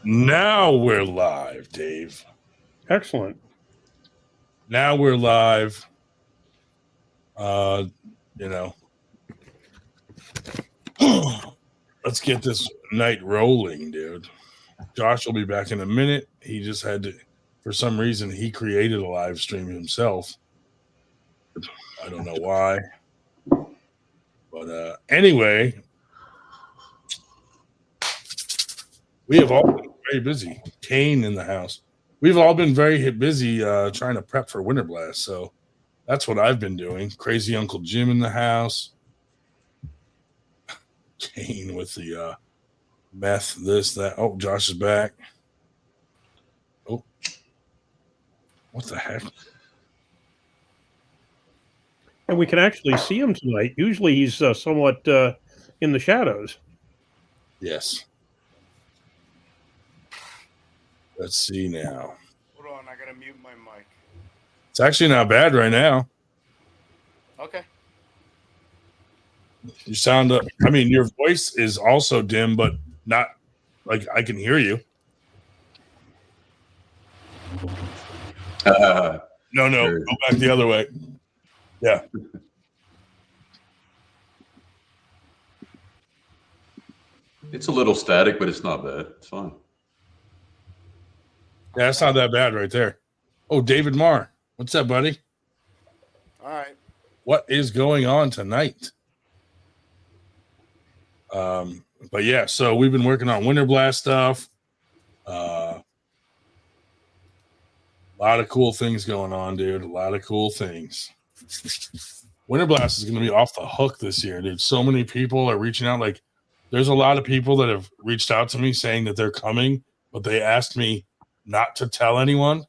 Now we're live, Dave. Excellent. Now we're live. Let's get this night rolling, dude. Josh will be back in a minute. He just had to, for some reason, he created a live stream himself. I don't know why. But anyway, we have all been very busy. Kane in the house. We've all been very busy trying to prep for Winter Blast. So that's what I've been doing. Crazy Uncle Jim in the house. Kane with the meth, this, that. Oh, Josh is back. Oh, what the heck? And we can actually see him tonight. Usually he's somewhat in the shadows. Yes. Let's see now. Hold on, I gotta mute my mic. It's actually not bad right now. Okay. You sound, I mean, your voice is also dim, but not like I can hear you. No, go back the other way. Yeah. It's a little static, but it's not bad. It's fine. Yeah, it's not that bad right there. Oh, David Marr. What's up, buddy? All right. What is going on tonight? But yeah, so we've been working on Winter Blast stuff. A lot of cool things going on, dude. A lot of cool things. Winter Blast is going to be off the hook this year, dude. So many people are reaching out. Like, there's a lot of people that have reached out to me saying that they're coming, but they asked me not to tell anyone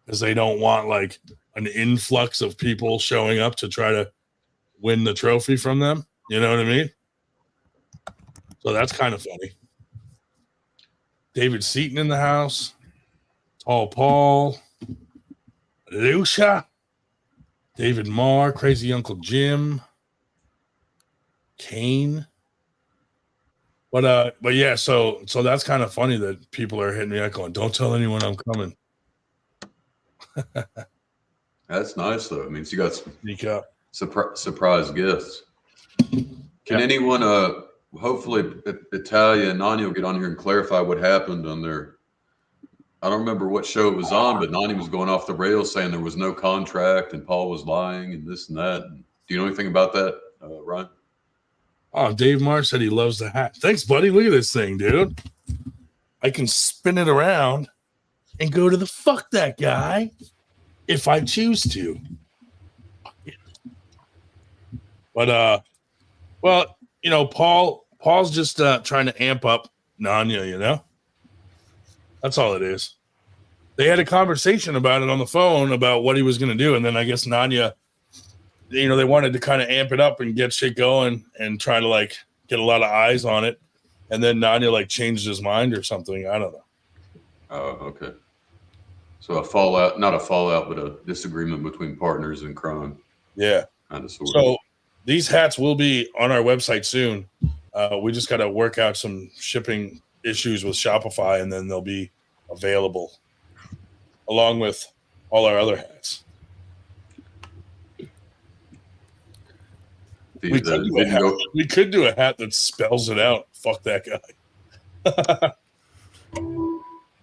because they don't want like an influx of people showing up to try to win the trophy from them. You know what I mean? So that's kind of funny. David Seaton in the house. Tall Paul. Lucia. David Marr. Crazy Uncle Jim. Kane. But yeah, so that's kind of funny that people are hitting me up going, don't tell anyone I'm coming. That's nice, though. I mean, so you got Sneak up. surprise guests. Can anyone, hopefully, Italia and Nani will get on here and clarify what happened on their, I don't remember what show it was on, but Nani was going off the rails saying there was no contract and Paul was lying and this and that. Do you know anything about that, Ryan? Oh, Dave Marr said he loves the hat. Thanks, buddy. Look at this thing, dude. I can spin it around and go to the fuck that guy if I choose to. But well, you know, Paul's just trying to amp up Nanya, you know? That's all it is. They had a conversation about it on the phone about what he was going to do, and then I guess Nanya, you know, they wanted to kind of amp it up and get shit going and try to like get a lot of eyes on it. And then Nanya like changed his mind or something. I don't know. Oh, okay. So a fallout, not a fallout, but a disagreement between partners in crime. Yeah. Kind of sort of. So these hats will be on our website soon. We just got to work out some shipping issues with Shopify, and then they'll be available along with all our other hats. We could do a hat that spells it out. Fuck that guy.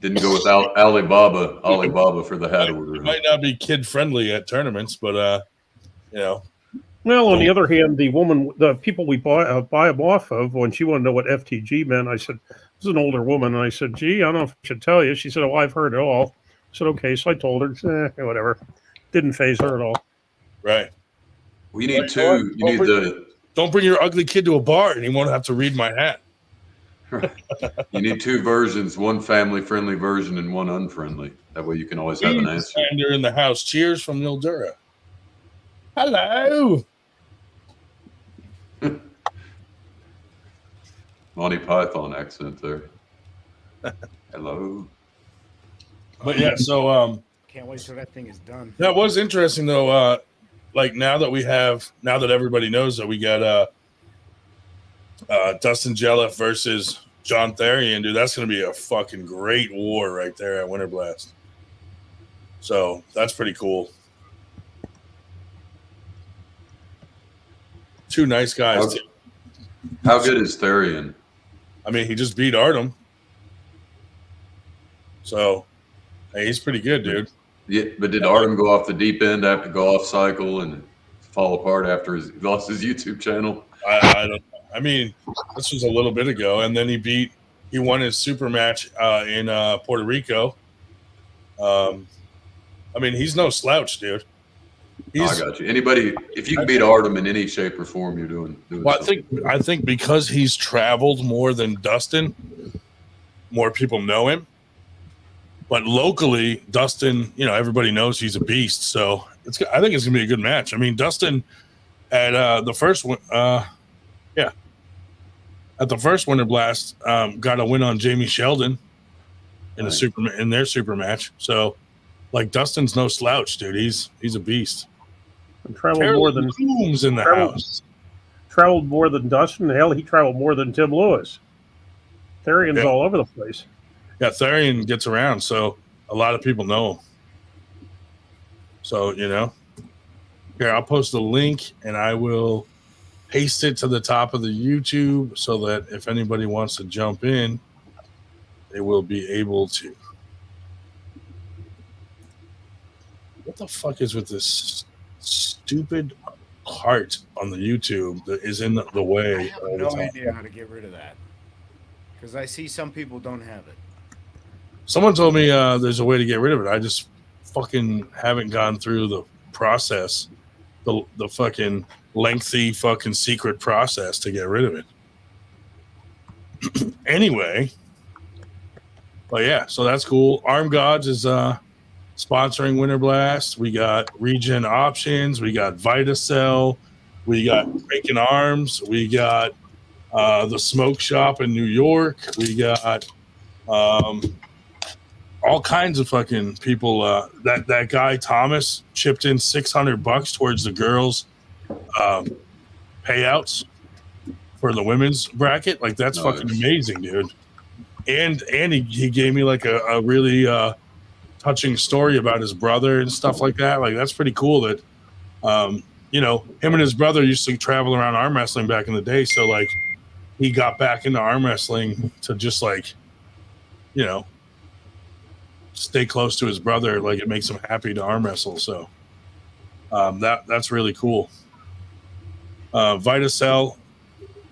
Didn't go with Alibaba for the hat order. It might not be kid friendly at tournaments, but you know. Well, on the other hand, the people we buy them off of, when she wanted to know what FTG meant, I said, this is an older woman. And I said, gee, I don't know if I should tell you. She said, oh, I've heard it all. I said, okay. So I told her, whatever. Didn't phase her at all. Right. We need two. You need the. Don't bring your ugly kid to a bar and he won't have to read my hat. You need two versions, one family-friendly version and one unfriendly. That way you can always have an answer. And you're in the house. Cheers from Mildura. Hello. Monty Python accent there. Hello. But yeah, so can't wait till that thing is done. That was interesting though. Like now that everybody knows that we got Dustin Jelliff versus John Therian, dude, that's going to be a fucking great war right there at Winter Blast. So that's pretty cool. Two nice guys, too. How good is Therian? I mean, he just beat Artem. So, hey, he's pretty good, dude. Yeah, but did Artem go off the deep end after go off cycle and fall apart after he lost his YouTube channel? I don't know. I mean, this was a little bit ago, and then he won his super match in Puerto Rico. I mean, he's no slouch, dude. I got you. Anybody, if you can beat Artem in any shape or form, you're doing. Well, I think because he's traveled more than Dustin, more people know him. But locally, Dustin, you know, everybody knows he's a beast. So I think it's gonna be a good match. I mean, Dustin at the first one, at the first Winter Blast, got a win on Jamie Sheldon in their super match. So, like, Dustin's no slouch, dude. He's a beast. And traveled more than Coombs in the house. Traveled more than Dustin. Hell, he traveled more than Tim Lewis. Therian's all over the place. Yeah, Therian gets around, so a lot of people know him. So, you know, here, I'll post a link and I will paste it to the top of the YouTube so that if anybody wants to jump in, they will be able to. What the fuck is with this stupid heart on the YouTube that is in the way? I have no idea how to get rid of that. Because I see some people don't have it. Someone told me there's a way to get rid of it. I just fucking haven't gone through the process, the fucking lengthy fucking secret process to get rid of it. Anyway, but yeah, so that's cool. Arm Gods is sponsoring Winter Blast. We got Regen Options. We got VitaCell. We got Breaking Arms. We got the Smoke Shop in New York. We got all kinds of fucking people. That guy Thomas chipped in $600 towards the girls' payouts for the women's bracket. Like, that's fucking amazing, dude. And he gave me like a really touching story about his brother and stuff like that. Like, that's pretty cool that you know, him and his brother used to travel around arm wrestling back in the day. So like, he got back into arm wrestling to just, like, you know, stay close to his brother. Like, it makes him happy to arm wrestle. So that's really cool. VitaCell,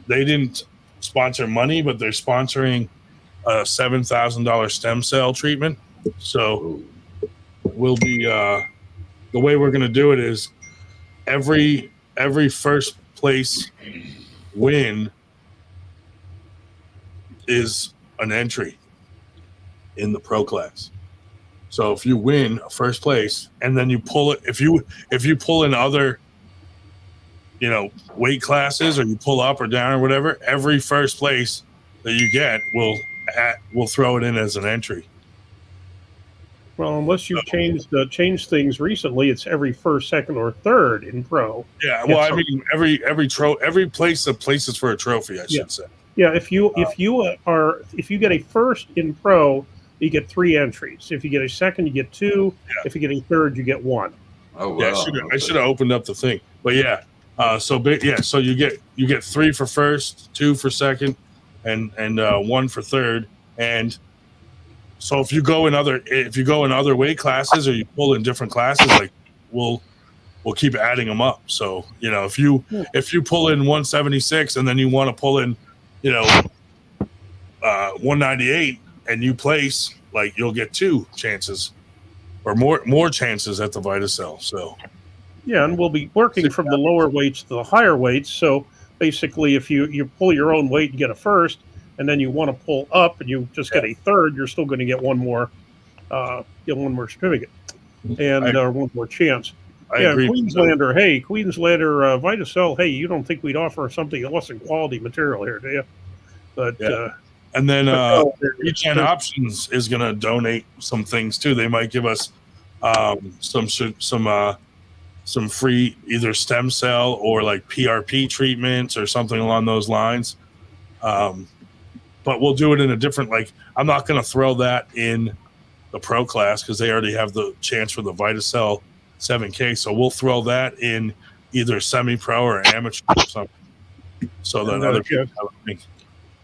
they didn't sponsor money, but they're sponsoring a $7,000 stem cell treatment. So we'll be the way we're going to do it is every first place win is an entry in the pro class. So if you win first place and then you pull it, if you pull in other, you know, weight classes, or you pull up or down or whatever, every first place that you get will throw it in as an entry. Well, unless you've changed things recently, it's every first, second, or third in pro. Yeah, well, I mean, every place that places for a trophy, I should say. Yeah, if you get a first in pro, you get 3 entries. If you get a second, you get 2. Yeah. If you get a third, you get 1. Oh wow! Yeah, I should have opened up the thing, but yeah. So you get 3 for first, 2 for second, and 1 for third. And so if you go in other weight classes, or you pull in different classes, like we'll keep adding them up. So, you know, if you pull in 176 and then you want to pull in, you know, 198 and you place, like, you'll get 2 chances or more chances at the VitaCell. So yeah, and we'll be working from the lower weights to the higher weights. So basically, if you pull your own weight and get a first, and then you want to pull up and you just get a third, you're still going to get one more certificate and one more chance. I agree. Queenslander, VitaCell, hey, you don't think we'd offer something less than quality material here, do you? But and then Regen Options is going to donate some things too. They might give us some free either stem cell or like PRP treatments or something along those lines. but we'll do it in a different. Like, I'm not going to throw that in the pro class because they already have the chance for the Vitacell 7K. So we'll throw that in either semi-pro or amateur or something. So that other people have a thing.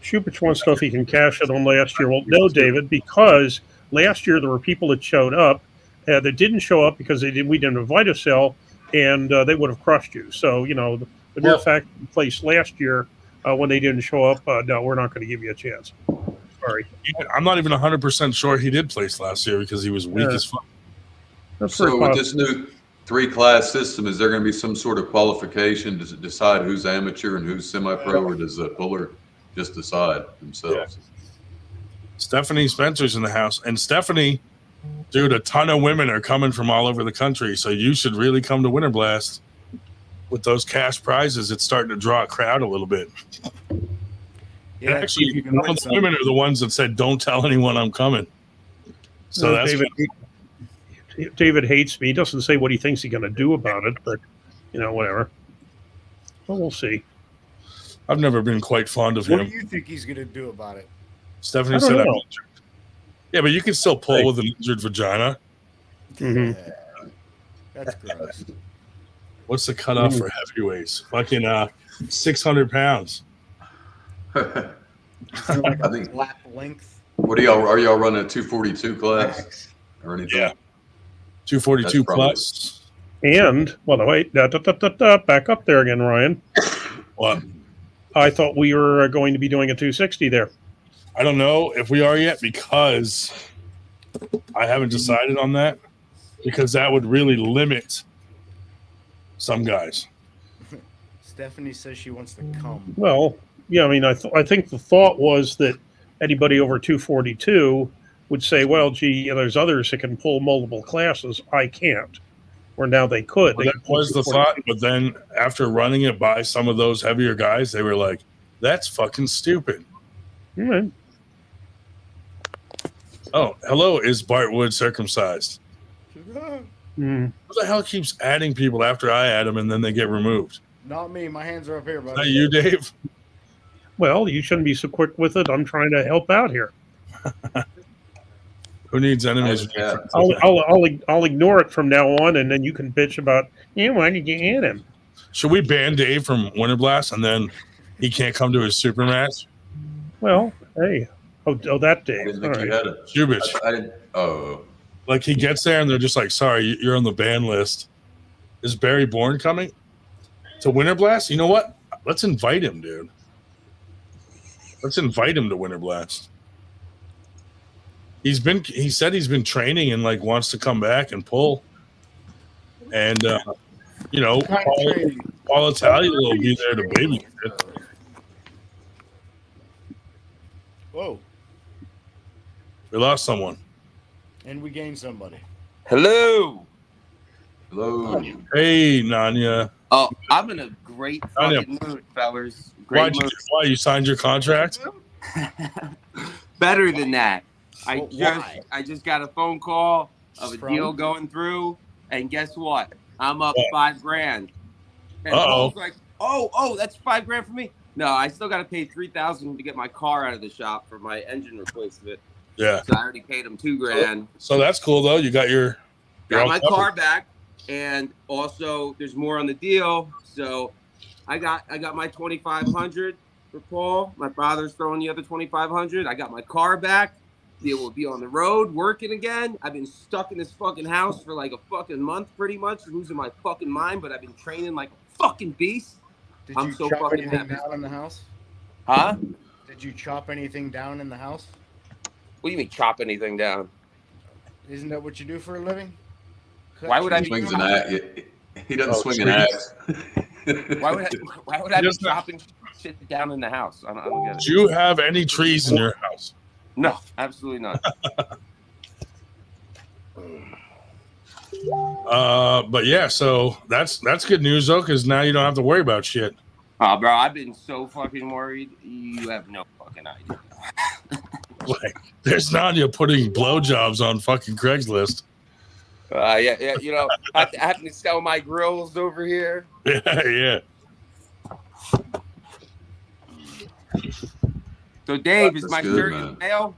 Shupich wants to know if he can cash it on last year. Well, no, David, because last year there were people that showed up that didn't show up because we didn't invite a cell, and they would have crushed you. So, the mere fact you placed last year when they didn't show up, no, we're not going to give you a chance. Sorry. I'm not even 100% sure he did place last year because he was weak as fuck. So with this new 3-class system, is there going to be some sort of qualification? Does it decide who's amateur and who's semi-pro, or does the puller just decide themselves? Yeah. Stephanie Spencer's in the house. And Stephanie, dude, a ton of women are coming from all over the country. So you should really come to Winter Blast with those cash prizes. It's starting to draw a crowd a little bit. Yeah, and actually, some of the women are the ones that said, don't tell anyone I'm coming. So that's David hates me. He doesn't say what he thinks he's going to do about it, but, whatever. Well, we'll see. I've never been quite fond of him. What do you think he's going to do about it? Stephanie said I'm injured. Yeah, but you can still pull with an injured vagina. Mm-hmm. Yeah. That's gross. What's the cutoff for heavyweights? Fucking 600 pounds. I think lap length. What are y'all running a 242 class or anything? Yeah. 242 plus. And, wait, back up there again, Ryan. What? I thought we were going to be doing a 260 there. I don't know if we are yet because I haven't decided on that, because that would really limit some guys. Stephanie says she wants to come. Well, yeah, I mean, I think the thought was that anybody over 242 would say, well, gee, there's others that can pull multiple classes. I can't. Or now they could. Well, that was the thought, but then after running it by some of those heavier guys, they were like, that's fucking stupid. Mm-hmm. Oh, hello, is Bart Wood circumcised? Mm. Who the hell keeps adding people after I add them and then they get removed? Not me. My hands are up here, buddy. Is that you, Dave? Well, you shouldn't be so quick with it. I'm trying to help out here. Who needs enemies? I'll ignore it from now on, and then you can bitch about, why did you add him? Should we ban Dave from Winter Blast and then he can't come to his super match? Well, hey. Oh, that Dave. I didn't think you had it. Shubich. I didn't. Oh. Like, he gets there and they're just like, sorry, you're on the ban list. Is Barry Bourne coming to Winter Blast? You know what? Let's invite him, dude. Let's invite him to Winter Blast. He said he's been training and like wants to come back and pull. And Paul Italia will be there to baby it. Whoa. We lost someone. And we gained somebody. Hello. Hello. Hey, Nanya. Oh, I'm in a great fucking mood, fellas. Great mood. Why you signed your contract? Better than that. Why? I just got a phone call of a deal going through, and guess what? I'm up $5,000. And Paul's like, oh, that's $5,000 for me. No, I still got to pay $3,000 to get my car out of the shop for my engine replacement. Yeah. So I already paid him $2,000. So that's cool though. You got got my car back, and also there's more on the deal. So I got my $2,500 for Paul. My father's throwing the other $2,500. I got my car back. Deal will be on the road working again. I've been stuck in this fucking house for like a fucking month, pretty much, losing my fucking mind. But I've been training like a fucking beast. I'm so fucking happy. Down in the house? Huh? Did you chop anything down in the house? What do you mean chop anything down? Isn't that what you do for a living? Why would I be swings an axe? He doesn't swing an axe. Why would I be chopping shit down in the house? I don't get it. Do you have any trees in your house? No, absolutely not. But yeah, so that's good news though, because now you don't have to worry about shit. Oh, bro, I've been so fucking worried. You have no fucking idea. Like, there's Nadia putting blowjobs on fucking Craigslist. Yeah, I have to sell my grills over here. Yeah. So, Dave, is That's my good, shirt man. in the mail?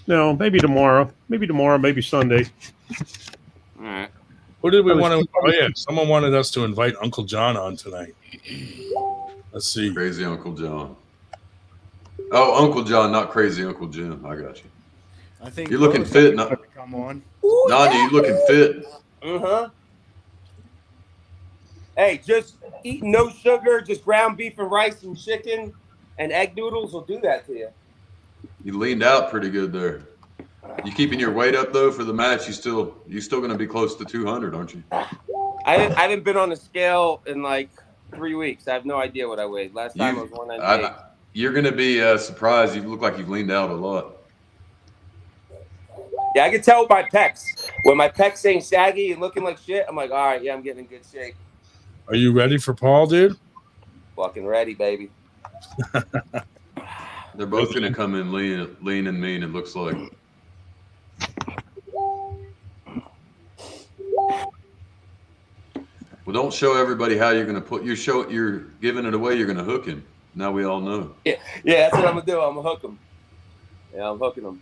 No, maybe tomorrow. Maybe Sunday. All right. Who did we want to? Oh yeah, someone wanted us to invite Uncle John on tonight. Let's see. Crazy Uncle John. Oh, Uncle John, not crazy Uncle Jim. I got you. I think You're looking both fit, have to come on. Nanya, you looking fit. Uh-huh. Hey, just eat no sugar, just ground beef and rice and chicken and egg noodles will do that to you. You leaned out pretty good there. You keeping your weight up though for the match? You still going to be close to 200, aren't you? I haven't been on the scale in like 3 weeks. I have no idea what I weighed. Last time I was 198. You're going to be surprised. You look like you've leaned out a lot. Yeah, I can tell with my pecs. When my pecs ain't saggy and looking like shit, I'm like, all right, yeah, I'm getting in good shape. Are you ready for Paul, dude? Fucking ready, baby. They're both going to come in lean and mean, it looks like. Well, don't show everybody how you're going to put you're giving it away. You're going to hook him. Now we all know. Yeah, that's what I'm going to do. I'm going to hook him. Yeah, I'm hooking him.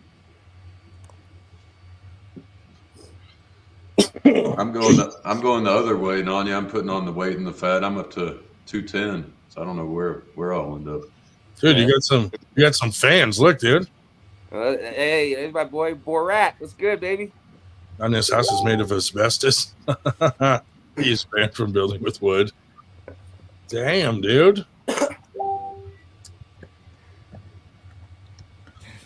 I'm going the other way, Nanya. I'm putting on the weight and the fat. I'm up to 210, so I don't know where I'll end up. Dude, you got some fans. Look, dude. Hey, there's my boy Borat. What's good, baby? And this house is made of asbestos. He's banned from building with wood. Damn, dude.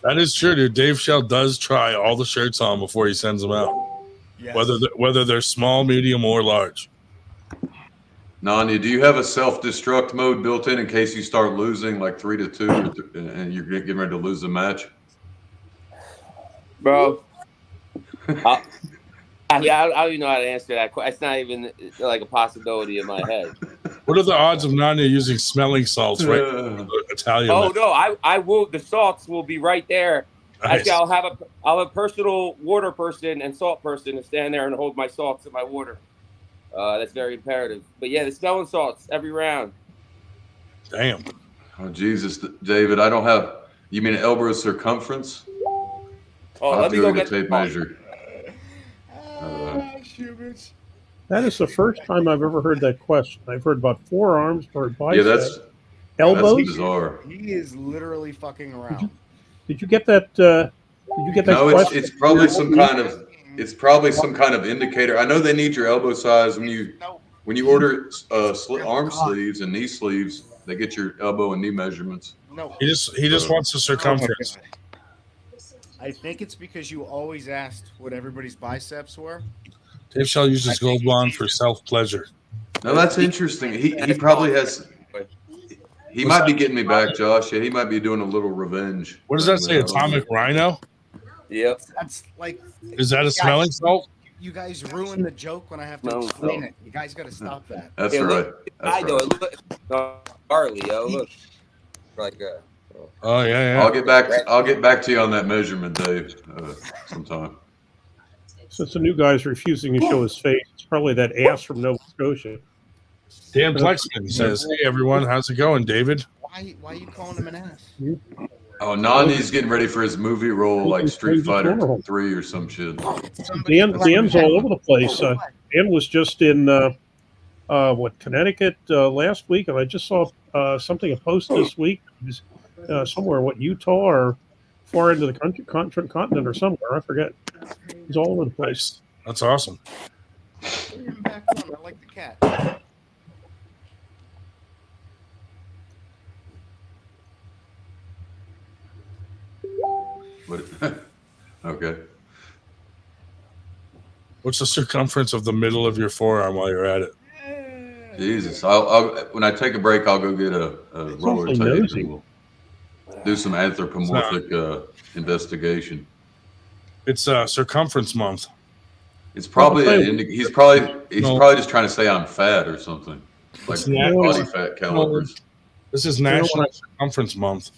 That is true, dude. Dave Shell does try all the shirts on before he sends them out. Yes. Whether they're small, medium, or large. Nanya, do you have a self-destruct mode built in case you start losing like 3-2 and you're getting ready to lose the match? Bro, I don't even know how to answer that. It's not even like a possibility in my head. What are the odds of Nanya using smelling salts right Italian? Oh no, I will. The salts will be right there. Nice. Actually, I'll have a personal water person and salt person to stand there and hold my salts and my water. That's very imperative. But yeah, the smelling salts every round. Damn. Oh Jesus, David, I don't have. You mean elbow circumference? Oh, let me go get the tape measure. That is the first time I've ever heard that question. I've heard about forearms, heard biceps. Yeah, that's elbows. That's bizarre. He is literally fucking around. Did you get that? Did you get that? No, question? it's probably some kind of. It's probably some kind of indicator. I know they need your elbow size when you order arm sleeves and knee sleeves. They get your elbow and knee measurements. No, he just wants the circumference. I think it's because you always asked what everybody's biceps were. Dave Shell uses Gold Bond for self-pleasure. No, that's interesting. He probably has. He might be getting me back, Josh. Yeah, he might be doing a little revenge. What does that say? Atomic Rhino? Yep. That's like. Is that a smelling salt? You guys ruin the joke when I have to explain it. You guys got to stop that. That's right. I know it looks gnarly, yo. Look, like Oh yeah. I'll get back to you on that measurement, Dave, sometime. Since the new guy's refusing to show his face, it's probably that ass from Nova Scotia. Dan Plexman says, "Hey everyone, how's it going, David?" Why are you calling him an ass? Oh, Nani's getting ready for his movie role, like Street Fighter 3 or some shit. Dan's all over the place. Dan was just in Connecticut last week, and I just saw something a post this week. It was somewhere, Utah or far into the continent or somewhere. I forget. He's all over the place. That's awesome. Put him back on. I like the cat. Okay. What's the circumference of the middle of your forearm while you're at it? Jesus, I'll when I take a break, I'll go get a roller tape and we'll do some anthropomorphic investigation. It's circumference month. It's probably he's probably just trying to say I'm fat or something, like body fat calipers. This is National Circumference Month.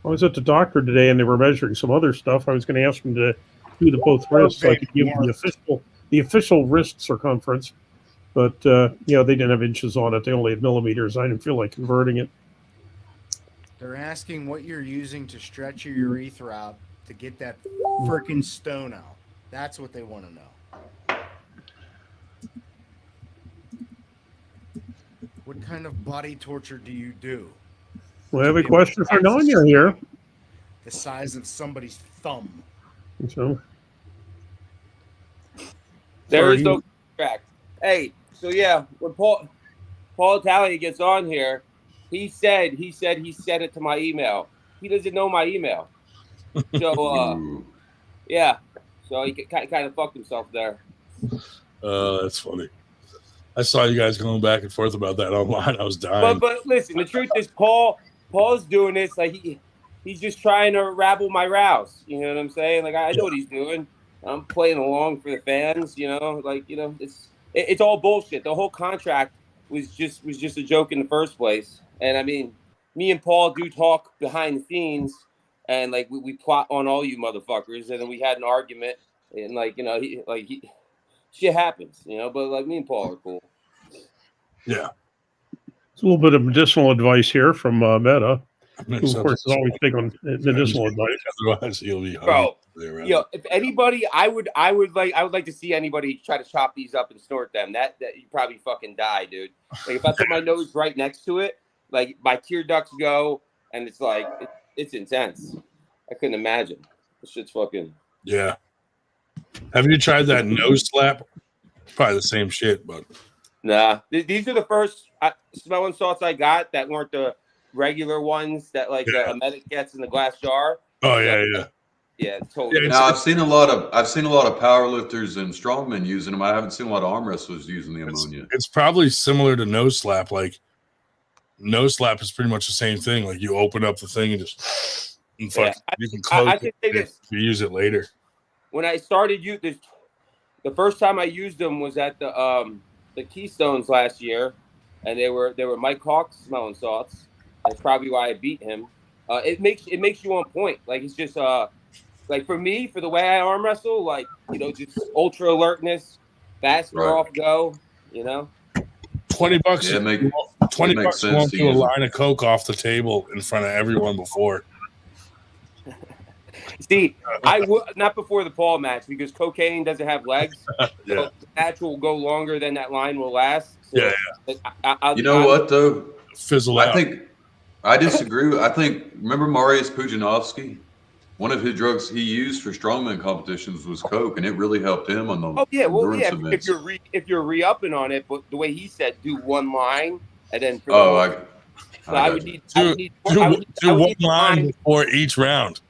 I was at the doctor today, and they were measuring some other stuff. I was going to ask them to do both wrists, so I could give them the official wrist circumference. But they didn't have inches on it. They only had millimeters. I didn't feel like converting it. They're asking what you're using to stretch your urethra out to get that freaking stone out. That's what they want to know. What kind of body torture do you do? We have a question for Nanya here. The size of somebody's thumb. So There is no contract. Hey, so yeah, when Paul Italia gets on here, he said he sent it to my email. He doesn't know my email. So yeah. So he kind of fucked himself there. That's funny. I saw you guys going back and forth about that online. I was dying. But listen, the truth is Paul's doing this like he's just trying to rabble my rouse. You know what I'm saying? Like I know what he's doing. I'm playing along for the fans. It's all bullshit. The whole contract was just a joke in the first place. And I mean, me and Paul do talk behind the scenes, and like we plot on all you motherfuckers, and then we had an argument, and shit happens, But like me and Paul are cool. Yeah. it's a little bit of medicinal advice here from Meta, who, of Except course, is always big on medicinal advice. Otherwise, he'll be Bro, around. if anybody, I would like to see anybody try to chop these up and snort them. That you probably fucking die, dude. Like if I put my nose right next to it, like my tear ducts go, and it's like it's intense. I couldn't imagine. This shit's fucking. Yeah. Have you tried that nose slap? Probably the same shit, but Nah. These are the first smelling salts I got that weren't the regular ones that a medic gets in the glass jar. oh yeah. Yeah, totally. Yeah, Now I've seen a lot of powerlifters and strongmen using them. I haven't seen a lot of arm wrestlers using the ammonia. It's probably similar to nose slap. Like nose slap is pretty much the same thing. Like you open up the thing and just you can close I can say this. You use it later. When I started the first time I used them was at the Keystones last year, and they were Mike Hawk's smelling salts. That's probably why I beat him. It makes you on point. Like it's just like for me, for the way I arm wrestle, like just ultra alertness, faster off go. $20. Yeah, $20 sense won't to do a use it. line of coke off the table in front of everyone before. See, I would not before the Paul match because cocaine doesn't have legs. So the match will go longer than that line will last. So What though? Fizzle out. I think I disagree. I think remember Mariusz Pudzianowski? One of his drugs he used for strongman competitions was coke, and it really helped him on the endurance events. If you're re-upping on it, but the way he said, do one line and then. I would need one line before each round.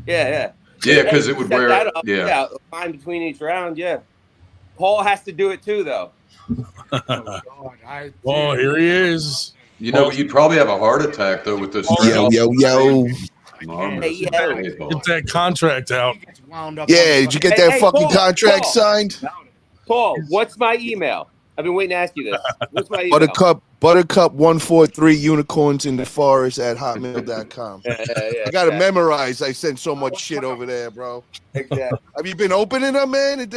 Yeah, because it would wear. A line between each round. Yeah, Paul has to do it too, though. Oh, here he is. You'd probably have a heart attack though with this. Yo. Get that contract out. Yeah, did you get that fucking contract signed? Paul, what's my email? I've been waiting to ask you this. What's my email? Buttercup 143 unicorns in the forest at hotmail.com. I gotta memorize. I sent so much shit over there, bro. Exactly. Have you been opening them, man?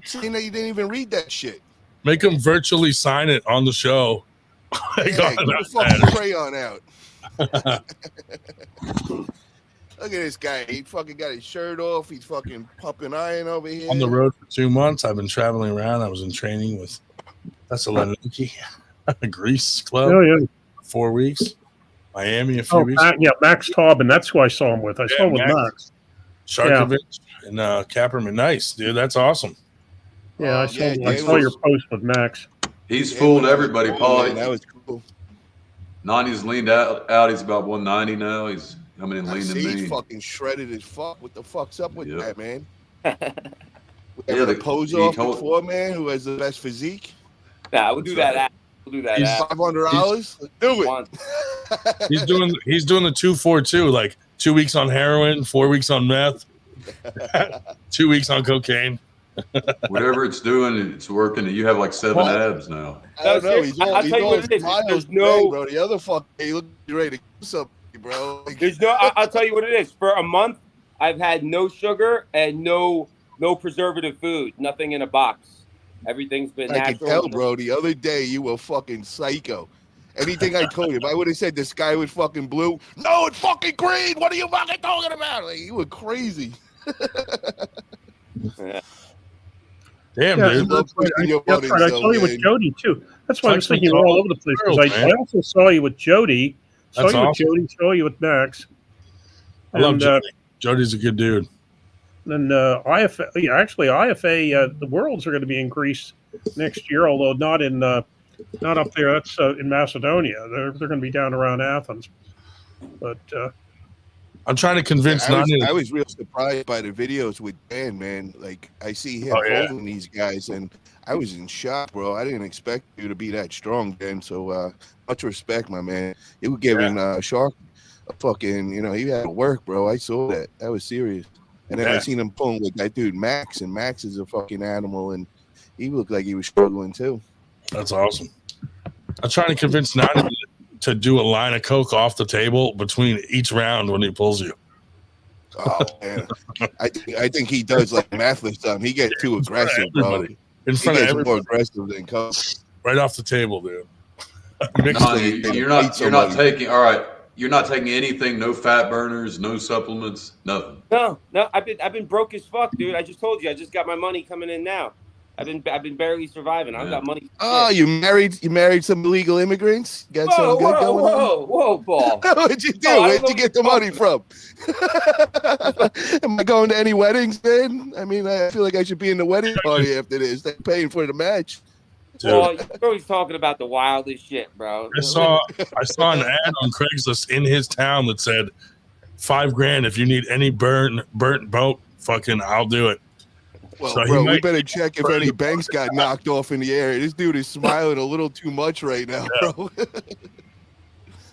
Seeing that you didn't even read that shit. Make them virtually sign it on the show. Get the fucking crayon out. Look at this guy. He fucking got his shirt off. He's fucking pumping iron over here. On the road for 2 months. I've been traveling around. I was in training with Thessaloniki, Greece club. Oh, yeah. 4 weeks. Miami a few weeks. Max Taubin. That's who I saw him with. I saw him with Max. Sharkovich and Kapperman. Nice, dude. That's awesome. Yeah, I saw your post with Max. He's fooled everybody, Paul. Yeah, that was cool. Nani's leaned out. He's about 190 now. He's coming in lean and mean. He's fucking shredded as fuck. What the fuck's up with that, man? The pose off before, man, who has the best physique. Nah, we'll do that. We'll do that. $500. Let's do it. He's doing the 2-4-2, like 2 weeks on heroin, 4 weeks on meth, 2 weeks on cocaine. Whatever it's doing, it's working. You have like 7 abs now. I don't know. I'll tell you what it is. There's no, bro. The other fuck, he look ready to do something, bro. There's no. I'll tell you what it is. For a month, I've had no sugar and no preservative food. Nothing in a box. Everything's been I can natural. tell, bro. The other day you were fucking psycho. Anything I told you, if I would have said the sky was fucking blue, no, it's fucking green. What are you fucking talking about? Like, you were crazy. Damn, Yeah, dude. Love pushing your that's buttons, right. I though, saw you with man. Jody too. That's why I was It's like thinking some we're all tall over the place girls, because I man. also saw you with Jody. Saw That's you awesome. with Jody. Saw you with Max. I love And, Jody. Jody's a good dude. And IFA, yeah, actually, IFA, the Worlds are going to be increased next year, although not up there. That's in Macedonia. They're going to be down around Athens. But I'm trying to convince Nanya. I was real surprised by the videos with Dan, man. Like, I see him holding these guys, and I was in shock, bro. I didn't expect you to be that strong, Dan. So much respect, my man. You were giving Shark a fucking, he had to work, bro. I saw that. That was serious. And then I seen him pulling with that dude Max, and Max is a fucking animal, and he looked like he was struggling too. That's awesome. I'm trying to convince Nanya to do a line of coke off the table between each round when he pulls you. Oh man, I think he does like Mathless time. He gets too aggressive, bro. In front of everybody. More aggressive than coke. Right off the table, dude. No, you're not taking. All right, you're not taking anything. No fat burners, no supplements, nothing. No. I've been broke as fuck, dude. I just told you. I just got my money coming in now. I've been barely surviving. I've got money. Oh, you married some illegal immigrants? Got something good going on? Whoa, Paul. What'd you do? Where'd you get the money from? Am I going to any weddings, man? I mean, I feel like I should be in the wedding party after this. They're paying for the match. Well, you're always talking about the wildest shit, bro. I saw an ad on Craigslist in his town that said $5,000 if you need any burnt boat. Fucking, I'll do it. Well, so bro, we better check if any banks got knocked off in the area. This dude is smiling a little too much right now, bro.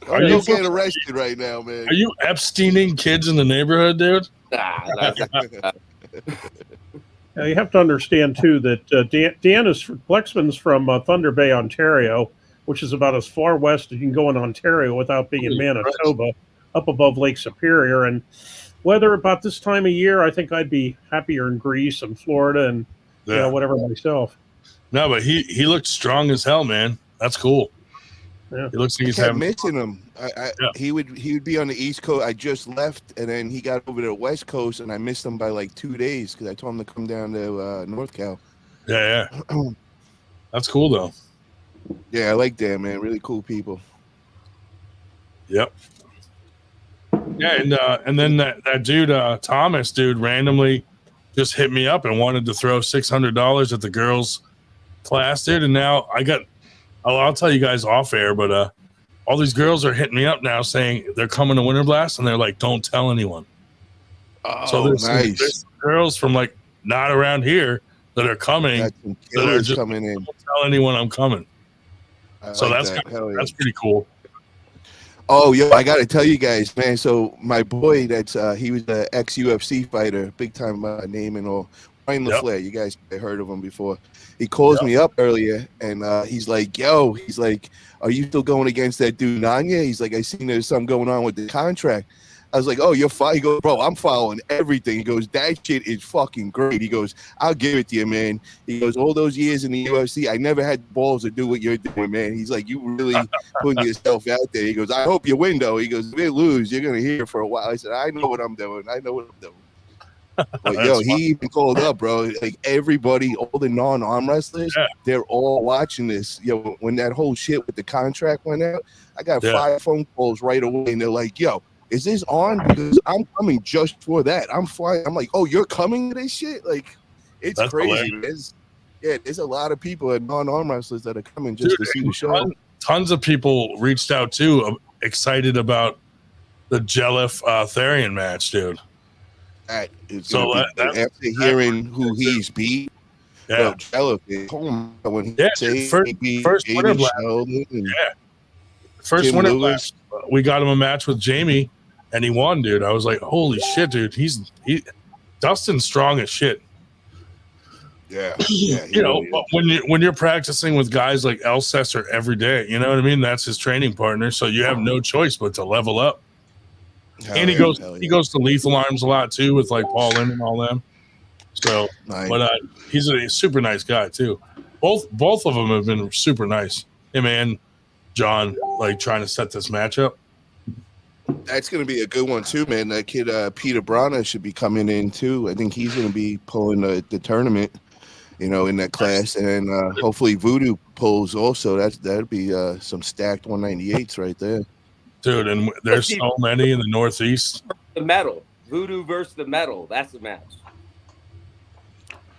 Are you getting arrested right now, man? Are you Epsteining kids in the neighborhood, dude? you have to understand too that Dan is Flexman's from Thunder Bay, Ontario, which is about as far west as you can go in Ontario without being in Manitoba, up above Lake Superior. And weather about this time of year, I think I'd be happier in Greece and Florida and whatever myself. No, but he looked strong as hell, man. That's cool. Yeah. He looks like he's missing him. He would be on the East Coast. I just left, and then he got over to the West Coast, and I missed him by like 2 days because I told him to come down to North Cal. Yeah. That's cool though. Yeah, I like that, man. Really cool people. Yep. Yeah, and then that dude Thomas dude randomly just hit me up and wanted to throw $600 at the girls' class, dude. And now I'll tell you guys off air, but all these girls are hitting me up now saying they're coming to Winter Blast, and they're like, "Don't tell anyone." Oh, so there's nice. some girls from like not around here that are coming. That are just coming in. Don't tell anyone I'm coming. So like that's pretty cool. Oh, yo, I got to tell you guys, man. So my boy, he was an ex-UFC fighter, big time name and all. Ryan LaFleur, you guys have heard of him before. He calls me up earlier, and he's like, are you still going against that dude Nanya? He's like, I seen there's something going on with the contract. I was like, oh, you're fine. He goes, bro, I'm following everything. He goes, that shit is fucking great. He goes, I'll give it to you, man. He goes, all those years in the UFC, I never had balls to do what you're doing, man. He's like, you really putting yourself out there. He goes, I hope you win, though. He goes, if we lose, you're going to hear for a while. I said, I know what I'm doing. But yo, he even called up, bro. Like everybody, all the non-arm wrestlers, they're all watching this. Yo, when that whole shit with the contract went out, I got 5 phone calls right away, and they're like, yo, is this on? Because I'm coming just for that. I'm flying. I'm like, oh, you're coming to this shit? Like, it's crazy. There's a lot of people at non-arm wrestlers that are coming just to see the show. Tons of people reached out too, excited about the Jelliff Therian match, dude. That is after hearing who he's beat. Yeah, Jelliff is when he first Winter Blast. First Winter Blast, we got him a match with Jamie, and he won, dude. I was like, holy shit, dude. Dustin's strong as shit. Yeah, but when you're practicing with guys like Elcessor every day, you know what I mean? That's his training partner, so you have no choice but to level up. He goes to Lethal Arms a lot too with like Paul Lynn and all them. So, Nice. but he's a super nice guy too. Both of them have been super nice. Him and John, like trying to set this matchup. That's going to be a good one too, man. That kid Peter Brana should be coming in too. I think he's going to be pulling the tournament, in that class, and hopefully Voodoo pulls also. That'd be some stacked 198s right there, dude. And there's so many in the Northeast. The metal, Voodoo versus the metal. That's the match.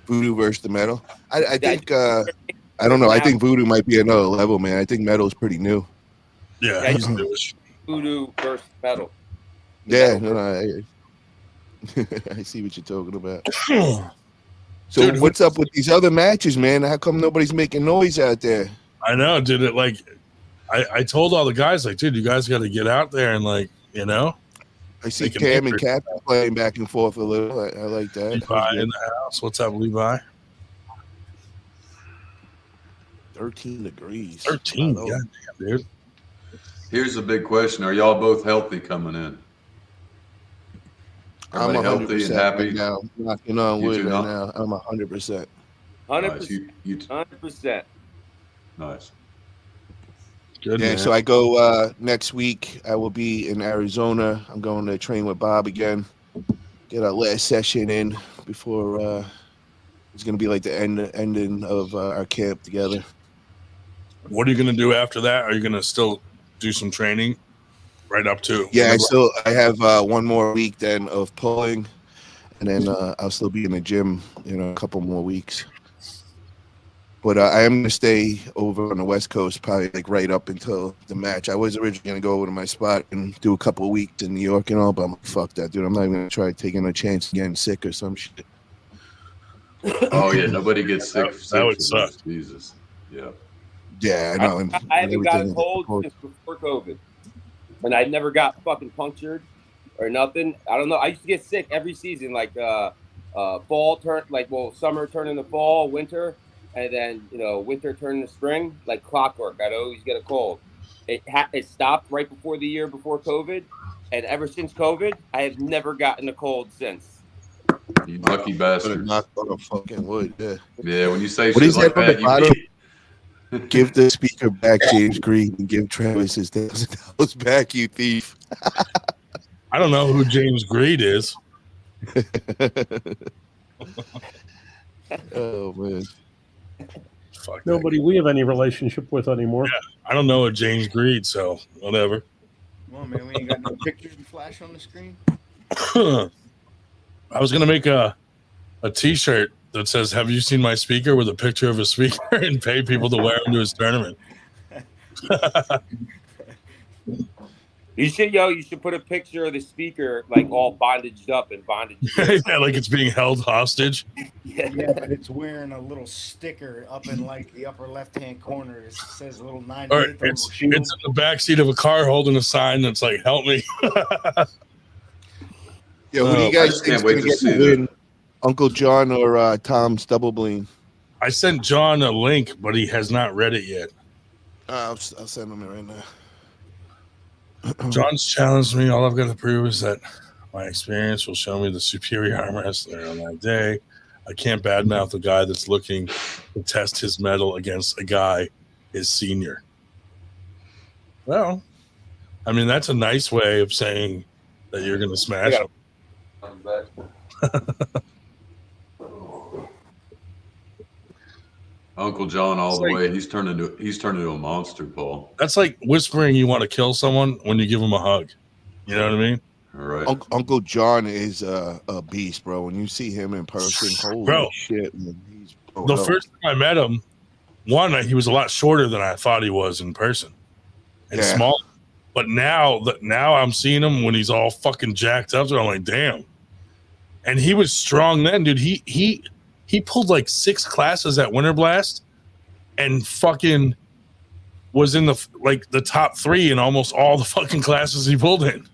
Voodoo versus the metal. I think I don't know. I think Voodoo might be another level, man. I think metal's pretty new. Yeah, he's newish. Voodoo versus metal. Yeah, I see what you're talking about. So dude, what's up with these other matches, man? How come nobody's making noise out there? I know, dude. I told all the guys, like, dude, you guys got to get out there and I see Cam and Captain playing back and forth a little. I like that. Levi in the house. What's up, Levi? 13 degrees. 13. Goddamn, dude. Here's a big question: are y'all both healthy coming in? I'm Everybody 100% healthy and happy. right now. I'm knocking on You wood two right not? now. I'm 100%. 100%. Nice. 100%. Nice. Good, Yeah, man. so I go next week. I will be in Arizona. I'm going to train with Bob again. Get our last session in before it's going to be like the ending of our camp together. What are you going to do after that? Are you going to still do some training right up to? Yeah, I have 1 more week then of pulling, and then I'll still be in the gym, a couple more weeks. But I am going to stay over on the West Coast, probably like right up until the match. I was originally going to go over to my spot and do a couple of weeks in New York and all, but I'm like, fuck that, dude. I'm not even going to try taking a chance of getting sick or some shit. Oh yeah, nobody gets sick. That would from suck. this. Jesus. Yeah. Yeah, I know. I haven't gotten cold since before COVID. And I never got fucking punctured or nothing. I don't know. I used to get sick every season, like summer turn into fall, winter, and then winter turn into spring, like clockwork. I'd always get a cold. It stopped right before the year before COVID, and ever since COVID, I have never gotten a cold since. You lucky bastard. Knock on a fucking wood. Yeah. Yeah. When you say What shit is like that on that, the bottom? you Give the speaker back, James Green, and give Travis his $1,000 back, you thief. I don't know who James Greed is. Oh man. Fuck Nobody we have any relationship with anymore. I don't know a James Greed, so whatever. Come on, man. We ain't got no pictures to flash on the screen. I was gonna make a T-shirt that says, "Have you seen my speaker?" with a picture of a speaker and pay people to wear him to his tournament. You should put a picture of the speaker like all bondaged up and bondaged. Yeah, like it's being held hostage. Yeah, but it's wearing a little sticker up in like the upper left-hand corner. It says a little 98. Or it's in the backseat of a car holding a sign that's like, "Help me." Yeah, who do you guys can't think wait to see win? Uncle John or Tom Stubbleblean? I sent John a link, but he has not read it yet. I'll send him it right now. John's challenged me. All I've got to prove is that my experience will show me the superior arm wrestler on that day. I can't badmouth a guy that's looking to test his mettle against a guy his senior. Well, I mean, that's a nice way of saying that you're going to smash him. Uncle John all the way. He's turned into a monster, Paul. That's like whispering you want to kill someone when you give him a hug. You know what I mean? All right. Uncle John is a beast, bro. When you see him in person, holy shit, man. The first time I met him, he was a lot shorter than I thought he was in person, and small. But now I'm seeing him when he's all fucking jacked up, so I'm like, damn. And he was strong then, dude. He pulled like 6 classes at Winter Blast, and fucking was in the top 3 in almost all the fucking classes he pulled in.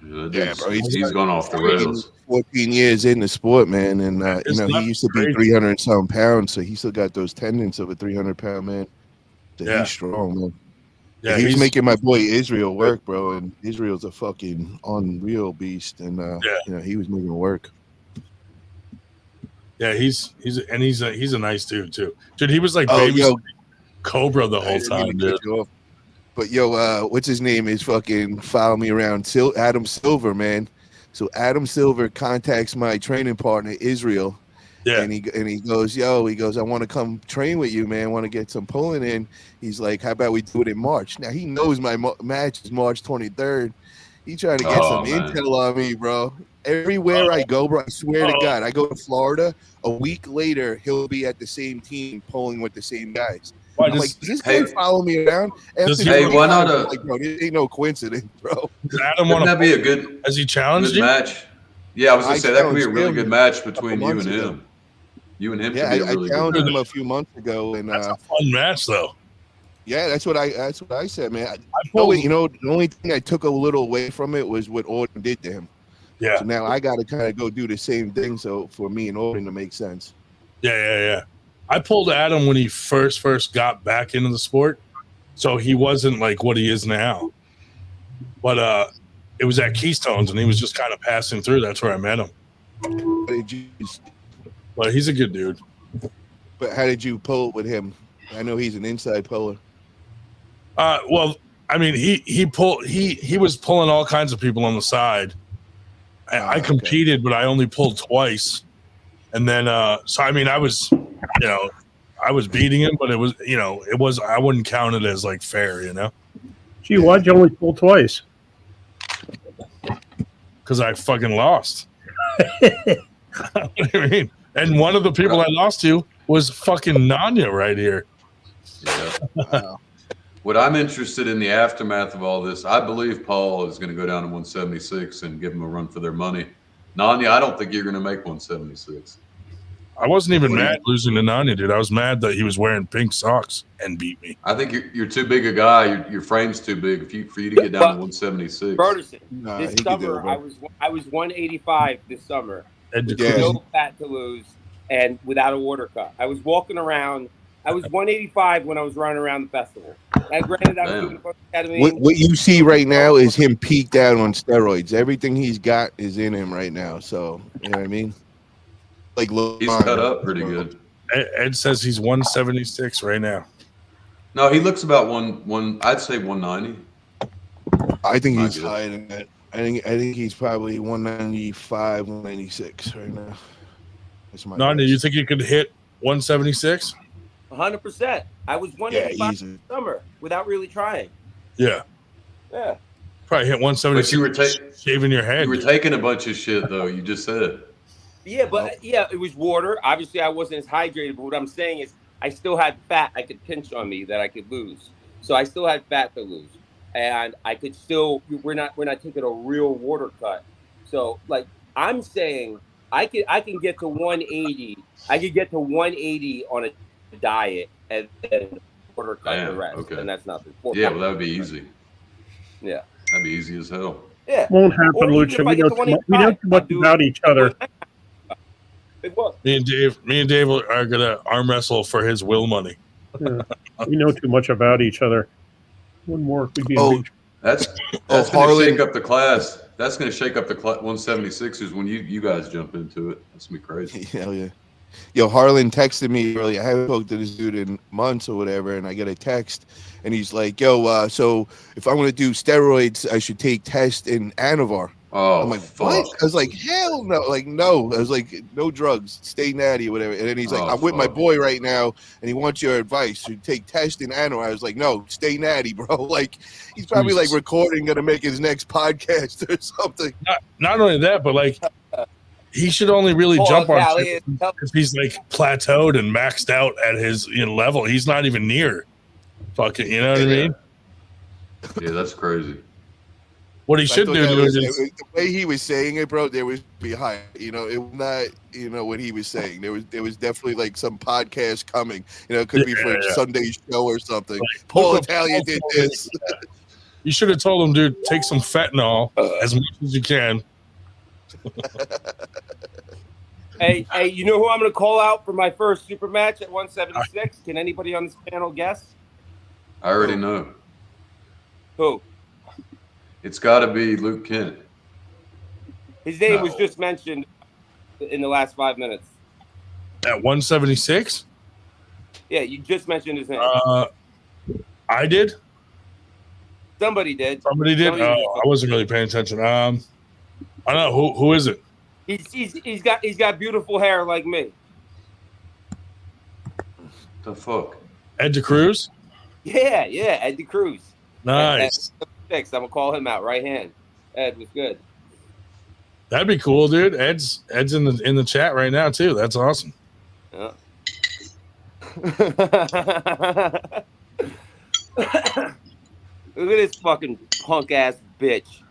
Yeah, bro. He's gone off the rails. 14 years in the sport, man, and he used to be 300-some pounds, so he still got those tendons of a 300-pound man. So he's strong, man. Yeah, he's making my boy Israel work, bro, and Israel's a fucking unreal beast, and he was making it work. Yeah, he's a nice dude too. Dude, he was like Oh, baby yo, Cobra the I whole didn't mean time, to cut dude. you off. But yo, what's his name is fucking follow me around. Adam Silver, man. So Adam Silver contacts my training partner Israel, Yeah. and he goes, I want to come train with you, man. I want to get some pulling in. He's like, how about we do it in March? Now he knows my match is March 23rd. He trying to get some intel on me, bro. Everywhere I go, bro, I swear to God, I go to Florida. A week later, he'll be at the same team pulling with the same guys. Why, I'm like, does this guy follow me around? Why not I'm like, bro, this ain't no coincidence, bro. Does Adam Wouldn't want that be a good? Has he challenged good you? match? Yeah, I was gonna say that could be a really challenged good him match a between couple you months and ago. him. You and him Yeah, could be a I really good challenged match. him a few months ago, and That's a fun match, though. yeah, that's what I said, man. pulled- The only thing I took a little away from it was what Orton did to him. Yeah. So now I got to kind of go do the same thing. So for me and Orton to make sense. Yeah. I pulled Adam when he first got back into the sport, so he wasn't like what he is now. But it was at Keystones, and he was just kind of passing through. That's where I met him. But he's a good dude. But how did you pull with him? I know he's an inside puller. Well, I mean, he was pulling all kinds of people on the side. I competed, but I only pulled twice. And then, so I mean, I was beating him, but it was I wouldn't count it as like fair, Gee, why'd you only pull twice? Because I fucking lost. What do you mean? And one of the people I lost to was fucking Nanya right here. Yeah. Wow. What I'm interested in the aftermath of all this, I believe Paul is going to go down to 176 and give him a run for their money. Nanya, I don't think you're going to make 176. I wasn't even mad losing to Nanya, dude. I was mad that he was wearing pink socks and beat me. I think you're too big a guy. Your frame's too big for you to get down to 176. Berterson, Nah, this he could do summer it, I was 185 this summer. Yeah. No fat to lose and without a water cut. I was walking around. I was 185 when I was running around the festival. And granted, I was doing the academy. What you see right now is him peaked out on steroids. Everything he's got is in him right now. So you know what I mean? Like, look, He's cut up pretty good. Ed says he's 176 right now. No, he looks about one. I'd say 190. I think he's higher than that. I think he's probably 195, 196 right now. That's my Nanya, guess. you think you could hit 176? 100%. I was 185 easy. summer without really trying. Yeah. Yeah. Probably hit 176. But you were shaving your head. You were taking a bunch of shit though. You just said. Yeah, but it was water. Obviously, I wasn't as hydrated. But what I'm saying is, I still had fat I could pinch on me that I could lose. So I still had fat to lose, and I could still. We're not taking a real water cut. So like I'm saying, I can get to 180. I could get to 180 on a diet and then water cut the rest. Okay. And that's nothing. Yeah, well, that would be easy. Yeah, that'd be easy as hell. Yeah, Won't happen, Lucha. We know too much about each other. Me and Dave are gonna arm wrestle for his will money. Yeah. We know too much about each other. One more could be. That's going to shake up the class. That's going to shake up the 176ers when you guys jump into it. That's going to be crazy. Hell yeah. Yo, Harlan texted me earlier. I haven't talked to this dude in months or whatever, and I get a text, and he's like, yo, so if I want to do steroids, I should take test in Anavar. Oh, I'm like, fuck. what? I was like, hell no. Like, no. I was like, no drugs. Stay natty or whatever. And then he's like, I'm with my boy right now, and he wants your advice. You take test in Anavar. I was like, no, stay natty, bro. Like, he's probably like recording, going to make his next podcast or something. Not only that, but like, he should only really jump on shit if he's like plateaued and maxed out at his level. He's not even near fucking, you know what I mean? Yeah, that's crazy. What he should do is the way he was saying it, bro. There was behind, it was not, what he was saying. There was definitely like some podcast coming. It could be for Sunday's show or something. Like, Paul Italia did this. You should have told him, dude, take some fentanyl as much as you can. Hey, you know who I'm going to call out for my first super match at 176? Can anybody on this panel guess? I already know. Who? It's got to be Luke Kent. His name was just mentioned in the last 5 minutes. At 176? Yeah, you just mentioned his name. I did. Somebody did. Somebody did. Somebody did. I wasn't really paying attention. I don't know who is it. He's got beautiful hair like me. The fuck? Ed DeCruz. Yeah, Eddie Cruz. Nice. I'm gonna call him out. Right hand. Ed was good. That'd be cool, dude. Ed's in the chat right now too. That's awesome. Yeah. Look at this fucking punk ass bitch.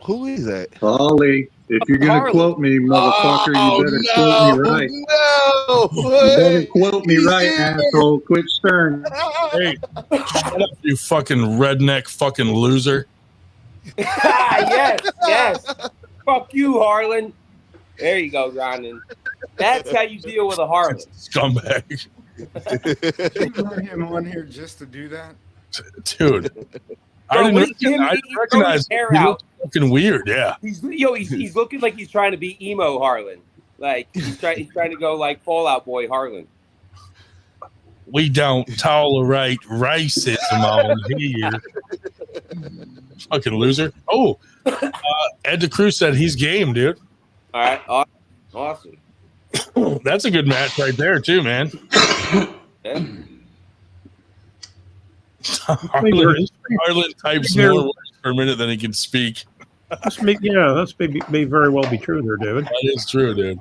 Who is that? Ollie, if you're gonna Harlan. quote me, motherfucker, you better quote me right. No, You better quote me right, asshole. Quit stirring. Hey, shut up, you fucking redneck fucking loser. yes. Fuck you, Harlan. There you go, Rondon. That's how you deal with a Harlan. Scumbag. You brought him on here just to do that? Dude. Bro, I look didn't at him, he recognize throws his hair he out. looked fucking weird, yeah. He's looking like he's trying to be emo Harlan. Like he's trying to go like Fallout Boy Harlan. We don't tolerate racism on here. Fucking loser. Oh, Ed DeCruz said he's game, dude. All right, awesome. That's a good match right there, too, man. Yeah. Harlan types more words per minute than he can speak. That's may very well be true there, David. That is true, dude.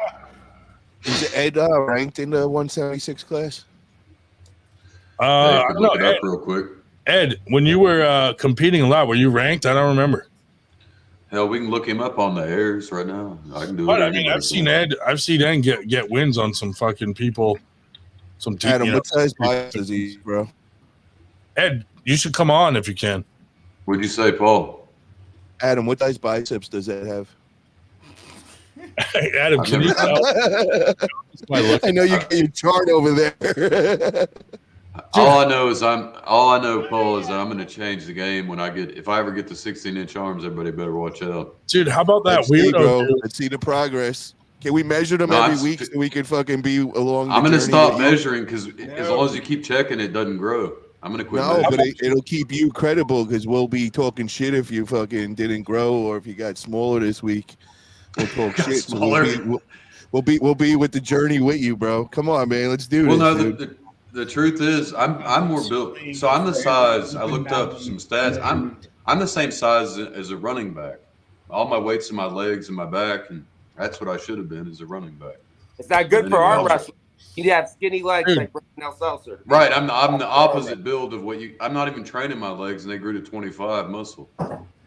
Is Ed ranked in the 176 class? I don't know, Look it up real quick. Ed, when you were competing a lot, were you ranked? I don't remember. Hell, we can look him up on the airs right now. I can do it. But I mean, I've seen Ed get wins on some fucking people. Some team. Adam, what size biceps is he, bro? Ed, you should come on if you can. What'd you say, Paul? Adam, what size biceps does Ed have? Hey, Adam, can you tell? I know you got your chart over there. All I know, Paul, is that I'm going to change the game if I ever get to 16-inch arms. Everybody better watch out, dude. How about that Let's see, weirdo? bro. Dude? Let's see the progress. Can we measure them every week so we can fucking be along? I'm going to journey stop with you? measuring because as long as you keep checking, it doesn't grow. I'm going to quit. No, measuring. but it'll keep you credible because we'll be talking shit if you fucking didn't grow or if you got smaller this week. We'll talk shit. So we'll be with the journey with you, bro. Come on, man. Let's do this. Well, no, dude. the truth is, I'm more built. So I'm the size. I looked up some stats. I'm the same size as a running back. All my weight's in my legs and my back, and that's what I should have been as a running back. It's not good for arm wrestling. You'd have skinny legs like Brandon Seltzer. Right, I'm the opposite build of what you. I'm not even training my legs, and they grew to 25 muscle.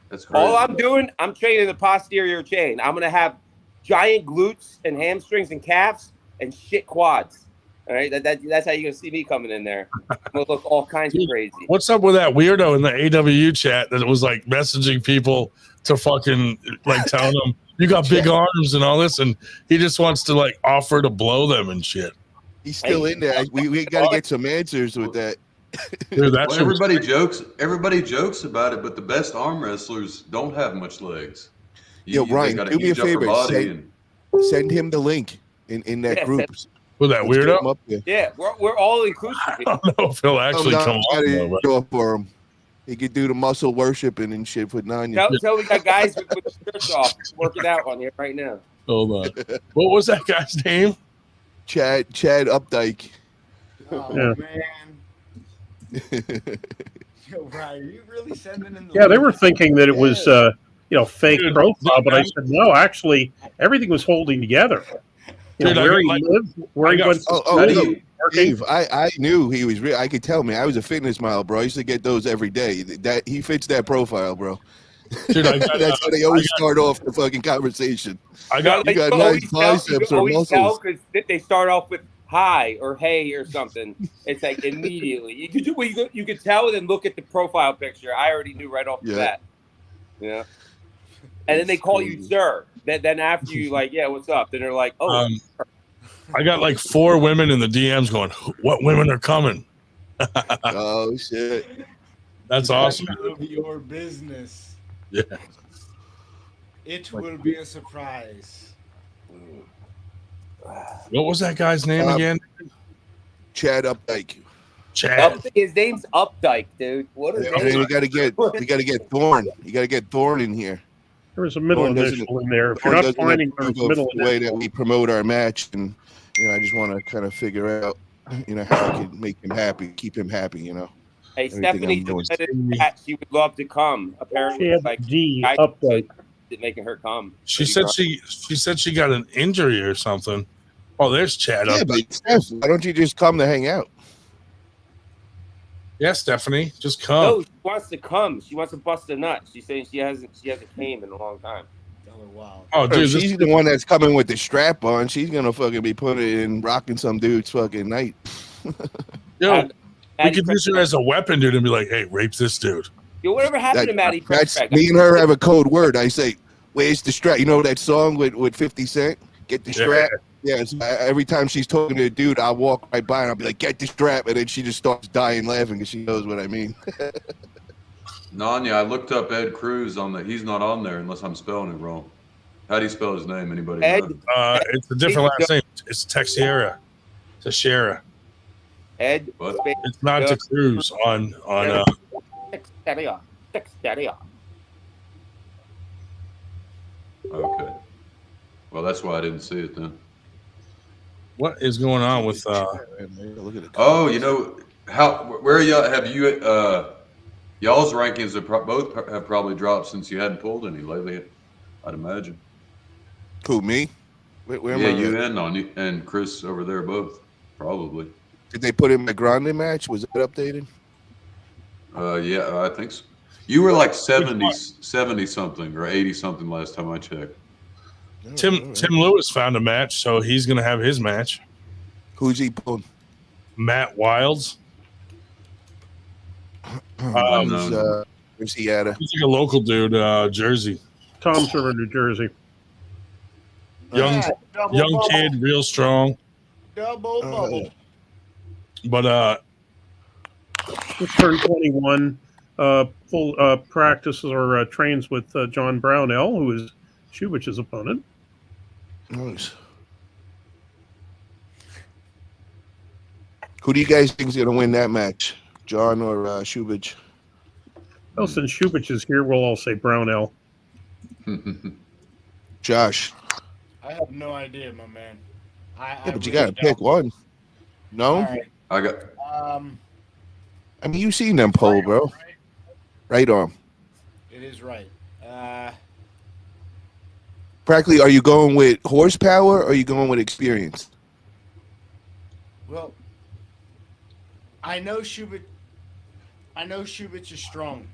That's crazy. All I'm doing, I'm training the posterior chain. I'm gonna have giant glutes and hamstrings and calves and shit quads. All right, that's how you're gonna see me coming in there. I'm gonna look all kinds of crazy. What's up with that weirdo in the AW chat that was like messaging people to fucking like telling them you got big arms and all this, and he just wants to like offer to blow them and shit. He's still in there. We got to get some answers with that. Dude, that's Well, everybody jokes about it, but the best arm wrestlers don't have much legs. Yo, Ryan, got do me a huge upper favor. body Send him the link in that group. with that Let's get him weirdo. up there. Yeah, we're all inclusive. I don't know if he'll actually come on. Go for him. He could do the muscle worshiping and shit for Nanya. Tell we got guys with the shirts off working out on here right now. Hold on. What was that guy's name? Chad Updike. Oh, Yeah. man. Yo, Ryan, are you really sending in the Yeah, they link? were thinking that it was fake Dude, profile, but I said no. Actually, everything was holding together. Dude, I Where got, he lived, where he went. Dave, I knew he was real. I could tell, man. I was a fitness model, bro. I used to get those every day. That he fits that profile, bro. Dude, I got, That's how they always start off the fucking conversation. I got You got nice biceps or muscles. Because they start off with hi or hey or something. It's like immediately. You could tell and then look at the profile picture. I already knew right off the bat. Yeah. And then they call you sir. Then after you like, yeah, what's up? Then they're like, oh. I got like 4 women in the DMs going, what women are coming? Oh, shit. That's awesome. None of your business. Yeah. It will be a surprise. What was that guy's name again? Chad Updike. Chad. His name's Updike, dude. What is And then you got to get Thorn. You got to get Thorn in here. There was a middle Thorn doesn't- initial in there. If you're Thorn not doesn't finding there's approve of middle the way initial, that we promote our match, and I just want to kind of figure out, how I can make him happy, keep him happy. Hey, everything Stephanie I'm doing. said that she would love to come. Apparently, Chad like D. I Updike. making her come. She said she got an injury or something. Oh, there's Chad. Yeah, but Steph, why don't you just come to hang out? Yeah, Stephanie, just come. No, she wants to come. She wants to bust a nut. She's saying she hasn't came in a long time. Wow. Oh, dude, She's the one that's coming with the strap on. She's gonna fucking be putting it in, rocking some dude's fucking night. yo, we could use her as a weapon, dude, and be like, "Hey, rape this dude." Yo, whatever happened to Maddie? That's Craig? me and her have a code word. I say, "Where's the strap?" You know that song with 50 Cent? Get the strap. Yeah. So every time she's talking to a dude, I'll walk right by and I'll be like, "Get the strap," and then she just starts dying laughing because she knows what I mean. Nanya, I looked up Ed Cruz he's not on there unless I'm spelling it wrong. How do you spell his name? Anybody Ed? know? It's a different last name. It's Teixeira. Teixeira. Ed. What? It's not the Cruz on. Teixeira. Okay. Well, that's why I didn't see it then. What is going on with? Look at it. Oh, where y'all have you? Y'all's rankings both have probably dropped since you hadn't pulled any lately. I'd imagine. Who, me? Where am Yeah, I? you and Chris over there both probably. Did they put in my Grande match? Was it updated? Yeah, I think so. You were like 70 something or 80 something last time I checked. Tim Lewis found a match, so he's gonna have his match. Who's he pulling? Matt Wilds. Where's he at? He's like a local dude, Jersey. Tom's River, New Jersey. Young Double kid, real strong. Double bubble. But Just turned 21. Full practices or trains with John Brownell, who is Shubich's opponent. Nice. Who do you guys think is going to win that match, John or Shubich? Well, since Shubich is here, we'll all say Brownell. Josh. I have no idea, my man. But you got to pick one. No? All right. I got. I mean, you've seen them poll, bro. Right arm. It is right. Practically, are you going with horsepower or are you going with experience? Well, I know Shubich is strong.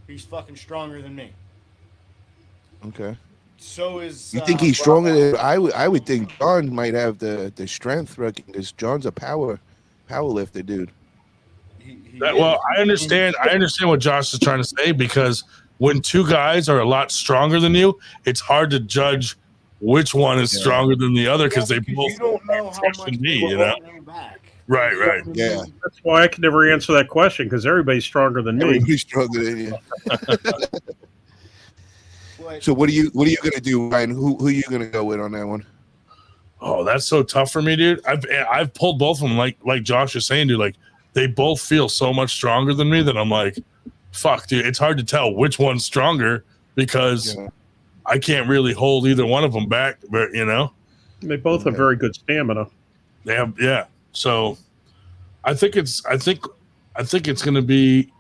He's fucking stronger than me. Okay. So is You think he's stronger than I would think John might have the strength record because John's a power lifter, dude. well, I understand what Josh is trying to say, because when two guys are a lot stronger than you, it's hard to judge which one is stronger than the other because they both you don't know how much me, they you were know? holding back. Right. Yeah. That's why I can never answer that question, because everybody's stronger than me. Everybody's stronger than you. So what are you gonna do, Ryan? Who are you gonna go with on that one? Oh, that's so tough for me, dude. I've pulled both of them, like Josh is saying, dude. Like they both feel so much stronger than me that I'm like, fuck, dude. It's hard to tell which one's stronger because I can't really hold either one of them back. But They both have very good stamina. they have, yeah. So I think it's gonna be.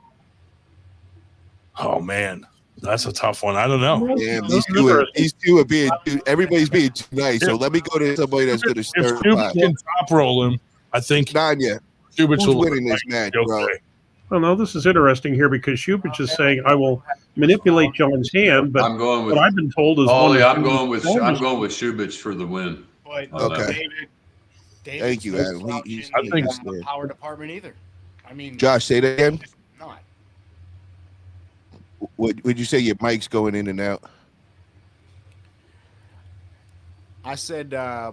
Oh man, that's a tough one. I don't know. Damn, these two are being. Everybody's being too nice. So let me go to somebody that's gonna stir If Shubich can top roll him, I think Nanya. Shubich Who's will winning this match, bro? Well, no, this is interesting here because Shubich is saying I will manipulate John's hand, but I'm going with what I've been told is Paulie. I'm going with Shubich for the win. But Okay. David Thank you, Adam. I think the power department either. I mean, Josh, say that again. not. Would you say your mic's going in and out? I said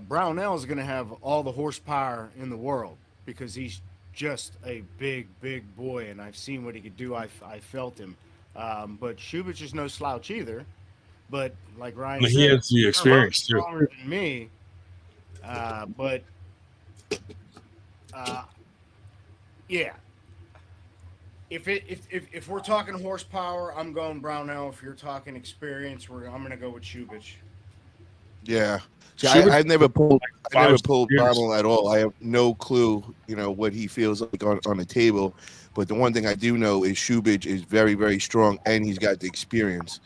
Brownell is going to have all the horsepower in the world because he's just a big boy, and I've seen what he could do. I felt him. But Shubich is no slouch either. But like Ryan said, he has the experience too. stronger than me. But yeah. If we're talking horsepower, I'm going Brownell. If you're talking experience, I'm gonna go with Shubich. Yeah. See, Shubich- I never pulled Five years. Brownell at all. I have no clue, what he feels like on the table. But the one thing I do know is Shubich is very, very strong, and he's got the experience.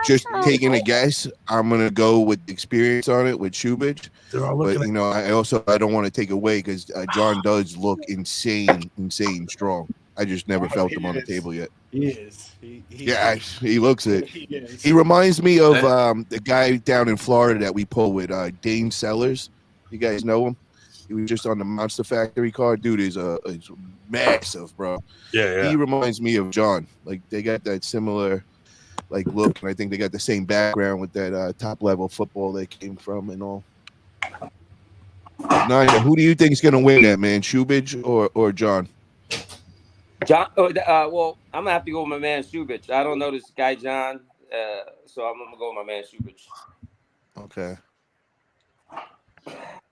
Just taking a guess, I'm gonna go with the experience on it with Shubich. They're all But looking I don't want to take away because John does look insane strong. I just never felt him on the table yet. He is. He looks it. He is. He reminds me of the guy down in Florida that we pull with, Dane Sellers. You guys know him? He was just on the Monster Factory card. Dude is massive, bro. Yeah. He reminds me of John. Like they got that similar look, and I think they got the same background with that top level football they came from and all. Nanya, who do you think is gonna win that, man? Shubich or John? John. Well, I'm gonna have to go with my man Shubich. I don't know this guy John, so I'm gonna go with my man Shubich. Okay.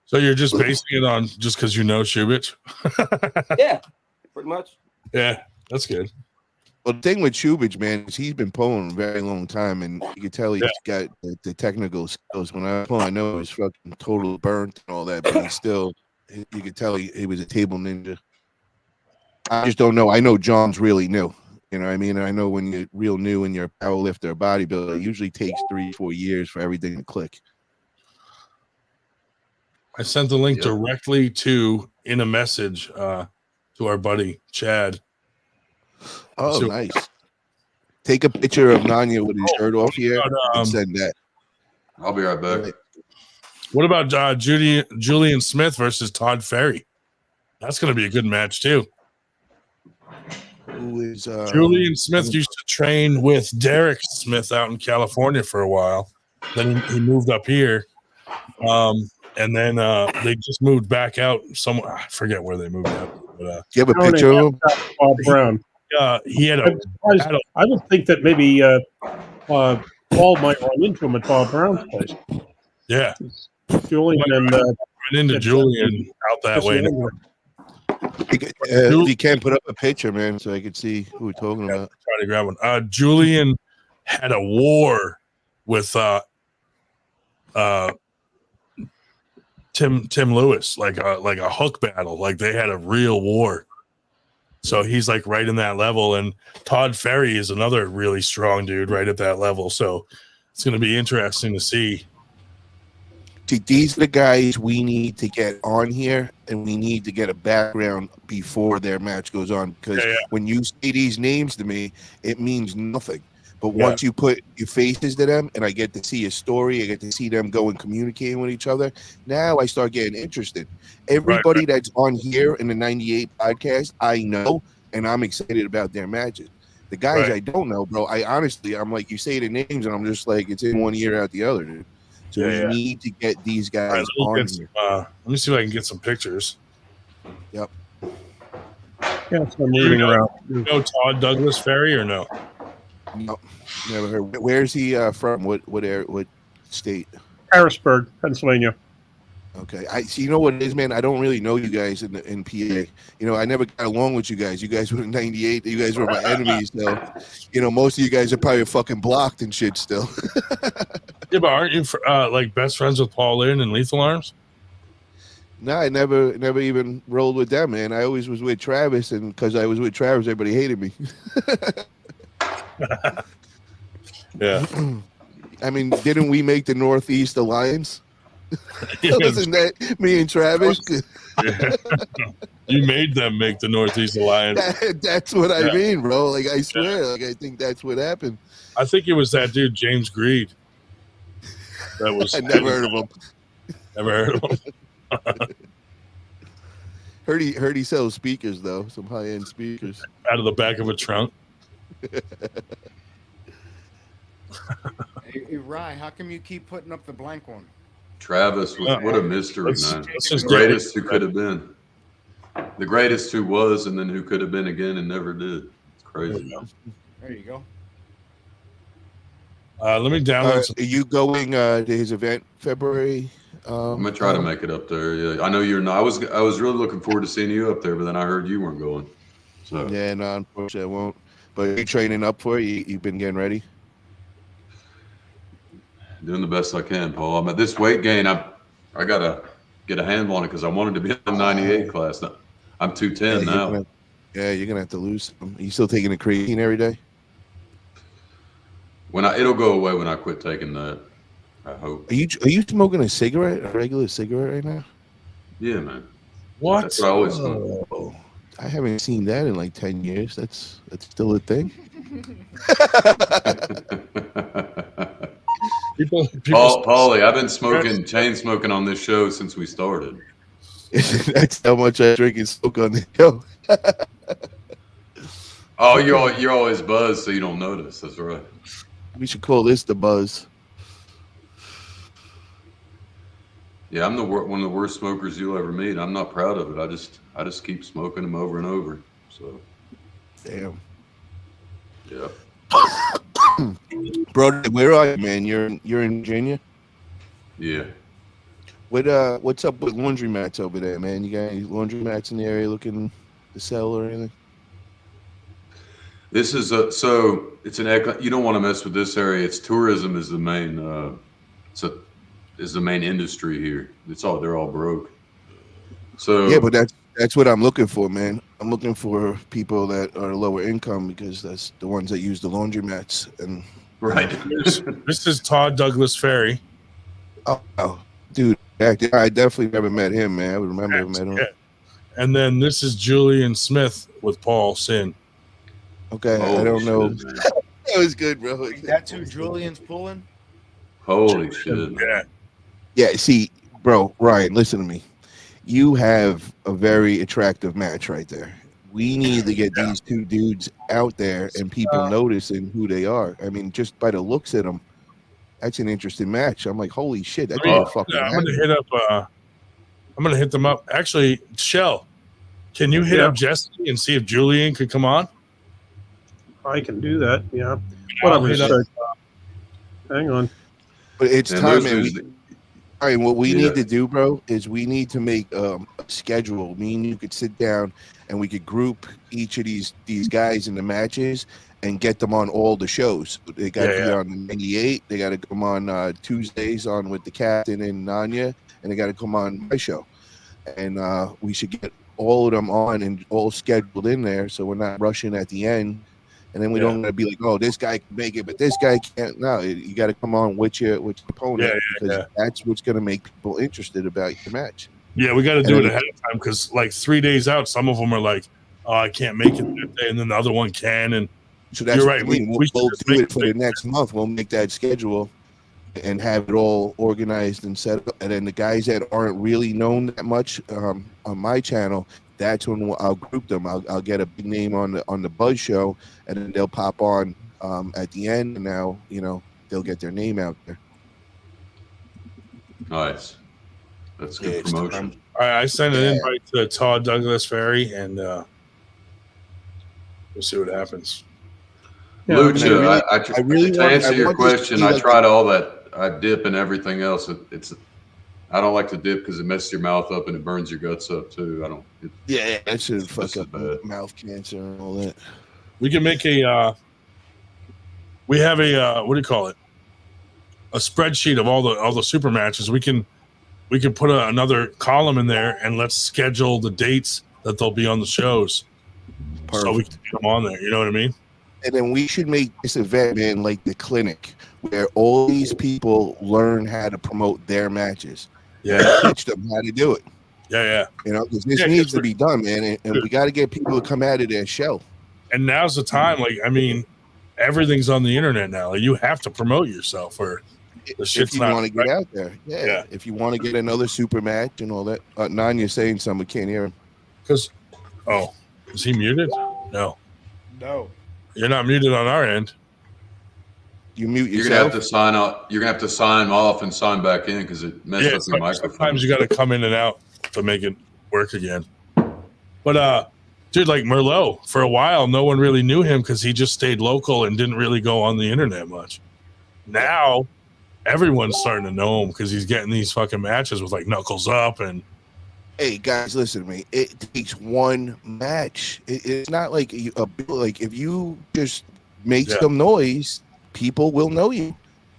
So you're just basing it on just because you know Shubich? Yeah, pretty much. Yeah, that's good. Well, the thing with Shubich, man, is he's been pulling a very long time, and you can tell he's got the technical skills. When I pull, I know he was fucking totally burnt and all that, but he's still, you could tell he was a table ninja. I just don't know. I know John's really new. You know what I mean? And I know when you're real new and you're a power lifter or bodybuilder, it usually takes 3-4 years for everything to click. I sent the link directly in a message to our buddy Chad. Oh, nice. Take a picture of Nanya with his shirt off here and send that. I'll be right back. What about Julian Smith versus Todd Ferry? That's going to be a good match too. Who is Julian Smith used to train with Derek Smith out in California for a while. Then he moved up here. And then they just moved back out somewhere. I forget where they moved out. But, do you have a picture of him? Bob Brown. He had I would think that maybe Paul might run into him at Bob Brown's place. Yeah. Julian and run into Julian out that way. If you can put up a picture, man, so I could see who we're talking about. Trying to grab one. Julian had a war with Tim Lewis, like a hook battle. Like they had a real war. So he's like right in that level. And Todd Ferry is another really strong dude right at that level. So it's going to be interesting to see. See, these are the guys we need to get on here, and we need to get a background before their match goes on. Because when you say these names to me, it means nothing. But once you put your faces to them, and I get to see a story, I get to see them go and communicating with each other, now I start getting interested. Everybody that's on here in the 98 podcast, I know, and I'm excited about their matches. The guys I don't know, bro, I'm like, you say the names, and I'm just like, it's in one ear out the other, dude. So we need to get these guys on here. Let me see if I can get some pictures. Yep. Yeah, so I'm reading around. You know Todd Douglas Ferry or no? No, never heard. Where's he from? What state? Harrisburg, Pennsylvania. Okay, you know what it is, man. I don't really know you guys in PA. You know, I never got along with you guys. You guys were in '98. You guys were my enemies. So, you know, most of you guys are probably fucking blocked and shit still. Yeah, but aren't you like best friends with Paul Lynn and Lethal Arms? No, I never even rolled with them, man. I always was with Travis, and because I was with Travis, everybody hated me. Yeah. I mean, didn't we make the Northeast Alliance? Wasn't that me and Travis? You made them make the Northeast Alliance. That's what I mean, bro. Like, I swear, like, I think that's what happened. I think it was that dude, James Greed. That was. I never heard of him. Never heard of him. Heard he sells speakers, though. Some high-end speakers. Out of the back of a trunk. Hey, Rye, how come you keep putting up the blank one? Travis, what a mystery, man. The greatest who could have been. The greatest who was, and then who could have been again and never did. It's crazy. There you go. Let me download some. Are you going to his event February I'm gonna try to make it up there. Yeah, I know you're not. I was really looking forward to seeing you up there, but then I heard you weren't going. So Yeah, no, unfortunately I won't. But are you training up for it? You've been getting ready? doing the best I can, Paul. I'm at this weight gain. I gotta get a handle on it because I wanted to be in the 98 class. I'm 210 now. You're gonna have to lose some. Are you still taking the creatine every day? It'll go away when I quit taking that. I hope. Are you smoking a regular cigarette right now? Yeah, man. What? That's what I always smoke. Oh, I haven't seen that in like 10 years. That's still a thing. Paulie, I've been chain smoking on this show since we started. That's how much I drink and smoke on the show. Oh, you're always buzzed, so you don't notice. That's right. We should call this the buzz. Yeah, I'm one of the worst smokers you'll ever meet. I'm not proud of it. I just keep smoking them over and over. So, damn. Yeah. Bro, where are you, man? You're in Virginia? Yeah. What's up with laundromats over there, man? You got any laundromats in the area looking to sell or anything? This is so it's you don't want to mess with this area. It's tourism is the main is the main industry here. They're all broke. So yeah, but that's what I'm looking for, man. I'm looking for people that are lower income because that's the ones that use the laundromats. And right. This is Todd Douglas Ferry. Oh, dude, I definitely never met him, man. I would remember I met him. Yeah. And then this is Julian Smith with Paul Sin. Okay, I don't know. That was good, bro. That's who Julian's pulling? Holy shit. Yeah. Yeah, see, bro, Ryan, listen to me. You have a very attractive match right there. We need to get these two dudes out there and people noticing who they are. I mean, just by the looks at them, that's an interesting match. I'm like, holy shit, that's fucking. I'm gonna hit up. I'm gonna hit them up. Actually, Shell, can you hit up Jesse and see if Julian could come on? I can do that. Yeah. Whatever. Hang on. But it's time, man. All right, what we need to do, bro, is we need to make a schedule. Me and you could sit down and we could group each of these guys in the matches and get them on all the shows. They got to be on the 98. They got to come on Tuesdays on with the captain and Nanya, and they got to come on my show. And we should get all of them on and all scheduled in there so we're not rushing at the end. And then we don't want to be like, oh, this guy can make it, but this guy can't. No, you got to come on with your opponent because that's what's going to make people interested about your match. Yeah, we got to do it ahead of time because like 3 days out, some of them are like, oh, I can't make it that day, and then the other one can. And so that's you're right. We'll do it for the next month. We'll make that schedule and have it all organized and set up. And then the guys that aren't really known that much on my channel, that's when I'll group them. I'll get a big name on the Buzz show, and then they'll pop on at the end. And now they'll get their name out there. Nice, that's good promotion. All right, I sent an invite to Todd Douglas Ferry, and we'll see what happens. Yeah, Lucha, I really to answer your question. I tried all that. I dip and everything else. I don't like to dip because it messes your mouth up and it burns your guts up too. I don't. That should fuck up mouth cancer and all that. We can make a. We have a what do you call it? A spreadsheet of all the super matches. We can put another column in there and let's schedule the dates that they'll be on the shows. Perfect. So we can get them on there. You know what I mean? And then we should make this event, man, like the clinic, where all these people learn how to promote their matches. Yeah, teach them how to do it. Yeah. Because this needs to be done, man, and we got to get people to come out of their shell. And now's the time. Like, I mean, everything's on the internet now. Like, you have to promote yourself, or the shit's if you want to get out there. Yeah. If you want to get another super match and all that. Nanya's saying something. We can't hear him. Is he muted? No. You're not muted on our end. You mute yourself. You're gonna have to sign out. You're gonna have to sign off and sign back in because it messed up your microphone. Sometimes you got to come in and out to make it work again. But dude, like Merlot, for a while, no one really knew him because he just stayed local and didn't really go on the internet much. Now, everyone's starting to know him because he's getting these fucking matches with like knuckles up and. Hey guys, listen to me. It takes one match. It's not like if you just make some noise, people will know you.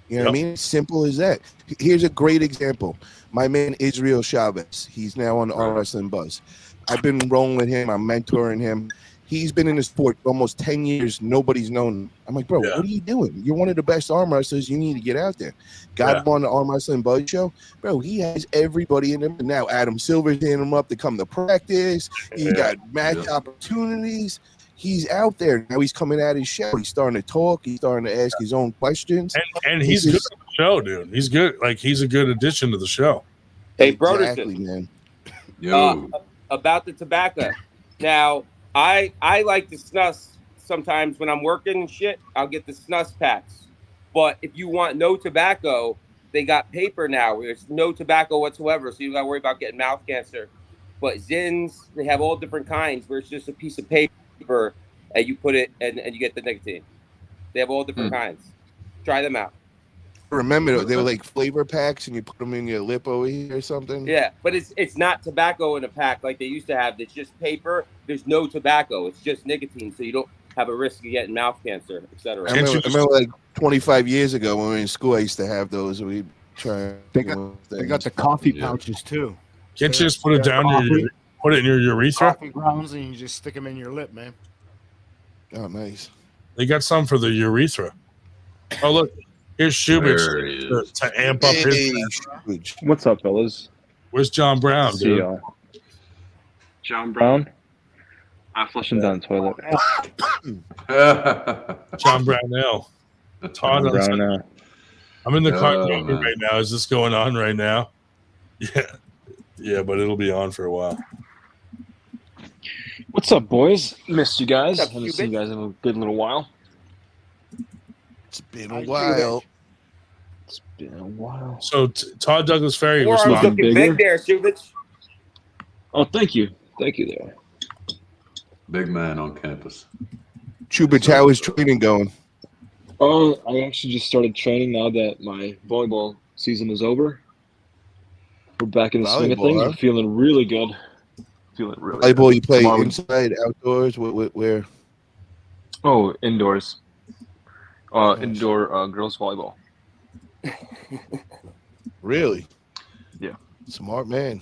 You know what I mean? It's simple as that. Here's a great example. My man Israel Chavez. He's now on the Arm Wrestling Buzz. I've been rolling with him. I'm mentoring him. He's been in the sport almost 10 years. Nobody's known him. I'm like, bro, what are you doing? You're one of the best arm wrestlers. You need to get out there. Got him on the Arm Wrestling Buzz show. Bro, he has everybody in him. And now Adam Silver's hitting him up to come to practice. He got match opportunities. He's out there. Now he's coming at his show. He's starting to talk. He's starting to ask his own questions. And he's good at the show, dude. He's good. Like, he's a good addition to the show. Hey, exactly, man. Yo. About the tobacco. Now, I like the snus sometimes when I'm working and shit. I'll get the snus packs. But if you want no tobacco, they got paper now where there's no tobacco whatsoever. So you got to worry about getting mouth cancer. But Zins, they have all different kinds where it's just a piece of paper and you put it and you get the nicotine. They have all different kinds. Try them out. Remember, they were like flavor packs, and you put them in your lip over here or something. Yeah, but it's not tobacco in a pack like they used to have. It's just paper. There's no tobacco. It's just nicotine, so you don't have a risk of getting mouth cancer, etc. I remember like 25 years ago when we were in school, I used to have those. We try. They got the coffee pouches too. Can't you just put it down put it in your urethra? Coffee grounds, and you just stick them in your lip, man. Oh, nice. They got some for the urethra. Oh, look. Here's Shubich to amp up his. What's up, fellas? Where's John Brown, dude? y'all. John Brown? I flushed him down the toilet. John Brownell. Todd Brownell. I'm in the car right now. Is this going on right now? Yeah, but it'll be on for a while. What's up, boys? Missed you guys. What's up, Haven't seen you guys in a good little while. It's been a while. It's been a while. So Todd Douglas Ferry was looking big there, Shubich. Oh, thank you. Thank you there. Big man on campus. Chubich, how is training going? Oh, I actually just started training now that my volleyball season is over. We're back in the swing of things. I'm feeling really good. Volleyball, you play inside, outdoors? Where? Oh, indoors. Indoor girls volleyball. Really? Yeah. Smart man.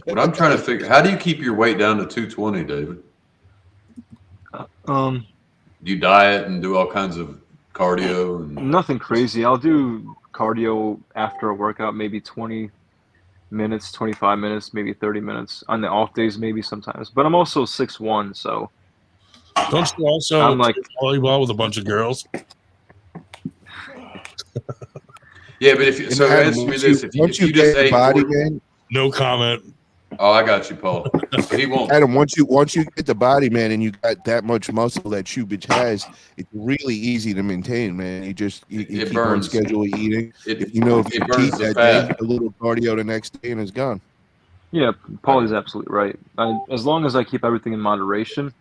What I'm trying to figure, how do you keep your weight down to 220, David? You diet and do all kinds of cardio? And... Nothing crazy. I'll do cardio after a workout, maybe 20 minutes, 25 minutes, maybe 30 minutes. On the off days, maybe sometimes. But I'm also 6'1", so... Don't you also play volleyball with a bunch of girls? Yeah, but if you, so answer me this: if you just ate body, man. No comment. Oh, I got you, Paul. He won't. Adam, once you get the body, man, and you got that much muscle that Shubich has, it's really easy to maintain, man. You keep burns. On schedule eating. If you cheat that day, a little cardio the next day, and it's gone. Yeah, Paul is absolutely right. As long as I keep everything in moderation,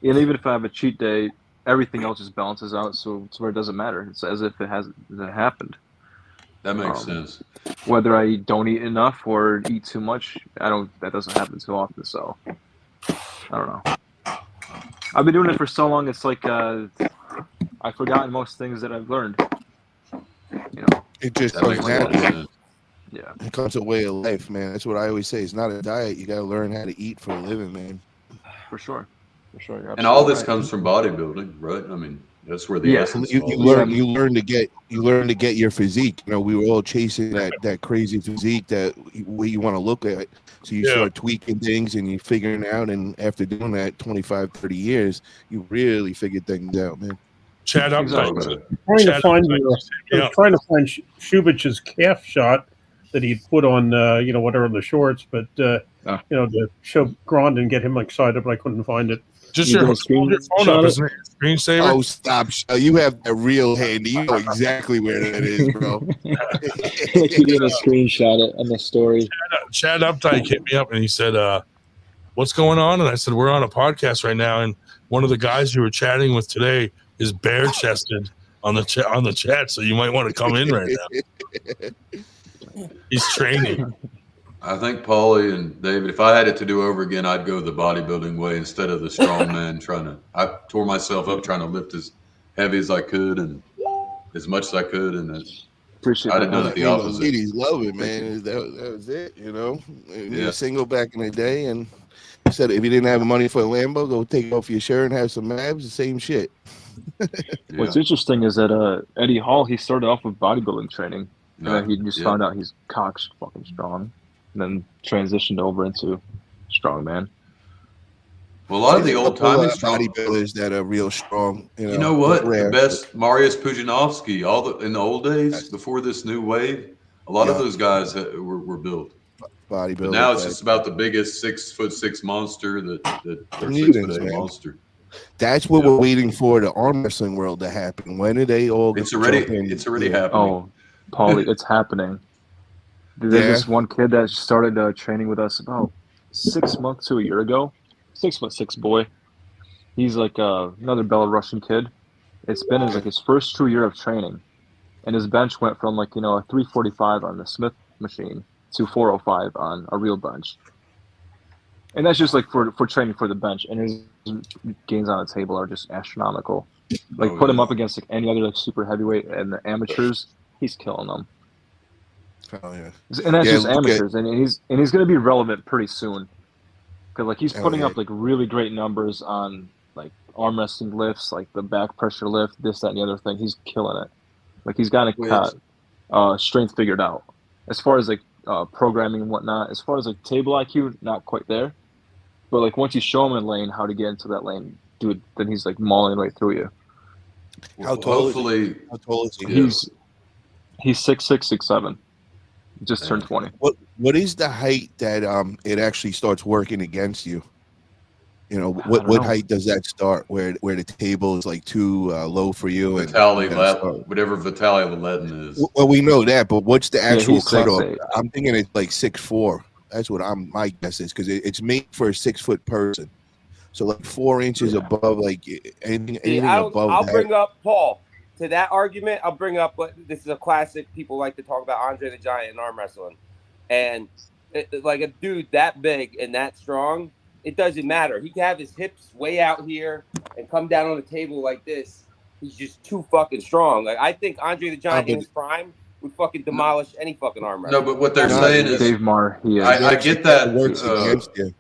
and even if I have a cheat day, everything else just balances out, so it's where it doesn't matter. It's as if it hasn't happened. That makes sense. Whether I don't eat enough or eat too much, that doesn't happen too often. So I don't know. I've been doing it for so long. It's like I've forgotten most things that I've learned. You know, it just comes natural. Yeah, it comes a way of life, man. That's what I always say. It's not a diet. You got to learn how to eat for a living, man. For sure. And all this comes from bodybuilding, right? I mean, that's where the essence. You learn to get your physique. You know, we were all chasing that crazy physique that you want to look at. So you start tweaking things and you're figuring out. And after doing that 25, 30 years, you really figured things out, man. Chad, I'm trying to find Shubich's calf shot that he put on, whatever the shorts, but to show Grond and get him excited, but I couldn't find it. Just your phone up, isn't it? Screensaver? Oh, stop. You have that real handy. You know exactly where that is, bro. You did a screenshot it on the story. Chad Updike hit me up and he said, what's going on? And I said, we're on a podcast right now. And one of the guys you were chatting with today is bare-chested. on the chat, so you might want to come in right now. He's training. I think Paulie and David, if I had it to do over again, I'd go the bodybuilding way instead of the strong man I tore myself up trying to lift as heavy as I could and as much as I could, and Appreciate I'd that. have done it the The opposite. ladies love it, man. That was it, you know. Yeah. Single back in the day, and said if you didn't have the money for a Lambo, go take off your shirt and have some abs. The same shit. Yeah. What's interesting is that Eddie Hall, he started off with bodybuilding training, and then he just Yeah. found out he's cock's fucking strong, and then transitioned over into strongman. Well, a lot of the There's a old couple, timing bodybuilders that are real strong. You know what? rare. The best Mariusz Pudzianowski. In the old days, before this new wave, a lot of those guys were built. Bodybuilder. But now it's just about the biggest 6'6" monster or Mutants, 6'8" man. monster. That's what we're waiting for the arm wrestling world to happen. When are they all? It's already happening. Oh, Paulie, it's happening. There's this one kid that started training with us about 6 months to a year ago. 6'6" boy. He's like another Belarusian kid. It's been his first true year of training, and his bench went from a 345 on the Smith machine to 405 on a real bench. And that's just for training for the bench. And his gains on the table are just astronomical. Put him up against any other super heavyweight and the amateurs, he's killing them. Oh yeah. And that's just amateurs, and he's going to be relevant pretty soon. Because he's putting up really great numbers on arm wrestling lifts, the back pressure lift, this, that, and the other thing. He's killing it. He's got strength figured out. As far as programming and whatnot, as far as table IQ, not quite there. But once you show him in lane how to get into that lane, dude, then he's mauling right through you. How tall is he? He's 6'6", 6'7". Just turned 20. What is the height that it actually starts working against you? You know, what height does that start? Where the table is too low for you? Whatever Vitaly Leledin is. Well, we know that, but what's the actual he's cutoff? 6'8". I'm thinking it's 6'4". That's what my guess is, because it's made for a 6 foot person. So 4 inches above anything above. I'll bring up Paul. To that argument, I'll bring up this is a classic. People like to talk about Andre the Giant in arm wrestling, and a dude that big and that strong, it doesn't matter. He can have his hips way out here and come down on the table like this. He's just too fucking strong. I think Andre the Giant in his prime would fucking demolish any fucking arm wrestler. No, but what they're saying is Dave Marr. I get that. Works against you.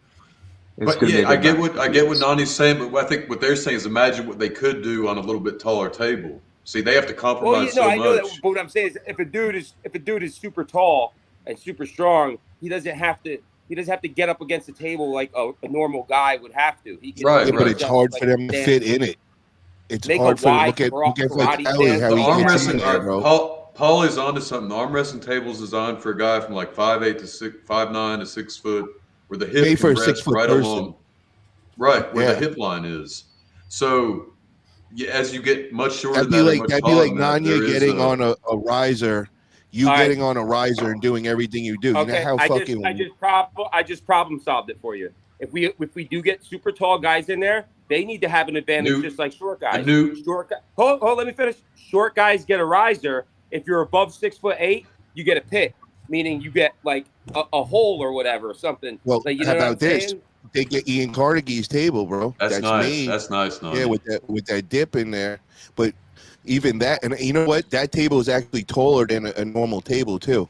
But yeah, I get what Nani's saying. But I think what they're saying is imagine what they could do on a little bit taller table. See, they have to compromise so much. I know that. But what I'm saying is, if a dude is super tall and super strong, he doesn't have to get up against the table like a normal guy would have to. He can but it's hard for them to fit in it. It's hard for them. Look at Vitaly, how he gets in there, bro. Paul is onto something. The arm wrestling table is designed for a guy from 5'8" to 5'9" to 6 foot, where the hip for a can 6 foot right person. along, right where the hip line is. So as you get much shorter, that'd be like Nanya getting on a riser. Getting on a riser and doing everything you do. Okay, you know how I just problem solved it for you. If we do get super tall guys in there, they need to have an advantage just like short guys. Hold, let me finish. Short guys get a riser. If you're above 6'8", you get a pit, meaning you get a hole or whatever or something. Well, you how about this? They get Ian Carnegie's table, bro. That's nice. That's nice. Yeah, with that dip in there. But even that, and you know what? That table is actually taller than a normal table too.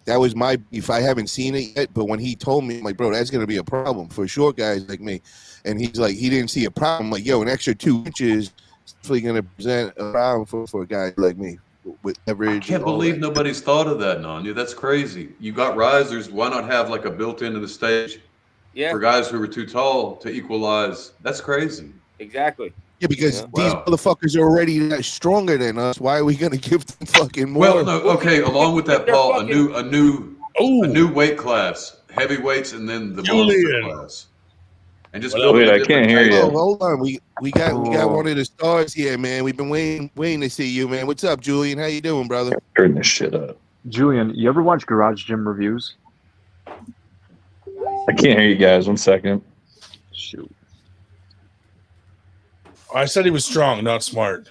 That was my beef. I haven't seen it yet, but when he told me, I'm like, bro, that's gonna be a problem for short guys like me. And he's like, he didn't see a problem. I'm like, yo, an extra 2 inches is definitely gonna present a problem for a guy like me with leverage. I can't believe nobody's thought of that, Nanya. That's crazy. You got risers. Why not have a built into the stage for guys who are too tall to equalize? That's crazy. Exactly. Yeah, because these motherfuckers are already stronger than us. Why are we gonna give them fucking more? Well, no, okay. Along with that, Paul, a new weight class, heavyweights, and then the monster class. And just wait, I can't hear you. Oh, hold on, we got one of the stars here, man. We've been waiting to see you, man. What's up, Julian? How you doing, brother? Turn this shit up. Julian, you ever watch Garage Gym Reviews? I can't hear you guys. 1 second. Shoot. I said he was strong, not smart.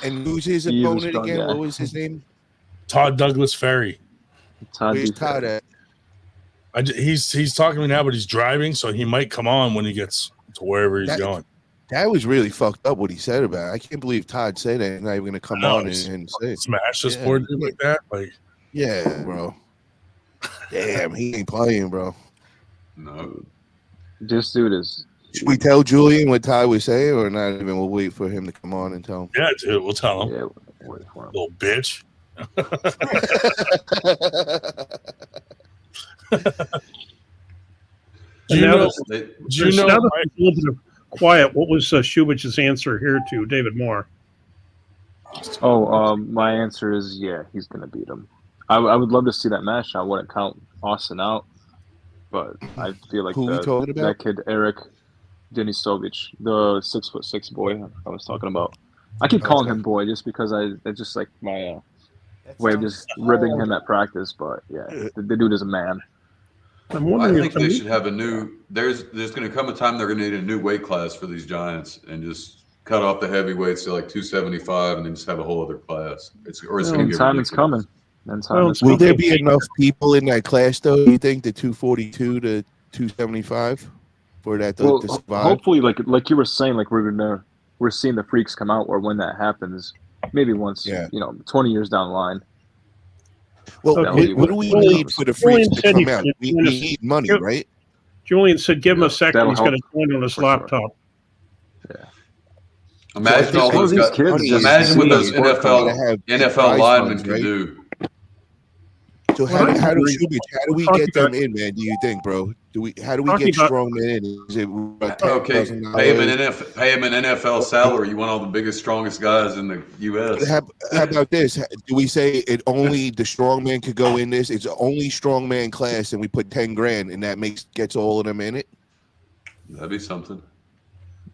And who's his He is a opponent strong again? guy. What was his name? Todd Douglas Ferry. Where's Todd at? He's talking to me now, but he's driving, so he might come on when he gets to wherever he's going. That was really fucked up what he said about it. I can't believe Todd said that. He's not even going to come on and say it. Smash this poor dude like that. Like, yeah, bro. Damn, he ain't playing, bro. No. This dude is. Should we tell Julian what Todd was saying, or not even? We'll wait for him to come on and tell him. Yeah, dude, we'll tell him. Yeah, wait for him. Little bitch. Do you know? Now that it's a little bit of quiet, what was Shubich's answer here to David Moore? Oh, my answer is he's gonna beat him. I would love to see that match. I wouldn't count Austin out, but I feel like Who we talking about? that kid Eric Denisovich, the 6'6" boy I was talking about. I keep calling him boy just because it's just like my way of just ribbing him at practice. But the dude is a man. I'm wondering I think they should have a new. There's going to come a time they're going to need a new weight class for these giants, and just cut off the heavyweights to like 275, and then just have a whole other class. It's going to get time is coming. Will there be enough people in that class, though? You think the 242 to 275 for that to survive? Hopefully, like you were saying, like we're seeing the freaks come out, or when that happens, maybe once 20 years down the line. Well, what do we need for the freaks to come out? We need money, right? Julian said, "Give him a second. That'll He's going to join on his laptop." Yeah. Imagine all those guys. Imagine what those NFL linemen can do. So how do we get them in, man? Do you think, bro? How do we get strong men in? Is it like pay him an NFL salary? You want all the biggest, strongest guys in the U.S. How about this? Do we say the strong men could go in this? It's only strong man class, and we put $10,000, and that gets all of them in it. That'd be something.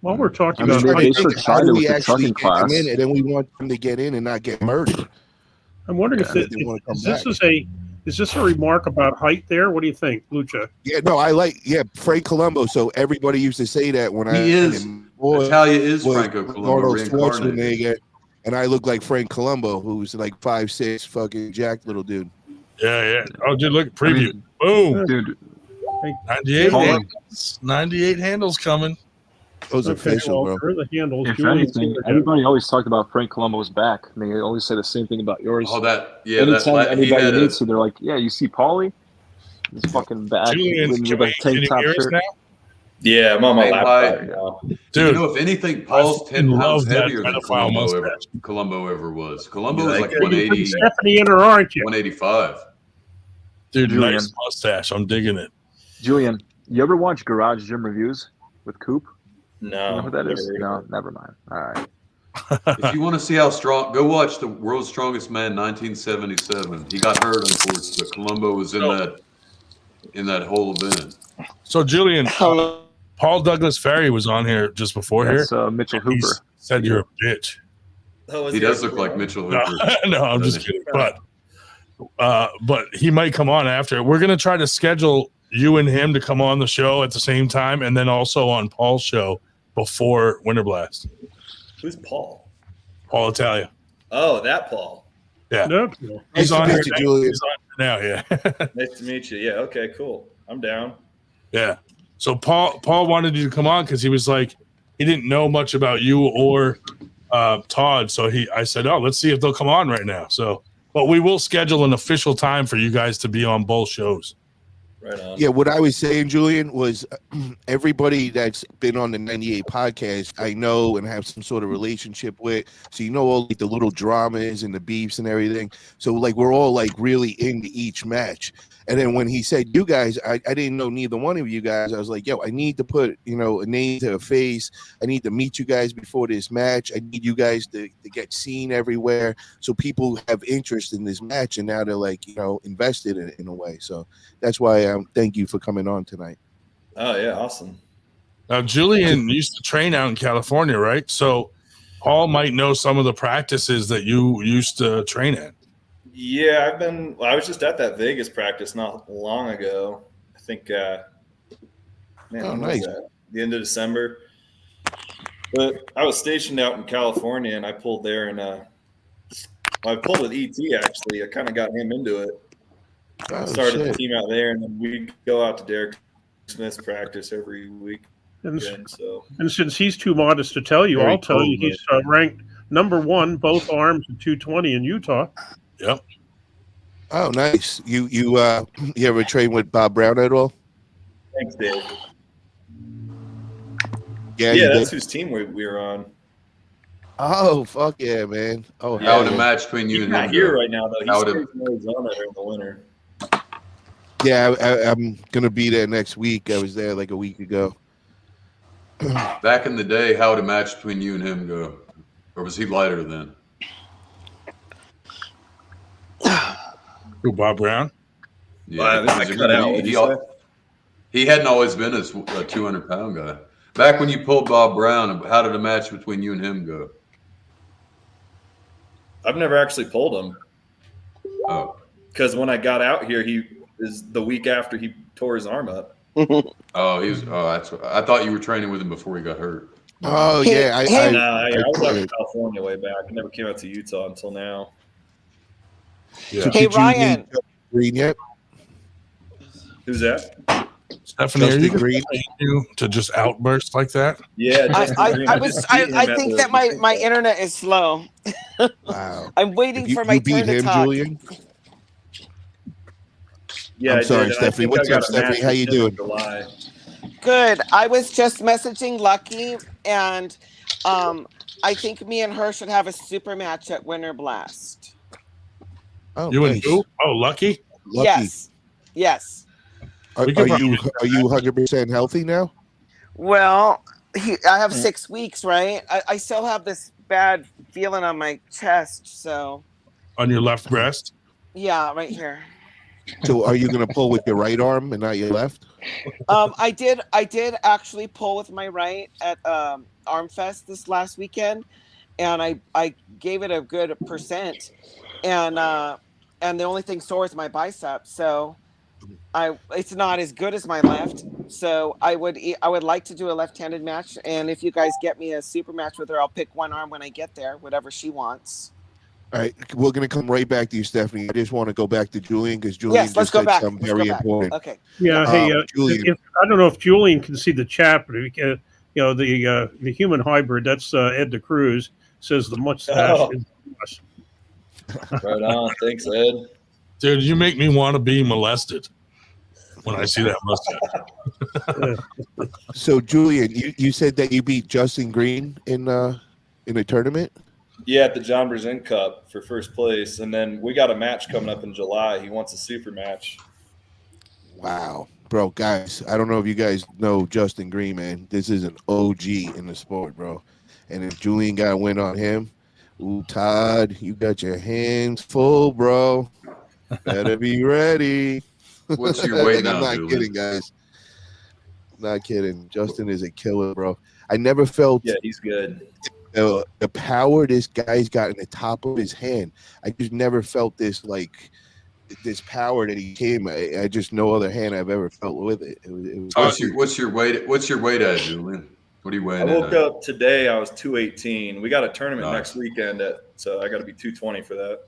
Well, we're talking about how do we actually get them in, and then we want them to get in and not get murdered. I'm wondering is this a remark about height there? What do you think, Lucha? Yeah, no, Frank Colombo. So everybody used to say that when Italia is Franco Colombo reincarnated. And I look like Frank Colombo, who's like 5'6", fucking jacked little dude. Yeah. Oh, dude, look, preview. Boom. Dude. 98 handles coming. Those are official, bro. If anything, everybody always talked about Frank Colombo's back. And they always say the same thing about yours. Oh, anytime anybody needs to, they're like, yeah, you see Paulie? He's fucking back. Julian, can you hear us now? Yeah, I'm on my laptop now. Dude, if anything, Paul's 10 pounds heavier than Colombo ever was. Colombo was like 180. Stephanie in her, aren't you? 185. Dude, nice mustache. I'm digging it. Julian, you ever watch Garage Gym Reviews with Coop? No. You know who that is? No, never mind. All right. If you want to see how strong, go watch The World's Strongest Man 1977. He got hurt, unfortunately, but Colombo was in that whole event. So, Julian, Paul Douglas Ferry was on here just before here. Mitchell Hooper. He said you're a bitch. He does look like Mitchell Hooper. No, I'm just kidding. But he might come on after. We're going to try to schedule you and him to come on the show at the same time, and then also on Paul's show before Winter Blast. Who's Paul? Paul Italia. Oh, that Paul. Yeah. Nope. He's on here now. Yeah. Nice to meet you. Yeah. Okay. Cool. I'm down. Yeah. So Paul wanted you to come on because he was like, he didn't know much about you or Todd. So I said, let's see if they'll come on right now. So, but we will schedule an official time for you guys to be on both shows. Right on. Yeah, what I was saying, Julian, was everybody that's been on the 98 podcast, I know and have some sort of relationship with. So you know all like the little dramas and the beefs and everything. So like we're all like really into each match. And then when he said you guys, I didn't know neither one of you guys. I was like, yo, I need to put, a name to a face. I need to meet you guys before this match. I need you guys to get seen everywhere so people have interest in this match. And now they're like, invested in a way. So that's why thank you for coming on tonight. Oh, yeah. Awesome. Now, Julian used to train out in California, right? So Paul might know some of the practices that you used to train at. Yeah, I was just at that Vegas practice not long ago. I think, nice. The end of December. But I was stationed out in California, and I pulled there, and I pulled with ET actually. I kind of got him into it. Started the team out there, and then we go out to Derek Smith's practice every week. And so, and since he's too modest to tell you, I'll tell you he's ranked number 1, both arms at 220 in Utah. Yep. Oh, nice. You ever train with Bob Brown at all? Thanks, Dave. Yeah, that's whose team we were on. Oh, fuck yeah, man. Oh, how would a match between you and him He's not here right now, though. He's in Arizona during the winter. Yeah, I'm going to be there next week. I was there like a week ago. Back in the day, how would a match between you and him go? Or was he lighter then? Who, Bob Brown? Yeah, I cut out. He hadn't always been a 200-pound guy. Back when you pulled Bob Brown, how did a match between you and him go? I've never actually pulled him. Oh. Because when I got out here, he is the week after he tore his arm up. That's what, I thought you were training with him before he got hurt. Oh, yeah. I was out in California way back. I never came out to Utah until now. Yeah. Hey, Ryan. Green yet? Who's that? Stephanie, are you going to just outburst like that? Yeah, I think that my internet is slow. Wow. I'm waiting for my turn to talk. Julian? Yeah, I'm sorry, Stephanie. What's up, Stephanie? How you doing? Good. I was just messaging Lucky, and I think me and her should have a super match at Winter Blast. Oh, you and who? Oh, Lucky? Yes. Are you 100% healthy now? Well, I have 6 weeks, right? I still have this bad feeling on my chest, so. On your left breast? Yeah, right here. So are you going to pull with your right arm and not your left? I did actually pull with my right at ArmFest this last weekend, and I gave it a good percent, and the only thing sore is my bicep, so it's not as good as my left. So I would like to do a left-handed match, and if you guys get me a super match with her, I'll pick one arm when I get there, whatever she wants. All right, we're going to come right back to you, Stephanie. I just want to go back to Julian because Julian just said something very important. Okay. Yeah. Hey, Julian. I don't know if Julian can see the chat, but the human hybrid. That's Ed DeCruz says the mustache. Is right on. Thanks, Ed. Dude, you make me want to be molested when I see that mustache. So, Julian, you said that you beat Justin Green in a tournament? Yeah, at the John Brzin Cup for first place. And then we got a match coming up in July. He wants a super match. Wow. Bro, guys, I don't know if you guys know Justin Green, man. This is an OG in the sport, bro. And if Julian got a win on him, ooh, Todd, you got your hands full, bro. Better be ready. What's your weight now, I'm not kidding, guys. I'm not kidding. Justin is a killer, bro. I never felt he's good. The power this guy's got in the top of his hand. I just never felt this power that he came. I just no other hand I've ever felt with it. What's your weight? What's your weight at, Julian? What are you weighing? I woke up today. I was 218. We got a tournament next weekend, so I got to be 220 for that.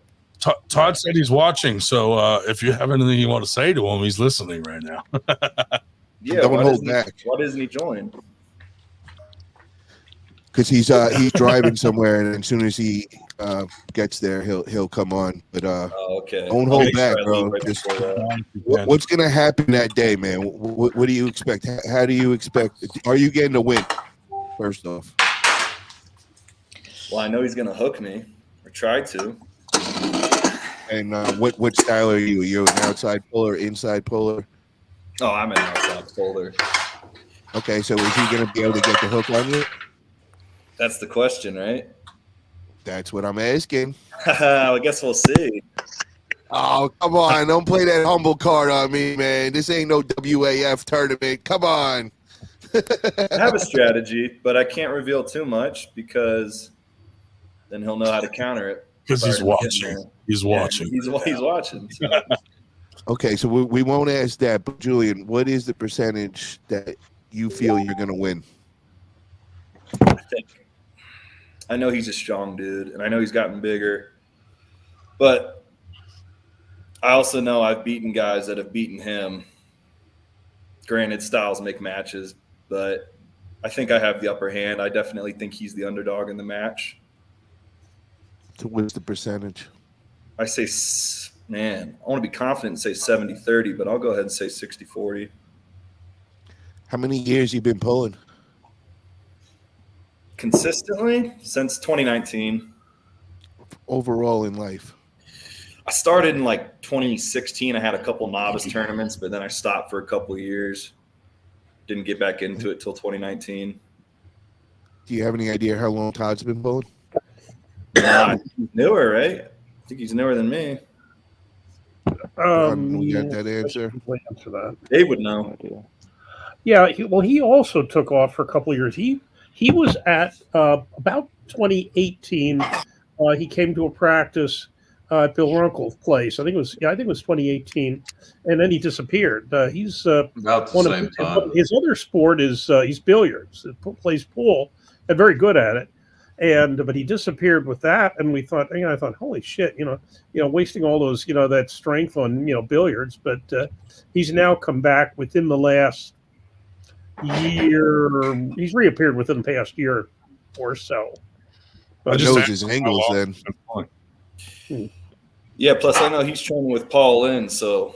Todd said he's watching, so if you have anything you want to say to him, he's listening right now. Yeah, don't hold back. Why doesn't he join? Because he's driving somewhere, and as soon as he gets there, he'll come on. But okay. Don't hold back, bro. What's gonna happen that day, man? What do you expect? How do you expect? Are you getting a win? First off, well, I know he's gonna hook me or try to. And what style are you? Are you an outside puller, inside puller? Oh, I'm an outside puller. Okay, so is he gonna be able to get the hook on you? That's the question, right? That's what I'm asking. I guess we'll see. Oh, come on. Don't play that humble card on me, man. This ain't no WAF tournament. Come on. I have a strategy, but I can't reveal too much because then he'll know how to counter it. Because he's watching. He's watching. He's watching. So. Okay, so we won't ask that. But, Julian, what is the percentage that you feel you're going to win? think. I know he's a strong dude, and I know he's gotten bigger. But I also know I've beaten guys that have beaten him. Granted, styles make matches, but I think I have the upper hand. I definitely think he's the underdog in the match. So what's the percentage? I say, man, I want to be confident and say 70-30, but I'll go ahead and say 60-40. How many years you been pulling? Consistently since 2019. Overall in life? I started in like 2016. I had a couple novice tournaments, but then I stopped for a couple of years. Didn't get back into it till 2019. Do you have any idea how long Todd's been pulling? Nah, he's newer, right? I think he's newer than me. We got that answer. Answer that. Dave would know. Yeah, he also took off for a couple of years. He was at about 2018. He came to a practice at Bill Runkle's place. I think it was 2018, and then he disappeared. He's about the same time. His other sport is he's billiards. He plays pool and very good at it. But he disappeared with that, and I thought, holy shit, wasting all those, that strength on, billiards. But he's now come back within the last year. He's reappeared within the past year or so. I knows his angles then. Yeah, plus I know he's training with Paul Lynn, so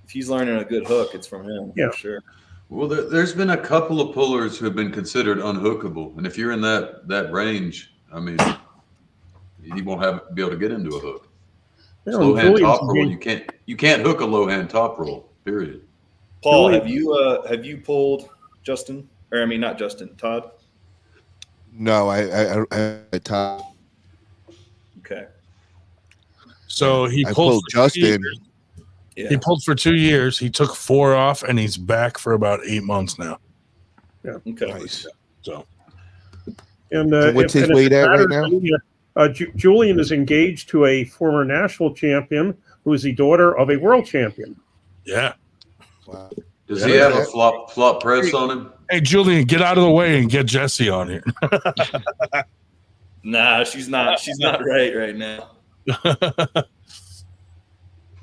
if he's learning a good hook, it's from him for sure. Well, there's been a couple of pullers who have been considered unhookable, and if you're in that range, I mean, you won't be able to get into a hook. Low hand top roll, you can't hook a low hand top roll. Period. Paul, have you pulled Justin? Or I mean, not Justin, Todd. No, I Todd. Okay. So he I pulled Justin. Yeah. He pulled for 2 years. He took 4 off, and he's back for about 8 months now. Yeah. Okay. Nice. So, and what's his weight at right now? Julian is engaged to a former national champion who is the daughter of a world champion. yeah. Wow. Does he have a flop press on him? Hey, Julian, get out of the way and get Jesse on here. Nah, she's not. She's not right now.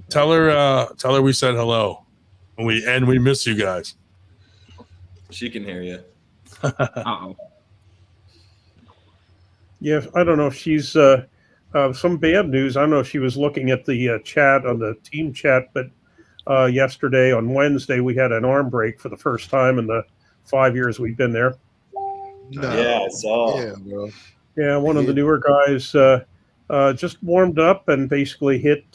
Tell her we said hello, and we miss you guys. She can hear you. Uh-oh. Yeah, I don't know if she's some bad news. I don't know if she was looking at the chat on the team chat, but yesterday on Wednesday we had an arm break for the first time in the 5 years we've been there. No. Yeah, I saw. Yeah, bro. Yeah, one of the newer guys just warmed up and basically hit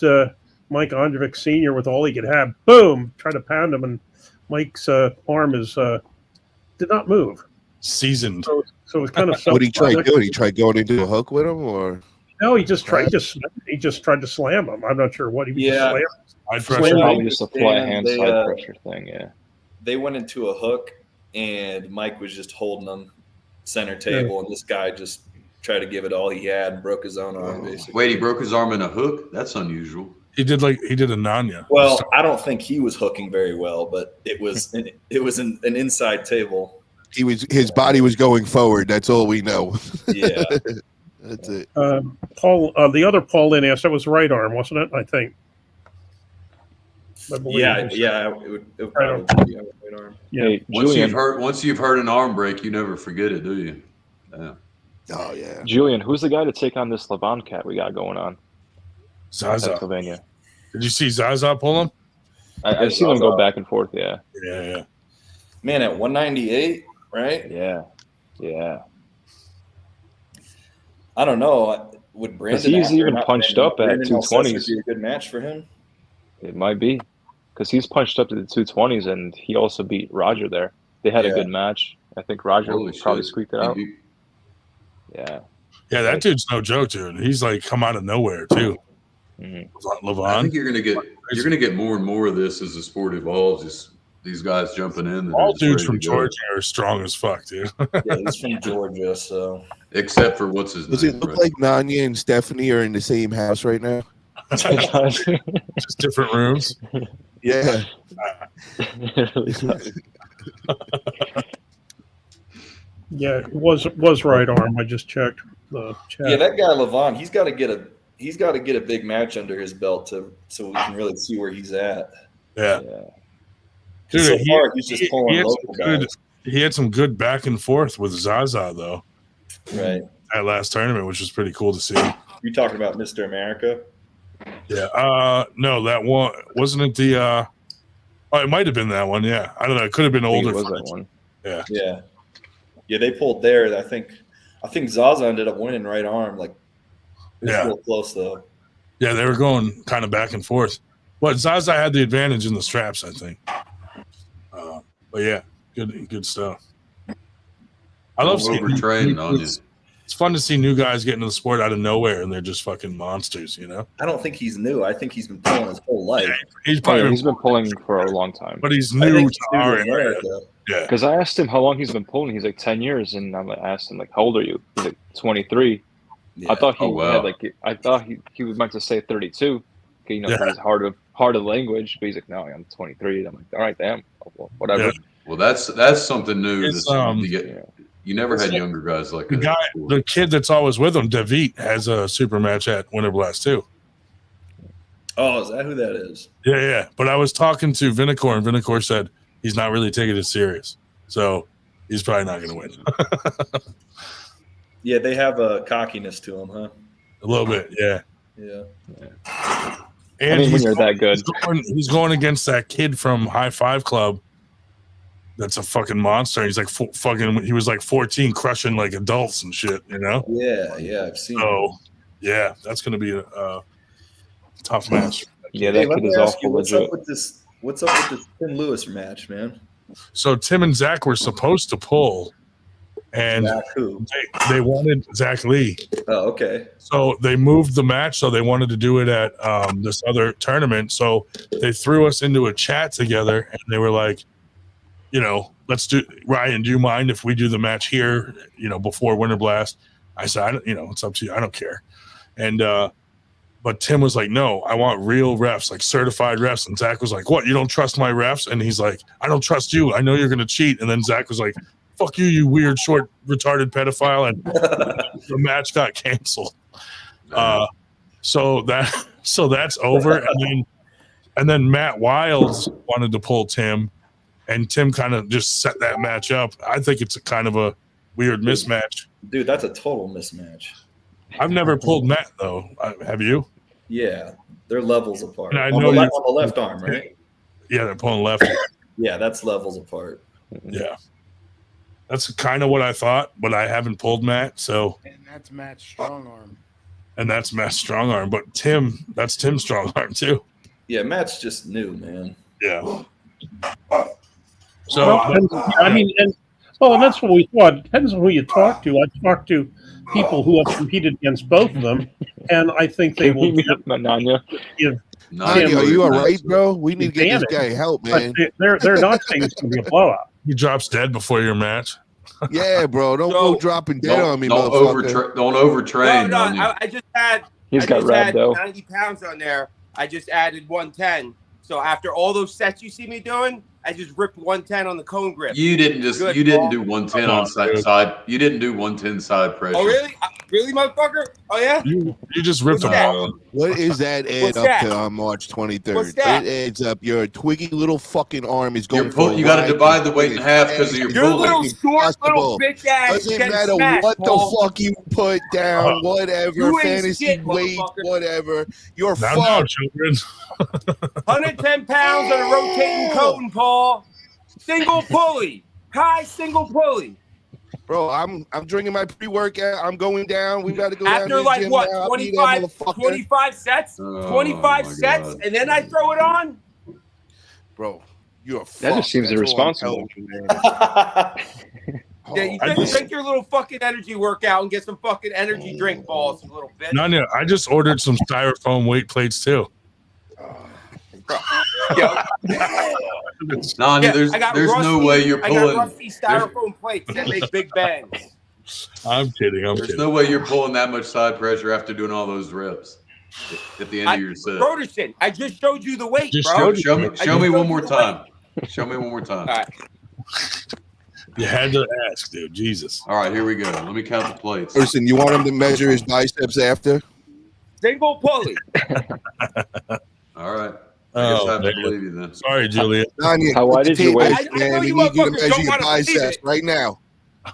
Mike Andrevic Sr. with all he could have. Boom! Tried to pound him, and Mike's arm did not move. Seasoned. So it was kind of. What did he try doing? He tried going into a hook with him, or no? He just tried. He just tried to slam him. I'm not sure what he was. Yeah. Just Probably just a flat hand side pressure thing. Yeah. They went into a hook, and Mike was just holding them center table, and this guy just tried to give it all he had and broke his own arm. Basically. Wait, he broke his arm in a hook? That's unusual. He did a Nanya. Well, I don't think he was hooking very well, but it was an inside table. his body was going forward. That's all we know. Yeah, that's it. Paul, the other Paul Lynn asked, that was right arm, wasn't it? I think. Yeah. It would probably be on the right arm. Yeah. Hey, Once you've heard an arm break, you never forget it, do you? Yeah. Oh yeah. Julian, who's the guy to take on this Levon cat we got going on? Zaza. Pennsylvania. Did you see Zaza pull him? I've seen them go back and forth. Yeah. Yeah. Man, at 198, right? Yeah. I don't know. Would Brandon? He's even punched up at 220s. Would be a good match for him. It might be, because he's punched up to the 220s, and he also beat Roger there. They had a good match. I think Roger probably squeaked it out. Yeah. Yeah, that dude's no joke, dude. He's like come out of nowhere too. Levon. I think you're gonna get more and more of this as the sport evolves. Just these guys jumping in. All dudes from Georgia are strong as fuck, dude. Yeah, he's from Georgia, so except for what's his name? Does it look like Nanya and Stephanie are in the same house right now? Just different rooms. Yeah. Yeah, it was right arm. I just checked the chat. Yeah, that guy Levon, he's got to get a big match under his belt so we can really see where he's at. Yeah. Dude, so far he's just pulling local guys. He had some good back and forth with Zaza though. Right. At last tournament, which was pretty cool to see. You talking about Mr. America? Yeah. No, that one wasn't it. The it might have been that one. Yeah, I don't know. It could have been older. Was that one? Yeah. Yeah. They pulled there. I think Zaza ended up winning right arm. Like, it was real close though. Yeah, they were going kind of back and forth. But Zaza had the advantage in the straps, I think. But yeah, good stuff. I love seeing overtrained on you. It's fun to see new guys get into the sport out of nowhere and they're just fucking monsters, you know? I don't think he's new. I think he's been pulling his whole life. He's been pulling for a long time. But he's new to our area. Yeah. Because I asked him how long he's been pulling. He's like 10 years, and I asked him like, how old are you? He's like 23. Yeah. I thought he had like I thought he was meant to say 32. Okay, it's hard of language, but he's like, no, I'm 23. I'm like, all right, damn, whatever. Yeah. Well, that's something new. You never had younger guys like that. The kid that's always with him, David, has a super match at Winter Blast too. Oh, is that who that is? Yeah. But I was talking to Vinicor, and Vinicor said he's not really taking it serious, so he's probably not going to win. Yeah, they have a cockiness to them, huh? A little bit, yeah. And when you're that good, he's going against that kid from High Five Club. That's a fucking monster. He's like he was like 14, crushing like adults and shit, you know? Yeah, I've seen. So, yeah, that's going to be a tough match. Yeah, that kid is awful legit. What's up with this Tim Lewis match, man? So Tim and Zach were supposed to pull, and they wanted Zach Lee. Oh, okay. So they moved the match, so they wanted to do it at this other tournament. So they threw us into a chat together, and they were like, let's do, Ryan, do you mind if we do the match here, before Winter Blast? I said, it's up to you. I don't care. And, but Tim was like, no, I want real refs, like certified refs. And Zach was like, what? You don't trust my refs? And he's like, I don't trust you. I know you're going to cheat. And then Zach was like, fuck you, you weird, short, retarded pedophile. And the match got canceled. So that's over. And then Matt Wilds wanted to pull Tim. And Tim kind of just set that match up. I think it's a kind of a weird mismatch. Dude, that's a total mismatch. I've never pulled Matt, though. Have you? Yeah, they're levels apart. And I on know the left arm, right? Yeah, they're pulling left. Yeah, that's levels apart. Yeah. That's kind of what I thought, but I haven't pulled Matt, so. And that's Matt's strong arm. And that's Matt's strong arm. But that's Tim's strong arm, too. Yeah, Matt's just new, man. Yeah. So, and that's what we thought. It depends on who you talk to. I talked to people who have competed against both of them, and I think they will give Nanya, are you all right, bro? We need to get this guy help, man. They're not saying it's going to be a blowout. He drops dead before your match. Yeah, bro. Don't go dropping dead on me, don't overtrain. No, I just had. He's got 90 pounds on there. I just added 110. So after all those sets you see me doing, I just ripped 110 on the cone grip. You didn't do 110 on side. You didn't do 110 side pressure. Oh really? Really, motherfucker? Oh yeah. You just ripped them. What is that add up to on March 23rd? It adds up. Your twiggy little fucking arm is going. You got to divide the weight in half because of your little short little bitch ass. Doesn't matter what the fuck you put down. Whatever fantasy weight, whatever. You're fucked. 110 pounds on a rotating cone, Paul. Single pulley. High single pulley. Bro, I'm drinking my pre-workout. I'm going down. We got to go after down like gym what? now. 25 sets? 25 sets, and then I throw it on? Bro, you're that just seems irresponsible. Yeah, you take your little fucking energy workout and get some fucking energy drink balls, you little bitch. Nanya, I just ordered some styrofoam weight plates too. Nanya, there's no way you're pulling. I got rusty styrofoam plates that make big bangs. I'm kidding. There's no way you're pulling that much side pressure after doing all those reps at the end of your set. Broderson, I just showed you the weight, just bro. Show me one more time. Show me one more time. All right. You had to ask, dude. Jesus. All right, here we go. Let me count the plates. Person, you want him to measure his biceps after? Single pulley. All right. I guess I have man. to believe you then. Sorry, Julia. Anya, How wide put is the your tape waist? back, I know man. We you need you to motherfuckers measure don't your wanna believe biceps it. right now.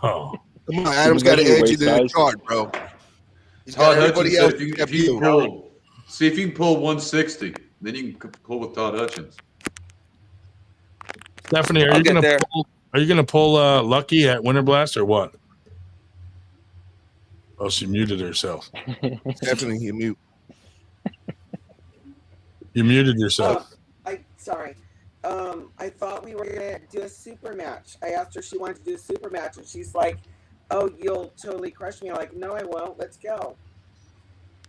Oh, Come on, Adam's got to measure your edge you to the waist chart, bro. He's Todd got everybody Hutchins else said if you except can pull, see if you can pull 160, then you can pull with Todd Hutchins. Stephanie, are I'll you get gonna there. pull Lucky at Winter Blast or what? Oh, she muted herself. Stephanie, you mute. You muted yourself. Sorry. I thought we were gonna do a super match. I asked her if she wanted to do a super match, and she's like, "Oh, you'll totally crush me." I'm like, "No, I won't. Let's go."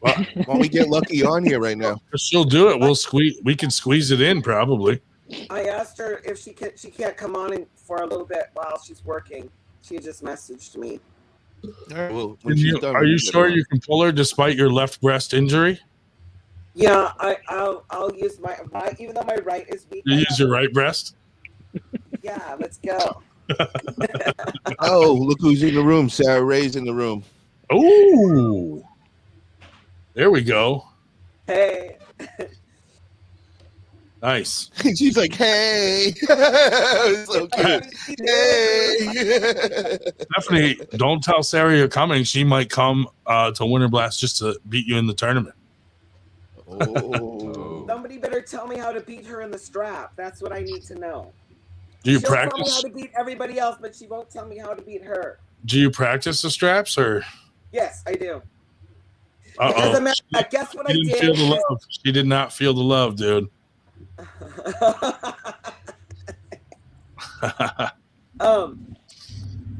Well, Why don't we get Lucky on here right now? she'll do it. We can squeeze it in probably. I asked her if she can't come on for a little bit while she's working. She just messaged me. Well, when she's done, Are we'll you get sure her on. you can pull her despite your left breast injury? Yeah, I'll use my even though my right is weak. You use your right breast? Yeah, let's go. Oh, look who's in the room. Sarah Ray's in the room. Oh, there we go. Hey. Nice. She's like, hey. So cute. Hey. Stephanie, don't tell Sarah you're coming. She might come to Winter Blast just to beat you in the tournament. Oh. Somebody better tell me how to beat her in the strap. That's what I need to know. Do you She'll tell me practice? how to beat everybody else, but she won't tell me how to beat her. Do you practice the straps or? Yes, I do. Uh As a oh. matter of fact, guess what I She didn't did? feel the love. She did not feel the love, dude.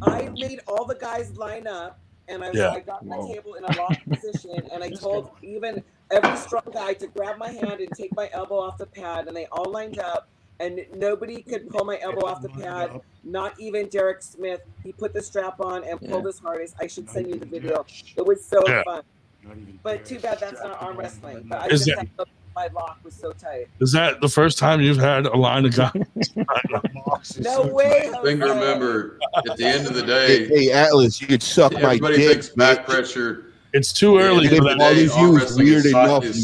I made all the guys line up, and I got my table in a locked position, and I told even every strong guy to grab my hand and take my elbow off the pad, and they all lined up, and nobody could pull my elbow off the pad, not even Derek Smith. He put the strap on and pulled his hardest. I should send you the video. It was so fun. But too bad that's not arm wrestling. But I just had my lock was so tight. Is that the first time you've had a line of guys? No way. Thing to remember, at the end of the day, hey Atlas, you could suck my everybody dick. thinks back pressure. It's too early for that. All these Arm views wrestling weird enough. is You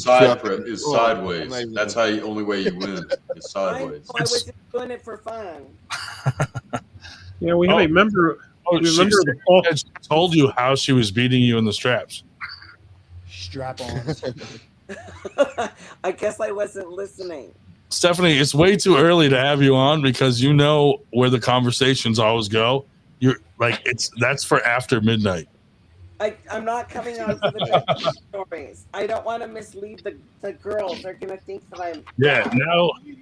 sideways. That's how the only way you win is sideways. I was just doing it for fun. Yeah, we have a member. Oh, you she remember said the Paul? she told you how she was beating you in the straps. Strap on. I guess I wasn't listening. Stephanie, it's way too early to have you on because you know where the conversations always go. You're like that's for after midnight. I'm not coming on for the stories. I don't want to mislead the girls. They're gonna think that I'm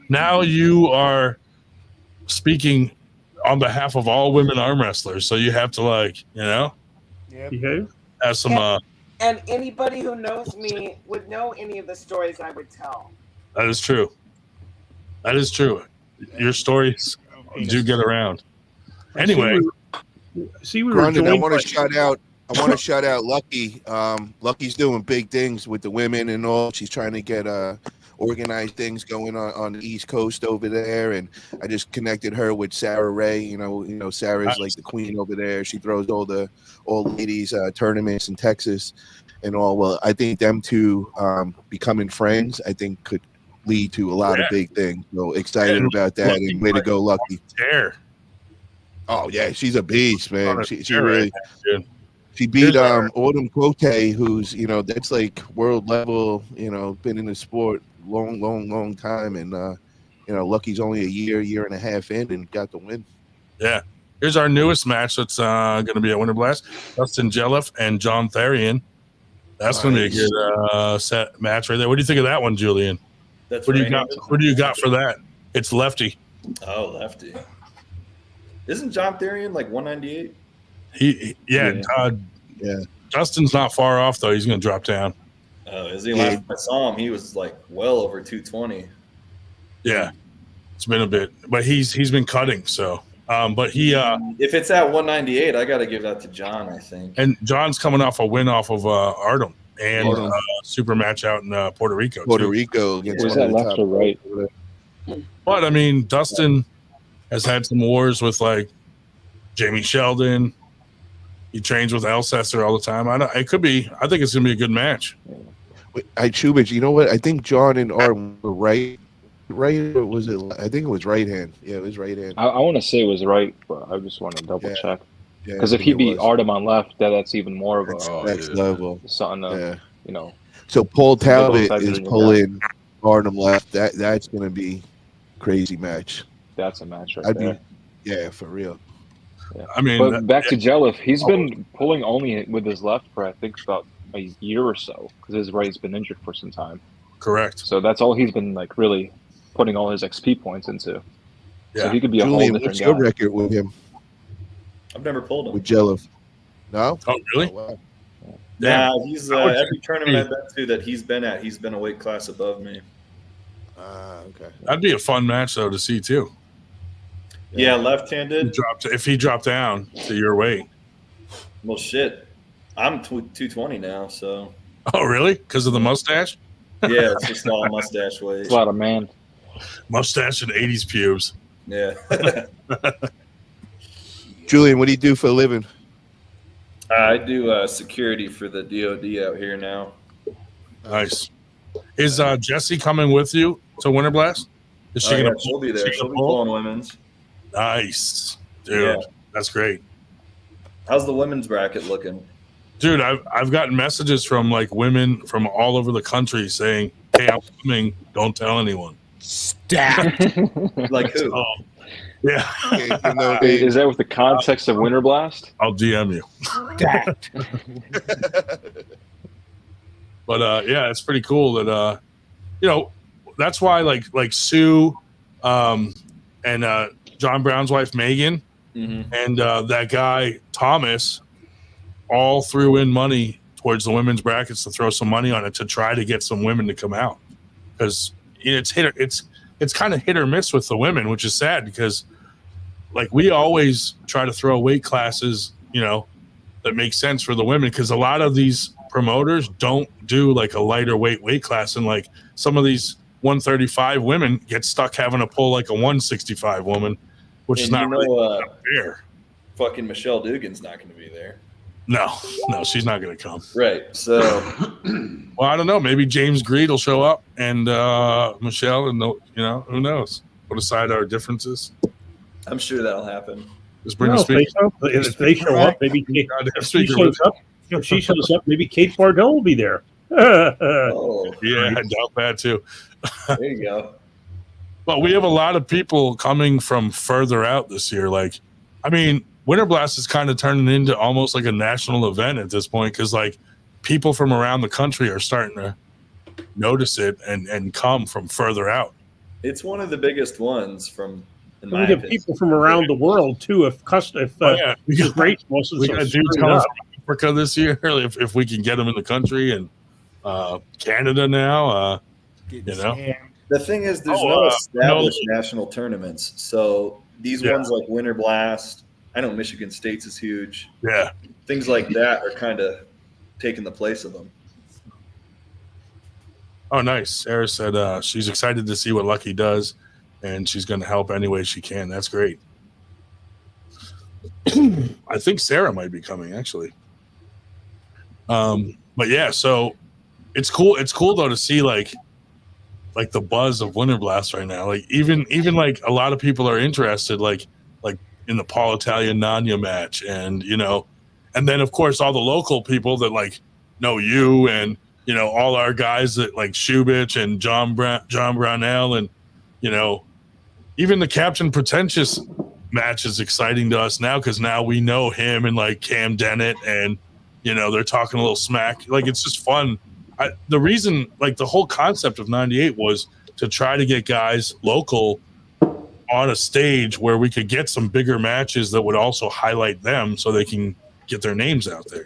Now you are speaking on behalf of all women arm wrestlers, so you have to have some and anybody who knows me would know any of the stories I would tell. That is true. That is true. Your stories do get around. Anyway, we were Brandon, I joined want by- to shout out Lucky. Lucky's doing big things with the women and all. She's trying to get organized things going on the East Coast over there, and I just connected her with Sarah Ray. You know, Sarah's like the queen over there. She throws all ladies tournaments in Texas and all. Well, I think them two becoming friends, I think could lead to a lot of big things. So excited about that, and way to go, Lucky. Oh yeah, she's a beast, man. She really. She beat Autumn Cote, who's that's like world level. Been in the sport long time, and Lucky's only a year and a half in, and got the win. Yeah. Here's our newest match that's going to be at Winter Blast. Dustin Jelliff and John Therian. That's going to be a good set match right there. What do you think of that one, Julian? That's what do you got? What do you got for that? It's lefty. Oh, lefty. Isn't John Therian like 198? Dustin's not far off though. He's going to drop down. Oh, is he? Last time I saw him, he was like well over 220. Yeah, it's been a bit, but he's been cutting. So, but he if it's at 198, I got to give that to John. I think. And John's coming off a win off of Artem and super match out in Puerto Rico. Puerto Rico against was that left or right? But I mean, Dustin has had some wars with like Jamie Sheldon. He trains with Elsesser all the time. I think it's gonna be a good match. Chubich, you know what? I think John and Art were right, or was it? I think it was right hand. Yeah, it was right hand. I want to say it was right, but I just want to double check. Yeah, Because if he beat Artem on left, that's even more of a next level. something. So Paul Talbot sides is in your pulling Artem left. That's going to be crazy match. That's a match right there. Yeah, for real. Yeah. I mean, but back to Jelliff, he's been pulling only with his left for I think about a year or so because his right's been injured for some time. Correct. So that's all he's been like really putting all his XP points into. Yeah. So he could be Julian, a whole different what's guy. your record with him? I've never pulled him. With Jelliff? No? Oh, really? Oh, wow. Nah, he's every tournament I've been to that he's been at, he's been a weight class above me. Okay. That'd be a fun match though to see too. Yeah, left-handed. If he dropped down to your weight. Well, shit. I'm 220 now, so. Oh, really? Because of the mustache? Yeah, it's just all mustache weight. It's a lot of man. Mustache and 80s pubes. Yeah. Julian, what do you do for a living? I do security for the DOD out here now. Nice. Is Jessie coming with you to Winter Blast? Is she gonna? She'll be there. She'll be pulling women's. Nice, dude. Yeah. That's great. How's the women's bracket looking? Dude, I've gotten messages from like women from all over the country saying, "Hey, I'm coming. Don't tell anyone." Stacked. Like who? Oh, yeah. Is that with the context of Winter Blast? I'll DM you. Stacked. But yeah, it's pretty cool that that's why like Sue and John Brown's wife Megan and that guy Thomas all threw in money towards the women's brackets to throw some money on it to try to get some women to come out, because it's kind of hit or miss with the women, which is sad because like we always try to throw weight classes that make sense for the women, because a lot of these promoters don't do like a lighter weight class, and like some of these 135 women get stuck having to pull like a 165 woman, which is not really fair. Fucking Michelle Dugan's not going to be there. No, she's not going to come. Right. So, well, I don't know. Maybe James Greed will show up and Michelle, and who knows? Put aside our differences. I'm sure that'll happen. Just bring the speaker. If they show up, maybe if she shows up. If she shows up, maybe Kate Bardell will be there. Oh, yeah, I doubt that too. There you go. But we have a lot of people coming from further out this year. Like, I mean, Winter Blast is kind of turning into almost like a national event at this point, because like people from around the country are starting to notice it and come from further out. It's one of the biggest ones from. We get people from around the world too. If we got dudes coming from Africa this year, if we can get them in the country, and Canada now. The thing is, there's no established national tournaments, so these ones like Winter Blast. I know Michigan State's is huge. Yeah, things like that are kind of taking the place of them. Oh, nice. Sarah said she's excited to see what Lucky does, and she's going to help any way she can. That's great. I think Sarah might be coming, actually. But yeah, so it's cool. It's cool though to see like the buzz of Winter Blast right now. Like even like a lot of people are interested, like in the Paul Italian Nanya match, and and then of course all the local people that like know you, and all our guys that like Shubich and John Brownell, and even the Captain Pretentious match is exciting to us now, because now we know him and like Cam Dennett, and they're talking a little smack. Like, it's just fun. The reason, like, the whole concept of 98 was to try to get guys local on a stage where we could get some bigger matches that would also highlight them, so they can get their names out there.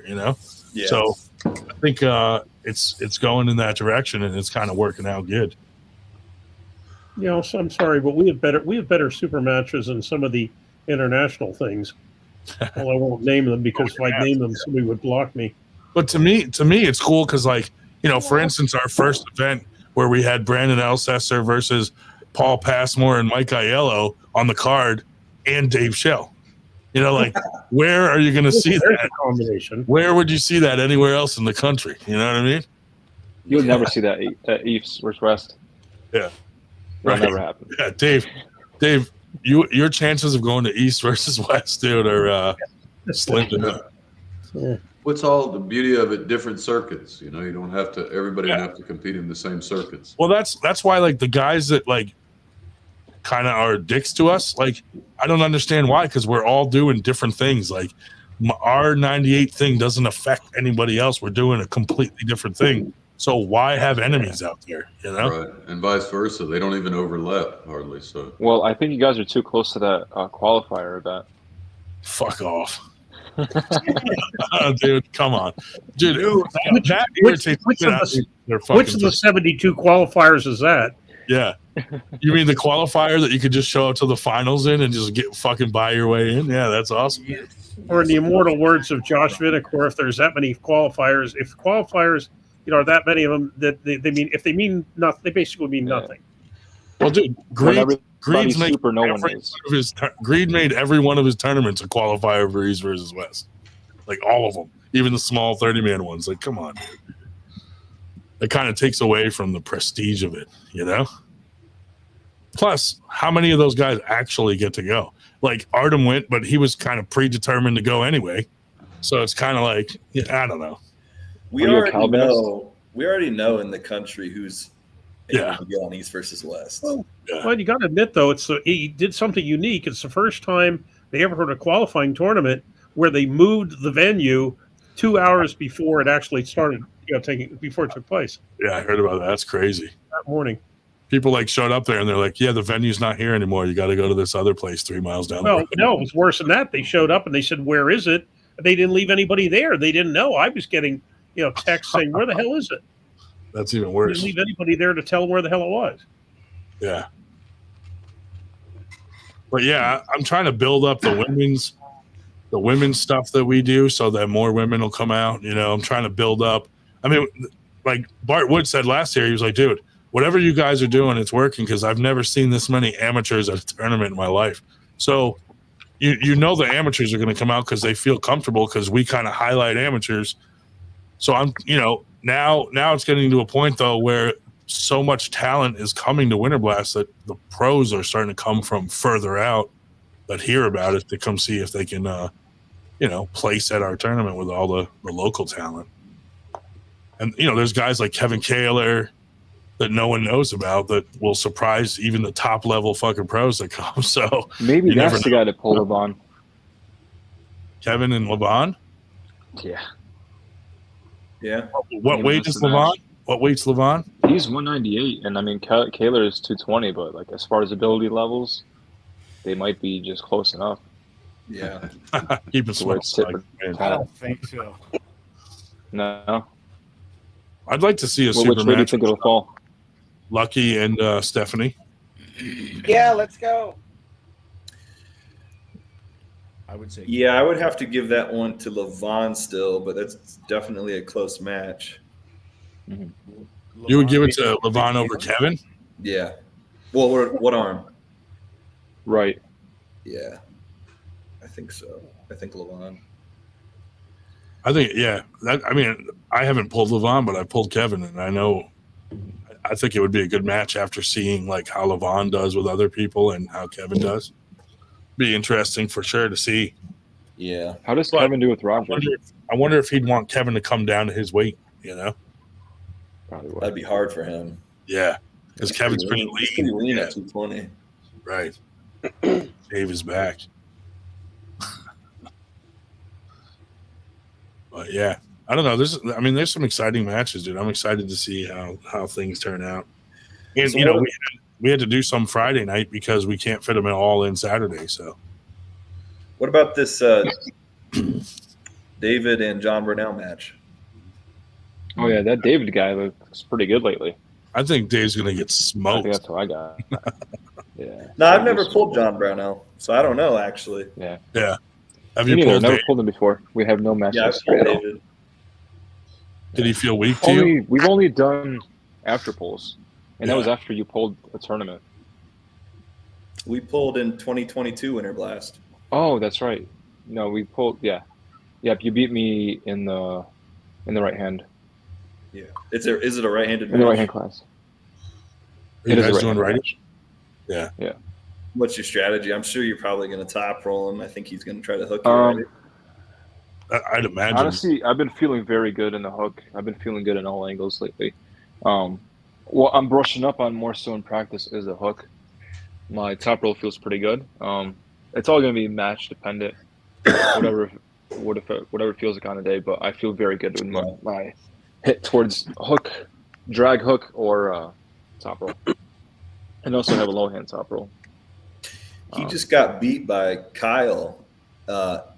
Yeah. So I think it's going in that direction, and it's kind of working out good. So I'm sorry, but we have better super matches than some of the international things. Well, I won't name them, because if I name them, somebody would block me. But to me, it's cool because, like, for instance, our first event where we had Brandon Elsesser versus Paul Passmore and Mike Aiello on the card, and Dave Schell. You know, like where are you going to see There's that? a combination. Where would you see that anywhere else in the country? You know what I mean? You'll never see that at East versus West. Yeah. It'll never happen. Yeah, Dave, your chances of going to East versus West, dude, are slim to none. Yeah. What's all the beauty of it? Different circuits. You know, you don't have to. Everybody don't have to compete in the same circuits. Well, that's why like the guys that like kind of are dicks to us, like I don't understand why, because we're all doing different things. Like our 98 thing doesn't affect anybody else. We're doing a completely different thing. So why have enemies out there? You know, Right, and vice versa. They don't even overlap hardly. So, Well, I think you guys are too close to that qualifier event. fuck off. Dude, come on, dude. Which of the 72 qualifiers is that? Yeah, you mean the qualifier that you could just show up to the finals in and just get fucking buy your way in? Yeah, that's awesome. Or in the immortal words of Josh Vinicor, if there's that many qualifiers, if qualifiers, are that many of them, that they mean, if they mean nothing, they basically mean nothing. Well, dude, Greed made super, no one is. Greed made every one of his tournaments a qualifier for East versus West, like all of them, even the small 30-man ones. Like, come on, dude. It kind of takes away from the prestige of it, you know. Plus, how many of those guys actually get to go? Like Artem went, but he was kind of predetermined to go anyway. So it's kind of like, yeah, I don't know. We already know in the country who's able to get on East versus West. Well, you got to admit though, he did something unique. It's the first time they ever heard a qualifying tournament where they moved the venue 2 hours before it actually started. Before it took place. Yeah, I heard about that. That's crazy. That morning. People like showed up there and they're like, yeah, the venue's not here anymore. You got to go to this other place 3 miles down the road. No, it was worse than that. They showed up and they said, where is it? They didn't leave anybody there. They didn't know. I was getting, texts saying, where the hell is it? That's even They worse. didn't leave anybody there to tell where the hell it was. Yeah. But yeah, I'm trying to build up the women's stuff that we do so that more women will come out. I'm trying to build up. I mean, like Bart Wood said last year, he was like, dude, whatever you guys are doing, it's working because I've never seen this many amateurs at a tournament in my life. So you know the amateurs are going to come out because they feel comfortable because we kind of highlight amateurs. So I'm, now it's getting to a point though where so much talent is coming to Winter Blast that the pros are starting to come from further out that hear about it to come see if they can, place at our tournament with all the local talent. And, there's guys like Kevin Kaler that no one knows about that will surprise even the top level fucking pros that come. So maybe that's the guy to pull Levon. Kevin and Levon? Yeah. Yeah. What weight is Levon? What weight's Levon? He's 198, and I mean Kaler is 220, but like as far as ability levels, they might be just close enough. Yeah. Keep it small. I don't think so. No. I'd like to see a super which way do you match. think it'll fall? Lucky and Stephanie. Yeah, let's go. I would say. Yeah, I would have to give that one to Levon still, but that's definitely a close match. Mm-hmm. You would give it to Levon over Kevin? Yeah. Well, what arm? Right. Yeah. I think so. I think Levon. I think, yeah. I haven't pulled Levon, but I pulled Kevin, and I think it would be a good match after seeing like how Levon does with other people and how Kevin does. Be interesting for sure to see. Yeah. How does Kevin do with Roger? I wonder if he'd want Kevin to come down to his weight, Probably would. That'd be hard for him. Yeah, because Kevin's pretty lean. He's pretty lean at 220. Right. Shave his back. But yeah, I don't know. There's some exciting matches, dude. I'm excited to see how things turn out. And So we had to do some Friday night because we can't fit them all in Saturday. So what about this David and John Burnell match? Oh yeah, that David guy looks pretty good lately. I think Dave's gonna get I smoked. think that's how I got. Yeah. No, I've never pulled John Brownell, so I don't know actually. Yeah. Yeah. Have Me you neither. pulled Never Dave? pulled him before. We have no matches. Yeah, I've pulled David. Did he feel weak to you? We've only done after pulls, and that was Yeah. after you pulled a tournament. We pulled in 2022 Winter Blast. Oh, that's right. No, we pulled. Yeah, yep. You beat me in the right hand. Yeah. Is it a right-handed In the right hand match? class. Are you It is a guys doing right-handed right? match. Yeah. Yeah. What's your strategy? I'm sure you're probably going to top roll him. I think he's going to try to hook you, right? I'd imagine. Honestly, I've been feeling very good in the hook. I've been feeling good in all angles lately. What I'm brushing up on more so in practice is the hook. My top roll feels pretty good. It's all going to be match dependent, whatever feels like on the day. But I feel very good with my hit towards hook, drag hook, or top roll, and also have a low hand top roll. He just got beat by Kyle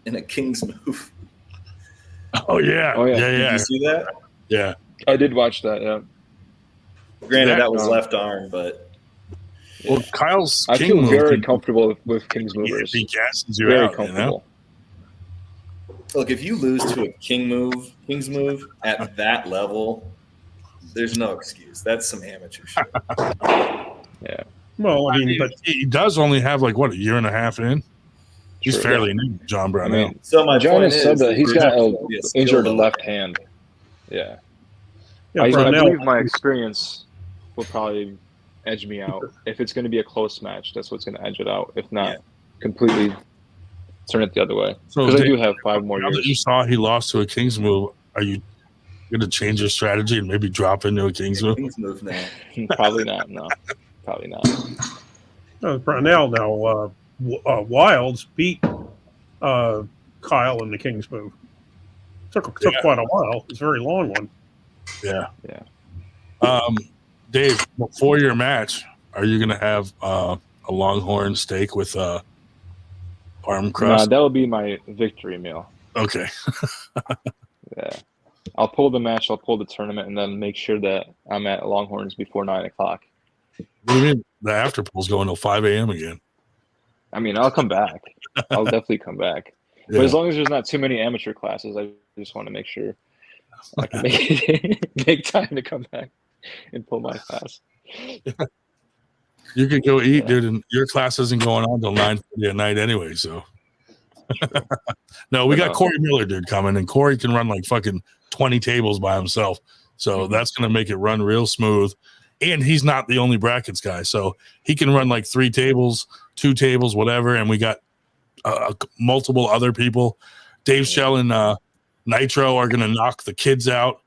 in a king's move. Oh yeah. Did you see that? Yeah. I did watch that. Yeah. Granted, that was left arm, but well, Kyle's I king feel move, very comfortable with king's movers. He gasses you very out. comfortable. You know? Look, if you lose to a king's move at that level, there's no excuse. That's some amateur shit. Yeah. Well, I mean, but he does only have like what, a year and a half in. He's True, fairly yeah. new, John Brown. I mean, so my John point has said is that he's got an injured level. left hand. Yeah. yeah, I Brownell, believe my experience will probably edge me out. If it's going to be a close match, that's what's going to edge it out. If not, completely turn it the other way. So Because I do have 5 more now years. that you saw he lost to a king's move, are you going to change your strategy and maybe drop into a king's move? King's move now. Probably not. No, probably not. Brownell now, Wilds beat Kyle in the King's move. Took quite a while. It's a very long one. Yeah. Yeah. Dave, before your match, are you going to have a Longhorn steak with parm crust? Nah, that would be my victory meal. Okay. Yeah. I'll pull the match, I'll pull the tournament, and then make sure that I'm at Longhorns before 9 o'clock. What do you mean? The after pool's going till 5 a.m. again. I mean, I'll come back. I'll definitely come back. Yeah. But as long as there's not too many amateur classes, I just want to make sure I can make time to come back and pull my class. You could go eat, dude, and your class isn't going on till 9:30 at night anyway. So, no, we got Corey Miller, dude, coming, and Corey can run like fucking 20 tables by himself. So that's gonna make it run real smooth. And he's not the only brackets guy, so he can run like 3 tables, 2 tables, whatever. And we got multiple other people. Dave Shell and Nitro are gonna knock the kids out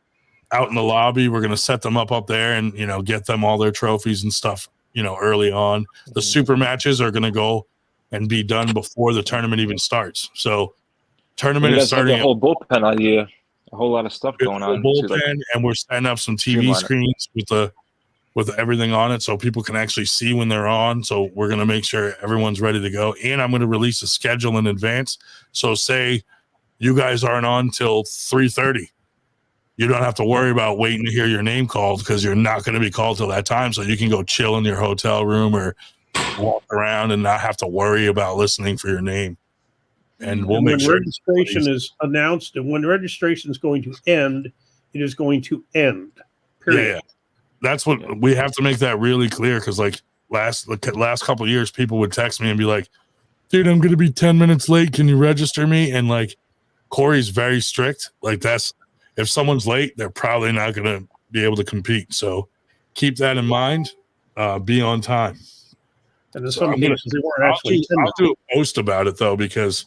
in the lobby. We're gonna set them up there, and get them all their trophies and stuff. Early on, the super matches are gonna go and be done before the tournament even starts. So, tournament is starting. A whole bullpen idea, a whole lot of stuff going on. Bullpen, and we're setting up some TV screens with everything on it, so people can actually see when they're on. So we're going to make sure everyone's ready to go. And I'm going to release a schedule in advance. So say you guys aren't on till 3:30. You don't have to worry about waiting to hear your name called, because you're not going to be called till that time. So you can go chill in your hotel room or walk around and not have to worry about listening for your name. And we'll make sure registration is announced, and when registration is going to end, it is going to end. Period. Yeah. That's what we have to make that really clear, because like last couple of years, people would text me and be like, dude, I'm going to be 10 minutes late. Can you register me? And like Corey's very strict. Like if someone's late, they're probably not going to be able to compete. So keep that in mind. Be on time. And in some cases, they weren't actually. I'll do a post about it though, because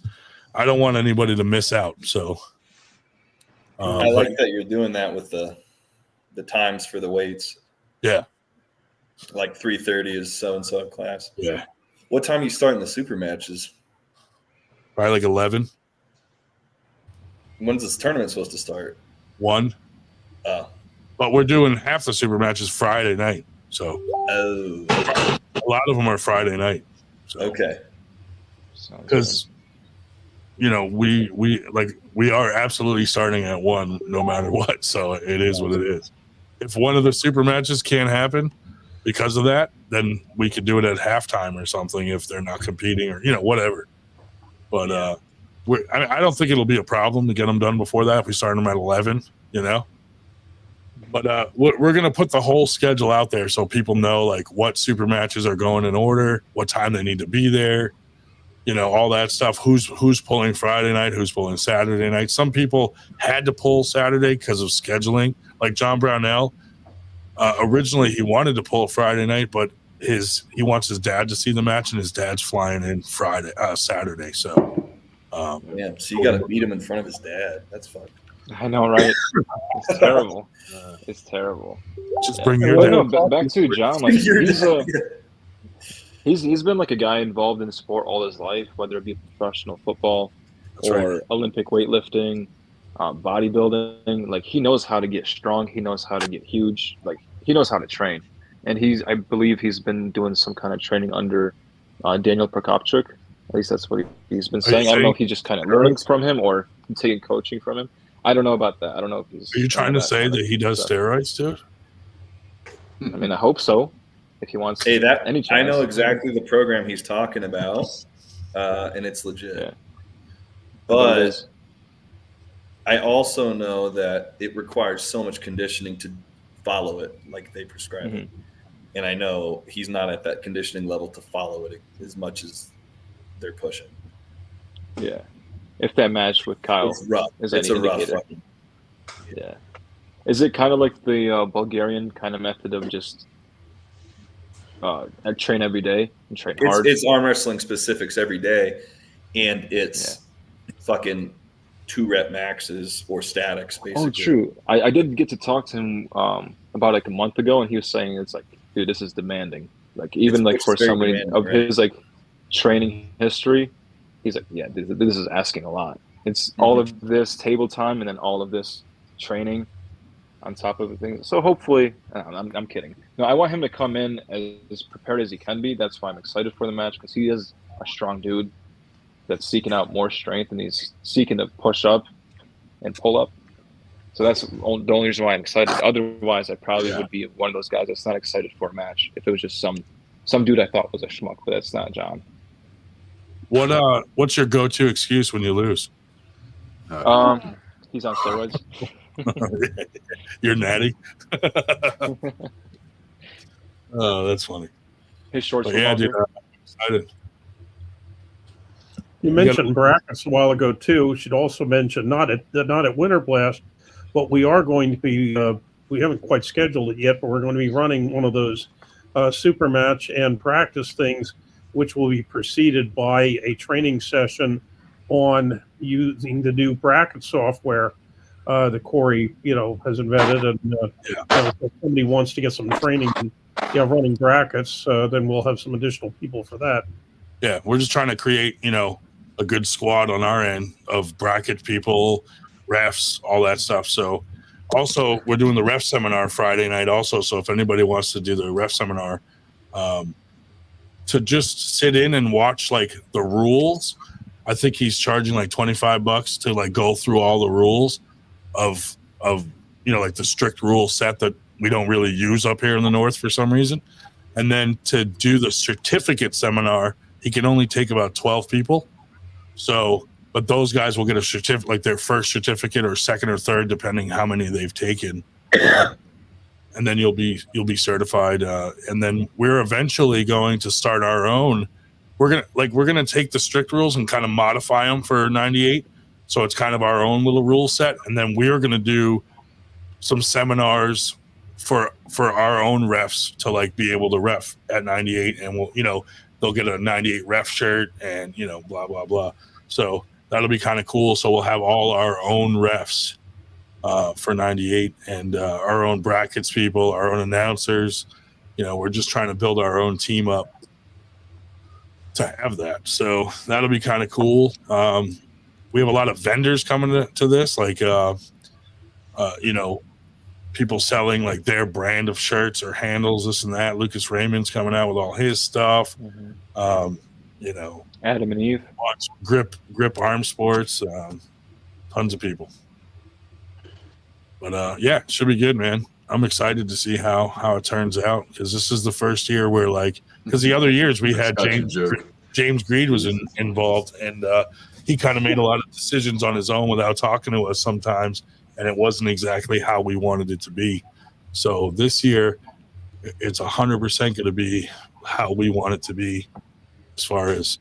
I don't want anybody to miss out. So I like that you're doing that with the times for the weights. Yeah. Like 3:30 is so-and-so class. Yeah. What time are you starting the super matches? Probably like 11. When's this tournament supposed to start? 1. Oh. But we're doing half the super matches Friday night. So a lot of them are Friday night. So. Okay. Because we are absolutely starting at 1 no matter what. So it is what it is. If one of the super matches can't happen because of that, then we could do it at halftime or something if they're not competing or whatever. But I don't think it'll be a problem to get them done before that if we start them at 11. But we're gonna put the whole schedule out there so people know like what super matches are going in order, what time they need to be there. all that stuff. Who's pulling Friday night, who's pulling Saturday night. Some people had to pull Saturday because of scheduling, like John Brownell. Originally, he wanted to pull Friday night, but he wants his dad to see the match, and his dad's flying in Saturday. So, yeah, so you got to beat him in front of his dad. That's fun. I know, right? It's terrible. It's terrible. Just bring your dad. No, back to John. Like he's been like a guy involved in sport all his life, whether it be professional football or Olympic weightlifting, bodybuilding. Like he knows how to get strong. He knows how to get huge. Like he knows how to train. And I believe he's been doing some kind of training under Daniel Prokopchuk. At least that's what he's been saying. I don't know if he just kind of learns from him or taking coaching from him. I don't know about that. I don't know if he's. Are you trying to say that he does steroids too? I mean, I hope so. If he wants, any chance. I know exactly the program he's talking about, and it's legit. Yeah. But I also know that it requires so much conditioning to follow it like they prescribe it. And I know he's not at that conditioning level to follow it as much as they're pushing. Yeah. If that match with Kyle it's rough. is it's any a rough indicator. fucking. Yeah. Is it kind of like the Bulgarian kind of method of just train every day and train hard? It's arm wrestling specifics every day, and it's fucking 2-rep maxes or statics, basically. Oh, true. I did get to talk to him about like a month ago, and he was saying it's like, dude, this is demanding. Like even like for somebody of his like training history, he's like, yeah, this is asking a lot. It's all of this table time and then all of this training on top of the things. So hopefully, I'm kidding. No, I want him to come in as prepared as he can be. That's why I'm excited for the match, because he is a strong dude that's seeking out more strength, and he's seeking to push up and pull up. So that's the only reason why I'm excited. Otherwise, I probably would be one of those guys that's not excited for a match if it was just some dude I thought was a schmuck, but that's not John. What's your go-to excuse when you lose? He's on steroids. You're natty. Oh, that's funny. His shorts. Yeah, dude, I'm excited. You mentioned brackets a while ago too. We should also mention not at Winter Blast, but we are going to be. We haven't quite scheduled it yet, but we're going to be running one of those super match and practice things, which will be preceded by a training session on using the new bracket software that Corey, has invented. And if somebody wants to get some training, running brackets, then we'll have some additional people for that. Yeah, we're just trying to create, a good squad on our end of bracket people, refs, all that stuff. So also we're doing the ref seminar Friday night also. So if anybody wants to do the ref seminar, to just sit in and watch like the rules, I think he's charging like $25 to like go through all the rules of like the strict rule set that we don't really use up here in the North for some reason. And then to do the certificate seminar, he can only take about 12 people. So, but those guys will get a certificate, like their first certificate or second or third, depending how many they've taken. And then you'll be certified. And then we're eventually going to start our own. We're gonna take the strict rules and kind of modify them for 98. So it's kind of our own little rule set. And then we're gonna do some seminars for our own refs to like be able to ref at 98, and we'll they'll get a 98 ref shirt and blah blah blah. So that'll be kind of cool. So we'll have all our own refs for 98 and our own brackets people, our own announcers. We're just trying to build our own team up to have that. So that'll be kind of cool. We have a lot of vendors coming to this, like people selling like their brand of shirts or handles, this and that. Lucas Raymond's coming out with all his stuff. Adam and Eve, grip arm sports, tons of people. But it should be good, man. I'm excited to see how it turns out, because this is the first year where because the other years we had James Greed was involved, and he kind of made a lot of decisions on his own without talking to us sometimes, and it wasn't exactly how we wanted it to be. So this year, it's 100% going to be how we want it to be, as far as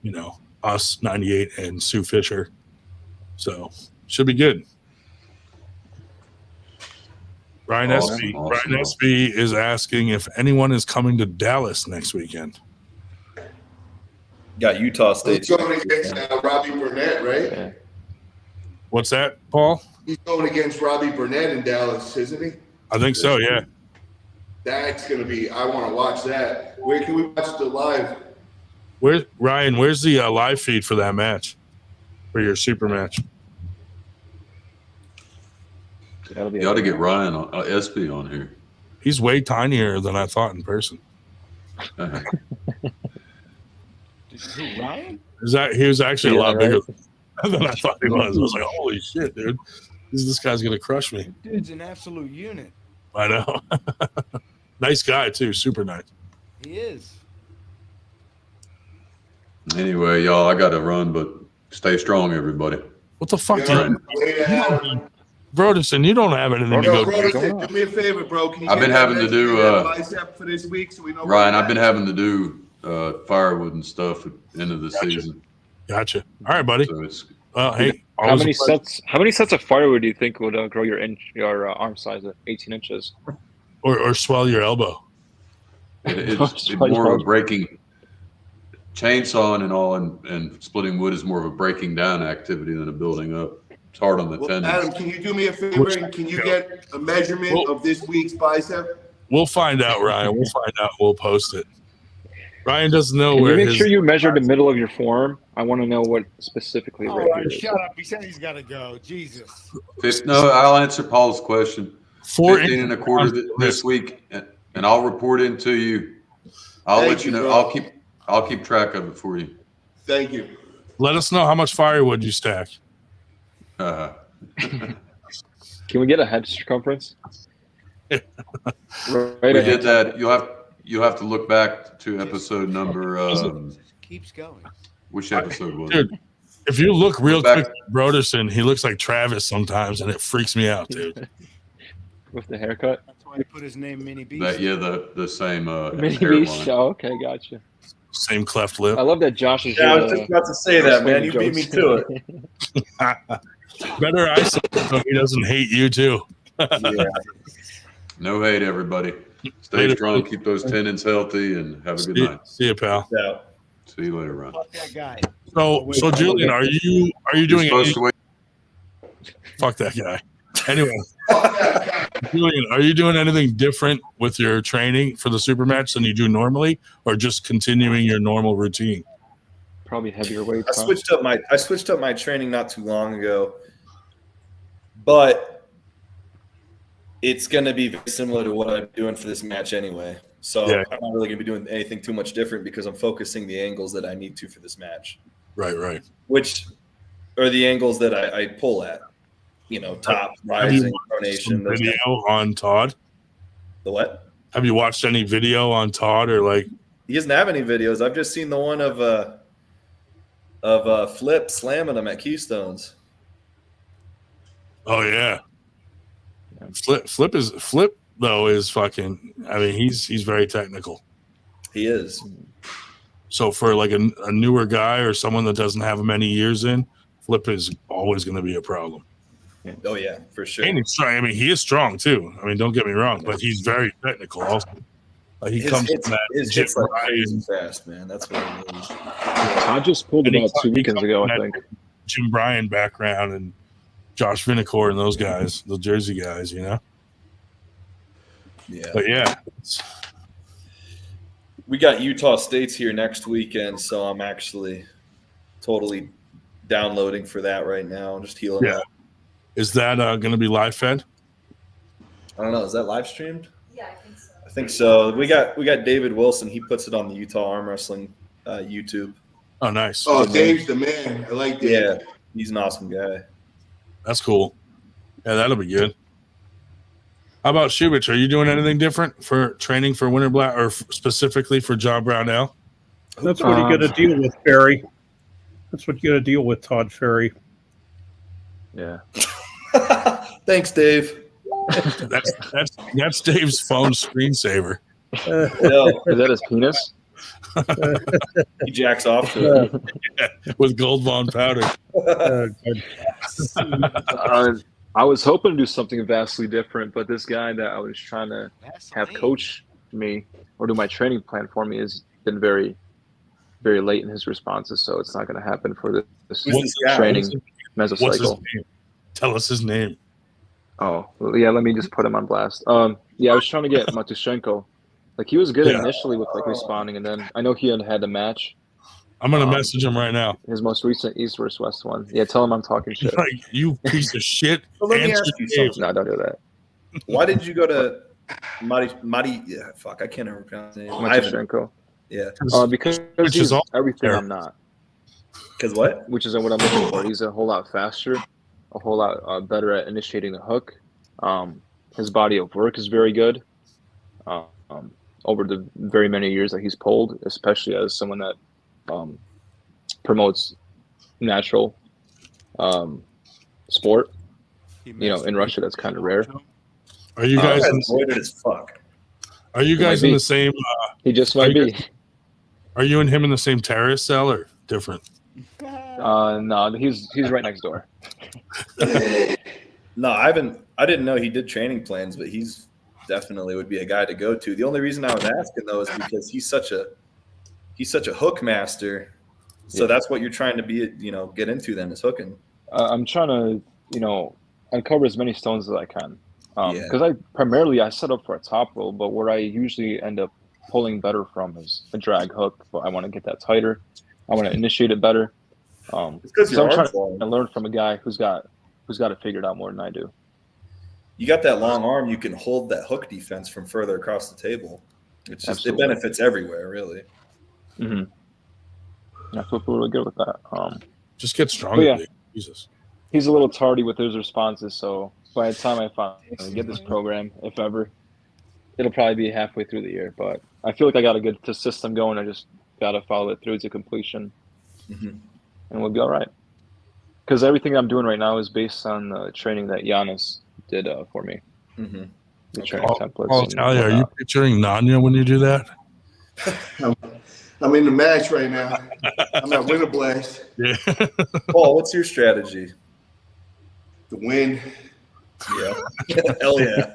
us 98 and Sue Fisher. So should be good. Ryan Awesome, Ryan SB is asking if anyone is coming to Dallas next weekend. Got Utah State. He's going against Robbie Burnett, right? Yeah. What's that, Paul? He's going against Robbie Burnett in Dallas, isn't he? I think so, yeah. That's going to be, I want to watch that. Where can we watch the live? Where's the live feed for that match? For your super match? You ought to get Ryan SB on here. He's way tinier than I thought in person. Who, Ryan? He was actually a lot right? bigger than I thought he was. I was like, holy shit, dude. This guy's going to crush me. Dude's an absolute unit. I know. Nice guy, too. Super nice. He is. Anyway, y'all, I got to run, but stay strong, everybody. What the fuck? Yeah. Broderson, you don't have anything to go Broderson, do me a favor, bro. Can you I've been having to do bicep for this week so we know Ryan, I've been having to do firewood and stuff at the end of the season. Gotcha. All right, buddy. So it's Well, hey, How many sets of firewood do you think would grow your arm size at 18 inches? Or swell your elbow? it's more of a breaking chainsawing and all, and splitting wood is more of a breaking down activity than a building up. It's hard on the tendons. Adam, can you do me a favor and can you get a measurement of this week's bicep? We'll find out, Ryan. We'll find out. We'll post it. Ryan doesn't know Can where you make sure you measure the middle of your forearm? I want to know what specifically. All right right, here is. shut up. He said he's got to go. Jesus. No, I'll answer Paul's question. 15 and a quarter this week, and I'll report into you. I'll Thank let you you, know. bro. I'll keep track of it for you. Thank you. Let us know how much firewood you stack. Can we get a head circumference? We did that. You'll have to look back to episode number. Keeps going. Which episode was it? Dude, if you look real Back- quick at Broderson, he looks like Travis sometimes, and it freaks me out, dude. With the haircut? That's why he put his name Mini Beast. The same Mini hairline. Beast? Oh, okay, gotcha. Same cleft lip. I love that Josh is. Yeah, I was just about to say that, man. You beat me to it. Better I say so he doesn't hate you too. Yeah. No hate, everybody. Stay Later, strong. buddy. Keep those tendons healthy, and have a good night. See you, pal. Yeah. See you later, Ron. Fuck that guy. So Julian, are you You're doing supposed any, to wait. fuck that guy? Anyway, Julian, are you doing anything different with your training for the super match than you do normally, or just continuing your normal routine? Probably heavier weight. I switched up my training not too long ago, but it's going to be very similar to what I'm doing for this match anyway. So Yeah. I'm not really going to be doing anything too much different because I'm focusing the angles that I need to for this match, Right. which are the angles that I pull at. You know, top, Have you rising, watched some pronation. those video guys. on Todd? The what? Have you watched any video on Todd or like? He doesn't have any videos. I've just seen the one of Flip slamming them at Keystones. Oh yeah, Flip though is fucking. I mean, he's very technical. He is. So for like a newer guy or someone that doesn't have many years in, Flip is always going to be a problem. Oh yeah, for sure. And he's strong. I mean, he is strong too. I mean, don't get me wrong, but he's very technical also. Like he comes from that his hits like crazy fast, man. That's what it is. I just pulled And about he 2 weekends comes ago, from I that think. Jim Bryan background and Josh Vinacore and those guys, the Jersey guys, you know. Yeah. But yeah, We got Utah State's here next weekend, so I'm actually totally downloading for that right now. Just healing Yeah. up. is that going to be live fed? I don't know. Is that live streamed? Yeah, I think so. I think so. We got David Wilson. He puts it on the Utah Arm Wrestling YouTube. Oh, nice. Oh, Dave's the man. I like Dave. Yeah, he's an awesome guy. That's cool. Yeah, that'll be good. How about Shubich? Are you doing anything different for training for Winter Black or specifically for John Brownell? That's what you got to deal with, Ferry. That's what you got to deal with, Todd Ferry. Yeah. Thanks, Dave. That's Dave's phone screensaver. No, Is that his penis? He jacks off to it. Yeah, with Gold Bond powder. I was hoping to do something vastly different, but this guy that I was trying to have coach me or do my training plan for me has been very, very late in his responses. So it's not going to happen for this training mesocycle. What's his name? Tell us his name. Oh, well, yeah. Let me just put him on blast. Yeah, I was trying to get Matushenko. Like he was good initially with like responding, and then I know he had a match. I'm gonna message him right now. His most recent East vs West one. Yeah, tell him I'm talking shit. Like, you piece of shit. Well, let me ask you something. No, don't do that. Why did you go to Madi? Yeah, fuck, I can't ever pronounce his name. Matushenko. Yeah. Because Which he's is all everything fair. I'm not. Because what? Which is what I'm looking for. He's a whole lot faster, a whole lot better at initiating the hook. His body of work is very good. Over the very many years that he's pulled, especially as someone that promotes natural sport. You know, in Russia, that's kind of rare. Are you guys avoided as fuck? Are you guys in the same? He just might be. Are you and him in the same terrorist cell or different? No, he's right next door. No, I didn't know he did training plans, but he's definitely would be a guy to go to. The only reason I was asking though is because he's such a hook master. So that's what you're trying to be, get into then is hooking. I'm trying to, uncover as many stones as I can. Because I set up for a top roll, but where I usually end up pulling better from is a drag hook. But I want to get that tighter. I want to initiate it better. So I'm trying to learn from a guy who's got it figured out more than I do. You got that long arm, you can hold that hook defense from further across the table. It's just it benefits everywhere, really. Mm-hmm. I feel really good with that. Just get stronger. Yeah, Jesus. He's a little tardy with his responses, so by the time I finally get this program, if ever, it'll probably be halfway through the year. But I feel like I got a good system going. I just got to follow it through to completion, and we'll be all right. Because everything I'm doing right now is based on the training that Giannis did for me. The training templates. Talia, are you picturing Nanya when you do that? I'm in the match right now. I'm at Winter Blast. Yeah. Paul, what's your strategy? To win. Yeah. Hell yeah.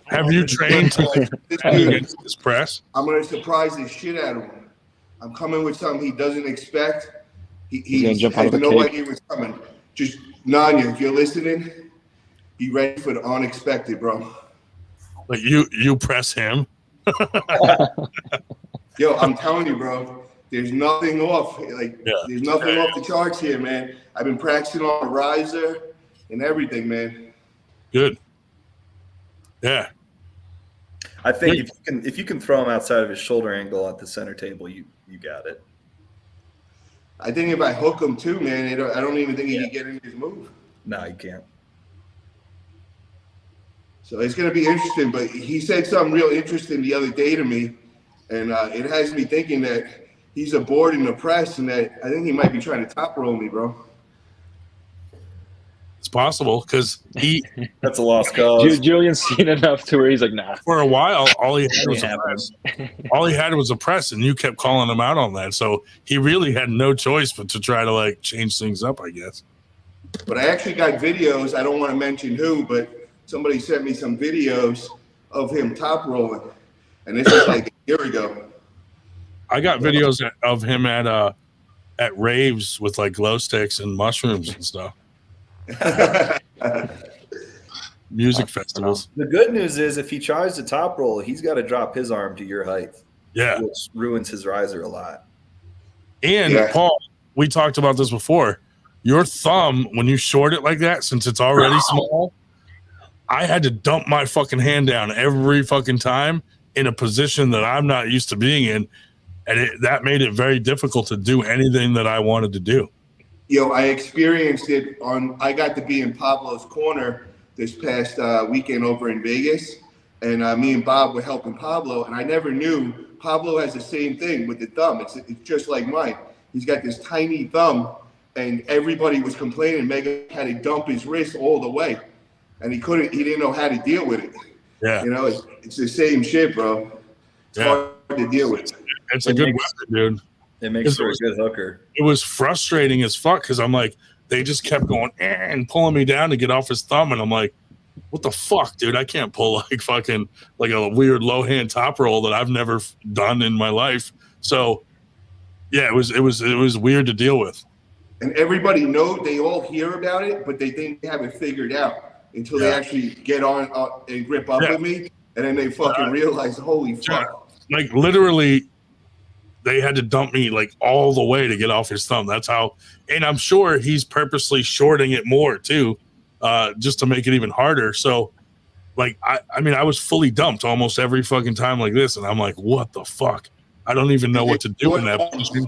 Have you trained against this press? I'm going to surprise the shit out of him. I'm coming with something he doesn't expect. He has no idea what's coming. Just, Nanya, if you're listening, be ready for the unexpected, bro. Like you press him? Yo, I'm telling you, bro, there's nothing off. There's nothing off the charts here, man. I've been practicing on the riser and everything, man. Good. Yeah. I think if you can throw him outside of his shoulder angle at the center table, you got it. I think if I hook him too, man, I don't even think he can get in his move. No, he can't. So it's going to be interesting, but he said something real interesting the other day to me, and it has me thinking that he's aboard in the press and that I think he might be trying to top roll me, bro. It's possible because that's a lost cause. Julian's seen enough to where he's like, nah. For a while, all he had was a press. All he had was a press, and you kept calling him out on that. So he really had no choice but to try to change things up, I guess. But I actually got videos. I don't want to mention who, but somebody sent me some videos of him top rolling, and this is like a year ago. I got videos of him at raves with glow sticks and mushrooms and stuff. Music festivals. The good news is if he tries to top roll, he's got to drop his arm to your height. Yeah. Which ruins his riser a lot. And Paul, we talked about this before. Your thumb, when you short it like that, since it's already small, I had to dump my fucking hand down every fucking time in a position that I'm not used to being in. And that made it very difficult to do anything that I wanted to do. Yo, I experienced it I got to be in Pablo's corner this past weekend over in Vegas. And me and Bob were helping Pablo. And I never knew Pablo has the same thing with the thumb. It's just like mine. He's got this tiny thumb. And everybody was complaining. Mega had to dump his wrist all the way. And he didn't know how to deal with it. Yeah. It's the same shit, bro. Yeah. hard to deal with. It's a good weapon, dude. It makes for a good hooker. It was frustrating as fuck because I'm like, they just kept going and pulling me down to get off his thumb, and I'm like, what the fuck, dude? I can't pull like fucking like a weird low hand top roll that I've never done in my life. So yeah, it was weird to deal with. And everybody they all hear about it, but they think they have it figured out until they actually get on and grip up with me, and then they fucking realize, holy fuck. Like literally, they had to dump me like all the way to get off his thumb. That's how, and I'm sure he's purposely shorting it more too, just to make it even harder. So like, I mean, I was fully dumped almost every fucking time like this. And I'm like, what the fuck? I don't even know what to do in that position.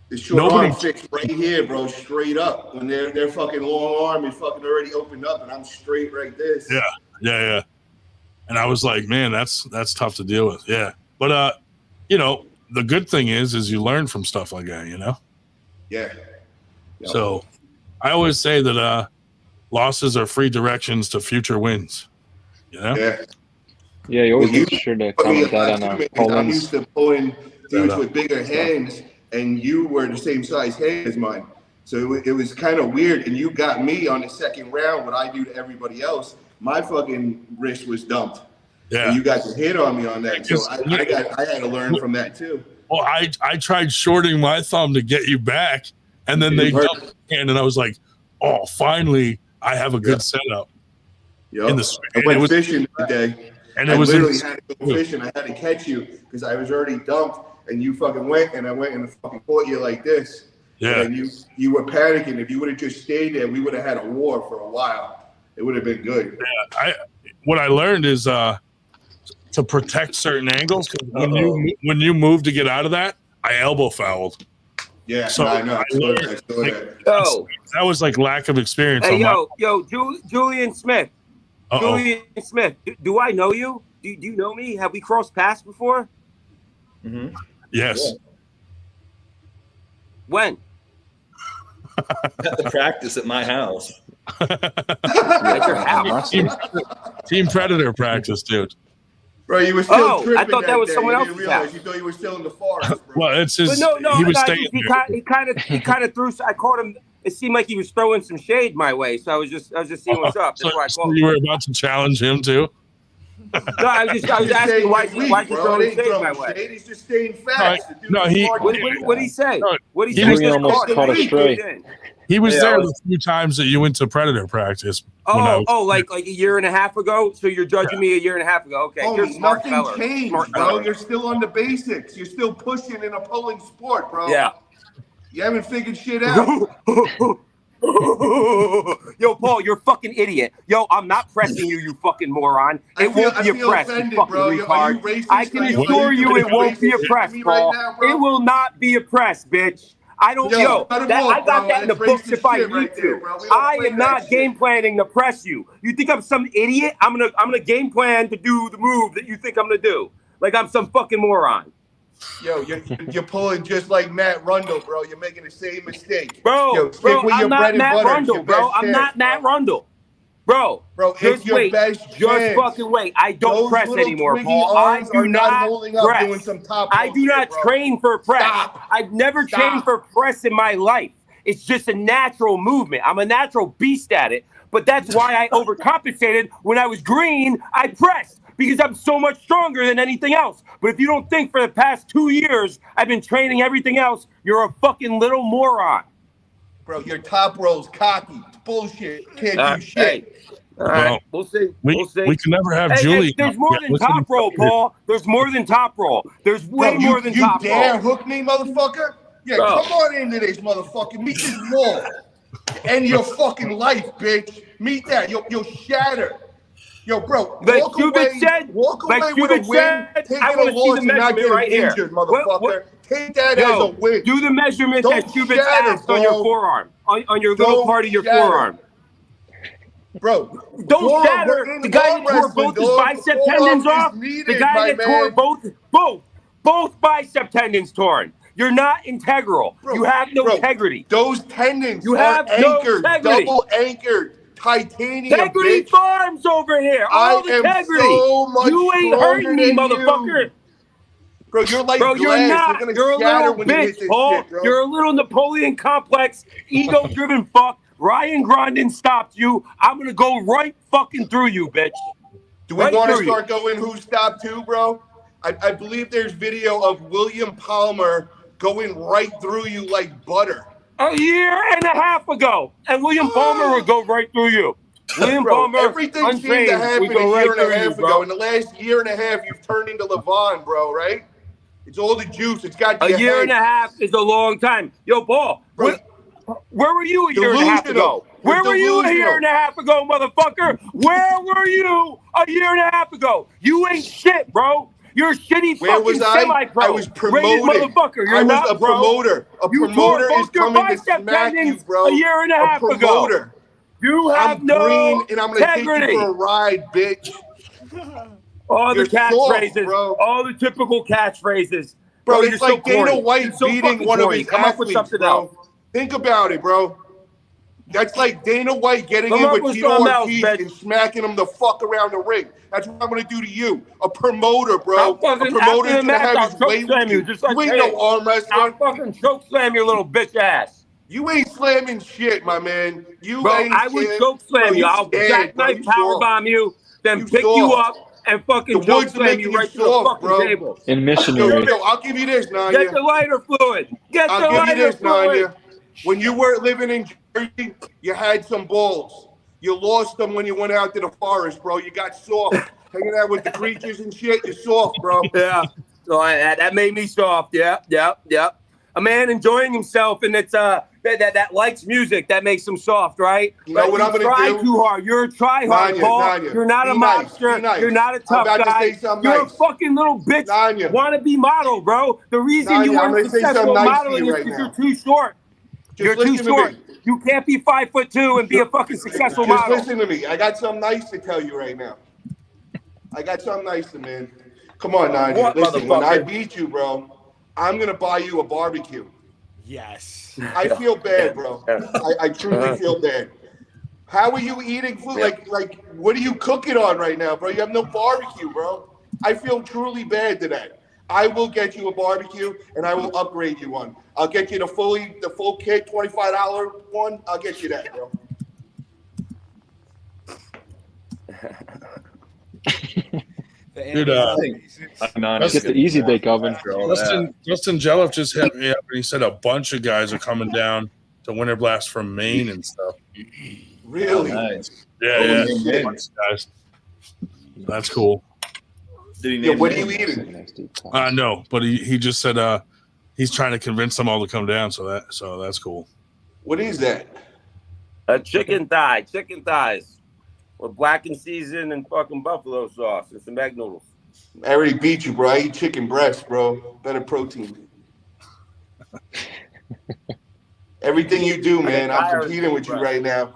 The short arm fixed right here, bro, straight up. When their fucking long arm is fucking already opened up, and I'm straight right this. Yeah. And I was like, man, that's tough to deal with. Yeah. But you know, the good thing is you learn from stuff like that, you know? Yeah. Yep. So I always say that losses are free directions to future wins. You know? Yeah, you always make sure to comment that on our I'm used to pulling dudes with bigger hands, and you were the same size hand as mine. So it was kind of weird, and you got me on the second round. What I do to everybody else, my fucking wrist was dumped. Yeah, and you got to hit on me on that. So I had to learn from that too. Well, I tried shorting my thumb to get you back, and then they dumped the hand, and I was like, oh, finally, I have a good setup. Yep. I went fishing that day, and I literally had to go fishing. I had to catch you because I was already dumped, and you fucking went, and I went and fucking caught you like this. Yeah, and you were panicking. If you would have just stayed there, we would have had a war for a while. It would have been good. Yeah, what I learned is to protect certain angles. When you move to get out of that, I elbow fouled. Yeah, so I know. I saw that. That was like lack of experience. Hey, Julian Smith. Julian Smith. Do I know you? Do you know me? Have we crossed paths before? Mm-hmm. Yes. Yeah. When? At the practice at my house. At your house. Team Predator practice, dude. Bro, you were still tripping. I thought that was someone else. You thought you were still in the forest. Bro. Well, it's his. But no, he was staying he kind of threw. I caught him. It seemed like he was throwing some shade my way, so I was just seeing what's up. That's why I called. So you were about to challenge him too. No, I was asking why you throwing shade my way. He's just staying fast. No, what did he say? What did he Julian say? almost caught a stray. He was there the few times that you went to Predator practice. Like a year and a half ago. So you're judging me a year and a half ago. Okay, you're a smart fella. Changed, smart bro. fella. You're still on the basics. You're still pushing in a pulling sport, bro. Yeah. You haven't figured shit out. Yo, Paul, you're a fucking idiot. Yo, I'm not pressing you, you fucking moron. It won't be a press, you fucking retard. I can assure you it won't be a press, Paul. It will not be a press, bitch. I don't I got that in the books if I need to. I am not game planning to press you. You think I'm some idiot? I'm gonna game plan to do the move that you think I'm gonna do. Like I'm some fucking moron. Yo, you're pulling just like Matt Rundle, bro. You're making the same mistake. Bro, I'm not Matt Rundle, bro. I'm not Matt Rundle. Bro, just wait. Just fucking wait. I don't press anymore, Paul. I do not press. I do not train for press. I've never trained for press in my life. It's just a natural movement. I'm a natural beast at it. But that's why I overcompensated. When I was green, I pressed because I'm so much stronger than anything else. But if you don't think for the past 2 years I've been training everything else, you're a fucking little moron. Bro, your top roll's cocky. It's bullshit. Can't do shit. All right, we'll see. We'll see. We can never have Julie. There's more than top roll, Paul. There's more than top roll. There's way more than top roll. You dare hook me, motherfucker? Yeah, come on into this, motherfucker. Meet this wall. End your fucking life, bitch. Meet that. You'll shatter. Yo, bro, walk away with a win. Take I want to see the measurement right here. Injured, motherfucker. Take that as a win. Do the measurement that Cubit's asked on your forearm, on your little part of your forearm. Bro, don't shatter. The guy that tore both his bicep tendons off. The guy that tore both bicep tendons torn. You're not integral. Bro, you have no integrity. Those tendons are anchored, double anchored. Titanium, integrity bitch. Farms over here. All the integrity. So much you ain't hurting me, motherfucker. Bro, you're like Bro, glass. you're not. You're You're gonna a shatter little when you hit bitch, this Paul. shit, bro. You're a little Napoleon complex, ego-driven fuck. Ryan Grondin stopped you. I'm gonna go right fucking through you, bitch. Do we Right want to through you. start going who stopped too, bro? I believe there's video of William Palmer going right through you like butter. A year and a half ago, and William Palmer would go right through you. William Bro, Palmer, everything seemed to unchanged, happen would go a right year and through a you, half bro. ago. In the last year and a half, you've turned into Levon, bro, right? It's all the juice. It's got to A your year head. and a half is a long time. Yo, Paul, Bro, where were you a year and a half delusional. ago? Where were you a year delusional. and a half ago, motherfucker? Where were you a year and a half ago? You ain't shit, bro. You're a shitty Where fucking was I? semi-pro. I was promoted. Rated motherfucker. You're I was not, a bro. promoter. A You promoter tore is both your coming to bicep smack you, tendons bro. a year and a half ago. promoter. You have I'm no green, and I'm gonna take integrity. you for a ride, bitch. All You're the catchphrases, soft, bro. all the typical catchphrases. Bro, you're it's like so corny. Dana White You're so beating fucking one of corny. his Come up with athletes, something bro. else. Think about it, bro. That's like Dana White getting Come in up with with Tito something else, Ortiz bitch. and smacking him the fuck around the ring. That's what I'm gonna do to you. A promoter, bro. I'll A fucking, promoter's after the gonna match, have I'll his choke way slam with you. you. Just like You ain't hey, no arm wrestler. I'll fucking choke slam your little bitch ass. You ain't slamming shit, my man. You Bro, ain't I would shit. choke slam Bro, you. I'll scared, bro. jackknife You powerbomb you, then You pick you soft. up and fucking The choke woods are slam making you you right to the soft, fucking bro. table. In Yo, missionary. I'll give you this, Get Nanya. the lighter fluid. Get I'll the give you lighter this, fluid. Nanya. When you were living in Jersey, you had some balls. You lost them when you went out to the forest, bro. You got soft. Hanging out with the creatures and shit, you're soft, bro. Yeah. So that made me soft. Yep. A man enjoying himself and it's that likes music that makes him soft, right? You know But what you I'm gonna try do? too hard. You're a try hard, Paul. Nanya, You're not be a nice, mobster. be nice. You're not a I'm tough about to guy. say something You're nice. a fucking little bitch. Nanya. Wannabe model, bro. The reason Nanya, you I'm weren't gonna say successful something in nice to modeling you is right because now. you're too short. You're too listen to short. me. You can't be 5'2" and be a fucking successful Just model. listen to me. I got something nice to tell you right now. I got something nice to, man. Come on, Nanya. What, Listen, when I motherfucker? beat you, bro, I'm gonna buy you a barbecue. Yes. I feel bad, bro. I truly feel bad. How are you eating food? Yeah. Like, what are you cooking on right now, bro? You have no barbecue, bro. I feel truly bad today. I will get you a barbecue and I will upgrade you one. I'll get you the full kit, $25 one. I'll get you that, bro. Dude, Get the easy bake oven. Justin Jelliff just hit me up and he said a bunch of guys are coming down to Winter Blast from Maine and stuff. Really? Nice. Yeah. shit. A bunch of guys. That's cool. Did he Yeah, name what are names? you eating? No, but he just said he's trying to convince them all to come down, so that's cool. What is that? A chicken thighs with blackened season and fucking buffalo sauce and some egg noodles. I already beat you, bro. I eat chicken breast, bro. Better protein. Everything you do, man, I'm tired of competing with you breast. right now.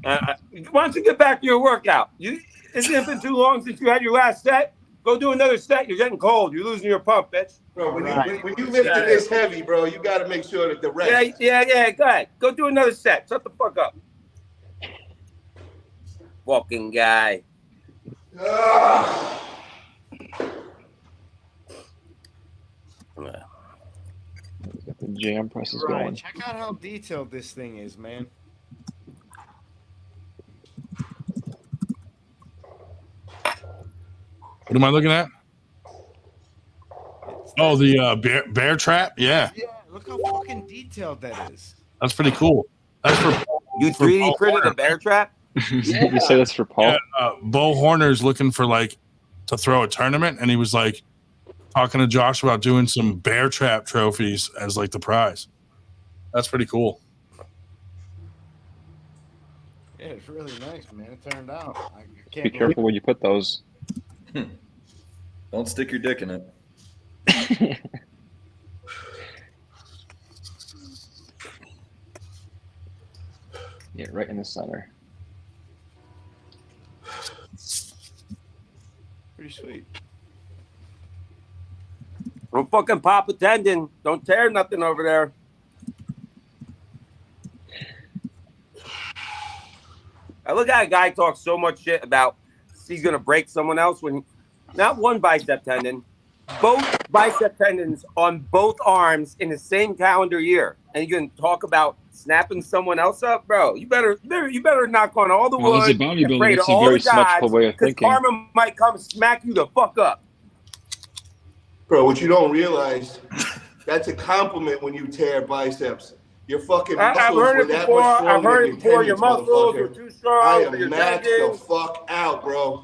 Why don't you get back to your workout? Isn't it been too long since you had your last set? Go do another set. You're getting cold. You're losing your pump, bitch. Bro, when you lift it this heavy, bro, you got to make sure that the rest. Yeah. Go ahead. Go do another set. Shut the fuck up. Fucking guy. The jam press is Right. going. Check out how detailed this thing is, man. What am I looking at? Oh, the bear trap. Yeah, Look how fucking detailed that is. that's pretty cool. That's for You 3D printed a bear trap? You say that's for Paul? Yeah, Bo Horner's looking for to throw a tournament, and he was talking to Josh about doing some bear trap trophies as the prize. That's pretty cool. Yeah, it's really nice, man. It turned out. I can't Be careful where you put those. Don't stick your dick in it. Yeah, right in the center. Pretty sweet. Don't fucking pop a tendon. Don't tear nothing over there. I look at a guy talk so much shit about he's gonna break someone else when not one bicep tendon, both bicep tendons on both arms in the same calendar year, and you can talk about snapping someone else up, bro. You better knock on all the Well, as a wood and bodybuilder, pray to that's a all very the gods, symmetrical way of because thinking. karma might come smack you the fuck up. Bro, what you don't realize, that's a compliment when you tear biceps. Your fucking muscles I've heard were it that before. much stronger I've heard than it before. Your tendons, muscles were motherfucker. too I strong. am Your maxed the tendons. fuck out, bro.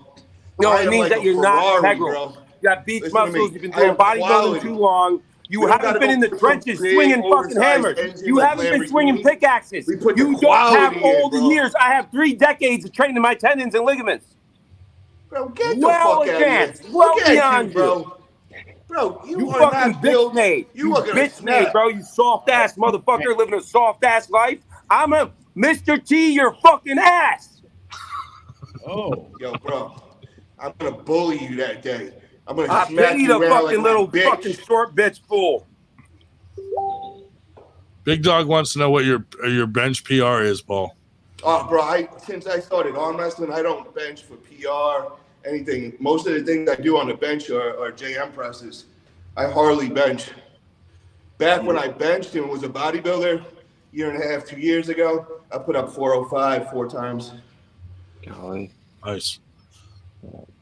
No, I it am means like that a you're not Ferrari, integral. bro. You got beach Listen to me. muscles. You've been I doing have bodybuilding quality. too long. You We don't haven't gotta been go in the put some trenches big, swinging fucking oversized hammers. engine You like haven't been swinging Lamborghini. pickaxes. We put the You don't have quality all in, the bro. years. I have 3 decades of training my tendons and ligaments. Bro, get the Well fuck out of here. advanced. Well Look at beyond you, bro. Bro, You are fucking not built. bitch made. You are gonna bitch made, snap. bro. You soft ass motherfucker living a soft ass life. I'm a Mr. T your fucking ass. Oh, yo, bro, I'm gonna bully you that day. I'm gonna I smack pity you the around fucking like little bitch. fucking short bitch fool. Big Dog wants to know what your bench PR is, Paul. Bro, since I started arm wrestling, I don't bench for PR, anything. Most of the things I do on the bench are JM presses. I hardly bench. Back when I benched and was a bodybuilder, 1.5, 2 years ago, I put up 405 4 times. Golly. Nice.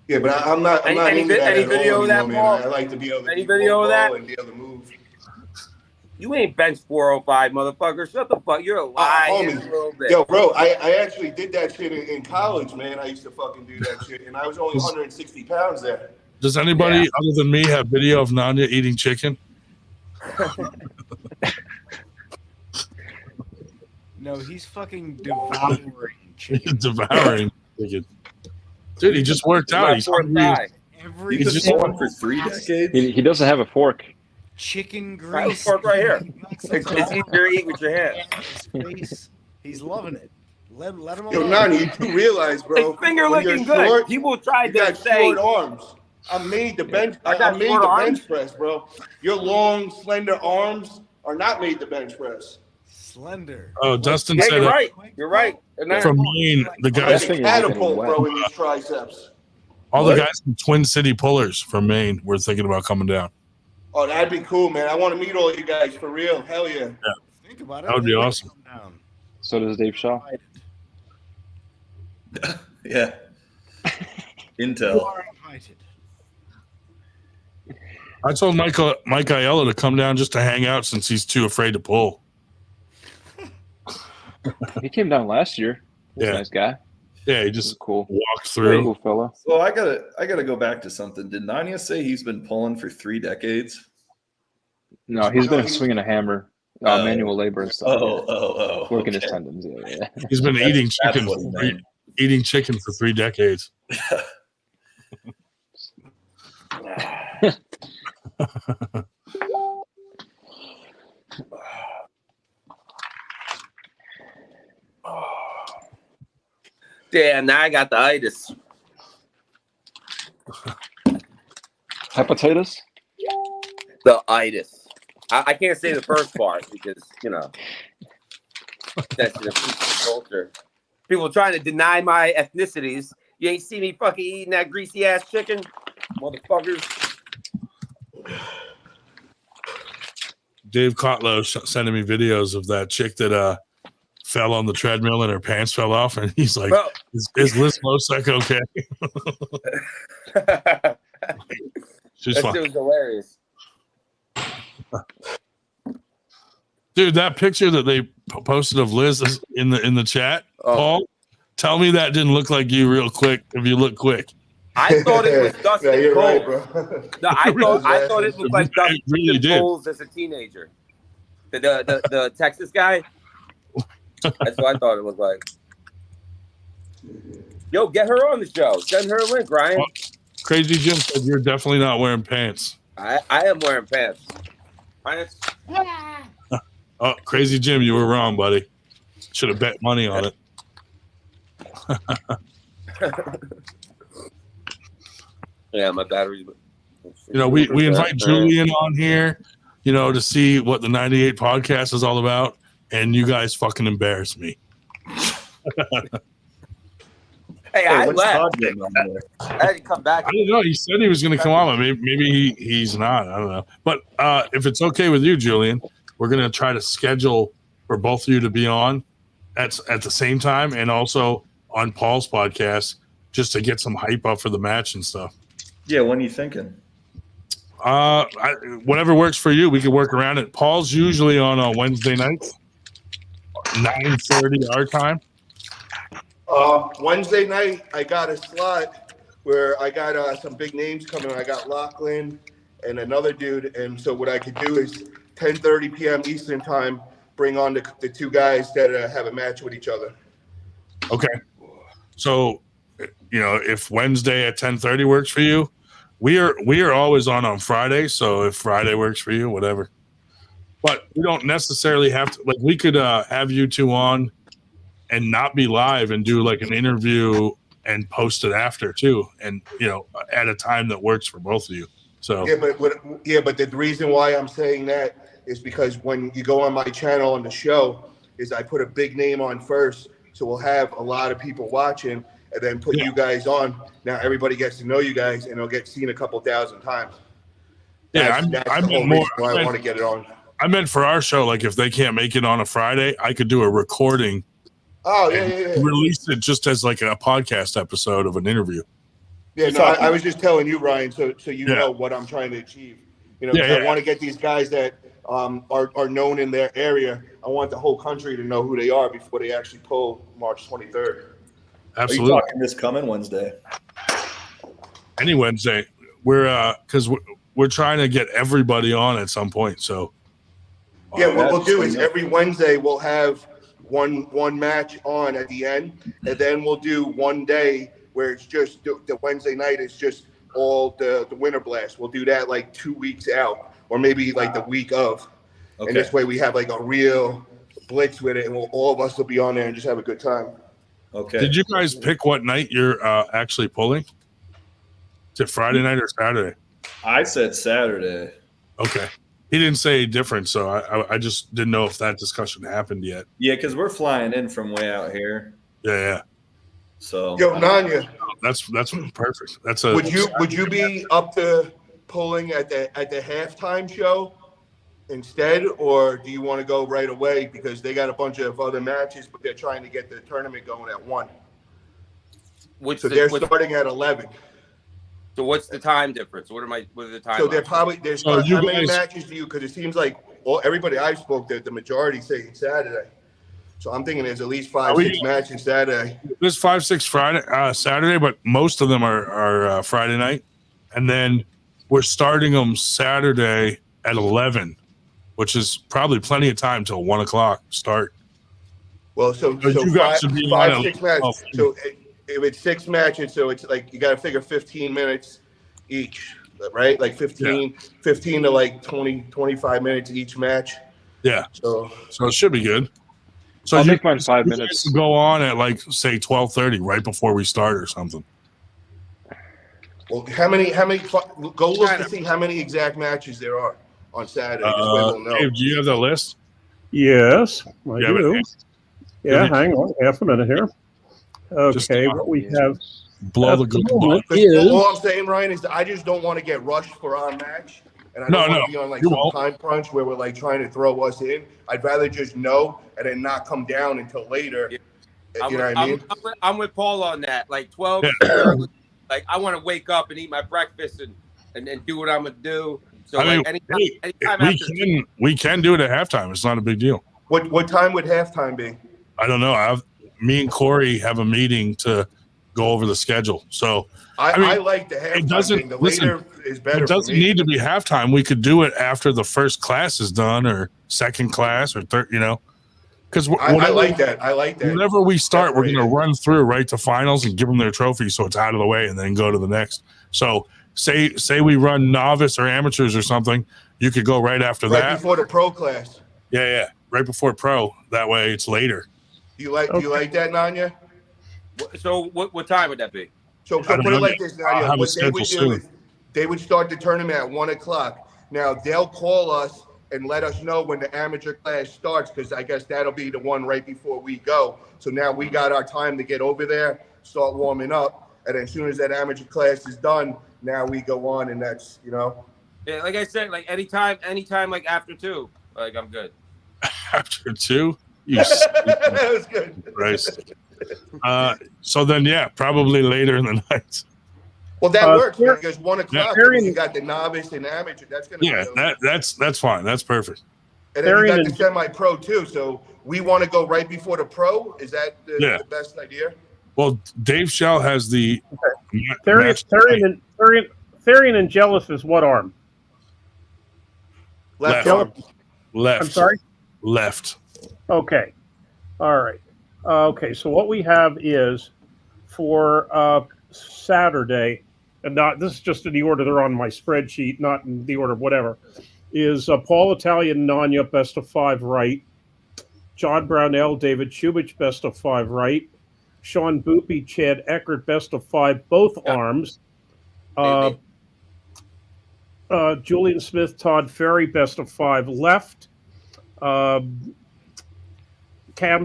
Yeah, but I'm not Any into that at video all of that, anymore, Paul? man. I like to be able to Any do video of that? and be able to move. You ain't bench 405, motherfucker. Shut the fuck. You're a lying Homie. little bitch. Yo, bro, I actually did that shit in college, man. I used to fucking do that shit, and I was only 160 pounds there. Does anybody other than me have video of Nanya eating chicken? No, he's fucking devouring chicken. Devouring chicken. Dude, he just worked out. He's hungry. Every He's been going for 3 decades. He doesn't have a fork. chicken I have a grease. fork right here. It's easier to eat with your hands. His face. He's loving it. Let him Yo, alone. Nani, you do realize, bro? It's finger when you're licking good. short, People tried you to got say short arms. I made the bench. I got I made short the arms? bench press, bro. Your long, slender arms are not made the bench press. Slender. Oh, Dustin yeah, said you're right. You're right. And then- from Maine, the Like guys, a catapult, bro, in these triceps. all the guys from Twin City Pullers from Maine were thinking about coming down. Oh, that'd be cool, man. I want to meet all you guys for real. Hell yeah. Think about it. That would be awesome. Down. So does Dave Shaw. Yeah. You Intel. are invited. I told Mike Aiello to come down just to hang out since he's too afraid to pull. He came down last year. He's Yeah. a nice guy. Yeah, he just Cool. walked Very through. cool fella. So I gotta go back to something. Did Nanya say he's been pulling for 3 decades? No, he's been swinging a hammer, manual labor and stuff. Working his okay. tendons. Yeah. He's been eating chicken. what he meant. Eating chicken for 3 decades. Damn, now I got the itis. Hepatitis? The itis. I can't say the first part because, you know, that's in the culture. People trying to deny my ethnicities. You ain't see me fucking eating that greasy ass chicken, motherfuckers. Dave Kotlow sending me videos of that chick that fell on the treadmill and her pants fell off, and he's like, Bro. "Is Liz Losek okay?" She's That fine. shit was hilarious. Dude, that picture that they posted of Liz is in the chat, Paul, tell me that didn't look like you real quick. If you look quick, I thought it was Dustin Yeah, you're Cole. right, bro. No, I thought it looked like Dustin really did. Coles as a teenager. The Texas guy. That's what I thought it was like. Yo, get her on the show. Send her a link, Ryan. Oh, Crazy Jim said you're definitely not wearing pants. I am wearing pants. Pants. Oh, Crazy Jim, you were wrong, buddy. Should have bet money on it. Yeah, my battery. You know, we invite Julian on here, you know, to see what the 98 podcast is all about, and you guys fucking embarrass me. Hey, I when's left. Todd getting on there? I had to come back. I don't know. He said he was going to come on, but maybe he's not. I don't know. But if it's okay with you, Julian, we're going to try to schedule for both of you to be on at the same time, and also on Paul's podcast, just to get some hype up for the match and stuff. Yeah, when are you thinking? Whatever works for you, we can work around it. Paul's usually on Wednesday nights, 9:30 our time. Wednesday night, I got a slot where I got some big names coming. I got Lachlan and another dude. And so what I could do is 10:30 p.m. Eastern time, bring on the two guys that have a match with each other. Okay. So, if Wednesday at 10:30 works for you, we are always on Friday. So if Friday works for you, whatever. But we don't necessarily have to, like, we could have you two on and not be live and do like an interview and post it after too. And, at a time that works for both of you. So, but the reason why I'm saying that is because when you go on my channel on the show is I put a big name on first. So we'll have a lot of people watching and then put you guys on. Now everybody gets to know you guys and it'll get seen a couple thousand times. That's the whole reason why I want to get it on. I meant for our show, like if they can't make it on a Friday, I could do a recording. Oh, yeah. Release it just as like a podcast episode of an interview. Yeah, no, I was just telling you, Ryan, so you know what I'm trying to achieve. I want to get these guys that are known in their area. I want the whole country to know who they are before they actually pull March 23rd. Absolutely. Are you talking this coming Wednesday? Any Wednesday. Because we're trying to get everybody on at some point. So what we'll do is every Wednesday we'll have one match on at the end, and then we'll do one day where it's just the Wednesday night is just all the Winter Blast. We'll do that like 2 weeks out, or maybe like the week of. Okay. And this way we have like a real blitz with it, and all of us will be on there and just have a good time. Okay. Did you guys pick what night you're actually pulling? Is it Friday night or Saturday? I said Saturday. Okay. He didn't say different, so I just didn't know if that discussion happened yet. Yeah, because we're flying in from way out here. Yeah. So Nanya, that's perfect. Would you be up to pulling at the halftime show instead, or do you want to go right away because they got a bunch of other matches, but they're trying to get the tournament going at 1? They're starting at 11. So what's the time difference? What are the time? So how many matches do you? Because it seems like everybody I've spoke to, the majority say Saturday. So I'm thinking there's at least 5-6 matches Saturday. There's 5-6 Saturday, but most of them are Friday night, and then we're starting them Saturday at 11, which is probably plenty of time till 1 o'clock start. Well, so you guys should be 5-6 matches. So if it's 6 matches, so it's like you got to figure 15 minutes each, right? Like 15 to like 20, 25 minutes each match. Yeah. So it should be good. So I'll make mine 5 minutes. Go on at like say 12:30, right before we start or something. Well, how many? Go look to see how many exact matches there are on Saturday. This way we'll know. Dave, do you have the list? Yes, I do. Yeah, hang on, half a minute here. Okay, what we have. Blow the good. All I'm saying, Ryan, is that I just don't want to get rushed for our match. And I don't want to be on like some time crunch where we're like trying to throw us in. I'd rather just know and then not come down until later. Yeah. You know what I mean? I'm with Paul on that. Like 12, like I want to wake up and eat my breakfast and do what I'm gonna do. So anytime we can do it at halftime. It's not a big deal. What time would halftime be? I don't know. Me and Corey have a meeting to go over the schedule. So I like the halftime thing. The later is better. It doesn't need to be halftime. We could do it after the first class is done, or second class, or third. Because I like that. I like that. Whenever we start, we're going to run through right to finals and give them their trophy, so it's out of the way, and then go to the next. So say we run novice or amateurs or something, you could go right after that. Right before the pro class. Yeah, right before pro. That way, it's later. Do you like that, Nanya? So what time would that be? So put it like this, Nanya. What they would do is they would start the tournament at 1 o'clock. Now they'll call us and let us know when the amateur class starts, because I guess that'll be the one right before we go. So now we got our time to get over there start warming up, and then as soon as that amateur class is done, now we go on, and that's Yeah, like I said, like anytime, like after 2, like I'm good. After 2, that was good. Christ. So then, yeah, probably later in the night. Well, that works because 1 o'clock. Yeah. You got the novice and amateur. That's gonna that's fine. That's perfect. And then you got the semi-pro too. So we want to go right before the pro. Is that the best idea? Well, Dave Shell has the Therian and Jealous is what arm? Left arm. Left. I'm sorry? Left. Okay. All right. Okay. So what we have is for Saturday, and this is just in the order they're on my spreadsheet, not in the order of whatever, is Paul Italian, Nanya, best of 5 right. John Brownell, David Shubich, best of 5 right. Sean Boopy, Chad Eckert, best of 5, both arms. Julian Smith, Todd Ferry, best of 5 left. Cam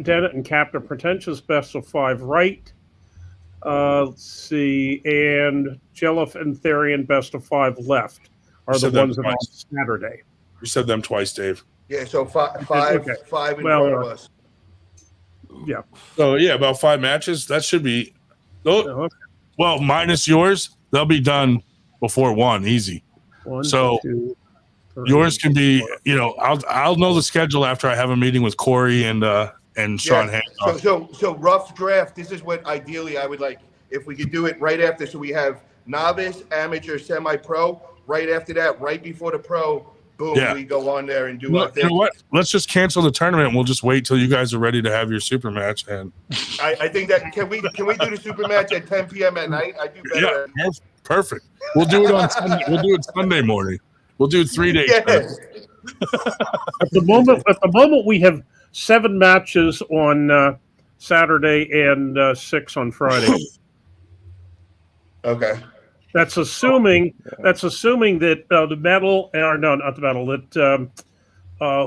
Dennett and Captain Pretentious, best of 5 right. Let's see, and Jelliff and Therian, best of 5 left, are the ones that are on Saturday. You said them twice, Dave. Yeah, so five in front of us. Yeah. So yeah, about 5 matches. That should be. Well, minus yours, they'll be done before 1, easy. 1, so 2, 3, yours can be. I'll know the schedule after I have a meeting with Corey and Sean Hancock. So rough draft. This is what ideally I would like if we could do it right after. So we have novice, amateur, semi-pro. Right after that, right before the pro, boom, we go on there and do our thing. You know what? Let's just cancel the tournament and we'll just wait till you guys are ready to have your super match. And I think that can we do the super match at 10 p.m. at night? I do better. Yeah, perfect. We'll do it on Sunday. We'll do it Sunday morning. We'll do 3 days. Yes. At the moment, we have 7 matches on Saturday and 6 on Friday. Okay. That's assuming that the medal, or no, not the medal. That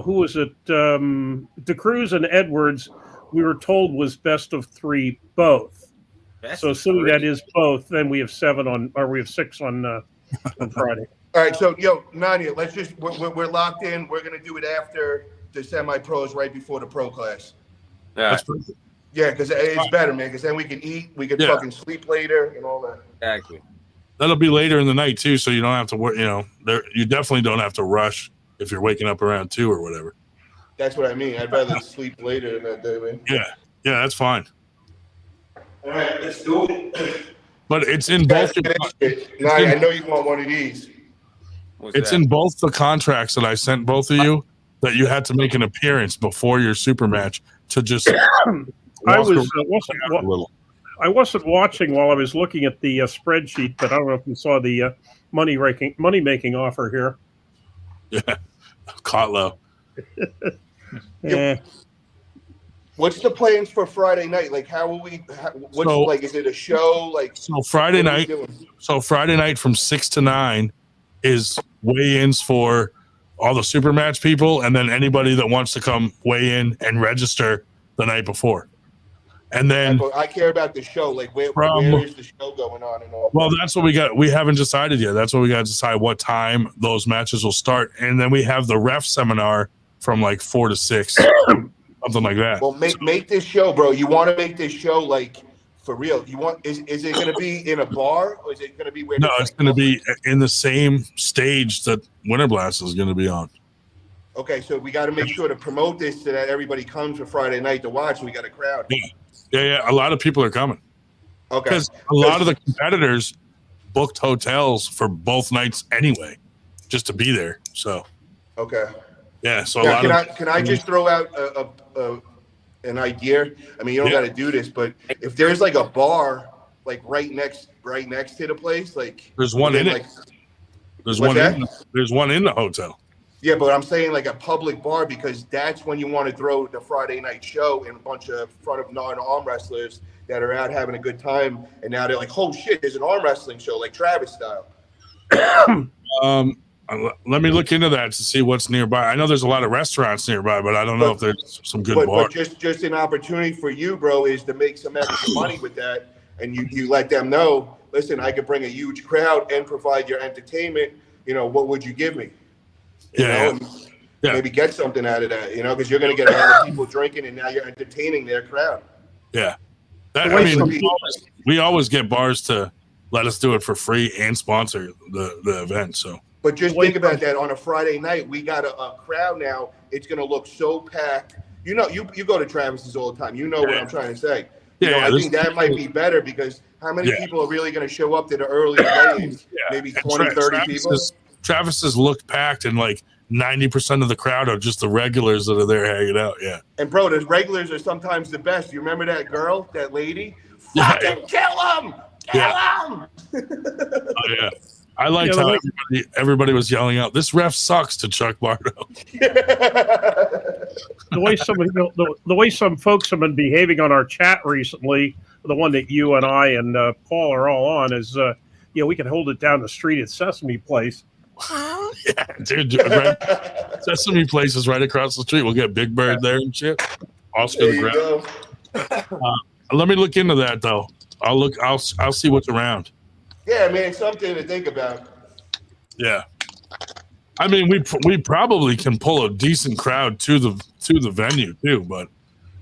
who was it? DeCruz and Edwards. We were told was best of 3 both. So assuming that is both, then we have 7 on, or we have 6 on Friday. All right. So Nanya, let's just we're locked in. We're gonna do it after the semi-pros, right before the pro class. Yeah. Yeah, because it's better, man. Because then we can eat, we can fucking sleep later, and all that. Exactly. That'll be later in the night too, so you don't have to work. You definitely don't have to rush if you're waking up around 2 or whatever. That's what I mean. I'd rather sleep later than that day, man. Yeah, that's fine. All right, let's do it. But it's in both. I know you want one of these. It's in both the contracts that I sent both of you that you had to make an appearance before your super match to just. I wasn't watching while I was looking at the spreadsheet, but I don't know if you saw the money-making offer here. Yeah, caught low. What's the plans for Friday night? Like, how will we? Is it a show? Like, so Friday night. So Friday night from 6 to 9 is weigh-ins for all the super match people, and then anybody that wants to come weigh in and register the night before. And then I care about the show. Like, where is the show going on and all? Well, that's what we got. We haven't decided yet. That's what we got to decide what time those matches will start. And then we have the ref seminar from like 4 to 6, something like that. Well, make this show, bro. You want to make this show like for real? You want? Is it going to be in a bar or is it going to be where? No, it's going to be in the same stage that Winter Blast is going to be on. Okay, so we got to make sure to promote this so that everybody comes for Friday night to watch. We got a crowd. Yeah. A lot of people are coming. Okay. Because a lot of the competitors booked hotels for both nights anyway, just to be there. So. Okay. Yeah. So can I just throw out an idea? I mean, you don't got to do this, but if there's like a bar, like right next to the place, like there's one in it. There's one in the hotel. Yeah, but I'm saying like a public bar because that's when you want to throw the Friday night show and a bunch of front of non-arm wrestlers that are out having a good time, and now they're like, "Oh shit, there's an arm wrestling show like Travis style." Let me look into that to see what's nearby. I know there's a lot of restaurants nearby, but I don't know if there's some good bars. But just an opportunity for you, bro, is to make some extra money with that, and you let them know, listen, I could bring a huge crowd and provide your entertainment. You know, what would you give me? You know, and maybe get something out of that. You know, because you're going to get a lot of people drinking, and now you're entertaining their crowd. Yeah, we always get bars to let us do it for free and sponsor the event. So, but just think about that. On a Friday night, we got a crowd now. It's going to look so packed. You know, you go to Travis's all the time. You know what I'm trying to say. I think that might be better because how many people are really going to show up to the early weigh-ins? Maybe 20, 30 people. Travis's look packed, and like 90% of the crowd are just the regulars that are there hanging out. Yeah. And bro, the regulars are sometimes the best. You remember that girl, that lady? Fucking kill him! Kill him! Oh, yeah. I liked how everybody was yelling out, "This ref sucks" to Chuck Bardo. The way some folks have been behaving on our chat recently, the one that you and I and Paul are all on, is we can hold it down the street at Sesame Place. Yeah, dude, right? Sesame Place is right across the street. We'll get Big Bird there and shit. Oscar the Grouch. Let me look into that though. I'll see what's around. Yeah, man, it's something to think about. Yeah, I mean, we probably can pull a decent crowd to the venue too, but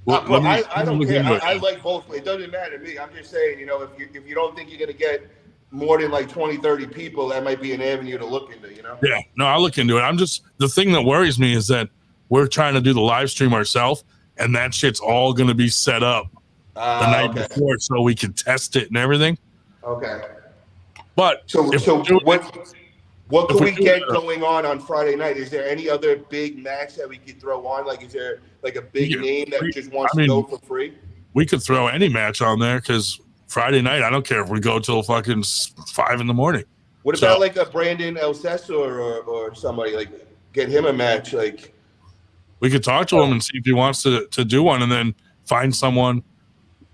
I don't care. I like both. It doesn't matter to me. I'm just saying, if you don't think you're gonna get more than like 20, 30 people, that might be an avenue to look into. Yeah, no, I'll look into it. The thing that worries me is that we're trying to do the live stream ourselves, and that shit's all gonna be set up the night before, so we can test it and everything. Okay. But what can we get going on Friday night? Is there any other big match that we could throw on? Like, is there like a big name that just wants to go for free? We could throw any match on there because Friday night, I don't care if we go till fucking 5 a.m. What about like a Brandon El Cesar or somebody, like get him a match? Like, we could talk to him and see if he wants to do one, and then find someone,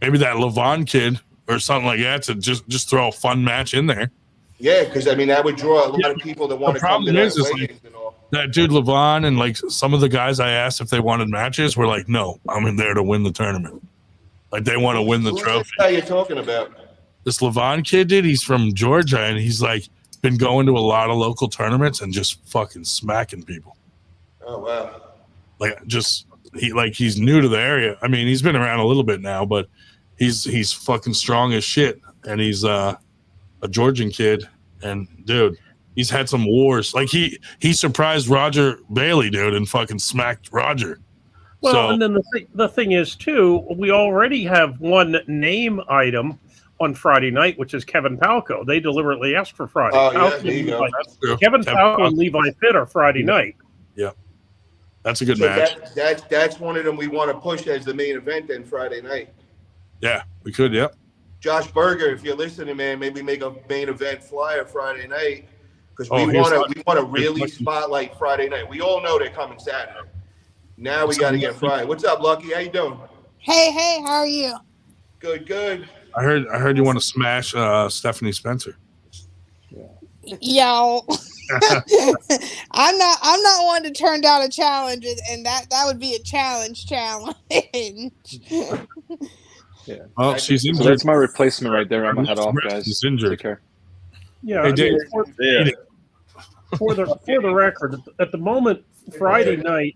maybe that Levon kid or something like that, to just throw a fun match in there. Yeah, because I mean that would draw a lot of people that want to come to that. That dude Levon and like some of the guys I asked if they wanted matches were like, "No, I'm in there to win the tournament." Like they want to win the trophy. What are you talking about? This Levon kid, dude, he's from Georgia, and he's like been going to a lot of local tournaments and just fucking smacking people. Oh wow! Like he's new to the area. I mean, he's been around a little bit now, but he's fucking strong as shit, and he's a Georgian kid, and dude, he's had some wars. Like he surprised Roger Bailey, dude, and fucking smacked Roger. Well, and then the thing is too, we already have one name item on Friday night, which is Kevin Palco. They deliberately asked for Friday. Oh, yeah, there you go. Kevin Palco and Levi Pitt are Friday night. Yeah, that's a good match. That's one of them we want to push as the main event then Friday night. Yeah, we could. Yep. Josh Berger, if you're listening, man, maybe make a main event flyer Friday night because we want to really spotlight Friday night. We all know they're coming Saturday. Now we got to get Friday. What's up, Lucky? How you doing? Hey, how are you? Good. I heard you want to smash Stephanie Spencer. Yo, I'm not one to turn down a challenge, and that would be a challenge. Yeah. Well, she's injured. So that's my replacement right there. I'm gonna head off, guys. She's injured. Take care. Yeah. Hey, for the record, at the moment, Friday night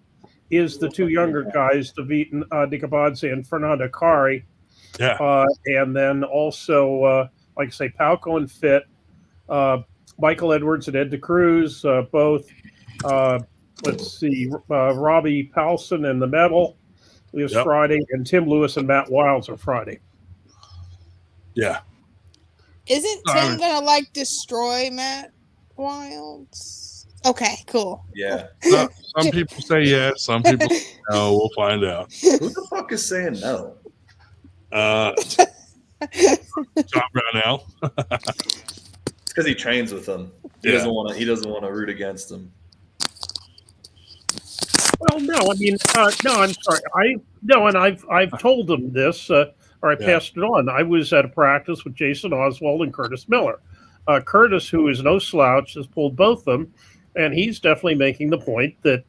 is the two younger guys, David Dicabadze and Fernando Cari. Yeah. And then also, like I say, Palco and Fit, Michael Edwards and Ed DeCruz, both. Let's see, Robbie Paulson and the Metal is Friday, and Tim Lewis and Matt Wilds are Friday. Yeah. Isn't Tim gonna destroy Matt Wilds? Okay, cool. Yeah. Some people say yes, some people say no. We'll find out. Who the fuck is saying no? John Brownell. It's because he trains with them. He doesn't want to root against them. Well, no, I mean, no, I'm sorry. I've told them this, or I passed it on. I was at a practice with Jason Oswald and Curtis Miller. Curtis, who is no slouch, has pulled both of them, and he's definitely making the point that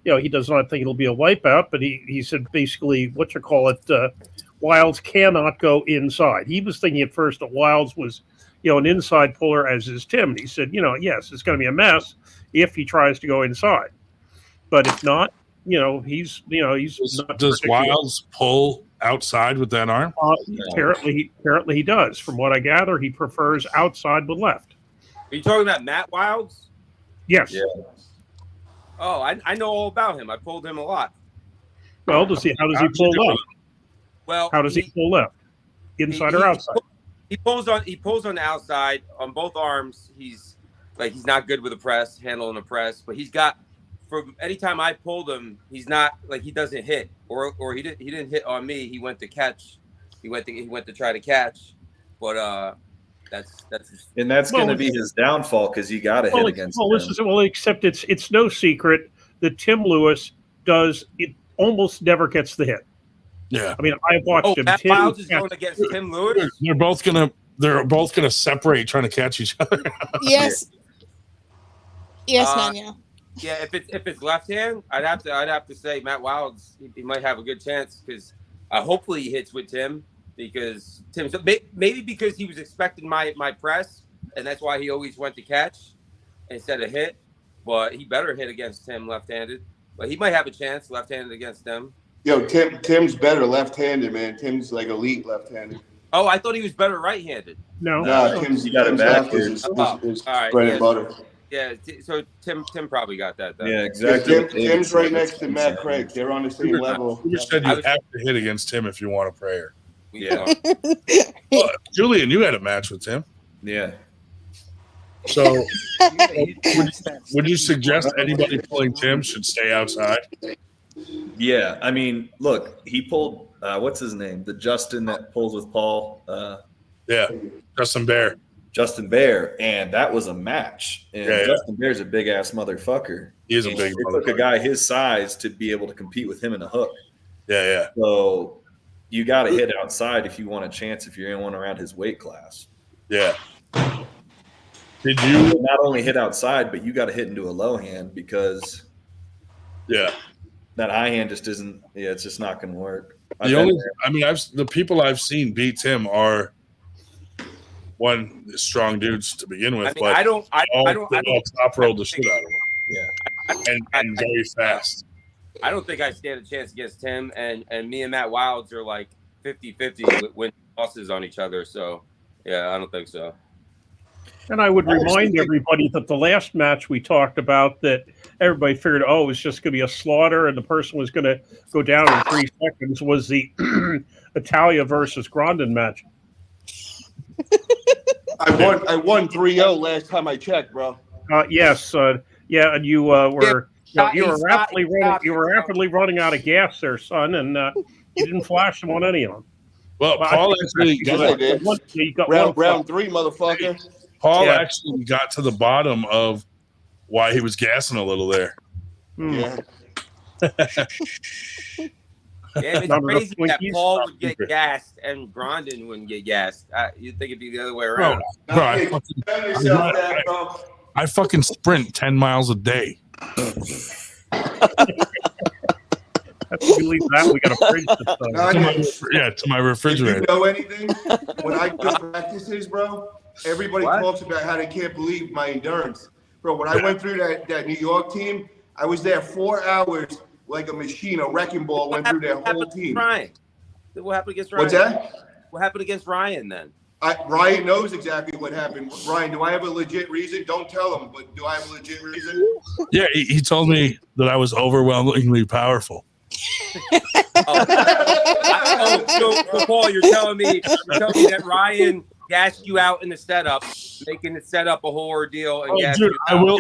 he does not think it'll be a wipeout, but he said basically Wilds cannot go inside. He was thinking at first that Wilds was, an inside puller, as is Tim. And he said, yes, it's going to be a mess if he tries to go inside. But if not, he's not. Does Wilds pull outside with that arm? Apparently he does. From what I gather, he prefers outside with left. Are you talking about Matt Wilds? Yes. Yeah. Oh, I know all about him. I pulled him a lot. Well, how does he pull left? Well, how does he pull left? Inside or outside? He pulls on the outside on both arms. He's not good with a press, handling a press, but he's got, from anytime I pulled him, he's not like, he doesn't hit or he didn't hit on me. He went to catch. He went to try to catch, but that's going to be his downfall because you got to hit against him. Except it's no secret that Tim Lewis almost never gets the hit. Yeah, I mean, I watched him. Matt Wilds is going against Tim Lewis. They're both gonna separate, trying to catch each other. Yes. Yes, Nanya. Yeah, if it's left hand, I'd have to say Matt Wilds. He might have a good chance because hopefully he hits with Tim, because Tim maybe because he was expecting my press and that's why he always went to catch instead of hit. But he better hit against Tim left-handed. But he might have a chance left-handed against them. Yo, Tim's better left-handed, man. Tim's like elite left-handed. Oh, I thought he was better right-handed. No, Tim's left is bread and butter. Yeah, so Tim probably got that. Yeah, exactly. Tim's right next to Matt Craig. They're on the same level. You said you have to hit against Tim if you want a prayer. Yeah. Well, Julian, you had a match with Tim. Yeah. So, would you suggest anybody pulling Tim should stay outside? Yeah, I mean, look, he pulled what's his name? The Justin that pulls with Paul. Yeah, Justin Bear. Justin Bear, and that was a match. And Yeah. Justin Bear's a big ass motherfucker. He is a big. It took a guy his size to be able to compete with him in a hook. Yeah. So you got to hit outside if you want a chance. If you're in one around his weight class. Yeah. Did you not only hit outside, but you got to hit into a low hand because that high hand just isn't. Yeah, it's just not going to work. The people I've seen beat Tim are strong dudes to begin with. I don't top rolled the shit out of them. Yeah, and very fast. I don't think I stand a chance against Tim, and me and Matt Wilds are like 50-50 with losses on each other. So yeah, I don't think so. And I would remind everybody that the last match we talked about, that everybody figured, it was just going to be a slaughter and the person was going to go down in 3 seconds, was the Italia versus Grondin match. I won 3-0 last time I checked, bro. Yes. Yeah, and you were rapidly running out of gas there, son, and you didn't flash them on any of them. Well, Paul actually got round 3, motherfucker. Paul actually got to the bottom of why he was gassing a little there. Yeah. Yeah, it's crazy that Paul would get gassed and Grondin wouldn't get gassed. You'd think it'd be the other way around. Bro, I fucking sprint 10 miles a day. Believe that we got a fridge to my refrigerator. You know anything? When I do practices, bro, everybody talks about how they can't believe my endurance. Bro, when I went through that New York team, I was there 4 hours like a machine. A wrecking ball went through their whole team. Ryan? What happened against Ryan? What's that? What happened against Ryan then? Ryan knows exactly what happened. Ryan, do I have a legit reason? Don't tell him, but do I have a legit reason? Yeah, he told me that I was overwhelmingly powerful. So Paul, you're telling me that Ryan gassed you out in the setup, making the setup a whole ordeal. And Dude, I will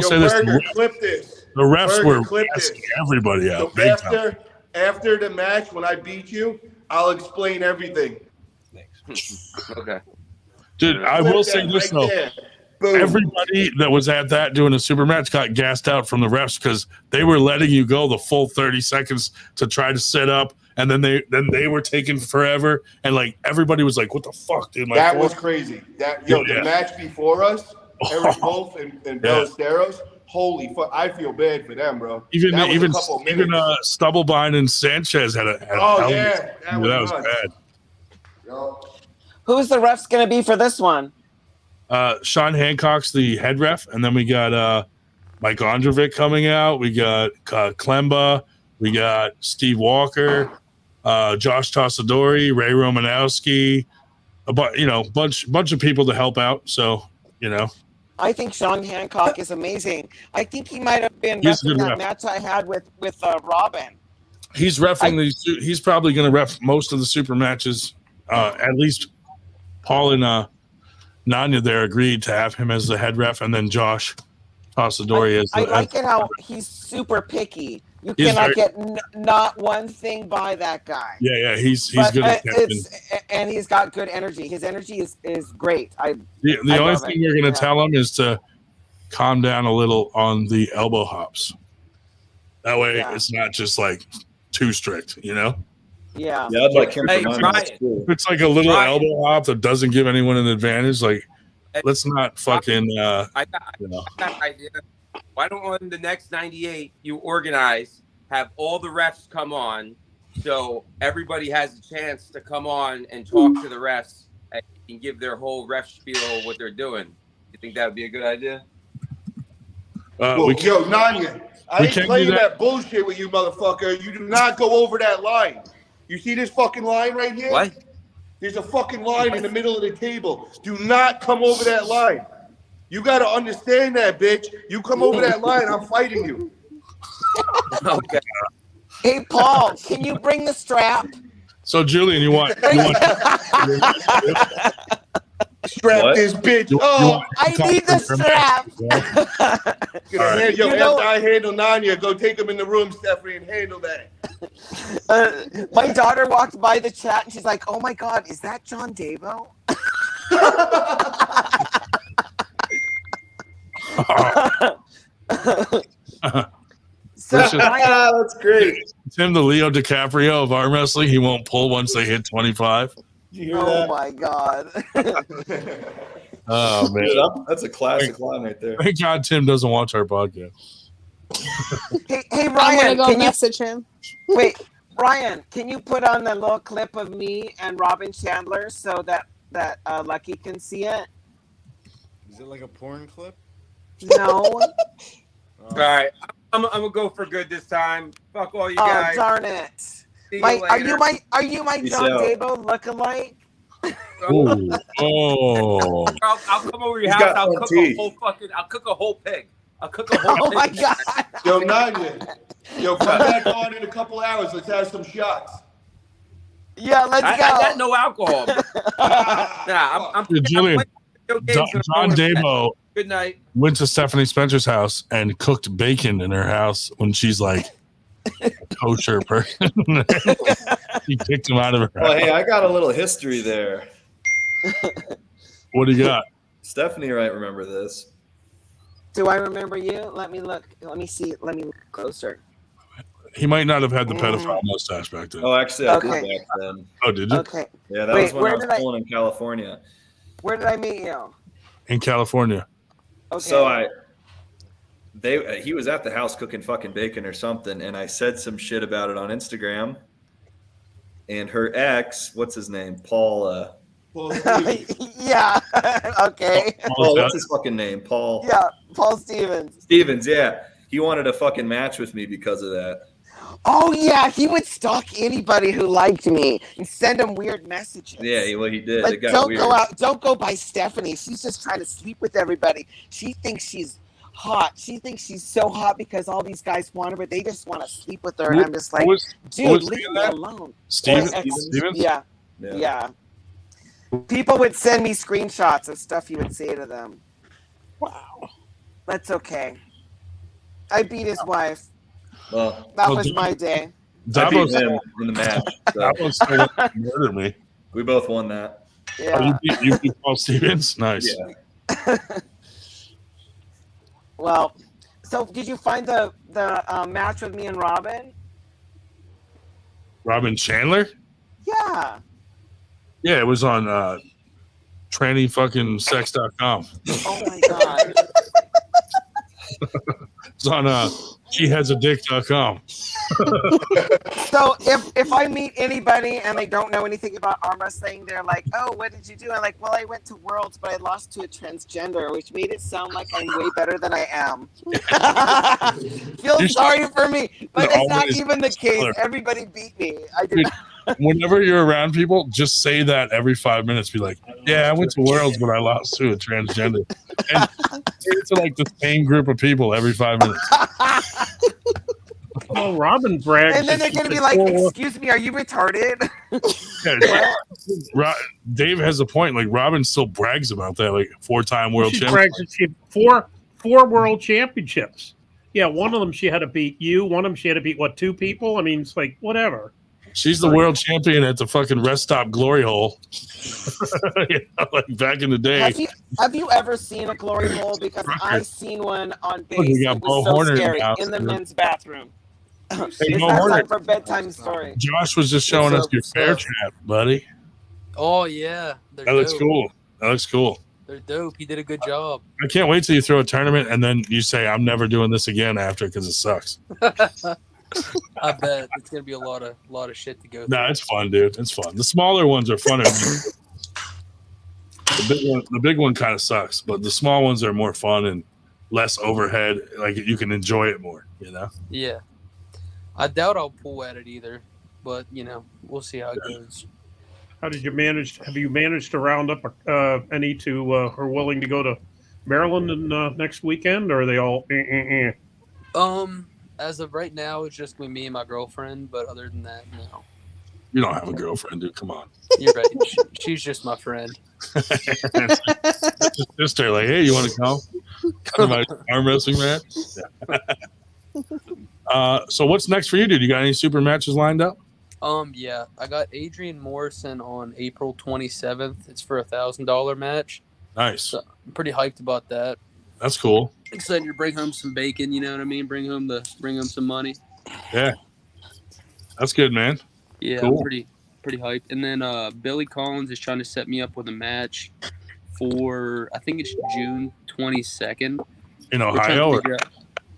say this. Clip this. The refs were gassing everybody out. So after the match, when I beat you, I'll explain everything. Okay. Dude, I will say this though. Everybody that was at that doing a super match got gassed out from the refs because they were letting you go the full 30 seconds to try to set up, and then they were taking forever, and like everybody was like, "What the fuck, dude?" That was crazy. The match before us, Eric Wolf and Ballesteros, holy fuck, I feel bad for them, bro. Even That was a even couple even minutes. Stubblebine and Sanchez had a Oh yeah, that was nuts. bad. Yo. Who's the refs going to be for this one? Sean Hancock's the head ref, and then we got Mike Ondrovic coming out. We got Klemba. We got Steve Walker, Josh Tossadori, Ray Romanowski. Bunch of people to help out. So I think Sean Hancock is amazing. I think he might have been He's a refing good that ref. match I had with Robin. He's refing he's probably going to ref most of the super matches. At least Paul and Nanya there agreed to have him as the head ref, and then Josh Tossadori as the. I like it how he's super picky. You He's cannot very- get not one thing by that guy. Yeah, he's But, good at captain. and he's got good energy. His energy is great. The I only love thing it. we're going to Yeah. tell him is to calm down a little on the elbow hops. That way, it's not just like too strict, Yeah. Yeah, I'd like him Hey, to mind Ryan. that too. If it's like a little Ryan. elbow hop that doesn't give anyone an advantage, like let's not fucking. I got an idea. Why don't on the next 98 you organize, have all the refs come on, so everybody has a chance to come on and talk to the refs and give their whole ref spiel what they're doing. You think that would be a good idea? Well, yo, Nanya, I we ain't can't do playing that. that bullshit with you, motherfucker. You do not go over that line. You see this fucking line right here? What? There's a fucking line in the middle of the table. Do not come over that line. You got to understand that, bitch. You come over that line, I'm fighting you. Okay. Hey, Paul, can you bring the strap? So, Julian, you want Strap What? this bitch You up. want- I need the strap. Yo, You after know- I handle Nanya, go take him in the room, Stephanie, and handle that. My daughter walked by the chat and she's like, "Oh my God, is that John Davo?" So That's just- Ryan, That's great. Tim, the Leo DiCaprio of arm wrestling, he won't pull once they hit 25. Did you hear oh that? my God. Oh man! Dude, that's a classic line right there. Thank God Tim doesn't watch our podcast. Hey I'm gonna Ryan, go can you message him. wait? Ryan, can you put on the little clip of me and Robin Chandler so that Lucky can see it? Is it like a porn clip? No. All right. I'm gonna go for good this time. Fuck all you Oh guys. darn it! See you Are later. you my Peace John out. Davo lookalike? Ooh. Oh, I'll come over to your He's house. got I'll front cook a teeth. whole I'll cook a whole pig. I'll cook a whole Oh pig. my God! Yo, Nanya. Yo, come back on in a couple hours. Let's have some shots. Yeah, let's I go. got no alcohol. Nah, I'm Julian, playing video games John and I'm going to bed. Davo Good night. went to Stephanie Spencer's house and cooked bacon in her house when she's like a kosher person. He kicked him out of her Oh, house. hey, I got a little history there. What do you got? Stephanie might remember this. Do I remember you? Let me look. Let me see. Let me look closer. He might not have had the pedophile mustache back then. Oh, actually, I Okay. did back then. Oh, did you? Okay. Yeah, that Wait, was when where I was did I- pulling in California. Where did I meet you? In California. Okay. So he was at the house cooking fucking bacon or something, and I said some shit about it on Instagram. And her ex, what's his name? Paul. Well, Steve, yeah. Okay. Paul, what's his fucking name? Paul Yeah. Paul Stevens. Stevens. Yeah, he wanted a fucking match with me because of that. Oh yeah, he would stalk anybody who liked me and send them weird messages. Yeah, he did. But It got don't weird. go out. Don't go by Stephanie. She's just trying to sleep with everybody. She thinks she's hot. She thinks she's so hot because all these guys want her, but they just want to sleep with her. And I'm just like, What was dude, leave saying me that? alone. Stevens? Or ex- Stevens? Yeah, Yeah. yeah. People would send me screenshots of stuff you would say to them. Wow. That's okay. I beat his wife. Well, That Well, was dude. my day. I beat Davos him in the match. So Davos still wants to murder me. we both won that. Oh, Yeah. you beat Paul Stevens? Nice. Yeah. Well, so did you find the match with me and Robin? Robin Chandler? Yeah. Yeah, it was on trannyfuckingsex.com. Oh my god. It's on shehasadick.com. So if I meet anybody and they don't know anything about arm wrestling, they're like, "Oh, what did you do?" I'm like, "Well, I went to Worlds, but I lost to a transgender," which made it sound like I'm way better than I am. Feel sorry for me, but it's not even the case. Everybody beat me. I did. Whenever you're around people, just say that every 5 minutes. Be like, "Yeah, I went to Worlds, but I lost to a transgender." And it's like the same group of people every 5 minutes. Well, Robin brags. And then they're going to be like, "Excuse me, are you retarded?" Dave has a point. Like Robin still brags about that, like 4-time world She champion. brags that she four world championships. Yeah, one of them she had to beat you. One of them she had to beat 2 people. I mean, it's like whatever. She's the world champion at the fucking rest stop glory hole. Like back in the day. Have you ever seen a glory hole? Because I've seen one on base. We got It Bo was so Horner scary now. in the men's bathroom. Hey, It's Bo that Horner. time for bedtime story. Josh was just showing us your fair trap, buddy. Oh yeah, That looks cool. That looks cool. They're dope. He did a good job. I can't wait till you throw a tournament and then you say, "I'm never doing this again" after because it sucks. I bet it's gonna be a lot of shit to go through. Nah, it's fun, dude. It's fun. The smaller ones are funner. The big one kind of sucks, but the small ones are more fun and less overhead. Like you can enjoy it more, you know? Yeah. I doubt I'll pull at it either, but we'll see how it goes. How did you manage? Have you managed to round up any who are willing to go to Maryland next weekend, or are they all? As of right now, it's just me and my girlfriend. But other than that, no. You don't have a girlfriend, dude. Come on. You're right. She's just my friend. Sister, like, hey, you want to come? Come to my arm wrestling match. So what's next for you, dude? You got any super matches lined up? Yeah, I got Adrian Morrison on April 27th. It's for $1,000 match. Nice. So I'm pretty hyped about that. That's cool. Excited to bring home some bacon. You know what I mean? Bring home some money. Yeah, that's good, man. Yeah, cool. I'm pretty hyped. And then Billy Collins is trying to set me up with a match for I think it's June 22nd in Ohio.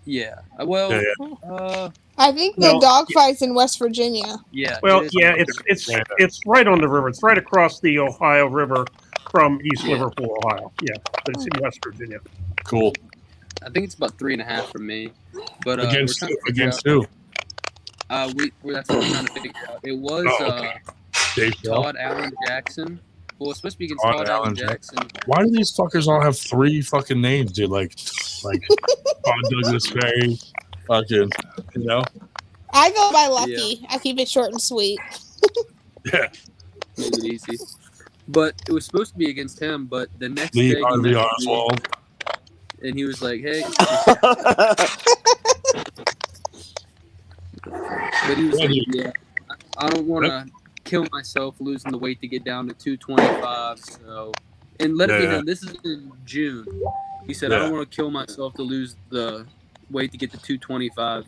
Yeah. Well. Yeah. I think the dog fight's in West Virginia. Yeah. Well, it's right on the river. It's right across the Ohio River from East Liverpool, Ohio. Yeah, but it's in West Virginia. Cool. I think it's about 3.5 from me. But against who? That's what we're trying to figure out. It was Todd Allen Jackson. Well, it's supposed to be against Todd Allen Jackson. Why do these fuckers all have 3 fucking names, dude? Like Todd Douglas Ferry, fucking, you know? I go by Lucky. I keep it short and sweet. Yeah. Make it easy. But it was supposed to be against him, but the next Lee day Harvey Oswald. And he was like, hey. But he was like, yeah, I don't want to kill myself losing the weight to get down to 225. So, and let me know, this is in June. He said, I don't want to kill myself to lose the weight to get to 225.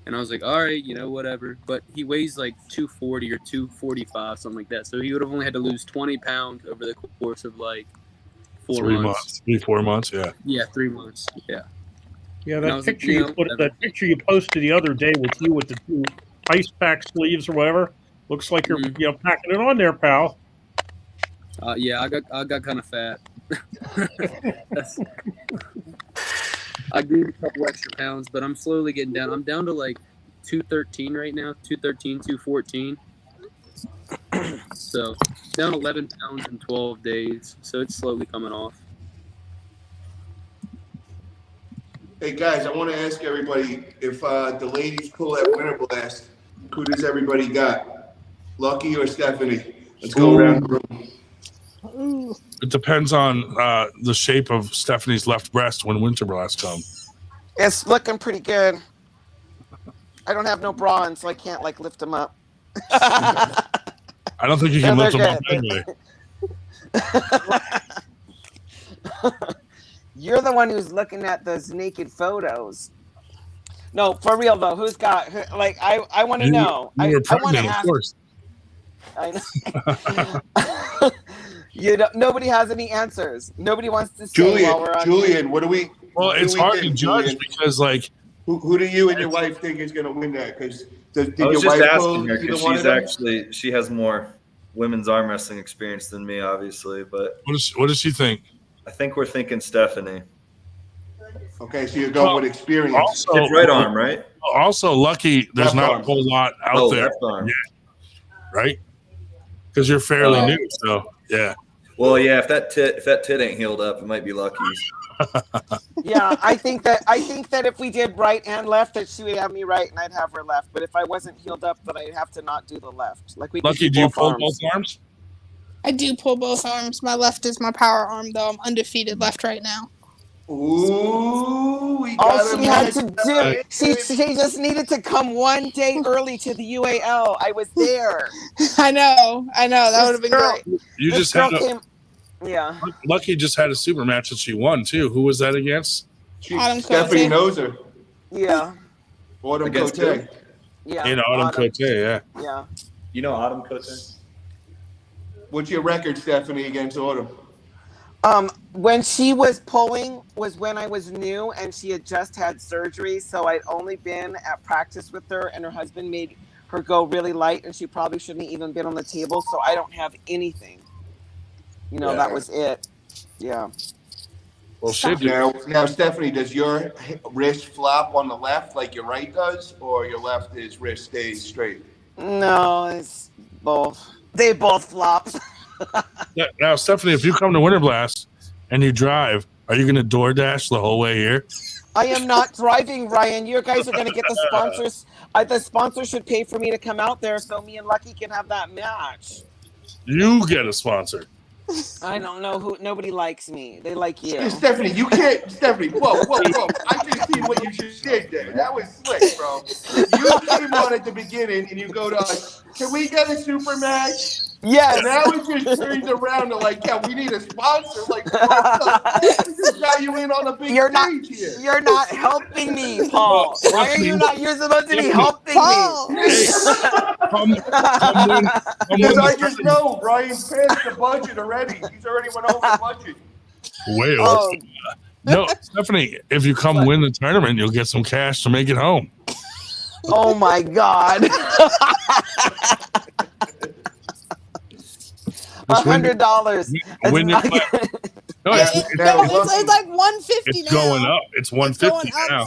And I was like, all right, whatever. But he weighs like 240 or 245, something like that. So he would have only had to lose 20 pounds over the course of like 4 months. 4 months, yeah. Yeah, 3 months, yeah. Yeah, that picture that picture you posted the other day with you with the 2 ice pack sleeves or whatever, looks like you're packing it on there, pal. Yeah, I got kind of fat. I gained a couple extra pounds, but I'm slowly getting down. I'm down to like 213 right now, 213, 214. So down 11 pounds in 12 days. So it's slowly coming off. Hey guys, I want to ask everybody if the ladies pull at Winter Blast, who does everybody got? Lucky or Stephanie? Let's go around the room. It depends on the shape of Stephanie's left breast when Winter Blast comes. It's looking pretty good. I don't have no bra on, so I can't lift them up. I don't think you can lift them up anyway. You're the one who's looking at those naked photos. No, for real though, who's got? I want to know. You were I want to pregnant, of ask. course. I know. Nobody has any answers. Nobody wants to say Julian, while we're on. Julian, what do we Well, Who do it's we hard to think, judge Julian? because, like, who do you and your wife think is going to win that? Because did I was your just wife asking pull her either because one of she has more women's arm wrestling experience than me, obviously. But what does she think? I think we're thinking Stephanie. Okay, so you're going with experience. Also, It's right arm, right? Also, lucky there's Left not arm. a whole lot out there, left arm. yet, right? Because you're fairly Oh. new, so yeah. Well, yeah. If that tit ain't healed up, it might be Lucky's. Yeah, I think that if we did right and left, that she would have me right and I'd have her left. But if I wasn't healed up, then I'd have to not do the left. Like we could Lucky, do you pull both arms? I do pull both arms. My left is my power arm, though. I'm undefeated left right now. Ooh, we got All she had to do, she just needed to come one day early to the UAL. I was there. I know. That would have been great. You This just girl had came. Yeah. Lucky just had a super match that she won too. Who was that against? Stephanie knows her. Yeah. Autumn Against Cote. who? Yeah. In Autumn Cote, yeah. Yeah. You know Autumn Cote? What's your record, Stephanie, against Autumn? When she was pulling was when I was new and she had just had surgery. So I'd only been at practice with her and her husband made her go really light and she probably shouldn't have even been on the table. So I don't have anything. You know, that was it. Yeah. Well, shit. Now, Stephanie, does your wrist flop on the left like your right does, or your left is wrist stays straight? No, it's both. They both flop. Now, Stephanie, if you come to Winter Blast and you drive, are you going to DoorDash the whole way here? I am not driving, Ryan. You guys are going to get the sponsors. The sponsor should pay for me to come out there so me and Lucky can have that match. You get a sponsor. I don't know who. Nobody likes me. They like you. Hey, Stephanie, you can't. Stephanie, whoa. I just see what you just did there. That was slick, bro. You came on at the beginning and you go to us, can we get a super match? Yes. And now it just turns around to like, yeah, we need a sponsor. Like, we just got you in on a big stage here. You're not helping me, Paul. Why are you not? You're supposed to be helping me. Hey, Because I just know Brian's passed the budget already. He's already went over the budget. Way over. No, Stephanie, if you come win the tournament, you'll get some cash to make it home. Oh my God. $100. When you're playing. No, It's like 150 it's now. going up. It's 150 now.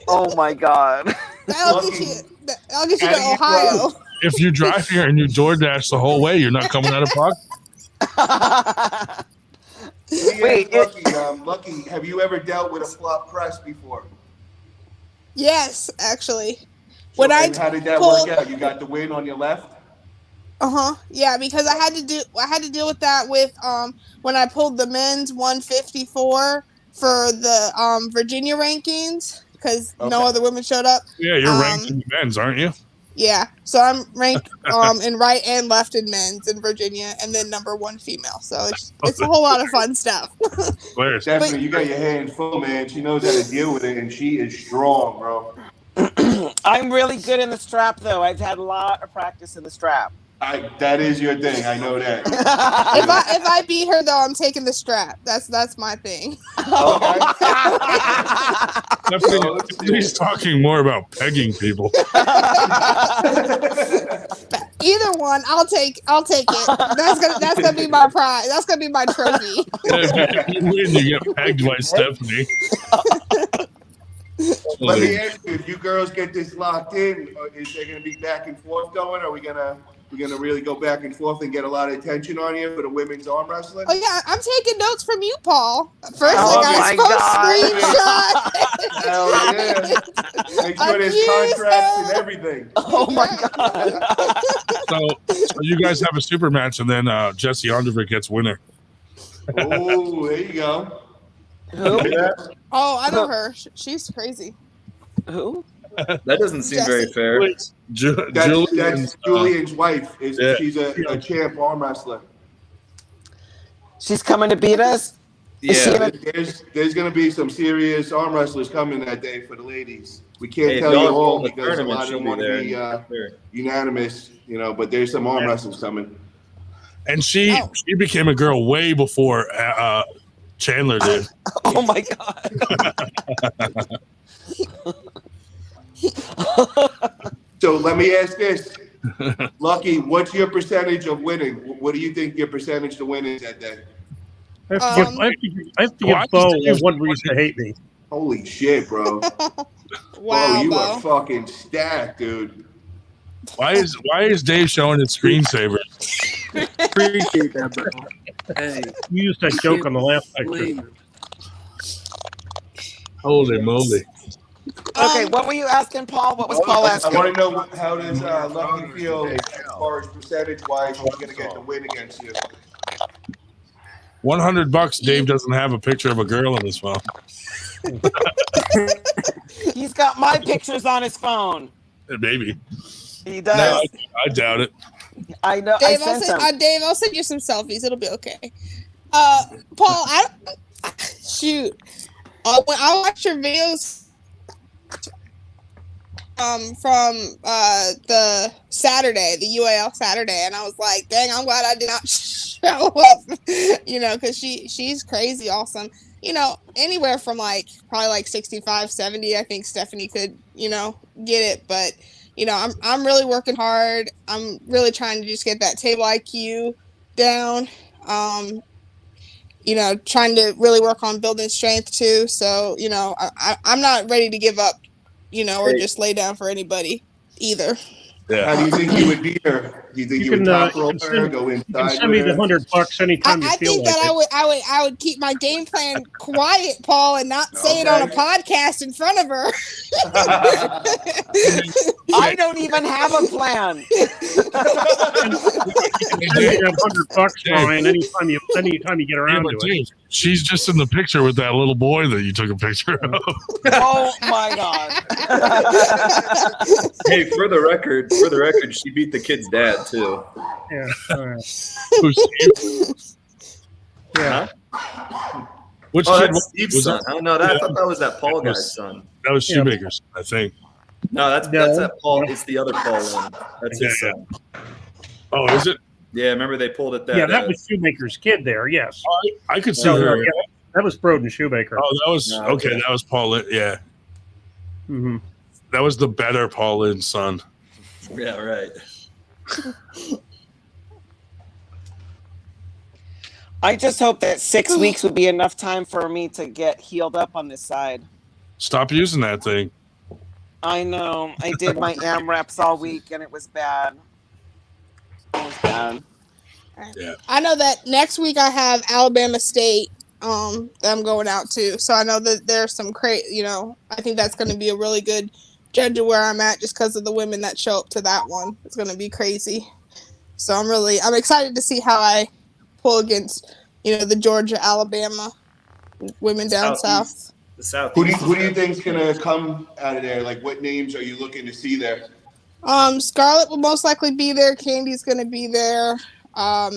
Oh my God. I'll get you to Ohio. If you drive here and you DoorDash the whole way, you're not coming out of pocket. Wait, Lucky, have you ever dealt with a flop press before? Yes, actually. How did that work out? You got the win on your left? Yeah, because I had to deal with that with when I pulled the men's 154 for the Virginia rankings because no other women showed up. Yeah, you're ranked in the men's, aren't you? Yeah, so I'm ranked in right and left in men's in Virginia, and then number 1 female. So it's a whole lot of fun stuff. Definitely, you got your hands full, man. She knows how to deal with it, and she is strong, bro. I'm really good in the strap, though. I've had a lot of practice in the strap. That is your thing. I know that. If I beat her, though, I'm taking the strap. That's my thing. He's talking more about pegging people. Either one, I'll take it. That's gonna be my prize. That's gonna be my trophy. If you win, you get pegged by Stephanie. Let me ask you: if you girls get this locked in, is there going to be back and forth going? Are we gonna really go back and forth and get a lot of attention on you for the women's arm wrestling? Oh yeah, I'm taking notes from you, Paul. First, my God. Screenshot. Hell yeah! Make sure there's contracts and everything. Oh my God! So you guys have a super match, and then Jesse Ondervik gets winner. Oh, there you go. Who? Oh, I know her. She's crazy. Who? That doesn't seem very fair. That's Julian's wife. She's a champ arm wrestler. She's coming to beat us? Yeah, there's going to be some serious arm wrestlers coming that day for the ladies. We can't tell you all because a lot of them want to be unanimous, but there's some arm wrestlers coming. And she became a girl way before Chandler did. Oh my God. So let me ask this. Lucky, what's your percentage of winning? What do you think your percentage to win is that day? I have to give Bo one reason to hate me. Holy shit, bro. Wow, Bo, you Bo. are fucking stacked, dude. Why is Dave showing his screensavers? Appreciate that, bro. Hey, you used that joke on the last picture. Holy moly! Okay, what were you asking, Paul? What was Paul asking? I want to know how does Lucky feel as far as percentage-wise she's going to get the win against you. $100. Dave doesn't have a picture of a girl in his phone. He's got my pictures on his phone. Maybe. He does. No, I doubt it. I know. Dave, I sent Dave, I'll send you some selfies. It'll be okay. Paul, shoot. When I watch your videos from the Saturday, the UAL Saturday, and I was like, dang, I'm glad I did not show up, because she's crazy awesome. Anywhere from probably 65, 70, I think Stephanie could, get it. But, I'm really working hard. I'm really trying to just get that table IQ down. Trying to really work on building strength too. So, I'm not ready to give up, or just lay down for anybody either. Yeah. How do you think you would beat her? Do you think you would top roll her, go inside? You can send me the $100 anytime you feel think like that it. I would keep my game plan quiet, Paul, and not say it on a podcast in front of her. I don't even have a plan. You can send me that $100, Brian, anytime you get around to it. She's just in the picture with that little boy that you took a picture of. Oh my God. Hey, for the record, she beat the kid's dad too. Yeah. Yeah. Which oh, kid that's Steve's son. I don't know. I thought that was that Paul guy's son. That was Shoemaker's, I think. No, that's that Paul. It's the other Paul Lynn. That's his son. Oh, is it? Yeah, remember they pulled it that. Yeah, that was Shoemaker's kid there. Yes, I could see her. Yeah, that was Broden Shoemaker. Oh, that was okay. That was Paul Lynn. Yeah. Mm-hmm. That was the better Paul Lynn's son. Yeah, right. I just hope that 6 weeks would be enough time for me to get healed up on this side. Stop using that thing. I know. I did my AMRAPs all week and it was bad. It was bad. Yeah. I know that next week I have Alabama State that I'm going out to. So I know that there's some I think that's going to be a really good judge of where I'm at just because of the women that show up to that one. It's going to be crazy. So I'm excited to see how I pull against, the Georgia, Alabama women down south. The South. Who do you think's gonna come out of there? Like, what names are you looking to see there? Scarlett will most likely be there. Candy's gonna be there. I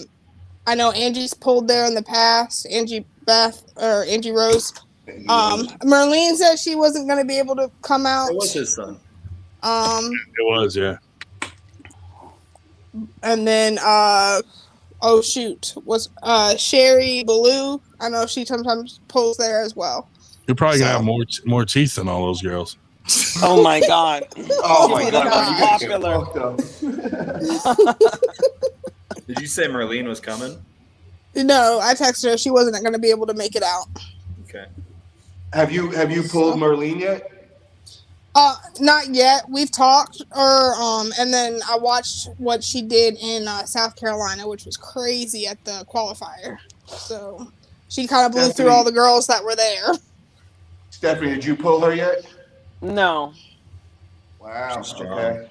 know Angie's pulled there in the past. Angie Rose. Merlene said she wasn't gonna be able to come out. It was his son. It was, yeah. And then was Sherry Ballou. I know she sometimes pulls there as well. You're probably gonna have more teeth than all those girls. Oh my God! Oh my God! Popular. Did you say Merlene was coming? No, I texted her. She wasn't going to be able to make it out. Okay. Have you pulled Merlene yet? Not yet. We've talked, and then I watched what she did in South Carolina, which was crazy at the qualifier. So she kind of blew through all the girls that were there. Stephanie, did you pull her yet? No. Wow. Okay.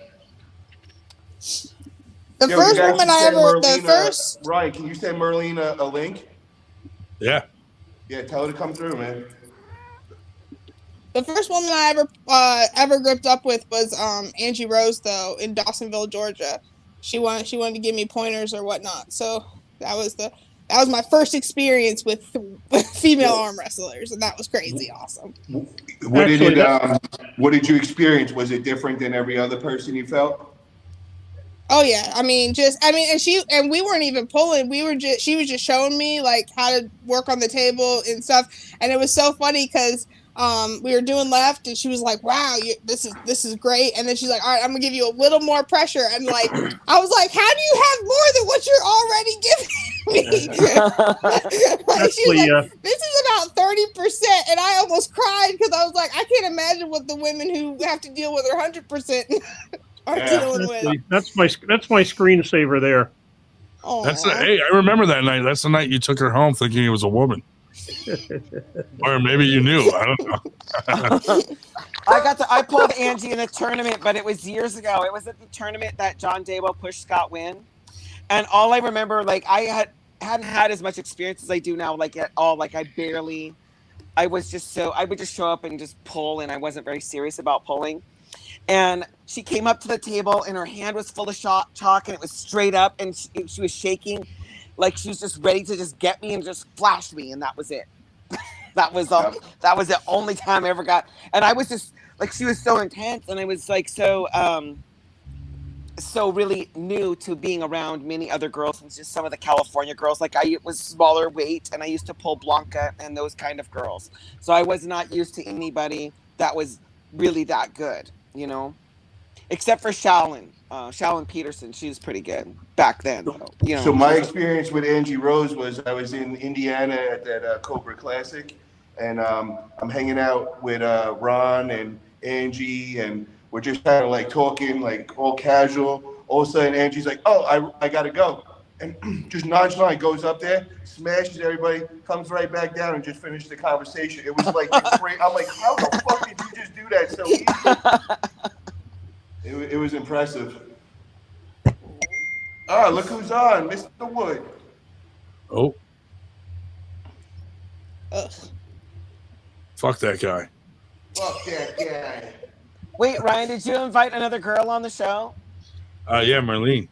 The first woman I ever, Ryan, can you send Merlene a link? Yeah. Yeah, tell her to come through, man. The first woman I ever gripped up with was Angie Rose, though, in Dawsonville, Georgia. She wanted to give me pointers or whatnot. So that was my first experience with female arm wrestlers, and that was crazy awesome. What did you experience? Was it different than every other person you felt? Oh yeah, and we weren't even pulling. She was just showing me like how to work on the table and stuff, and it was so funny because we were doing left, and she was like, "Wow, this is great," and then she's like, "All right, I'm gonna give you a little more pressure," and like I was like, "How do you have more than what you're already giving me?" Like, she was like, "This is about 30%," and I almost cried because I was like, "I can't imagine what the women who have to deal with her 100%." Are dealing with. That's my screensaver there. Hey, I remember that night. That's the night you took her home thinking it was a woman, or maybe you knew. I don't know. I pulled Angie in a tournament, but it was years ago. It was at the tournament that John Daybell pushed Scott Wynn, and all I remember, like I hadn't had as much experience as I do now, like at all. Like I would just show up and just pull, and I wasn't very serious about pulling. And she came up to the table and her hand was full of chalk and it was straight up and she was shaking like she was just ready to just get me and just flash me, and that was it. That was the only time I ever got. And I was just like, she was so intense, and I was like so really new to being around many other girls and just some of the California girls. Like I was smaller weight and I used to pull Blanca and those kind of girls. So I was not used to anybody that was really that good. You know, except for Shallon Peterson. She was pretty good back then. You know. So my experience with Angie Rose was I was in Indiana at that Cobra Classic, and I'm hanging out with Ron and Angie, and we're just kind of like talking, like all casual. All of a sudden, Angie's like, "Oh, I gotta go," and just nonchalant goes up there, smashes everybody, comes right back down, and just finished the conversation. It was like, I'm like, how the fuck did you just do that so easy? It was impressive. Ah, look who's on, Mr. Wood. Oh. Fuck that guy. Fuck that guy. Wait, Ryan, did you invite another girl on the show? Yeah, Marlene.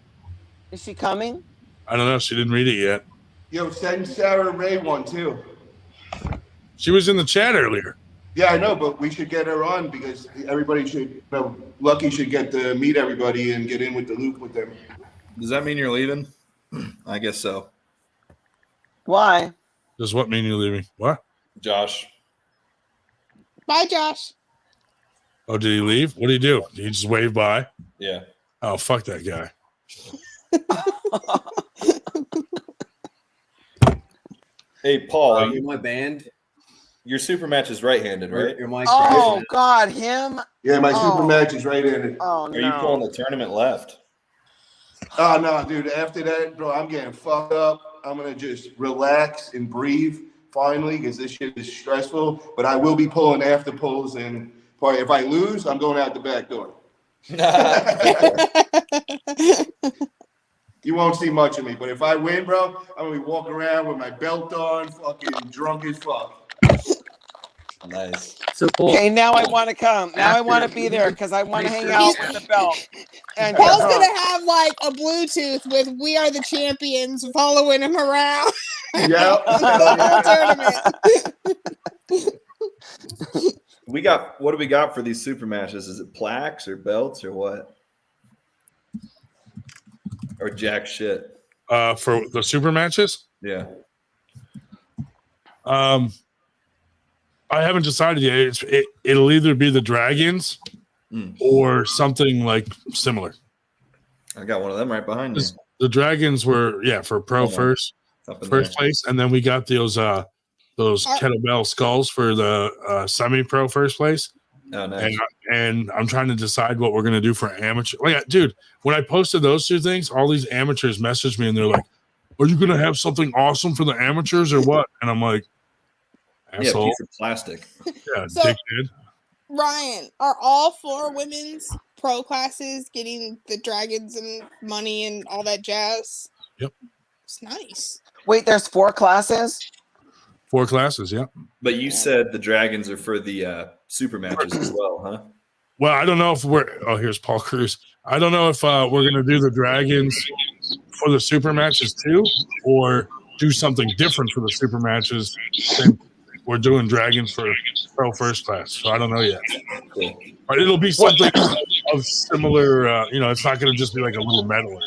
Is she coming? I don't know. She didn't read it yet. Yo, send Sarah Ray one too. She was in the chat earlier. Yeah, I know, but we should get her on because everybody should, Lucky should get to meet everybody and get in with the loop with them. Does that mean you're leaving? I guess so. Why? Does what mean you're leaving? What? Josh. Bye, Josh. Oh, did he leave? What did he do? Did he just wave by? Yeah. Oh, fuck that guy. Hey, Paul. Are you my band? Your super match is right-handed, right? You're my God, him? Yeah, my super match is right-handed. Oh, no. Are you pulling the tournament left? Oh, no, dude. After that, bro, I'm getting fucked up. I'm going to just relax and breathe finally because this shit is stressful. But I will be pulling after pulls. And if I lose, I'm going out the back door. You won't see much of me. But if I win, bro, I'm going to be walking around with my belt on, fucking drunk as fuck. Nice. So cool. Okay, now I want to come. Now I want to be there because I want to hang out with the belt. And Paul's gonna have like a Bluetooth with "We Are the Champions" following him around. Yeah. The tournament. What do we got for these super matches? Is it plaques or belts or what? Or jack shit? For the super matches? Yeah. I haven't decided yet. It'll either be the Dragons or something like similar. I got one of them right behind you. The Dragons were for pro first place, and then we got those kettlebell skulls for the semi-pro first place. Oh, nice. And I'm trying to decide what we're gonna do for amateur. Like, dude, when I posted those two things, all these amateurs messaged me and they're like, "Are you gonna have something awesome for the amateurs or what?" And I'm like, asshole. Yeah, piece of plastic. Yeah, So- dickhead. Ryan, are all 4 women's pro classes getting the Dragons and money and all that jazz? Yep. It's nice. Wait, there's 4 classes? 4 classes, yeah. But you said the Dragons are for the super matches as well, huh? Well, I don't know if here's Paul Cruz. I don't know if we're going to do the Dragons for the super matches too, or do something different for the super matches. We're doing Dragons for pro first class, so I don't know yet. Cool. But it'll be something of similar. It's not going to just be like a little medal.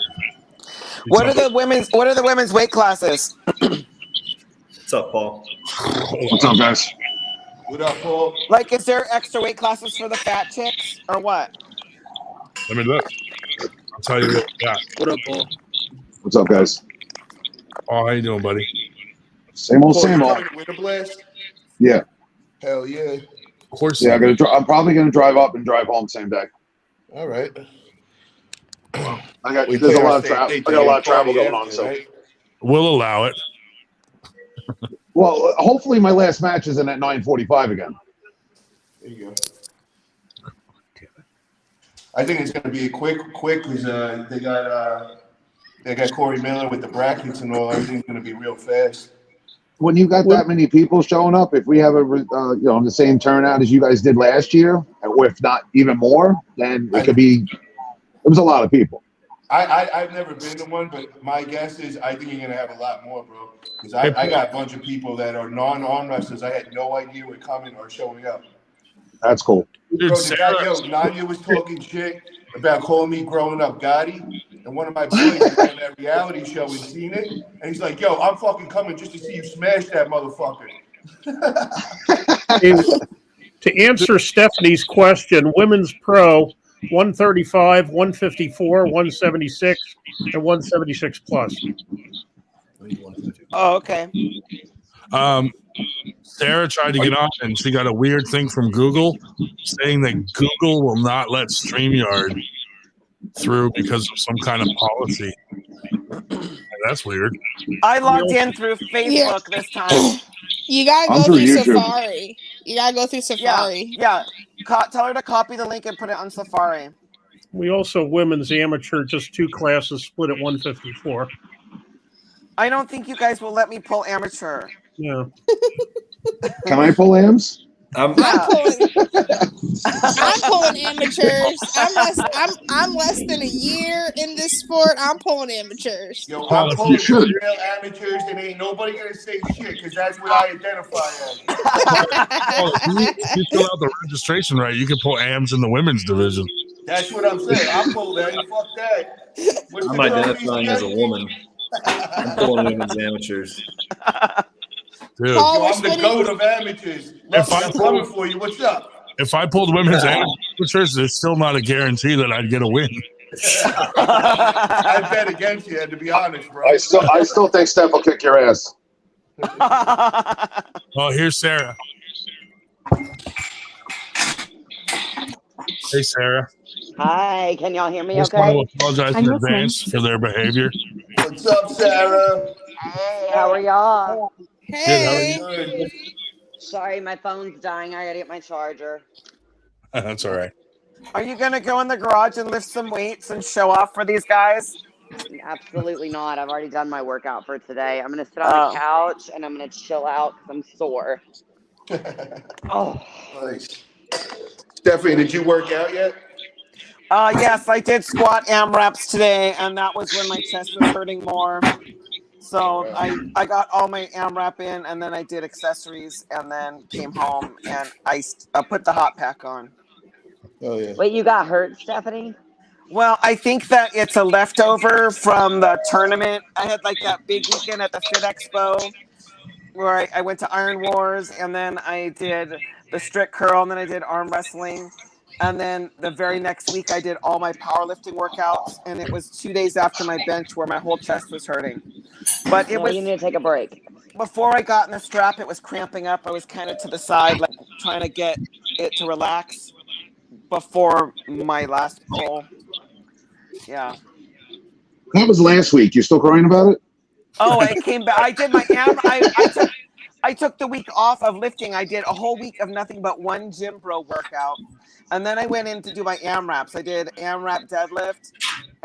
What are the women's weight classes? What's up, Paul? What's up, guys? What up, Paul? Like, is there extra weight classes for the fat chicks or what? Let me look. I'll tell you what we got. What up, Paul? What's up, guys? Oh, how you doing, buddy? Same old, Paul, same you old. coming to Winter Blast? Yeah. Hell yeah. Of course. Yeah, I'm probably gonna drive up and drive home same day. All right. There's a lot of travel. I got a lot of travel going on, so we'll allow it. Well, hopefully my last match isn't at 9:45 again. There you go. I think it's going to be a quick because they got Corey Miller with the brackets and all. Everything's going to be real fast. When you got that many people showing up, if we have the same turnout as you guys did last year, or if not even more, then it could be. It was a lot of people. I've never been to one, but my guess is I think you're going to have a lot more, bro. Because I got a bunch of people that are non-arm wrestlers. I had no idea were coming or showing up. That's cool. Bro, Nanya was talking shit about calling me growing up Gotti. And one of my boys was on that reality show and seen it. And he's like, yo, I'm fucking coming just to see you smash that motherfucker. To answer Stephanie's question, women's pro, 135, 154, 176, and 176 plus. Oh, okay. Sarah tried to get on, and she got a weird thing from Google saying that Google will not let StreamYard through because of some kind of policy. That's weird. I logged in through Facebook this time. You gotta go through Safari. You gotta go through Safari. Yeah. Tell her to copy the link and put it on Safari. We also women's amateur, just 2 classes split at 154. I don't think you guys will let me pull amateur. Yeah. Can I pull AMs? I'm pulling amateurs. I'm less than a year in this sport. I'm pulling amateurs. Yo, I'm pulling real amateurs, and ain't nobody gonna say shit because that's what I identify as. You fill out the registration right, you can pull AMs in the women's division. That's what I'm saying. I'll pull that. Fuck that. I'm identifying as a woman. I'm pulling women's amateurs. Dude. Yo, I'm the goat of amateurs. I'm coming for you. What's up? If I pulled women's amateurs, there's still not a guarantee that I'd get a win. I bet against you, to be honest, bro. I still think Steph will kick your ass. Oh, here's Sarah. Hey, Sarah. Hi, can y'all hear me Just okay? want to apologize in advance for their behavior. What's up, Sarah? Hey, how are y'all? Hey. Good, how are you? Sorry, my phone's dying. I gotta get my charger. That's all right. Are you going to go in the garage and lift some weights and show off for these guys? Absolutely not. I've already done my workout for today. I'm gonna sit on the couch and I'm gonna chill out because I'm sore. Oh. Nice. Stephanie, did you work out yet? Yes, I did squat AMRAPs today, and that was when my chest was hurting more. So I got all my AMRAP in, and then I did accessories, and then came home, and I put the hot pack on. Oh, yeah. Wait, you got hurt, Stephanie? Well, I think that it's a leftover from the tournament. I had like that big weekend at the Fit Expo where I went to Iron Wars, and then I did the strict curl, and then I did arm wrestling. And then the very next week, I did all my powerlifting workouts, and it was 2 days after my bench where my whole chest was hurting. But it was. You need to take a break. Before I got in the strap, it was cramping up. I was kind of to the side, like trying to get it to relax before my last pull. Yeah. That was last week. You still crying about it? Oh, I came back. I did my I took the week off of lifting. I did a whole week of nothing but one gym bro workout. And then I went in to do my AMRAPs. I did AMRAP deadlift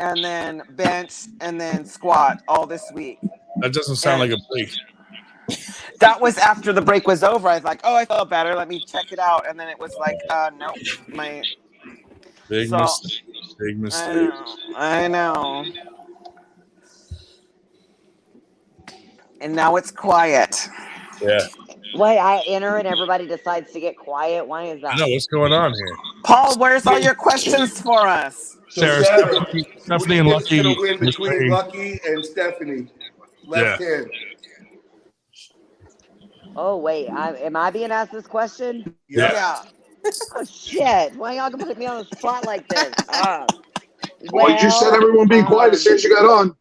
and then bench and then squat all this week. That doesn't sound like a break. That was after the break was over. I was like, oh, I felt better. Let me check it out. And then it was like, nope. Big mistake. Big mistake. I know. And now it's quiet. Yeah. Wait, I enter and everybody decides to get quiet. Why is that? I know what's going on here. Paul, where's all your questions for us? So Sarah, Sarah, Stephanie and who's Lucky. gonna win were between saying- Lucky and Stephanie? Left hand. Oh wait, am I being asked this question? Yeah. Oh shit! Why y'all gonna put me on the spot like this? Well, you just said everyone be quiet as soon as you got on.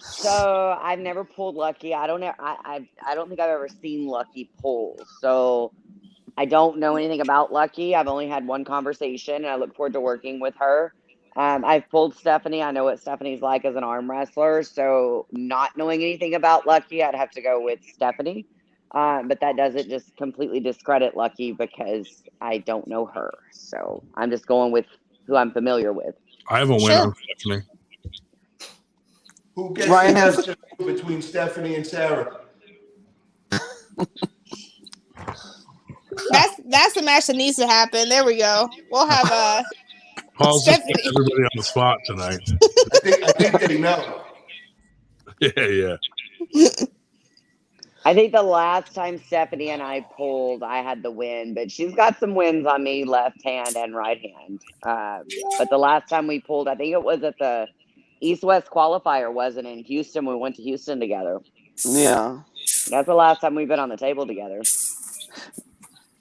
So I've never pulled Lucky. I don't think I've ever seen Lucky pull. So I don't know anything about Lucky. I've only had one conversation, and I look forward to working with her. I've pulled Stephanie. I know what Stephanie's like as an arm wrestler. So not knowing anything about Lucky, I'd have to go with Stephanie. But that doesn't just completely discredit Lucky because I don't know her. So I'm just going with who I'm familiar with. I have a win on Stephanie. Who gets Ryan the has- best between Stephanie and Sarah? That's the match that needs to happen. There we go. We'll have Paul's just Stephanie. putting everybody on the spot tonight. I think they know. Yeah. I think the last time Stephanie and I pulled, I had the win, but she's got some wins on me, left hand and right hand. But the last time we pulled, I think it was at the East-West qualifier, wasn't in Houston. We went to Houston together. Yeah. That's the last time we've been on the table together.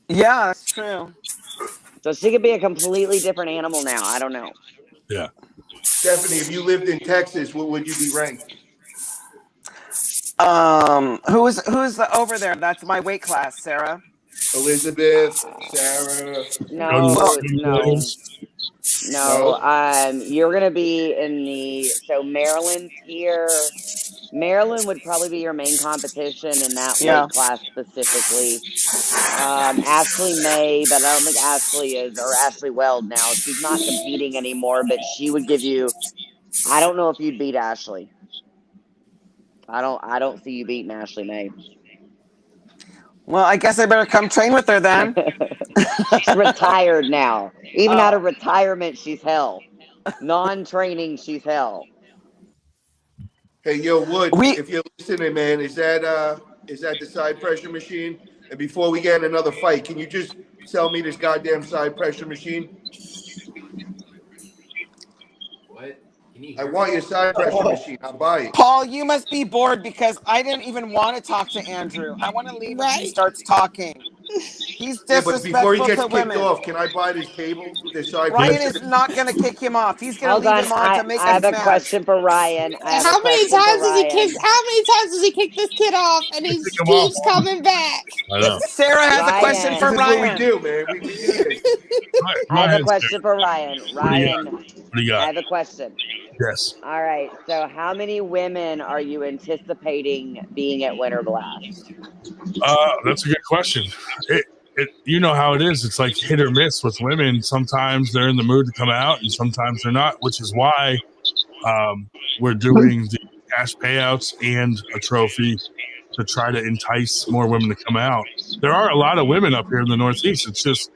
Yeah, that's true. So she could be a completely different animal now. I don't know. Yeah. Stephanie, if you lived in Texas, what would you be ranked? Who's over there? That's my weight class, Sarah. Elizabeth, Sarah. No. No. You're gonna be in so Maryland's here. Maryland would probably be your main competition in that weight class specifically. Ashley May, but I don't think Ashley Weld now. She's not competing anymore, but she would give you. I don't know if you'd beat Ashley. I don't see you beating Ashley May. Well, I guess I better come train with her then. She's retired now. Even out of retirement, she's hell. Non-training, she's hell. Hey, yo, Wood, if you're listening, man, is that the side pressure machine? And before we get in another fight, can you just sell me this goddamn side pressure machine? What? I want your side pressure machine. I'll buy it. Paul, you must be bored because I didn't even want to talk to Andrew. I want to leave when he starts talking. He's Yeah, but disrespectful before he gets to kicked women. off, can I buy this table? This side Ryan pressure? is not going to kick him off. He's going Hold to leave on, him on to make I have us a mad. question for Ryan. How many times does he kick? How many times does he kick this kid off, and he keeps coming back? I know. Sarah has a question for This is Ryan. what we do, man. We do this. I have a question for Ryan. Ryan, What do you got? I have a question. Yes. All right. So, how many women are you anticipating being at Winter Blast? That's a good question. You know how it is. It's like hit or miss with women. Sometimes they're in the mood to come out, and sometimes they're not, which is why we're doing the cash payouts and a trophy to try to entice more women to come out. There are a lot of women up here in the Northeast. It's just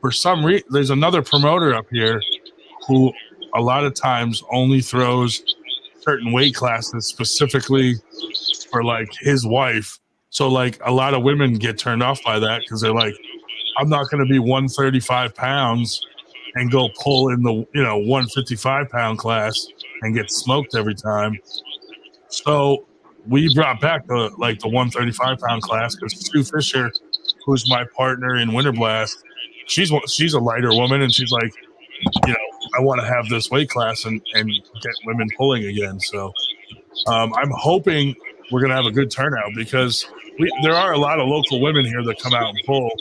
for some reason, there's another promoter up here who a lot of times only throws certain weight classes specifically for like his wife. So like a lot of women get turned off by that because they're like, I'm not going to be 135 pounds and go pull in the 155 pound class and get smoked every time. So we brought back the 135 pound class because Sue Fisher, who's my partner in Winter Blast, she's a lighter woman and she's like, I want to have this weight class and get women pulling again. So I'm hoping we're going to have a good turnout because there are a lot of local women here that come out and pull.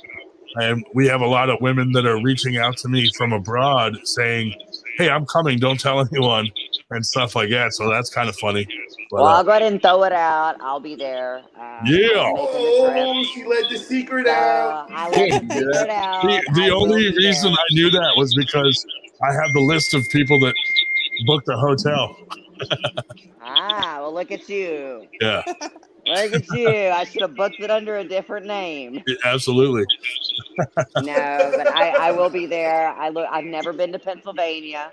And we have a lot of women that are reaching out to me from abroad saying, hey, I'm coming. Don't tell anyone and stuff like that. So that's kind of funny. But, Well, I'll go ahead and throw it out. I'll be there. Yeah. Oh, she let the secret out. I let the secret out. The only reason I knew that was because I have the list of people that booked a hotel. Well, look at you. Yeah. Look at you. I should have booked it under a different name. Absolutely. No, but I will be there. I've never been to Pennsylvania.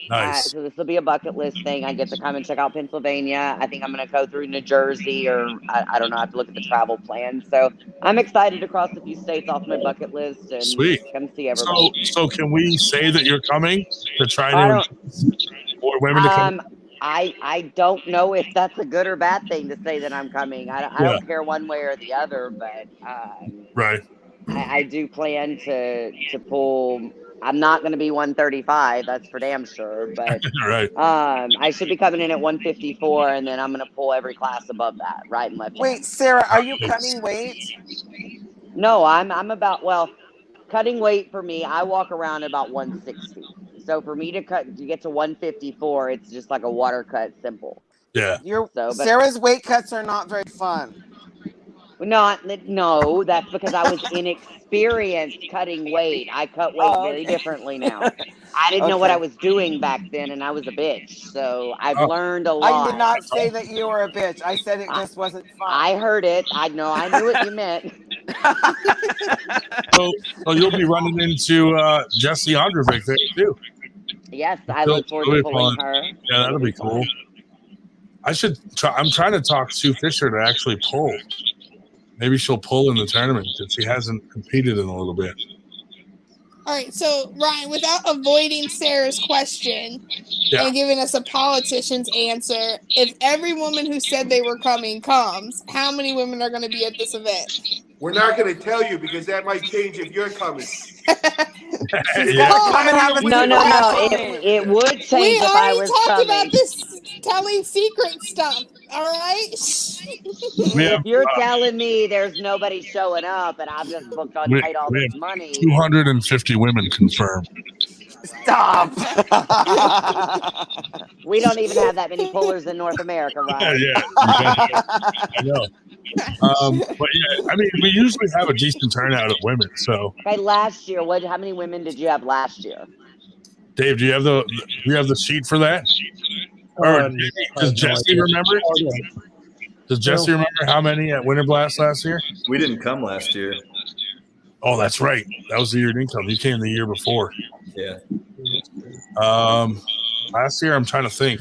Nice. So this will be a bucket list thing. I get to come and check out Pennsylvania. I think I'm going to go through New Jersey, or I don't know. I have to look at the travel plan. So I'm excited to cross a few states off my bucket list and Sweet. come see everybody. So can we say that you're coming to try I to don't. more women to come? I don't know if that's a good or bad thing to say that I'm coming. I don't care one way or the other, but right. I do plan to pull. I'm not going to be 135. That's for damn sure. But right. I should be coming in at 154, and then I'm going to pull every class above that, right and left. Wait, Sarah, are you cutting weight? No, I'm about cutting weight for me. I walk around about 160. So for me to get to 154, it's just like a water cut, simple. Yeah. Sarah's weight cuts are not very fun. No, that's because I was inexperienced cutting weight. I cut weight very differently now. I didn't know what I was doing back then, and I was a bitch. So I've learned a lot. I did not say that you were a bitch. I said it just wasn't fun. I heard it. I knew what you meant. So you'll be running into Jesse Androvic there too. Yes, I look forward to pulling her. Yeah, that'll be cool. I should try. I'm trying to talk Sue Fisher to actually pull. Maybe she'll pull in the tournament because she hasn't competed in a little bit. All right, so Ryan, without avoiding Sarah's question and giving us a politician's answer, if every woman who said they were coming comes, how many women are going to be at this event? We're not going to tell you because that might change if you're coming. No. It would change if I was talked coming. about this telling secret stuff. All right. If you're telling me there's nobody showing up and I've just booked on paid all this money, 250 women confirmed. Stop. We don't even have that many pullers in North America, right? Yeah. I know. But yeah, I mean, we usually have a decent turnout of women. So, okay, last year, how many women did you have last year? Dave, do you have the sheet for that? Or does Jesse remember? Does Jesse remember how many at Winter Blast last year? We didn't come last year. Oh, that's right. That was the year you didn't come. You came the year before. Yeah. Last year, I'm trying to think.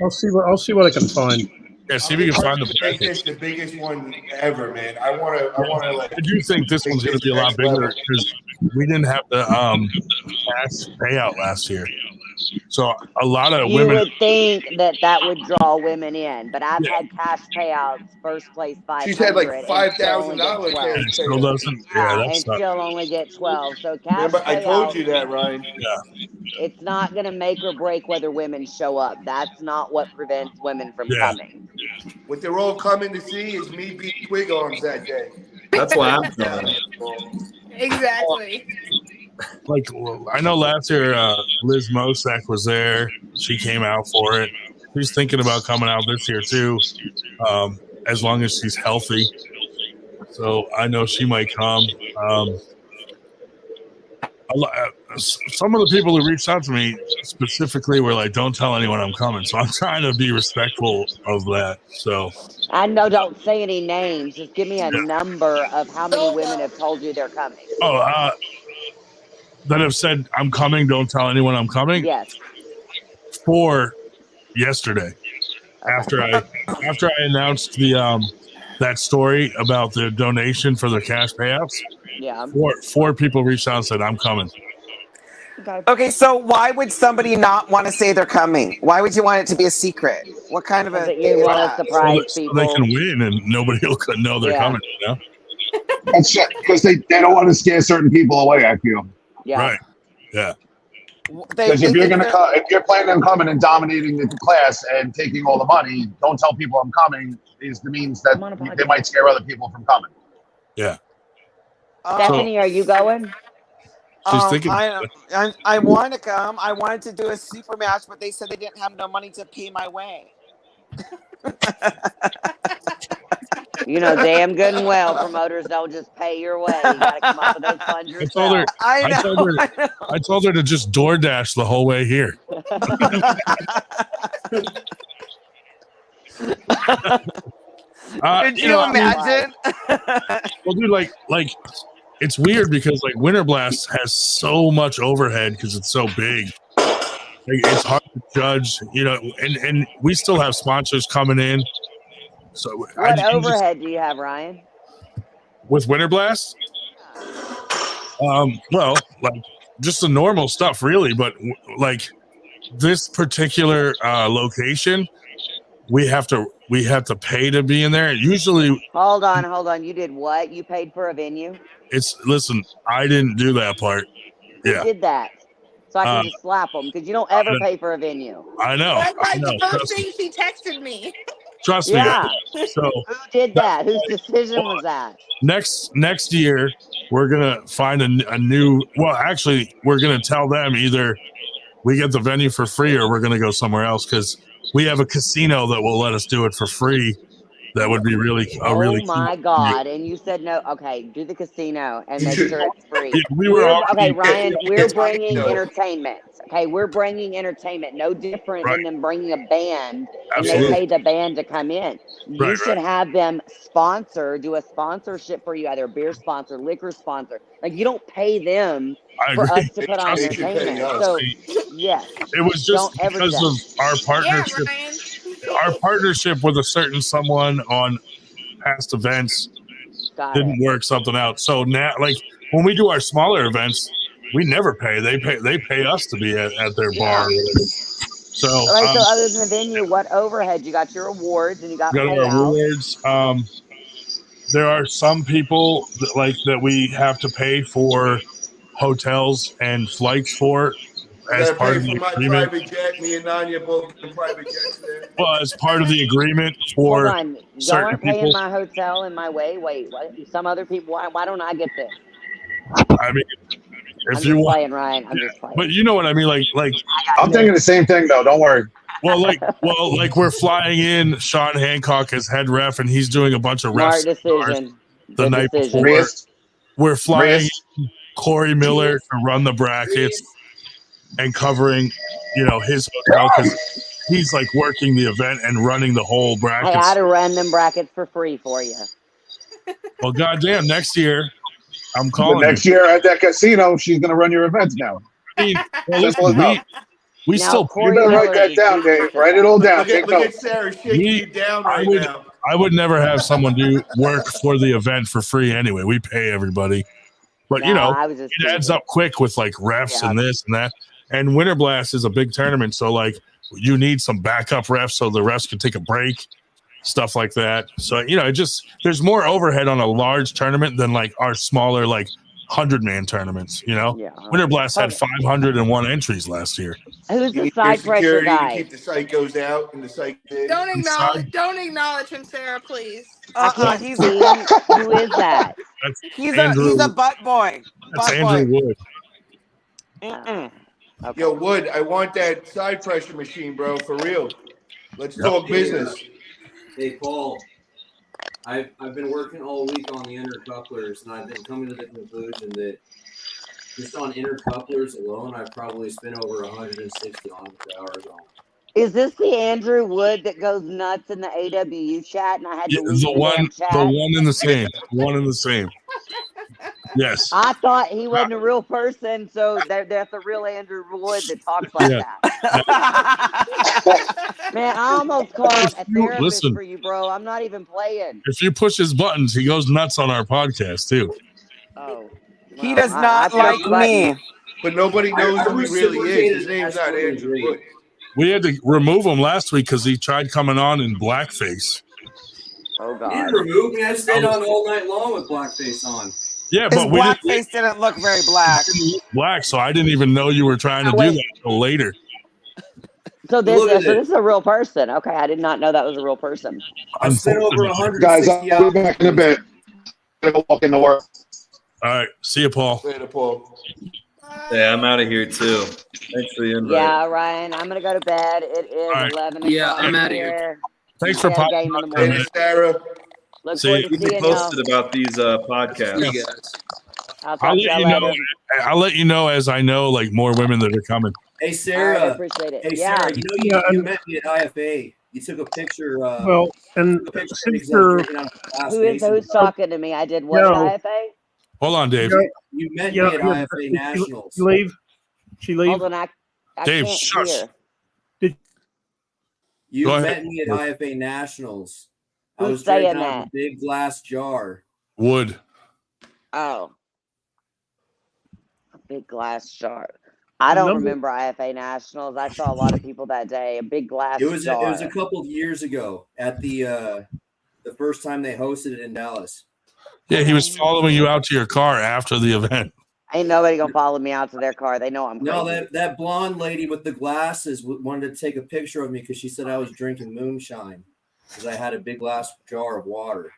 I'll see what I can find. Yeah, see if we can find the Make this the biggest one ever, man. I want to. I do think this one's going to be a lot bigger because we didn't have the cash payout last year. So a lot of you women would think that would draw women in, but I've had cash payouts, first place 500. She's had like $5,000 and it still doesn't. Yeah, and that's still only get 12. So cash Remember, I told payouts, you that, Ryan. Yeah. It's not going to make or break whether women show up. That's not what prevents women from coming. What they're all coming to see is me beat twig arms that day. That's why I'm coming. Exactly. Like, I know last year Liz Mosak was there. She came out for it. She's thinking about coming out this year too, as long as she's healthy. So I know she might come. Some of the people who reached out to me specifically were like, "Don't tell anyone I'm coming." So I'm trying to be respectful of that. So I know, don't say any names. Just give me a number of how many women have told you they're coming. Oh, that have said I'm coming. Don't tell anyone I'm coming. Yes. 4 yesterday, after I announced the that story about the donation for the cash payouts. Yeah. 4 people reached out and said I'm coming. Okay, so why would somebody not want to say they're coming? Why would you want it to be a secret? What kind of a you want to surprise so they can win and nobody will know they're coming, you know? That's because they don't want to scare certain people away, I feel. Yeah. Right. Yeah. Because if you're planning on coming and dominating the class and taking all the money, don't tell people I'm coming means that they might scare other people from coming. Yeah. Stephanie, are you going? She's thinking. I want to come. I wanted to do a super match, but they said they didn't have no money to pay my way. You know damn good and well promoters don't just pay your way. You got to come up with those funds yourself. I told her to just DoorDash the whole way here. Could you imagine? Well, dude, like it's weird because like Winter Blast has so much overhead because it's so big. It's hard to judge, and we still have sponsors coming in. So What overhead do you have, Ryan? with Winter Blast? Well, like just the normal stuff, really. But like this particular location, we have to pay to be in there. Usually, Hold on. You did what? You paid for a venue? listen, I didn't do that part. Who did that? So I can just slap them because you don't ever pay for a venue. I know. That's like the first thing she texted me. Trust me. Yeah. So who did that? Whose decision was that? Next year, we're gonna find a new. Well, actually, we're gonna tell them either we get the venue for free or we're gonna go somewhere else because we have a casino that will let us do it for free. That would be really Oh my God! And you said no. Okay, do the casino and make sure it's free. Okay, Ryan. We're bringing entertainment. Okay, we're bringing entertainment. No different than them bringing a band and they pay the band to come in. You should have them do a sponsorship for you, either a beer sponsor, liquor sponsor. Like you don't pay them for us to put on entertainment. So yes, it was just because of our partnership. Our partnership with a certain someone on past events didn't work something out. So now, like when we do our smaller events, we never pay. They pay us to be at their bar. So, so other than the venue, what overhead? You got your awards and you got our awards. There are some people that we have to pay for hotels and flights for. As part of the agreement. Private jet. Me and Nanya both in private jets there. Well, as part of the agreement for Hold on. Y'all aren't paying my hotel and my way. Wait, what? Some other people. Why don't I get this? I mean, I'm just playing, Ryan. I'm just playing. But you know what I mean, like I'm thinking the same thing though. Don't worry. Well, like we're flying in Sean Hancock as head ref, and he's doing a bunch of refs Smart decision. the night before. We're flying in Corey Miller to run the brackets and covering, his hotel because he's like working the event and running the whole bracket. I had to run them brackets for free for you. Well, goddamn, next year I'm calling. Next year at that casino, she's gonna run your events now. We still. You better write that down, Dave. Write it all down. Look at Sarah shaking you down right now. I would never have someone do work for the event for free anyway. We pay everybody. But, it adds up quick with like refs and this and that. And Winter Blast is a big tournament. So, like, you need some backup refs so the refs can take a break, stuff like that. So, there's more overhead on a large tournament than like our smaller, like, 100-man tournaments, Yeah. Winter Blast had 501 entries last year. Who's the side pressure guy? Keep the psychos out and the psych. Don't acknowledge him, Sarah, please. I can't see him. Who is that? He's a butt boy. That's Andrew Wood. Okay. Yo, Wood, I want that side pressure machine, bro, for real. Let's talk business. Hey, Paul. I've been working all week on the intercouplers, and I've been coming to the conclusion that just on intercouplers alone, I've probably spent over 160 hours on. Is this the Andrew Wood that goes nuts in the AWU chat? And I had to leave the one in the same. Yes. I thought he wasn't a real person, so that's the real Andrew Wood that talks like that. Man, I almost called a therapist for you, bro. I'm not even playing. If you push his buttons, he goes nuts on our podcast too. Oh. He does not like me. But nobody knows who he really is. His name's not Andrew Wood. We had to remove him last week because he tried coming on in blackface. Oh God! You didn't remove me. I stayed on all night long with blackface on. Yeah, His but we blackface didn't look very black. Black, so I didn't even know you were trying to do that until later. So this is a real person. Okay, I did not know that was a real person. I spent over 160 Guys, I'll be back in a bit. I'm gonna walk into work. All right, see you, Paul. Later, Paul. Yeah, I'm out of here too. Thanks for the invite. Yeah, Ryan, I'm gonna go to bed. It is 11 o'clock. Yeah, I'm out of here. Thanks for popping in the morning. Sarah. Look See, forward to Keep me seeing y'all. posted about these podcasts. I'll I'll talk to y'all later. I'll let you know as I know like more women that are coming. Hey, Sarah. All right, I appreciate it. Hey, Yeah. Sarah, you met me at IFA. You took a picture. Well, and since you're Who's talking to me? I did what at IFA? Hold on, Dave. You met me at IFA Nationals. She leave. Hold on, I Dave, can't shush. hear. You Go met ahead. me at IFA Nationals. I Who's was drinking saying out of that? a big glass jar. Wood. Oh, a big glass jar. I don't Number- remember IFA Nationals. I saw a lot of people that day. A big glass It was jar. a couple of years ago at the first time they hosted it in Dallas. Yeah, he was following you out to your car after the event. Ain't nobody gonna follow me out to their car. They know I'm crazy. No, that blonde lady with the glasses wanted to take a picture of me because she said I was drinking moonshine because I had a big glass jar of water.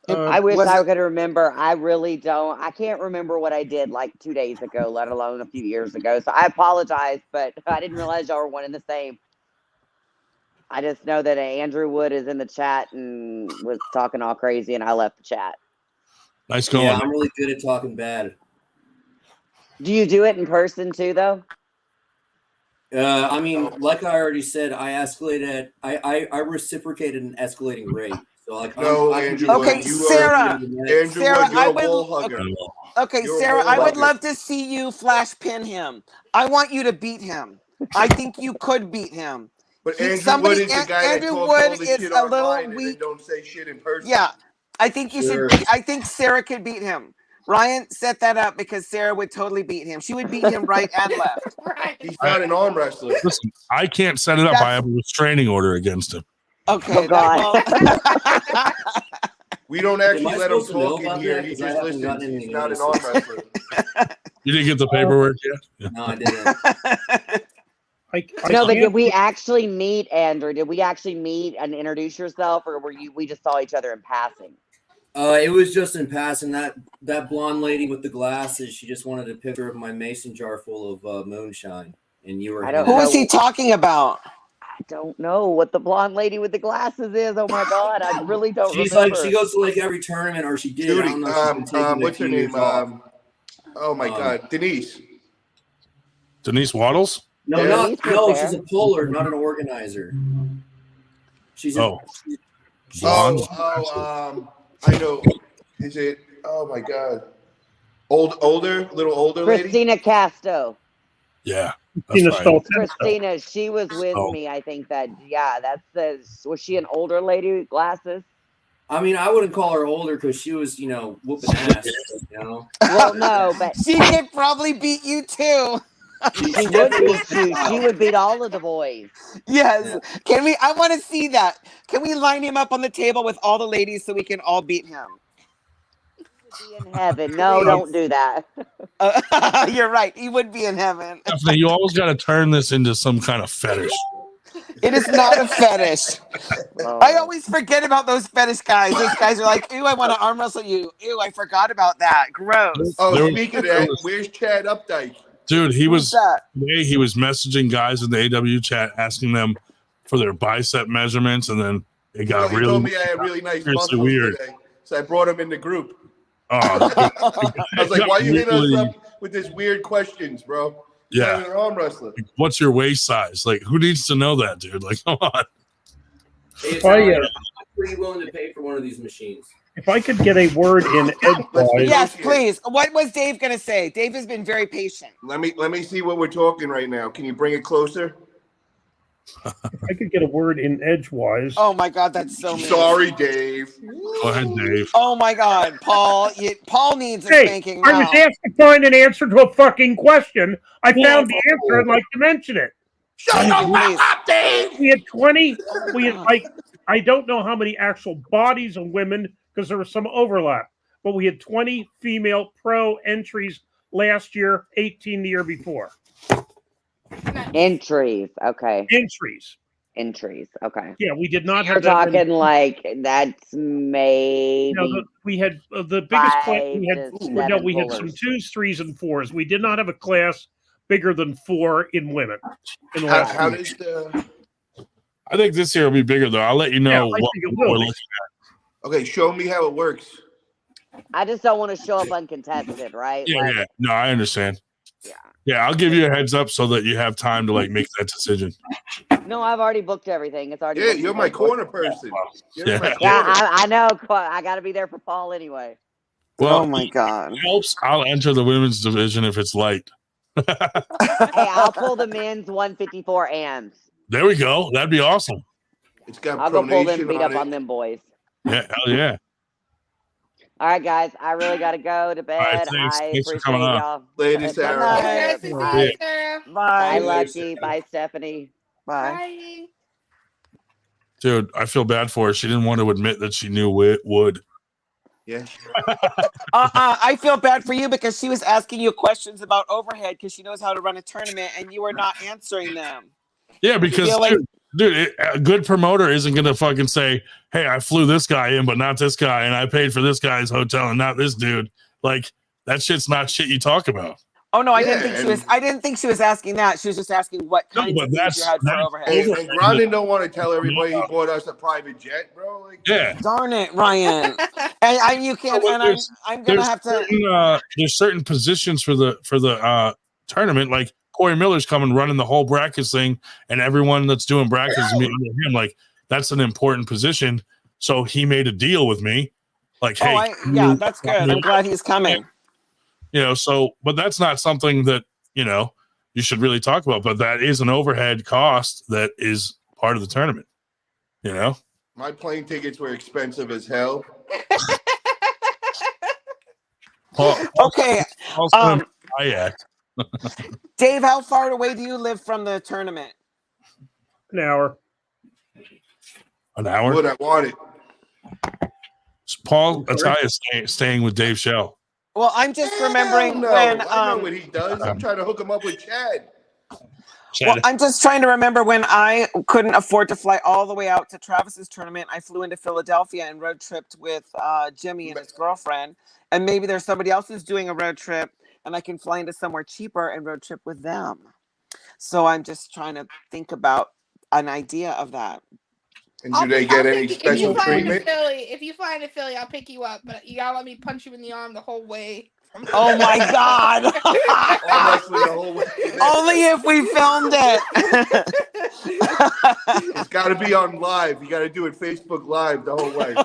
I wish I could remember. I really don't. I can't remember what I did like 2 days ago, let alone a few years ago. So I apologize, but I didn't realize y'all were one and the same. I just know that Andrew Wood is in the chat and was talking all crazy, and I left the chat. Nice going. Yeah, I'm really good at talking bad. Do you do it in person too, though? I mean, like I already said, I escalated. I reciprocated an escalating rate. So like, No, Andrew. Okay, Sarah. Andrew, Sarah, you're I a would. wall hugger. Okay, You're a Sarah, wall I would hugger. love to see you flash pin him. I want you to beat him. I think you could beat him. But Andrew Wood is the guy that Andrew talks Wood all the is shit a little online and then weak. don't say shit in person. Yeah, I think you should. I think Sarah could beat him. Ryan, set that up because Sarah would totally beat him. She would beat him right and left. He's not an arm wrestler. Listen, I can't set it up. I have a restraining order against him. Okay. We don't actually Am I let him supposed to know talk in about here. that? He 'Cause I just haven't listens. gotten any He's not an arm notices. wrestler. You didn't get the paperwork yet? No, I didn't. No, but did we actually meet, Andrew? Did we actually meet and introduce yourself, or we just saw each other in passing? It was just in passing. That blonde lady with the glasses, she just wanted a picture of my mason jar full of moonshine, and you were. Who is he talking about? I don't know what the blonde lady with the glasses is. Oh my god, I really don't She's remember. like, she goes to like every tournament, or she did. I don't know if she's been taking what's a her few name? years off. Oh my god, Denise. Denise Waddles? No, Yeah. no, she's a puller, not an organizer. She's Oh. I know. Is it? Oh my god. Little older lady. Christina Casto. Yeah. Christina, she was with me. I think that. Yeah, was she an older lady with glasses? I mean, I wouldn't call her older because she was, whooping ass. Well, no, but she could probably beat you too. She would beat you. She would beat all of the boys. Yes. Can we? I want to see that. Can we line him up on the table with all the ladies so we can all beat him? Be in heaven. No, don't do that. You're right. He would be in heaven. Stephanie, you always got to turn this into some kind of fetish. It is not a fetish. I always forget about those fetish guys. Those guys are like, ew, I want to arm wrestle you. Ew, I forgot about that. Gross. Oh, speaking of that, where's Chad Updike? Dude, he was messaging guys in the AW chat asking them for their bicep measurements, and then it got He really told me I had really nice muscles weird. today, so I brought him in the group. Oh, I was like, "Why you hitting us up with these weird questions, bro?" Yeah. You're an arm wrestler. What's your waist size? Like, who needs to know that, dude? Like, come on. I'm pretty willing to pay for one of these machines. If I could get a word in edgewise. Yes, please. What was Dave going to say? Dave has been very patient. Let me see what we're talking right now. Can you bring it closer? If I could get a word in edgewise. Oh my God, that's so mean. Sorry, Dave. Go ahead, Dave. Oh my God, Paul. Paul needs a spanking I was now. asked to find an answer to a fucking question. I found the answer. I'd like to mention it. Shut the fuck up, Dave. We had 20. We had I don't know how many actual bodies of women because there was some overlap, but we had 20 female pro entries last year, 18 the year before. Entries. Okay. Entries. Okay. Yeah, we did not You're have that talking many. like that's maybe. We had the biggest class. We had to seven some pullers. 2s, 3s, and 4s. We did not have a class bigger than 4 in women. In the How, last how year. does the? I think this year will be bigger, though. I'll let you know I what think it we're will be. looking at. Okay, show me how it works. I just don't want to show up uncontested, right? Yeah, Like, yeah. No, I understand. Yeah, I'll give you a heads up so that you have time to make that decision. No, I've already booked everything. It's already. Yeah, booked you're for my the fourth. corner person. You're in my Yeah. Yeah, corner. I know. I got to be there for Paul anyway. Well, oh my God. it helps. I'll enter the women's division if it's light. Hey, I'll pull the men's 154 AMs. There we go. That'd be awesome. It's got I'll go pull them, pronation beat on up it. on them boys. Yeah, hell yeah. All right, guys. I really got to go to bed. thanks. I Thanks for appreciate coming on. y'all. Lady Good Sarah. night. Nice to Bye. see you, Sarah. Bye, Bye. Lucky. Bye, Stephanie. Bye. Bye. Dude, I feel bad for her. She didn't want to admit that she knew Wood. Yeah. I feel bad for you because she was asking you questions about overhead because she knows how to run a tournament and you were not answering them. Yeah, because a good promoter isn't going to fucking say, hey, I flew this guy in, but not this guy. And I paid for this guy's hotel and not this dude. Like, that shit's not shit you talk about. Oh no, I didn't think she was asking that. She was just asking what kinds of things you had for overhead. And Grondin don't want to tell everybody he bought us a private jet, bro. Like, yeah. Darn it, Ryan. and you can't. And I'm gonna have to. Certain, there's certain positions for the tournament. Like Corey Miller's coming running the whole brackets thing, and everyone that's doing brackets is meeting with him. Like that's an important position. So he made a deal with me. Like, hey, yeah, that's good. I'm glad he's coming. You know, so, but that's not something that, you know, you should really talk about, but that is an overhead cost that is part of the tournament, you know? my plane tickets were expensive as hell. Okay. Dave, how far away do you live from the tournament? An hour. An hour? Would I want it? Paul Ataya staying with Dave Shell. Well, I'm just remembering No, when I know what he does. I'm trying to hook him up with Chad. Well, I'm just trying to remember when I couldn't afford to fly all the way out to Travis's tournament. I flew into Philadelphia and road tripped with Jimmy and his girlfriend. And maybe there's somebody else who's doing a road trip and I can fly into somewhere cheaper and road trip with them. So I'm just trying to think about an idea of that. And do they get any special treatment? If you fly into Philly, I'll pick you up, but you gotta let me punch you in the arm the whole way. Oh my God! Only if we filmed it. It's got to be on live. You got to do it Facebook Live the whole way.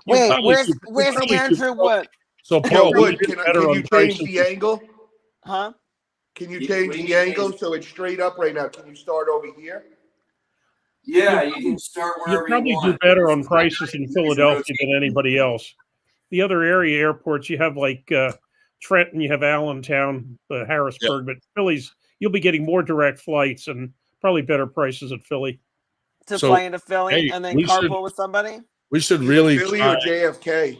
Wait, where's Andrew Wood? So Paul, Wood, can you change the angle? Huh? Can you change the angle so it's straight up right now? Can you start over here? Yeah, you can start wherever you probably do better on prices in Philadelphia than anybody else. The other area airports, you have like Trenton, you have Allentown, Harrisburg, but Philly's, you'll be getting more direct flights and probably better prices at Philly. To fly into Philly and then carpool with somebody? We should really Philly or JFK.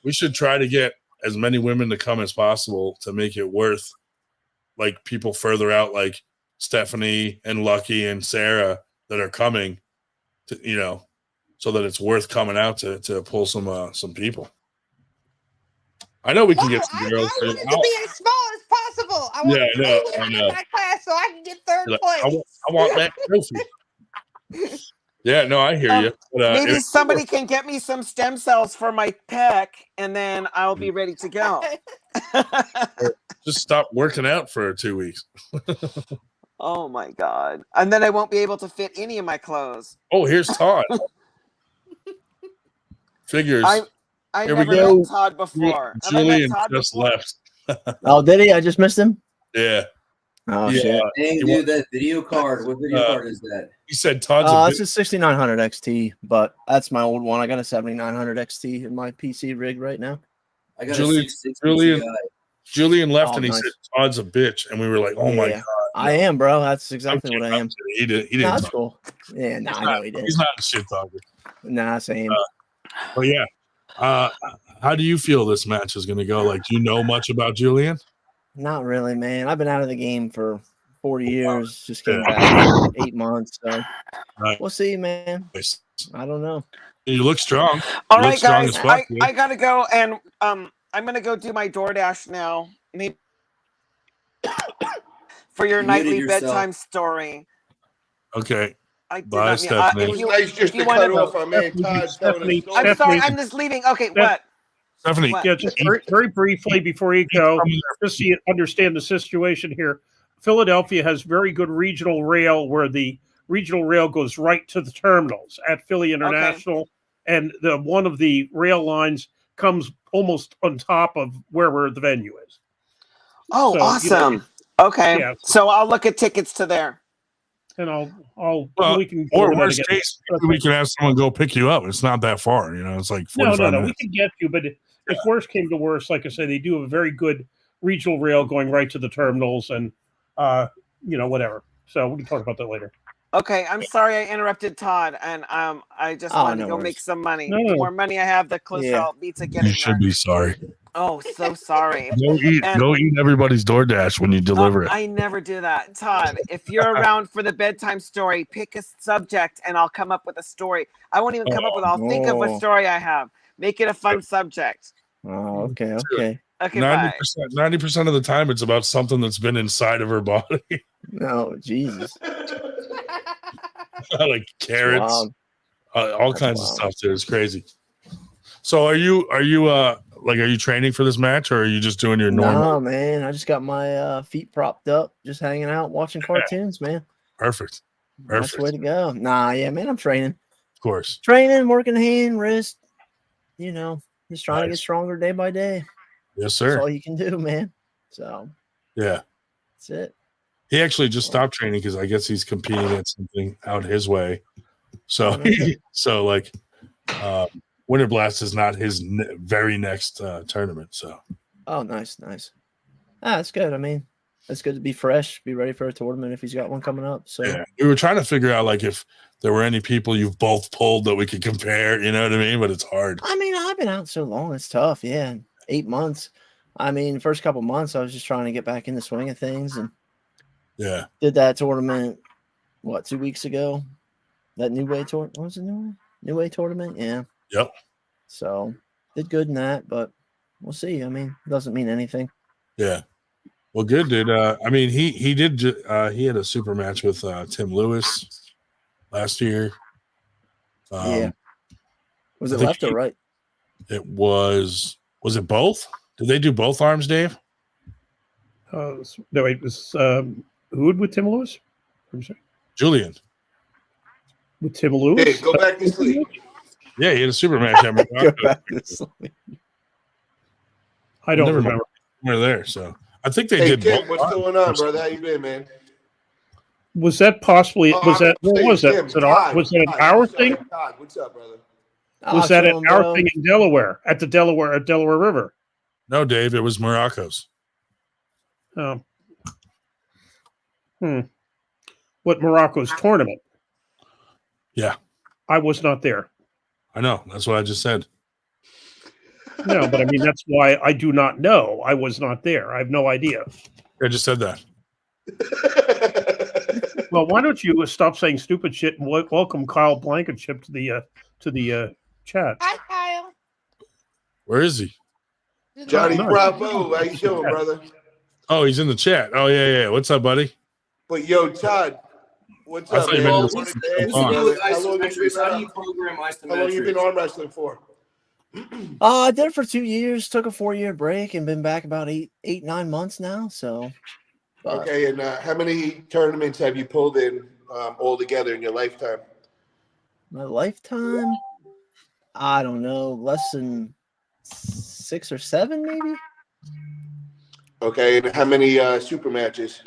We should try to get as many women to come as possible to make it worth, like people further out, like Stephanie and Lucky and Sarah that are coming, to, you know, so that it's worth coming out to pull some people. I know we can get some girls. I want it to be as small as possible. I want I know. that class so I can get third Like, place. I want that trophy. Yeah, no, I hear you. But, maybe somebody can get me some stem cells for my pec, and then I'll be ready to go. Just stop working out for 2 weeks. Oh my God! And then I won't be able to fit any of my clothes. Oh, here's Todd. Figures. I Here never we go. met Todd before. Have I met Julian Todd just before? left. Oh, did he? I just missed him. Yeah. Oh Yeah. shit! Dang, dude, that video card. What video card is that? He said Todd's It's a 6900 XT, but that's my old one. I got a 7900 XT in my PC rig right now. I got Julian, a 660 Julian left Oh, and he nice. said Todd's a bitch, and we were like, "Oh my Yeah. God!" I am, bro. That's exactly what I am. He didn't. No, that's cool. Yeah, no, I know he did. He's not a shit talker. Nah, same. But yeah, how do you feel this match is going to go? Like, do you know much about Julian? Not really, man. I've been out of the game for 4 years. Just came back for 8 months. So we'll see, man. I don't know. You look strong. All You look right, strong guys. as fuck, dude. I gotta go, and I'm gonna go do my DoorDash now. Maybe for your You nightly muted yourself. bedtime story. Okay. I did Bye, not mean- Stephanie. It was nice just to cut off our man Todd telling a story. I'm sorry. I'm just leaving. Okay, what? Stephanie, What? Yeah, just very briefly before you go, just so you understand the situation here. Philadelphia has very good regional rail where the regional rail goes right to the terminals at Philly International. And one of the rail lines comes almost on top of where the venue is. Oh, So, awesome. Okay. yeah. So I'll look at tickets to there. And Well, we can or organize worst it. case, maybe we can have someone go pick you up. It's not that far, it's like 45 No. We minutes. can get you, but if worst came to worst, like I say, they do have a very good regional rail going right to the terminals, and whatever. So we can talk about that later. Okay, I'm sorry I interrupted Todd, and I just wanted to go make some money. The more money I have, the closer I'll be to You getting should there. be sorry. Oh, so sorry. Go eat everybody's DoorDash when you deliver it. I never do that. Todd, if you're around for the bedtime story, pick a subject and I'll come up with a story. I won't even come up with it. I'll think of a story I have. Make it a fun subject. Oh, okay. Okay, bye. 90% of the time, it's about something that's been inside of her body. No, Jesus. Like carrots, all kinds of stuff. There, it's crazy. So, are you training for this match, or are you just doing your normal? No, man. I just got my feet propped up, just hanging out, watching cartoons, man. Perfect. That's the way to go. Nah, yeah, man. I'm training. Of course. Training, working hand, wrist. Just trying to get stronger day by day. Yes, sir. That's all you can do, man. So yeah, that's it. He actually just stopped training because I guess he's competing at something out his way. So, Winter Blast is not his very next tournament. So, oh, nice. That's good. I mean, it's good to be fresh, be ready for a tournament if he's got one coming up. So, yeah, we were trying to figure out if there were any people you've both pulled that we could compare. You know what I mean? But it's hard. I mean, I've been out so long; it's tough. Yeah, 8 months. I mean, first couple months, I was just trying to get back in the swing of things, and did that tournament. 2 weeks ago? That New Way tournament. What was it? New Way tournament? Yeah. Yep. So did good in that, but we'll see. I mean, it doesn't mean anything. Yeah. Well, good, dude. I mean, he did. He had a super match with Tim Lewis last year. Yeah. Was it left or right? It was. Was it both? Did they do both arms, Dave? No, it was who with Tim Lewis? Julian. With Tim Lewis? Hey, go back to sleep. Yeah, he had a super match. Go back to sleep. I don't remember. We're there, so I think they Hey, did. Tim, what's going on, brother? How you been, man? Was that possibly? Was that? What was that? Was it an hour thing? Todd, what's up, brother? Was that an hour thing in Delaware at Delaware River? No, Dave. It was Morocco's. Oh. What Morocco's tournament? Yeah. I was not there. I know. That's what I just said. No, but I mean, that's why I do not know. I was not there. I have no idea. I just said that. Well, why don't you stop saying stupid shit and welcome Kyle Blankenship to the chat? Hi, Kyle. Where is he? Johnny Bravo, how you doing, brother? Oh, he's in the chat. Oh, yeah. What's up, buddy? But yo, Todd, what's I up, thought you man? meant How long you been arm wrestling for? I did it for 2 years. Took a 4-year break and been back about 9 months now. So, okay. And how many tournaments have you pulled in all together in your lifetime? My lifetime, I don't know, less than 6 or 7, maybe. Okay, and how many super matches?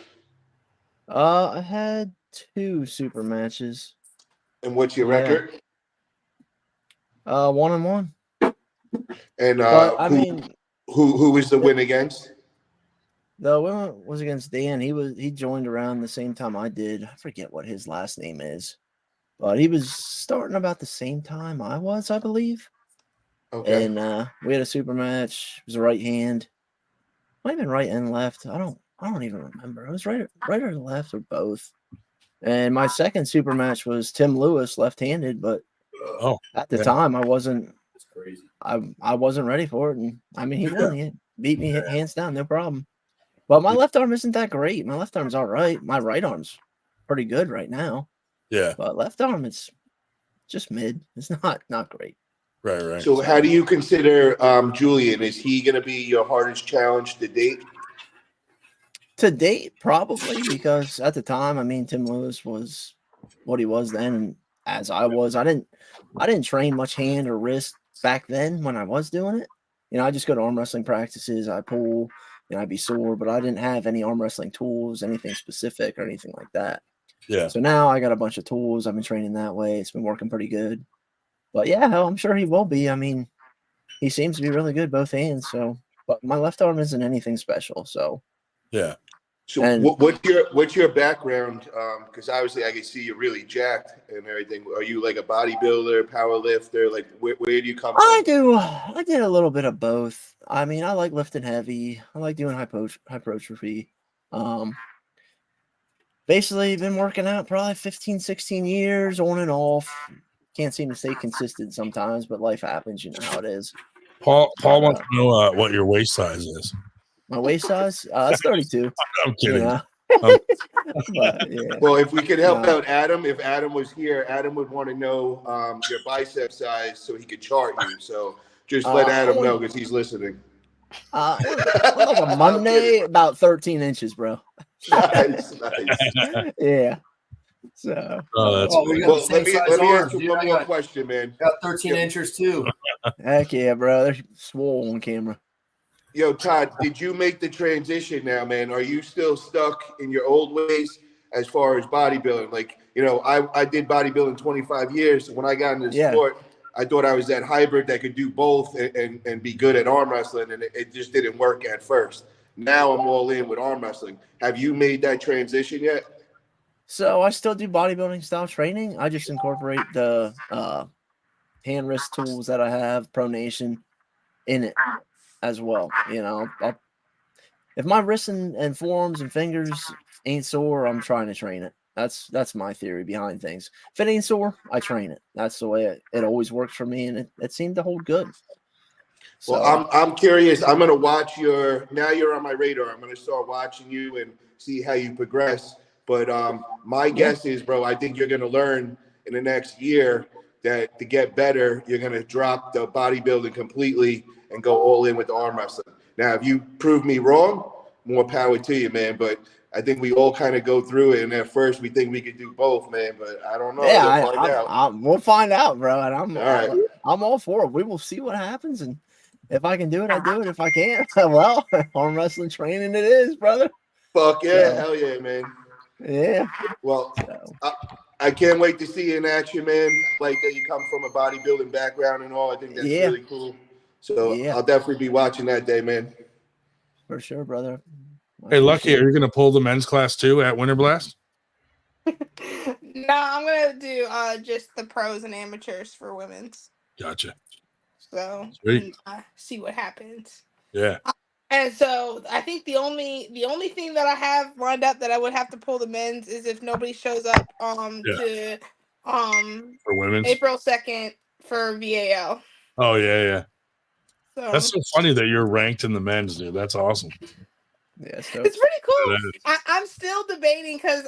I had 2 super matches. And what's your record? 1-1. And I mean, who was the win against? The win was against Dan. He joined around the same time I did. I forget what his last name is, but he was starting about the same time I was, I believe. Okay. And we had a super match. It was a right hand. Might have been right and left. I don't even remember. It was right or left or both. And my second super match was Tim Lewis, left-handed, but at the time I wasn't. That's crazy. I wasn't ready for it, and I mean he won. He beat me hands down, no problem. But my left arm isn't that great. My left arm's all right. My right arm's pretty good right now. Yeah. But left arm, it's just mid. It's not great. Right. So how do you consider Julian? Is he going to be your hardest challenge to date? To date, probably, because at the time, I mean, Tim Lewis was what he was then, and as I was. I didn't train much hand or wrist back then when I was doing it. I just go to arm wrestling practices. I pull, I'd be sore, but I didn't have any arm wrestling tools, anything specific or anything like that. Yeah. So now I got a bunch of tools. I've been training that way. It's been working pretty good. But yeah, hell, I'm sure he will be. I mean, he seems to be really good both hands. So, but my left arm isn't anything special. So yeah. So and what's your background? Because obviously I can see you're really jacked and everything. Are you like a bodybuilder, power lifter? Like where do you come from? I did a little bit of both. I mean, I like lifting heavy. I like doing hypertrophy. Basically been working out probably 15, 16 years on and off. Can't seem to stay consistent sometimes, but life happens. You know how it is. Paul wants to know what your waist size is. My waist size? It's 32. I'm kidding. But, yeah. Well, if we could help out Adam, if Adam was here, Adam would want to know your bicep size so he could chart you. So just let Adam know because he's listening. Like a Monday, about 13 inches, bro. Nice. Yeah. So. Let me ask you one more question, man. Got 13 inches too. Heck yeah, bro. They're swole on camera. Yo, Todd, did you make the transition now, man? Are you still stuck in your old ways as far as bodybuilding? Like, I did bodybuilding 25 years. When I got into the sport, I thought I was that hybrid that could do both and be good at arm wrestling, and it just didn't work at first. Now I'm all in with arm wrestling. Have you made that transition yet? So I still do bodybuilding style training. I just incorporate the hand wrist tools that I have, pronation, in it as well. If my wrists and forearms and fingers ain't sore, I'm trying to train it. That's my theory behind things. If it ain't sore, I train it. That's the way it always works for me, and it seemed to hold good. So, well, I'm curious. I'm gonna watch now you're on my radar. I'm gonna start watching you and see how you progress. But my guess is, bro, I think you're gonna learn in the next year that to get better, you're gonna drop the bodybuilding completely and go all in with the arm wrestling. Now, if you prove me wrong, more power to you, man. But I think we all kind of go through it, and at first we think we could do both, man. But I don't know. Yeah, we'll find out, bro. And I'm all for it. We will see what happens, and if I can do it, I do it. If I can't, well, arm wrestling training it is, brother. Fuck yeah, hell yeah, man. Yeah. Well, I can't wait to see you in action, man. Like that you come from a bodybuilding background and all. I think that's really cool. So I'll definitely be watching that day, man. For sure, brother. Hey, Lucky, are you going to pull the men's class too at Winter Blast? No, I'm going to do just the pros and amateurs for women's. Gotcha. So see what happens. Yeah. And so I think the only thing that I have lined up that I would have to pull the men's is if nobody shows up to for women's April 2nd for VAL. Oh yeah. So that's so funny that you're ranked in the men's, dude. That's awesome. Yeah, it's pretty cool. I'm still debating because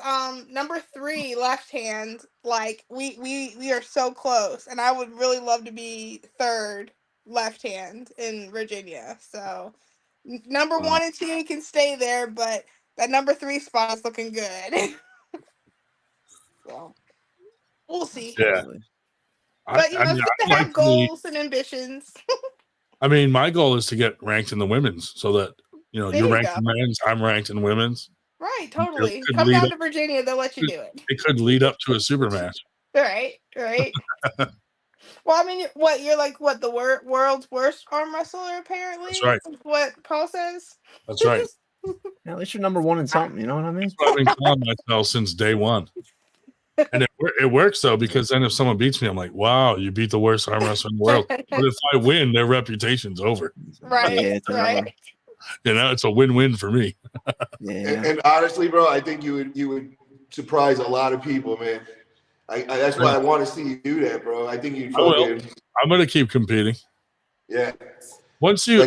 number 3 left hand, like we are so close, and I would really love to be 3rd left hand in Virginia. So number 1 and 2 can stay there, but that number 3 spot is looking good. So we'll see. Yeah. But it's good to have goals and ambitions. I mean, my goal is to get ranked in the women's so that you're ranked in men's, I'm ranked in women's. Right, totally. Come down to Virginia, they'll let you do it. It could lead up to a super match. Right. Well, I mean, you're like the world's worst arm wrestler, apparently. That's right. That's what Paul says. That's right. At least you're number 1 in something, you know what I mean? That's what I've been calling myself since day one. And it works though, because then if someone beats me, I'm like, wow, you beat the worst arm wrestler in the world. But if I win, their reputation's over. Right. Right. It's a win-win for me. And honestly, bro, I think you would surprise a lot of people, man. That's why I want to see you do that, bro. I think you'd fucking. I'm gonna keep competing. Yeah. Once you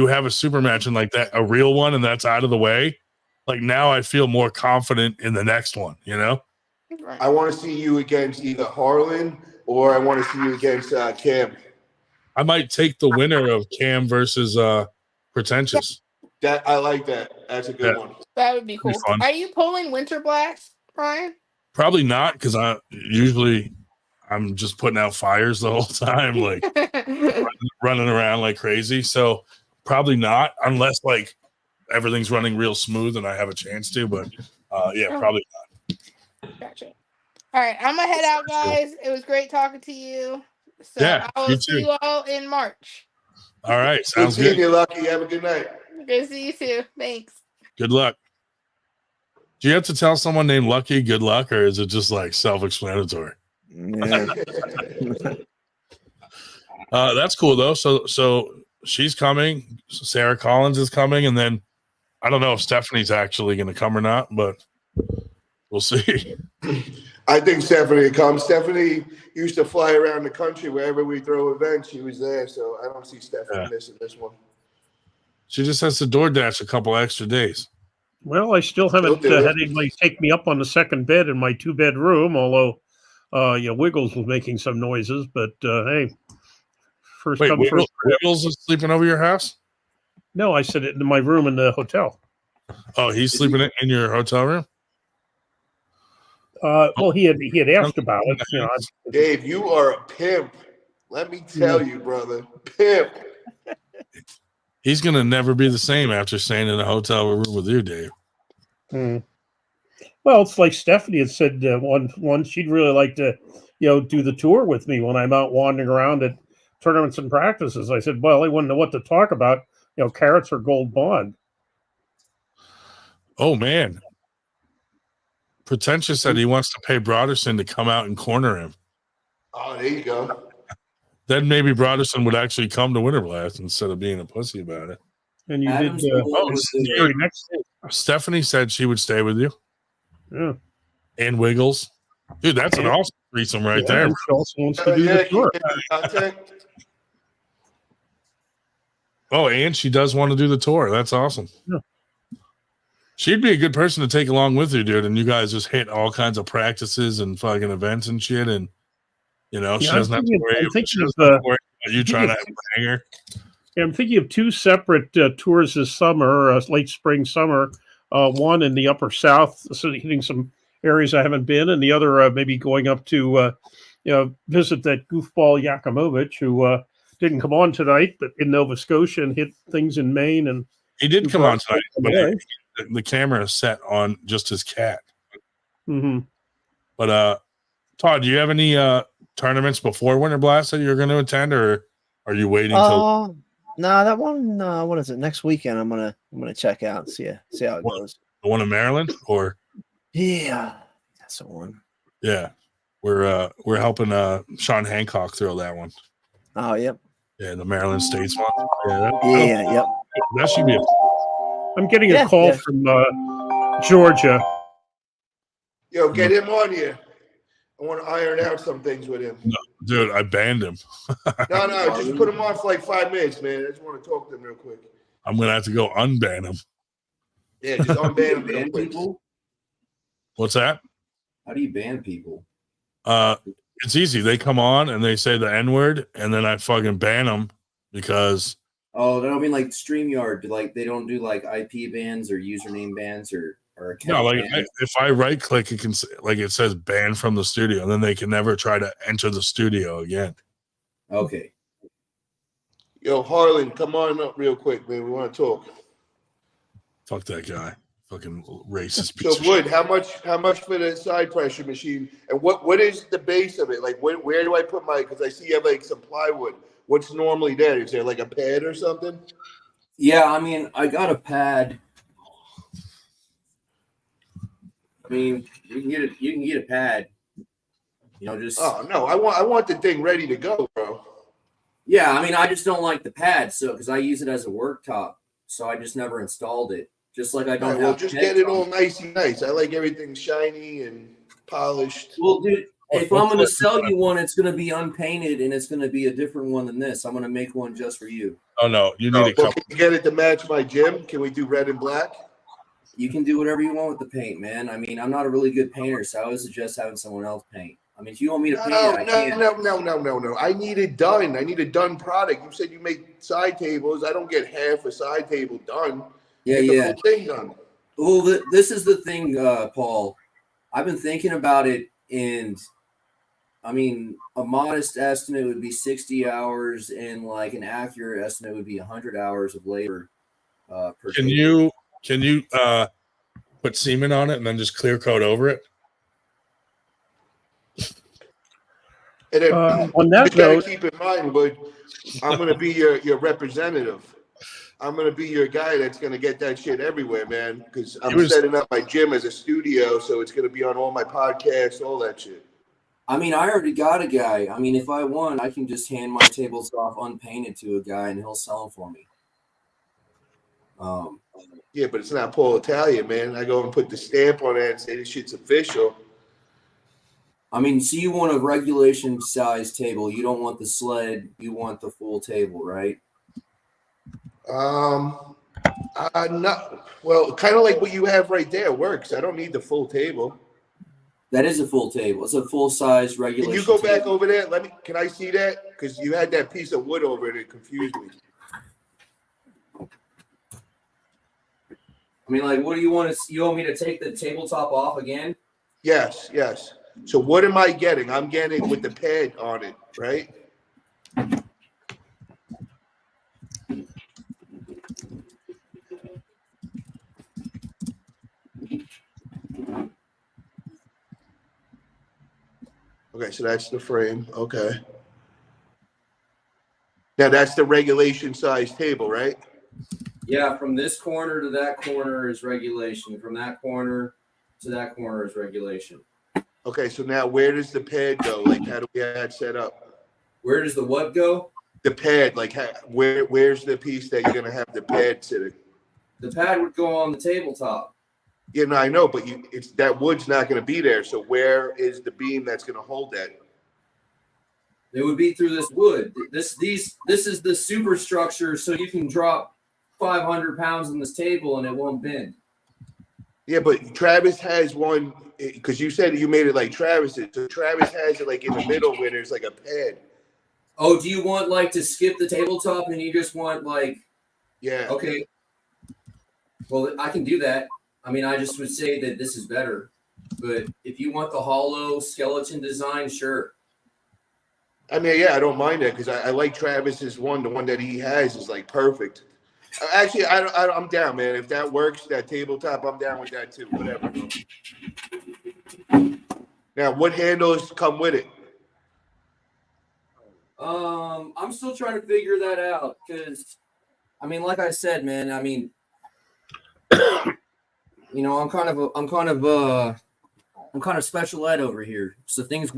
have a super match and like that, a real one, and that's out of the way, like now I feel more confident in the next one, I want to see you against either Harlan or I want to see you against Cam. I might take the winner of Cam versus Pretentious. That I like that. That's a good one. That would be cool. Are you pulling Winter Blast, Brian? Probably not, because I'm just putting out fires the whole time. Like running around like crazy. So probably not, unless like everything's running real smooth and I have a chance to. But yeah, probably not. Gotcha. All right, I'm gonna head out, guys. It was great talking to you. So Yeah, I you will see too. you all in March. All right, Good sounds seeing good. you, Lucky. Have a good night. Good to see you too. Thanks. Good luck. Do you have to tell someone named Lucky good luck, or is it just like self-explanatory? Yeah. That's cool though. So she's coming. Sarah Collins is coming, and then I don't know if Stephanie's actually going to come or not, but we'll see. I think Stephanie comes. Stephanie used to fly around the country wherever we throw events. She was there, so I don't see Stephanie missing this one. She just has to DoorDash a couple extra days. Well, I still haven't had anybody take me up on the second bed in my 2-bedroom, although Wiggles was making some noises, but hey, first Wait, come, Wiggles, first served. Wiggles is sleeping over your house? No, I said it in my room in the hotel. Oh, he's sleeping in your hotel room? Well, he had asked about it. Dave, you are a pimp. Let me tell you, brother. Pimp. He's going to never be the same after staying in a hotel room with you, Dave. Well, it's like Stephanie had said once she'd really like to, do the tour with me when I'm out wandering around at tournaments and practices. I said, well, I wouldn't know what to talk about, carrots or gold bond. Oh, man. Pretentious said he wants to pay Broderson to come out and corner him. Oh, there you go. Then maybe Broderson would actually come to Winter Blast instead of being a pussy about it. And you Adam's did. the one with the- Next. Stephanie said she would stay with you. Yeah. And Wiggles. Dude, that's an awesome threesome right there. She also wants to do the tour. Oh, and she does want to do the tour. That's awesome. Yeah. She'd be a good person to take along with you, dude. And you guys just hit all kinds of practices and fucking events and shit. And, she doesn't have to worry about you trying to have a hanger. Yeah, I'm thinking of 2 separate tours this summer, late spring, summer. One in the upper south, so hitting some areas I haven't been, and the other maybe going up to visit that goofball Yakimovich who didn't come on tonight, but in Nova Scotia and hit things in Maine. And he did come on tonight, but the camera is set on just his cat. Mm-hmm. But Todd, do you have any tournaments before Winter Blast that you're going to attend, or are you waiting till? No, that one. What is it? Next weekend, I'm gonna check out and see how it goes. The one in Maryland, or? Yeah, that's the one. Yeah, we're helping Sean Hancock throw that one. Oh, yep. Yeah, the Maryland States one. Yep. That should be. I'm getting a call from Georgia. Yo, get him on here. I want to iron out some things with him. No, dude, I banned him. No, just put him on for like 5 minutes, man. I just want to talk to him real quick. I'm gonna have to go unban him. Yeah, just unban him real quick. People? What's that? How do you ban people? It's easy. They come on and they say the N-word, and then I fucking ban them because. Oh, I don't mean like StreamYard. Like they don't do like IP bans or username bans or account. No, like bans. if I right click, it can like it says ban from the studio, and then they can never try to enter the studio again. Okay. Yo, Harlan, come on up real quick, man. We want to talk. Fuck that guy. Fucking racist. So Wood, how much for the side pressure machine, and what is the base of it? Like where do I put my? Because I see you have like some plywood. What's normally there? Is there like a pad or something? Yeah, I mean, I got a pad. I mean, you can get a pad. Just. Oh no, I want the thing ready to go, bro. Yeah, I mean, I just don't like the pad, because I use it as a worktop, so I just never installed it. Just like I don't. Well, just get it all nice. I like everything shiny and polished. Well, dude, if I'm going to sell you one, it's going to be unpainted and it's going to be a different one than this. I'm going to make one just for you. Oh no, you need a couple. Can you get it to match my gym? Can we do red and black? You can do whatever you want with the paint, man. I mean, I'm not a really good painter, so I would suggest having someone else paint. I mean, if you want me to paint it, I can. No. I need it done. I need a done product. You said you make side tables. I don't get half a side table done. Yeah. The whole thing done. Well, this is the thing, Paul. I've been thinking about it, and I mean, a modest estimate would be 60 hours, and like an accurate estimate would be 100 hours of labor per table. Can you put semen on it and then just clear coat over it? And then on that you got to note, keep in mind, Wood, I'm going to be your representative. I'm going to be your guy that's going to get that shit everywhere, man, because I'm setting up my gym as a studio, so it's going to be on all my podcasts, all that shit. I mean, I already got a guy. I mean, if I want, I can just hand my tables off unpainted to a guy, and he'll sell them for me. Yeah, but it's not Paul Italian, man. I go and put the stamp on it and say this shit's official. I mean, so you want a regulation size table. You don't want the sled. You want the full table, right? Not well, kind of like what you have right there works. I don't need the full table. That is a full table. It's a full size regulation. Can you go back table. over there? Can I see that? Because you had that piece of wood over it. It confused me. I mean, like, what do you want to? You want me to take the tabletop off again? Yes. So what am I getting? I'm getting with the pad on it, right? Okay, so that's the frame. Okay. Now that's the regulation size table, right? Yeah, from this corner to that corner is regulation. From that corner to that corner is regulation. Okay, so now where does the pad go? Like, how do we have that set up? Where does the what go? The pad, like, where's the piece that you're gonna have the pad sitting? The pad would go on the tabletop. Yeah, no, I know, but it's that wood's not gonna be there. So where is the beam that's gonna hold that? It would be through this wood. This is the superstructure, so you can drop 500 pounds on this table and it won't bend. Yeah, but Travis has one because you said you made it like Travis's. So Travis has it like in the middle where there's like a pad. Oh, do you want like to skip the tabletop and you just want like? Yeah. Okay. Well, I can do that. I mean, I just would say that this is better. But if you want the hollow skeleton design, sure. I mean, yeah, I don't mind that because I like Travis's one. The one that he has is like perfect. Actually, I'm down, man. If that works, that tabletop, I'm down with that too. Whatever. Now, what handles come with it? I'm still trying to figure that out because, I mean, like I said, man. I mean, you know, I'm kind of special ed over here, so things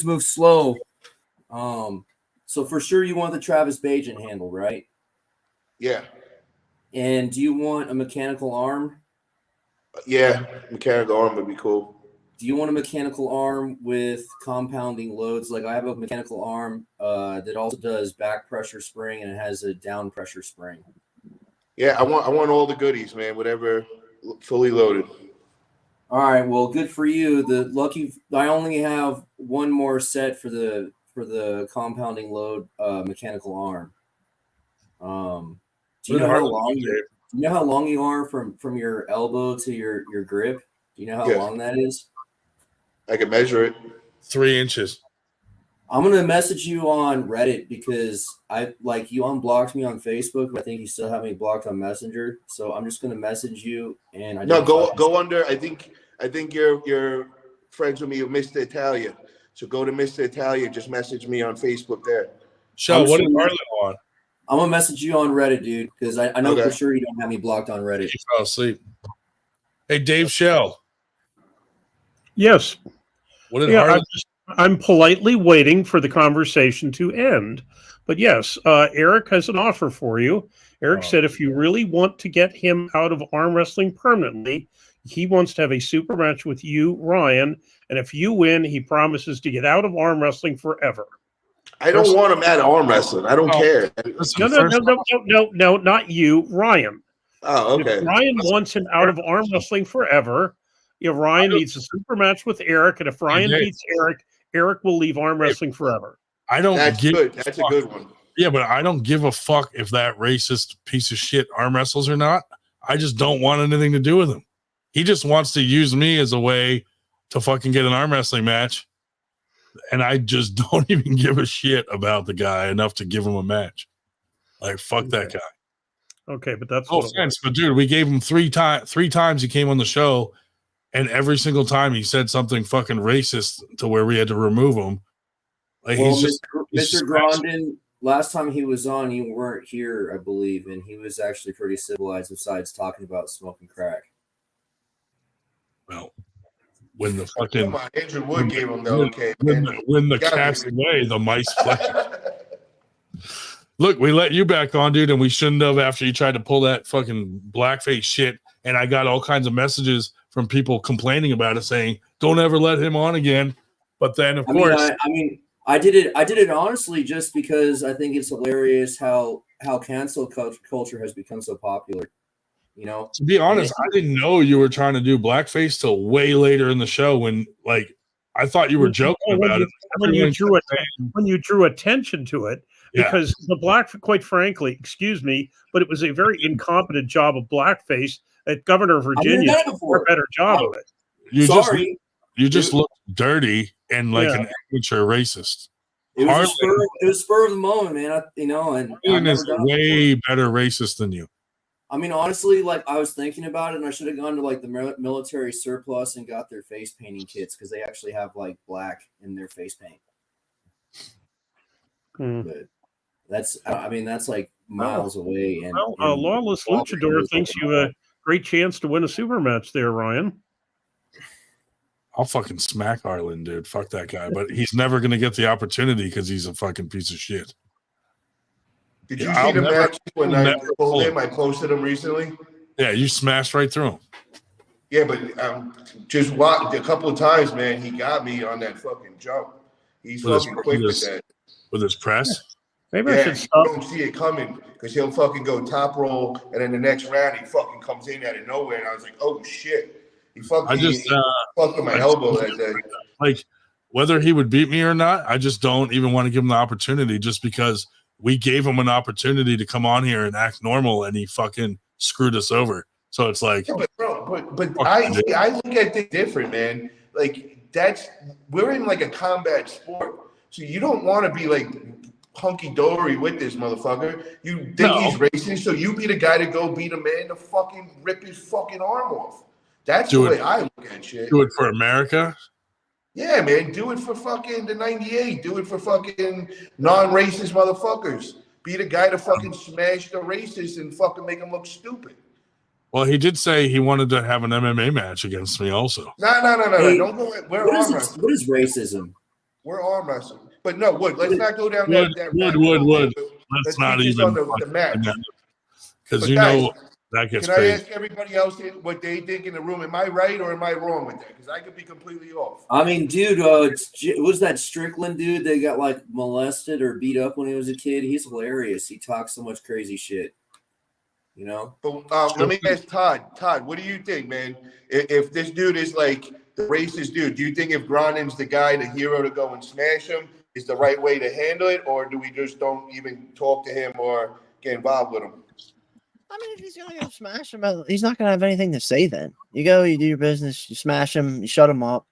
move slow. So for sure, you want the Travis Bajan handle, right? Yeah. And do you want a mechanical arm? Yeah, mechanical arm would be cool. Do you want a mechanical arm with compounding loads? Like I have a mechanical arm that also does back pressure spring and it has a down pressure spring. Yeah, I want all the goodies, man. Whatever, fully loaded. All right, well, good for you. I only have one more set for the compounding load mechanical arm. Do you know how long you are from your elbow to your grip? Do you know how long that is? I can measure it. 3 inches. I'm gonna message you on Reddit because you unblocked me on Facebook, but I think you still have me blocked on Messenger. So I'm just gonna message you and go under. I think you're friends with me with Mr. Italia. So go to Mr. Italia. Just message me on Facebook there. What did Harlan want? I'm gonna message you on Reddit, dude, because I know for sure you don't have me blocked on Reddit. He fell asleep. Hey, Dave Shell. Yes. What did Harlan? I'm politely waiting for the conversation to end. But yes, Eric has an offer for you. Eric said if you really want to get him out of arm wrestling permanently, he wants to have a super match with you, Ryan. And if you win, he promises to get out of arm wrestling forever. I don't want him at arm wrestling. I don't care. No, not you, Ryan. Oh, okay. If Ryan wants him out of arm wrestling forever, Ryan needs a super match with Eric, and if Ryan beats Eric, Eric will leave arm wrestling forever. That's good. That's a good one. Yeah, but I don't give a fuck if that racist piece of shit arm wrestles or not. I just don't want anything to do with him. He just wants to use me as a way to fucking get an arm wrestling match. and I just don't even give a shit about the guy enough to give him a match. Like, fuck that guy. Okay, but that's No offense, but dude, we gave him three times he came on the show, and every single time he said something fucking racist to where we had to remove him. Like, Well, he's Mr. Grondin, last time he was on, you weren't here, I believe, and he was actually pretty civilized besides talking about smoking crack. Well, when the fucking Come on, Andrew Wood gave him the okay. when the Gotta cat's be- away, the mice play. Look, we let you back on, dude, and we shouldn't have after you tried to pull that fucking blackface shit. And I got all kinds of messages from people complaining about it, saying, "Don't ever let him on again." But then, of course, I did it honestly just because I think it's hilarious how cancel culture has become so popular. You know, to be honest, I didn't know you were trying to do blackface till way later in the show when, like, I thought you were joking about it. When you drew attention to it, because the quite frankly, excuse me, but it was a very incompetent job of blackface that Governor of Virginia did a better job of it. You just look dirty and like an amateur racist. It was spur of the moment, man. And Harlan is a way better racist than you. I mean, honestly, like I was thinking about it, and I should have gone to like the military surplus and got their face painting kits because they actually have like black in their face paint. But that's like miles away. And Lawless Luchador thinks you a great chance to win a super match there, Ryan. I'll fucking smack Harlan, dude. Fuck that guy. But he's never going to get the opportunity because he's a fucking piece of shit. Did you see the match when I pulled him? I posted him recently. Yeah, you smashed right through him. Yeah, but just watched a couple of times, man. He got me on that fucking jump. He's fucking quick with that. With his press? Maybe I should stop. You don't see it coming because he'll fucking go top roll, and then the next round he fucking comes in out of nowhere, and I was like, oh shit. He fucked he fucked with my elbow that day. Like, whether he would beat me or not, I just don't even want to give him the opportunity just because we gave him an opportunity to come on here and act normal, and he fucking screwed us over. So it's like, yeah, but I look at it different, man. Like we're in like a combat sport, so you don't want to be like hunky dory with this motherfucker. You think he's racist, so you be the guy to go beat a man to fucking rip his fucking arm off. That's the way I look at shit. Do it for America. Yeah, man, do it for fucking the 98. Do it for fucking non-racist motherfuckers. Be the guy to fucking smash the racists and fucking make them look stupid. Well, he did say he wanted to have an MMA match against me also. No. Hey, Don't go. We're what arm is wrestling. what is racism? We're arm wrestling. But no, let's not go down that Wood. Let's not focus even on the match. Because you know that gets Can crazy. I ask everybody else what they think in the room? Am I right or am I wrong with that? Because I could be completely off. I mean, dude, was that Strickland dude that got like molested or beat up when he was a kid? He's hilarious. He talks so much crazy shit. You know? But let me ask Todd. Todd, what do you think, man? If this dude is like the racist dude, do you think if Grondin's the guy, the hero to go and smash him, is the right way to handle it? Or do we just don't even talk to him or get involved with him? I mean, if he's going to go smash him, he's not going to have anything to say then. You go, you do your business, you smash him, you shut him up.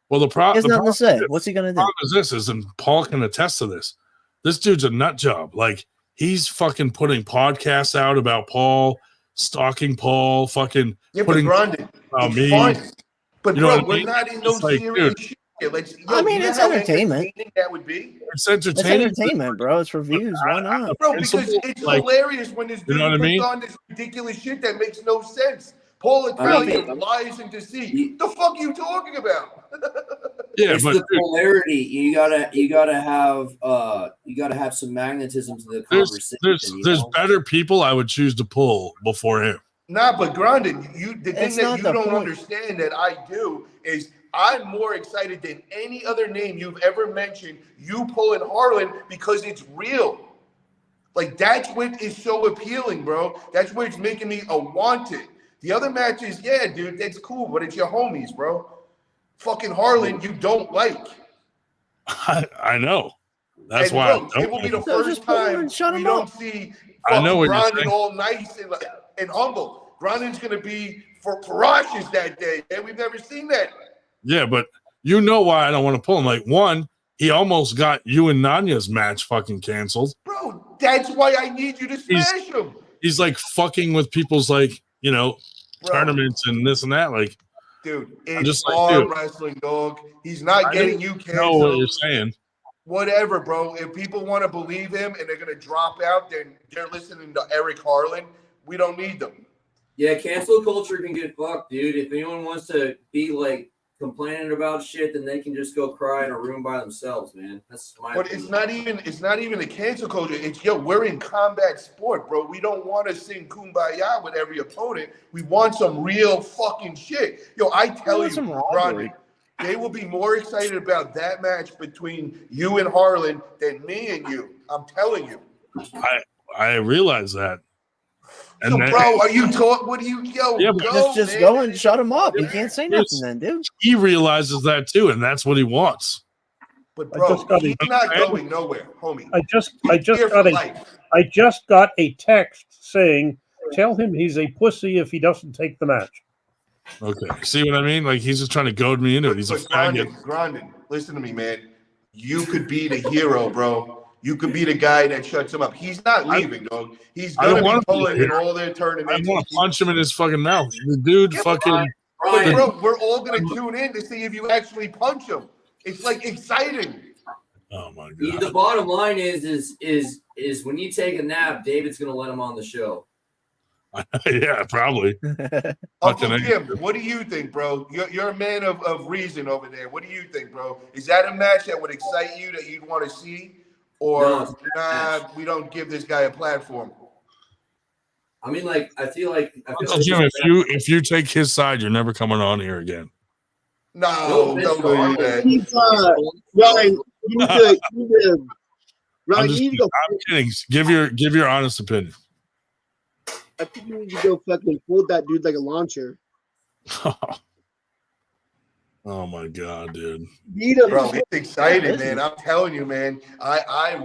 Well, the problem He has nothing to say. What's he going to do? And Paul can attest to this. This dude's a nut job. Like, he's fucking putting podcasts out about Paul, stalking Paul, fucking putting Grondin, about me. Fun. But You know bro, what I we're mean? not in no It's like, serious dude, shit. It's entertainment. That would be. It's entertaining. It's entertainment, bro. It's reviews. Why not? Bro, because it's hilarious when this dude puts on this ridiculous shit that makes no sense. Paul Italian lies and deceit. The fuck are you talking about? Yeah, it's the polarity. You gotta have some magnetism to the conversation. There's better people I would choose to pull before him. Nah, but Grondin, the thing It's that not you the don't point. understand that I do is I'm more excited than any other name you've ever mentioned. You pulling Harlan because it's real. Like, that's what is so appealing, bro. That's what it's making me a wanted. The other matches, yeah, dude, that's cool, but it's your homies, bro. Fucking Harlan, you don't like. I know. That's And why look, it will be the first time we don't see I know what you're Grondin saying. all nice and humble. Grondin's going to be ferocious that day, and we've never seen that. Yeah, but you know why I don't want to pull him. Like, one, he almost got you and Nanya's match fucking canceled. Bro, that's why I need you to smash him. He's like fucking with people's tournaments and this and that. Like, dude, I'm it's just like, arm dude, wrestling, dog. He's not I getting you know canceled. what you're saying. Whatever, bro. If people want to believe him and they're gonna drop out, then they're listening to Eric Harlan. We don't need them. Yeah, cancel culture can get fucked, dude. If anyone wants to be like complaining about shit, then they can just go cry in a room by themselves, man. That's my But opinion. it's not even a cancel culture. It's we're in combat sport, bro. We don't want to sing kumbaya with every opponent. We want some real fucking shit. I tell you, Ronnie, they will be more excited about that match between you and Harlan than me and you. I'm telling you. I realize that. So, bro, are you talking? What do you just go and shut him up. He can't say nothing then, dude. He realizes that too, and that's what he wants. But bro, he's not going nowhere, homie. I just got a text saying, "Tell him he's a pussy if he doesn't take the match." Okay, see what I mean? Like he's just trying to goad me into it. He's a faggot. Grandin, listen to me, man. You could be the hero, bro. You could be the guy that shuts him up. He's not leaving, dog. He's gonna be pulling in all their tournaments. I want to punch him in his fucking mouth. The dude fucking. But bro, we're all gonna tune in to see if you actually punch him. It's like exciting. Oh my god. The bottom line is when you take a nap, David's gonna let him on the show. Yeah, probably. Uncle Jim, what do you think, bro? You're a man of reason over there. What do you think, bro? Is that a match that would excite you that you'd want to see? Or we don't give this guy a platform? I mean, like, I feel like Jim, if you take his side, you're never coming on here again. No, don't do that. Ryan, you need to I'm kidding. Give your honest opinion. I think you need to go fucking hold that dude like a launcher. Oh my god, dude. Bro, it's exciting, man. I'm telling you, man. I've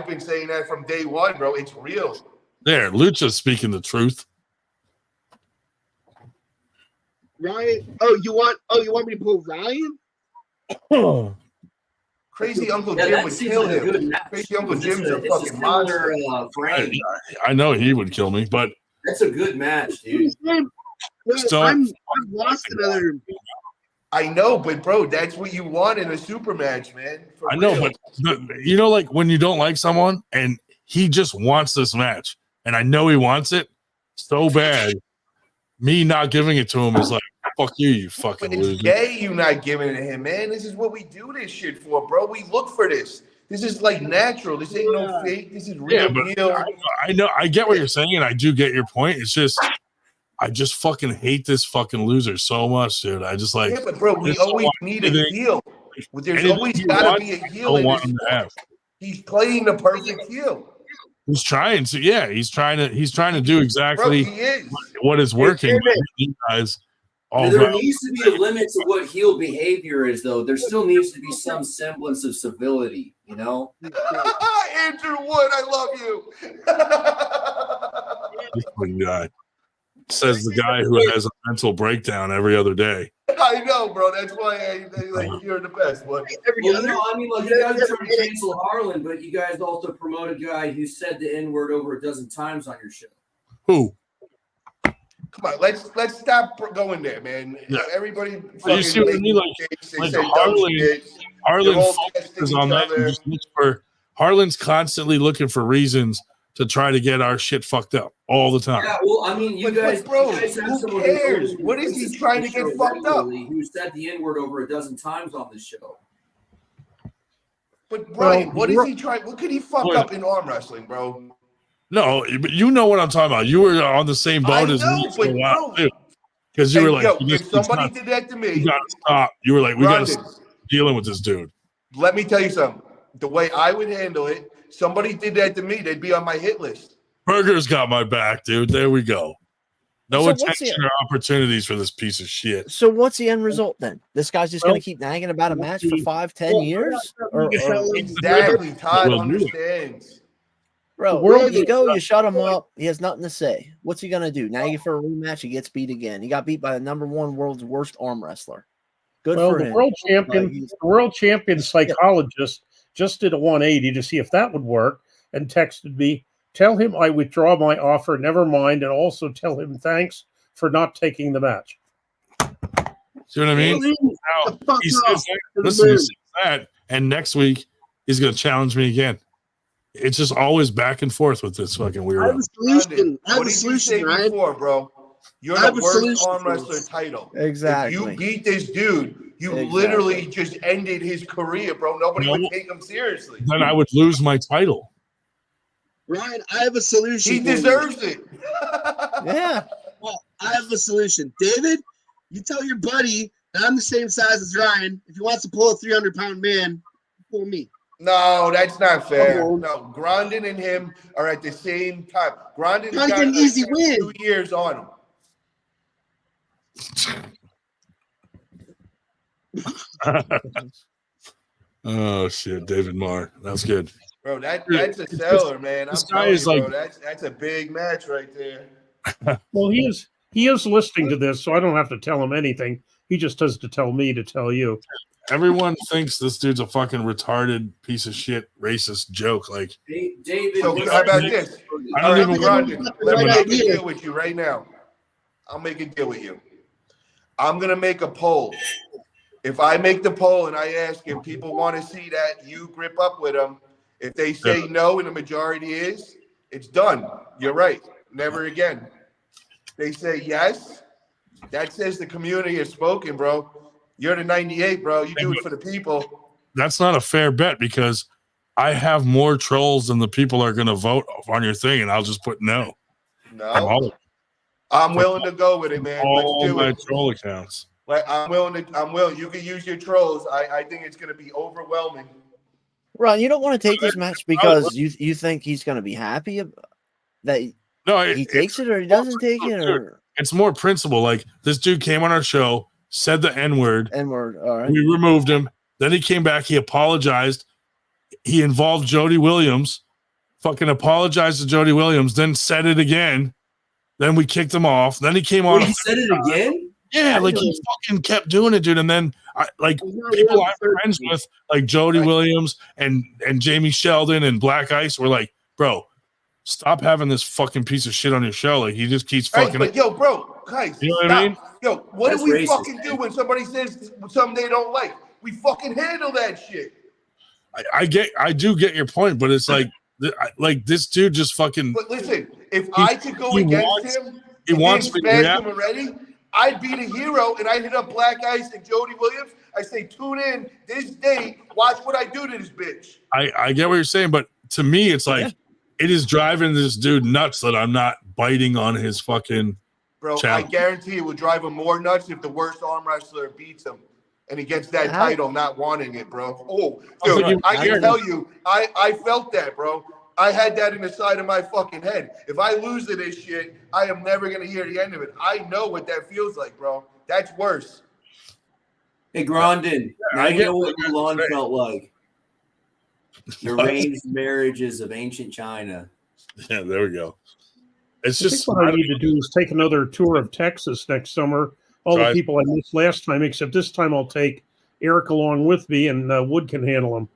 been saying that from day one, bro. It's real. There, Lucha's speaking the truth. Ryan, you want me to pull Ryan? Crazy Uncle Jim would kill him. Crazy Uncle Jim's a fucking monster. I know he would kill me, but that's a good match, dude. I've lost another. I know, but bro, that's what you want in a super match, man. I know, but like when you don't like someone and he just wants this match, and I know he wants it so bad, me not giving it to him is like, fuck you, you fucking loser. It's gay you not giving it to him, man. This is what we do this shit for, bro. We look for this. This is like natural. This ain't no fake. This is real deal. I know. I get what you're saying, and I do get your point. It's just, I just fucking hate this fucking loser so much, dude. I just like. Yeah, but bro, we always need a heel. There's always got to be a heel in this. He's playing the perfect heel. He's trying to, he's trying to do exactly what is working. You guys, there needs to be a limit to what heel behavior is, though. There still needs to be some semblance of civility, you know. Andrew Wood, I love you. This fucking guy says the guy who has a mental breakdown every other day. I know, bro. That's why you're the best. What? Well, no, I mean, like, you guys are trying to cancel Harlan, but you guys also promote a guy who said the N-word over a dozen times on your show. Who? Come on, let's stop going there, man. Yeah. Everybody. You see what I mean? Like Harlan focuses on that. And just looks for Harlan's constantly looking for reasons to try to get our shit fucked up all the time. Yeah, well, I mean, you guys, bro, you guys have who cares? What is he trying to get fucked up? Who said the N-word over a dozen times on this show? But Brian, what is he trying? What could he fuck up in arm wrestling, bro? No, but you know what I'm talking about. You were on the same boat as me for a while too, because you were like, if somebody did that to me, you gotta stop. You were like, we gotta stop dealing with this dude. Let me tell you something. The way I would handle it, somebody did that to me, they'd be on my hit list. Burger's got my back, dude. There we go. No attention or opportunities for this piece of shit. So what's the end result then? This guy's just going to keep nagging about a match for 5-10 years? Exactly. Todd understands. Bro, you go, you shut him up. He has nothing to say. What's he going to do? Nag you for a rematch? He gets beat again. He got beat by the #1 world's worst arm wrestler. Good well, for the him. world champion psychologist just did a 180 to see if that would work and texted me, tell him I withdraw my offer, never mind, and also tell him thanks for not taking the match. See what I mean? Now, he says that, and next week he's going to challenge me again. It's just always back and forth with this fucking weirdo. I have a solution. What did you say before, bro? You're the worst arm wrestler title. Exactly. If you beat this dude, you literally just ended his career, bro. Nobody would take him seriously. Then I would lose my title. Ryan, I have a solution. He deserves it. Yeah. Well, I have a solution. David, you tell your buddy that I'm the same size as Ryan. If he wants to pull a 300-pound man, pull me. No, that's not fair. No, Grondin and him are at the same time. Grondin's got an easy win. 2 years on him. Oh shit, David Marr. That's good. Bro, that's a seller, man. This I'm guy telling is you, like- bro, that's a big match right there. Well, he is listening to this, so I don't have to tell him anything. He just has to tell me to tell you. Everyone thinks this dude's a fucking retarded piece of shit, racist joke. Like, David, So how about this? I All don't right, even Grondin, let me want- make a deal with you right now. I'll make a deal with you. I'm gonna make a poll. If I make the poll and I ask if people want to see that, you grip up with them. If they say no and the majority is, it's done. You're right. Never again. They say yes. That says the community has spoken, bro. You're the 98, bro. You do it for the people. that's not a fair bet because I have more trolls than the people are going to vote on your thing, and I'll just put no. No. I'm willing to go with it, man. All Let's do my it. troll accounts. Like I'm willing. You can use your trolls. I think it's gonna be overwhelming. Ron, you don't want to take this match because you think he's going to be happy that he takes it or he doesn't take it, or It's more principle. Like this dude came on our show, said the N-word. N-word. All right. We removed him. Then he came back. He apologized. He involved Jody Williams. Fucking apologized to Jody Williams. Then said it again. Then we kicked him off. Then he came on. Wait, he said it again? Yeah, like he fucking kept doing it, dude. And then people I'm friends with, like Jody Williams and Jamie Sheldon and Black Ice, were like, bro, stop having this fucking piece of shit on your show. Like he just keeps fucking. Hey, but yo, bro, guys, you know what I mean? Yo, what That's do we racist, fucking do when somebody says something they don't like? We fucking handle that shit. I do get your point, but it's like this dude just fucking. But listen, if I could go against him, he wants and me to smash him already, I'd be the hero, and I hit up Black Ice and Jody Williams. I say, tune in this date, watch what I do to this bitch. I get what you're saying, but to me, it's like it is driving this dude nuts that I'm not biting on his fucking. Bro, challenge. I guarantee it would drive him more nuts if the worst arm wrestler beats him and he gets that title not wanting it, bro. Oh, dude, I can tell you, I felt that, bro. I had that in the side of my fucking head. If I lose to this shit, I am never going to hear the end of it. I know what that feels like, bro. That's worse. Hey, Grondin, now you know what Mulan felt like. The arranged marriages of ancient China. Yeah, there we go. It's I think just what I need to do is take another tour of Texas next summer. All the people I missed last time, except this time I'll take Eric along with me, and Wood can handle him.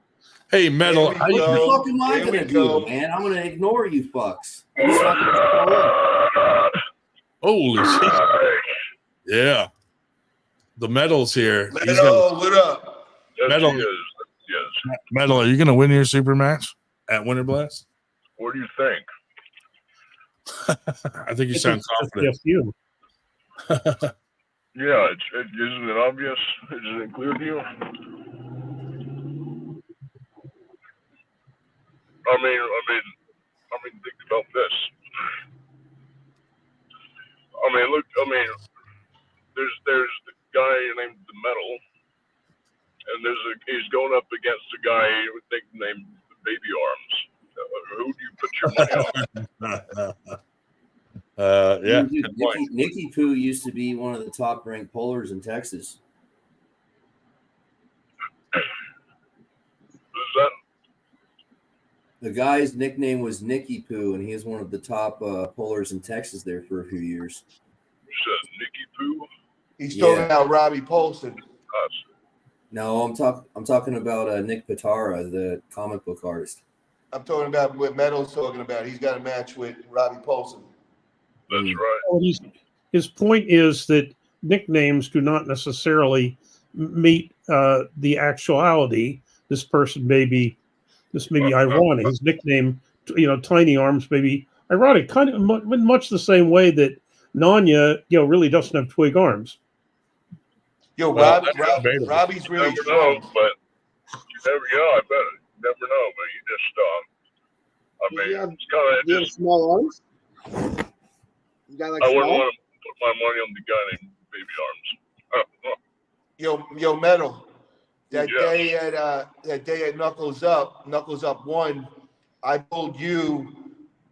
Hey, Metal, What the fuck am I gonna do, man? I'm gonna ignore you fucks. I'm just not gonna show up. Holy shit! Yeah, the Metal's here. Metal, what up? Metal, Metal, are you gonna win your super match at Winter Blast? What do you think? I think you sound confident. Just you. Yeah, isn't it obvious? Isn't it clear to you? I mean, think about this. There's the guy named the Metal, and he's going up against a guy named Baby Arms. Who do you put your money on? Yeah. Dude, Nicky Poo used to be one of the top ranked pullers in Texas. Who's that? The guy's nickname was Nicky Poo, and he was one of the top pullers in Texas there for a few years. You said Nicky Poo? He's talking about Robbie Paulson. nuts. No, I'm talking about Nick Pitara, the comic book artist. I'm talking about what Metal's talking about. He's got a match with Robbie Paulson. That's right. Well, his point is that nicknames do not necessarily meet the actuality. This person may be ironic. His nickname, Tiny Arms, may be ironic, kind of much the same way that Nanya, really doesn't have twig arms. Yo, Well, Robbie's really never strong. know, but you never know. I bet you never know, but you just it's kind of You have small arms? You got like I wouldn't small? want to put my money on the guy named Baby Arms. Yo, Metal. That day at Knuckles Up 1, I pulled you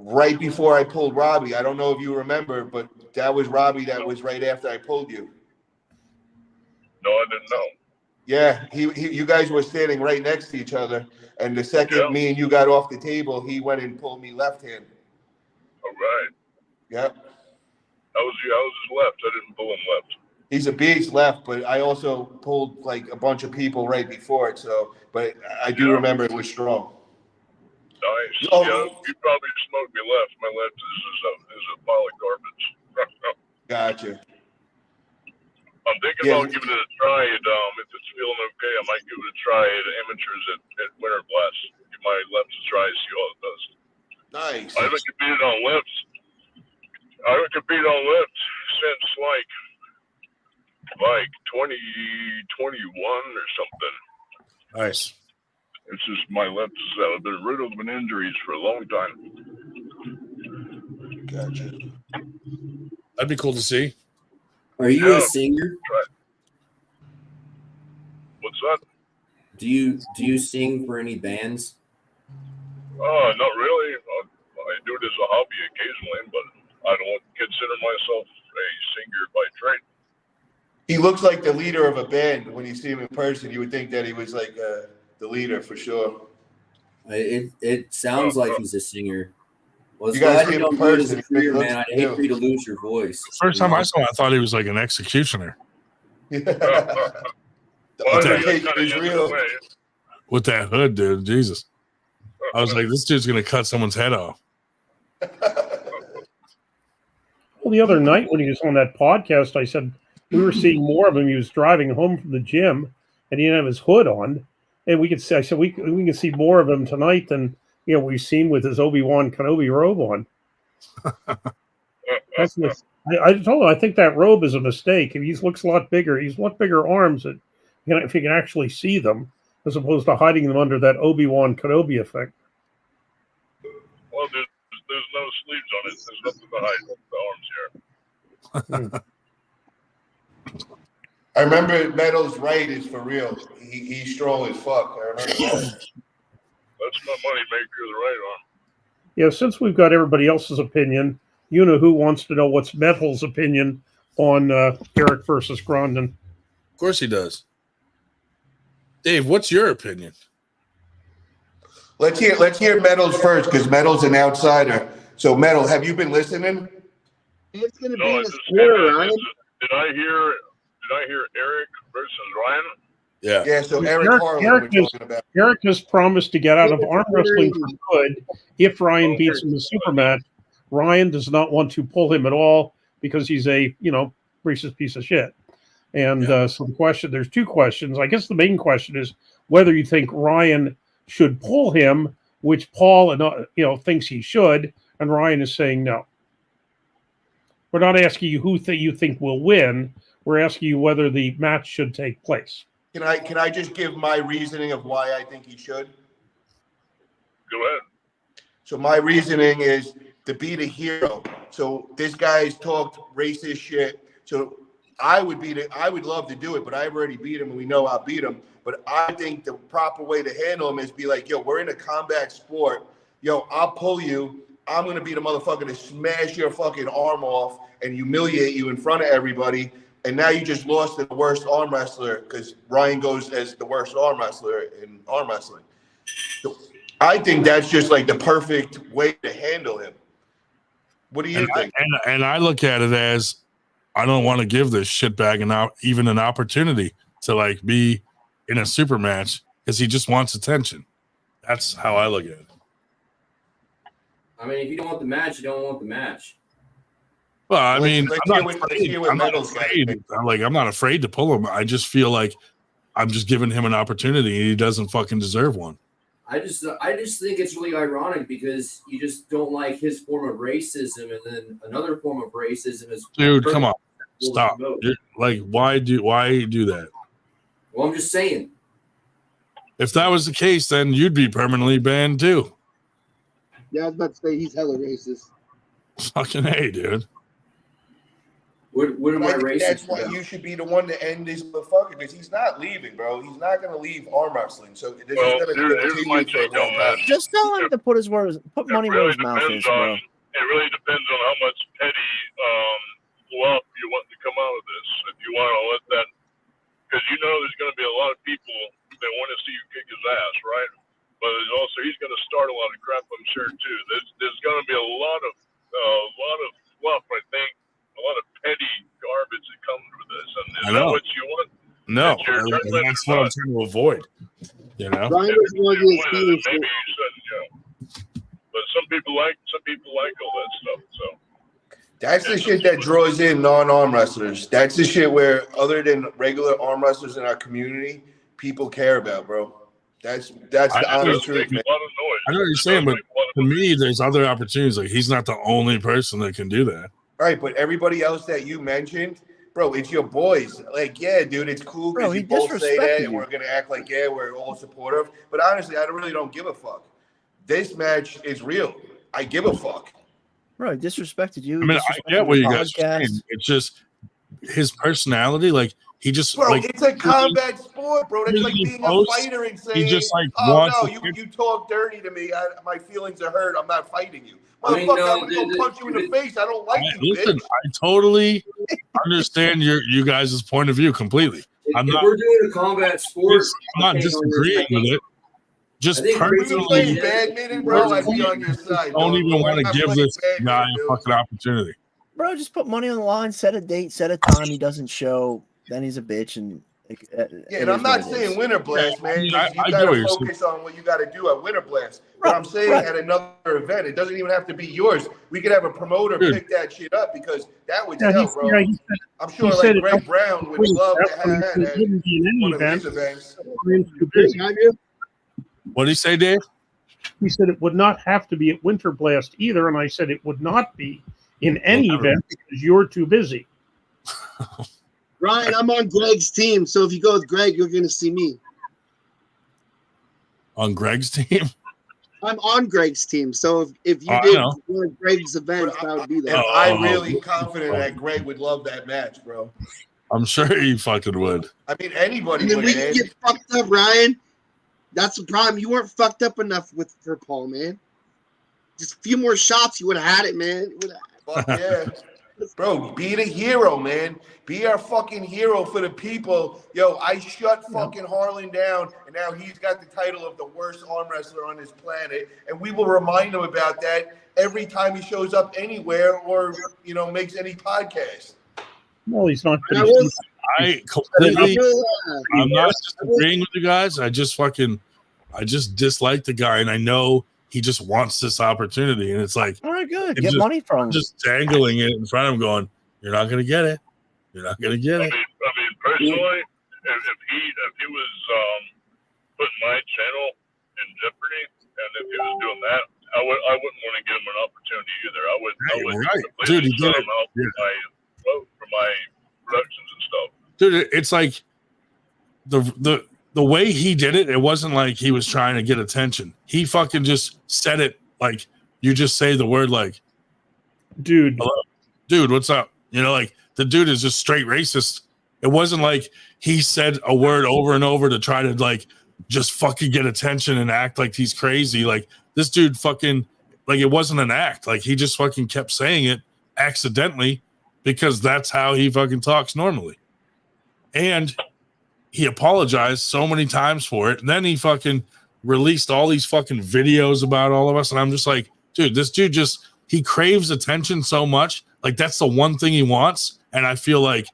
right before I pulled Robbie. I don't know if you remember, but that was Robbie. That was right after I pulled you. No, I didn't know. Yeah, you guys were standing right next to each other, and the second me and you got off the table, he went and pulled me left hand. All right. Yep. I was his left. I didn't pull him left. He's a beast left, but I also pulled like a bunch of people right before it. So, but I do remember it was strong. Nice. Oh. Yeah, you probably smoked me left. My left is a pile of garbage. Gotcha. I'm thinking about giving it a try. If it's feeling okay, I might give it a try at amateurs at Winter Blast. Give my left a try, see how it does. Nice. I haven't competed on lifts. I haven't competed on lifts since like 2021 or something. Nice. It's just my left has been riddled with injuries for a long time. Gotcha. That'd be cool to see. Are you a singer? Right. What's that? Do you sing for any bands? Not really. I do it as a hobby occasionally, but I don't consider myself a singer by trade. He looks like the leader of a band. When you see him in person, you would think that he was like the leader for sure. It sounds like he's a singer. Well, You guys glad see you him in don't do it as person, a career, he looks man. I'd like hate you. for you to lose your voice. First time I saw him, I thought he was like an executioner. The Undertaker is real. With that hood, dude. Jesus. I was like, this dude's going to cut someone's head off. Well, the other night when he was on that podcast, I said we were seeing more of him. He was driving home from the gym, and he didn't have his hood on. And we could see, I said, we can see more of him tonight than we've seen with his Obi-Wan Kenobi robe on. I told him I think that robe is a mistake. He looks a lot bigger. He's a lot bigger arms that if you can actually see them, as opposed to hiding them under that Obi-Wan Kenobi effect. Well, there's no sleeves on it. There's nothing to hide the arms here. I remember Metal's right is for real. He's strong as fuck. I remember that. That's my money maker, the right arm. Yeah, since we've got everybody else's opinion, who wants to know what's Metal's opinion on Eric versus Grondin? Of course he does. Dave, what's your opinion? Let's hear Metal's first because Metal's an outsider. So Metal, have you been listening? It's gonna be in the square, Ryan. Did I hear Eric versus Ryan? Yeah. Yeah, so Eric Harlan we're talking about. Eric has promised to get out of arm wrestling for good if Ryan beats him in the super match. Ryan does not want to pull him at all because he's a, racist piece of shit. And so there's two questions. I guess the main question is whether you think Ryan should pull him, which Paul thinks he should, and Ryan is saying no. We're not asking you who you think will win. We're asking you whether the match should take place. Can I just give my reasoning of why I think he should? Go ahead. So my reasoning is to beat a hero. So this guy's talked racist shit. So I would love to do it, but I've already beat him and we know I'll beat him. But I think the proper way to handle him is be like, yo, we're in a combat sport. Yo, I'll pull you. I'm going to be the motherfucker to smash your fucking arm off and humiliate you in front of everybody. And now you just lost to the worst arm wrestler because Ryan goes as the worst arm wrestler in arm wrestling. So I think that's just like the perfect way to handle him. What do you think? And I look at it as I don't want to give this shitbag even an opportunity to like be in a super match because he just wants attention. That's how I look at it. I mean, if you don't want the match, you don't want the match. Well, I mean, let's I'm hear not what afraid. I'm not Metal's got to afraid. I'm not afraid to pull him. I just feel like I'm just giving him an opportunity and he doesn't fucking deserve one. I just think it's really ironic because you just don't like his form of racism, and then another form of racism is Dude, come on. Stop. Like, why do that? Well, I'm just saying. If that was the case, then you'd be permanently banned too. Yeah, I was about to say he's hella racist. Fucking A, dude. What am I racist That's why about? you should be the one to end this motherfucker because he's not leaving, bro. He's not going to leave arm wrestling. So this is going to continue for a long time. Just tell him to put money where his mouth is, bro. It really depends on how much petty fluff you want to come out of this. If you want to let that, because you know there's going to be a lot of people that want to see you kick his ass, right? But there's also he's going to start a lot of crap, I'm sure too. There's going to be a lot of fluff, I think, a lot of petty garbage that comes with this. And is that what you want? No, that's what I'm trying to avoid. You know, Ryan was one of the maybe you said, but some people like all that stuff. So That's the shit that draws in non-arm wrestlers. That's the shit where, other than regular arm wrestlers in our community, people care about, bro. That's the honest truth, man. I know what you're saying, but to me, there's other opportunities. Like, he's not the only person that can do that. Right, but everybody else that you mentioned, bro, it's your boys. Like, yeah, dude, it's cool because you both say that, and we're gonna act like, yeah, we're all supportive. But honestly, I really don't give a fuck. This match is real. I give a fuck. Bro, he disrespected you. I mean, I get what you guys are saying. It's just his personality. Like, he just, Bro, like, it's a combat sport, bro. That's like being a fighter and saying, just, like, "Oh no, wants you talk dirty to me. My feelings are hurt. I'm not fighting you, I mean, motherfucker. no, I'm gonna go punch you in the face. I don't like you, listen, bitch." I totally understand you guys' point of view completely. If we're doing a combat sport, I'm not disagreeing with it. Just personally, badminton, bro, I'd be on your side. don't even want to give this guy dude. a fucking opportunity. Bro, just put money on the line, set a date, set a time. He doesn't show, then he's a bitch. And Yeah, and I'm not saying Winter Blast, man. You gotta focus on what you gotta do at Winter Blast. But I'm saying at another event, it doesn't even have to be yours. We could have a promoter pick that shit up because that would sell, bro. I'm sure like Greg Brown would love to have that at one of his events. What did he say, Dave? He said it would not have to be at Winter Blast either, and I said it would not be in any event because you're too busy. Ryan, I'm on Greg's team, so if you go with Greg, you're going to see me. On Greg's team? I'm on Greg's team, so if you did one of Greg's events, that would be there. And I'm really confident that Greg would love that match, bro. I'm sure he fucking would. I mean, anybody And then would, we man. can get fucked up, Ryan. That's the problem. You weren't fucked up enough for Paul, man. Just a few more shots, you would have had it, man. Fuck yeah. Bro, be the hero, man. Be our fucking hero for the people. Yo, I shut fucking Harlan down, and now he's got the title of the worst arm wrestler on this planet. And we will remind him about that every time he shows up anywhere or, makes any podcast. No, he's not. I completely, I'm not disagreeing with you guys. I just dislike the guy, and I know he just wants this opportunity. And it's like, all right, good. Get money from him. Just dangling it in front of him, going, "You're not going to get it. You're not going to get it." I mean, personally, if he was putting my channel in jeopardy, and if he was doing that, I wouldn't want to give him an opportunity either. I would Dude, he did shut him out for my productions and stuff. Dude, it's like the way he did it, it wasn't like he was trying to get attention. He fucking just said it like you just say the word like, dude, hello, dude, what's up? Like the dude is just straight racist. It wasn't like he said a word over and over to try to like just fucking get attention and act like he's crazy. Like this dude fucking, like it wasn't an act. Like he just fucking kept saying it accidentally because that's how he fucking talks normally. And he apologized so many times for it. And then he fucking released all these fucking videos about all of us. And I'm just like, dude, this dude he craves attention so much. Like that's the one thing he wants. And I feel like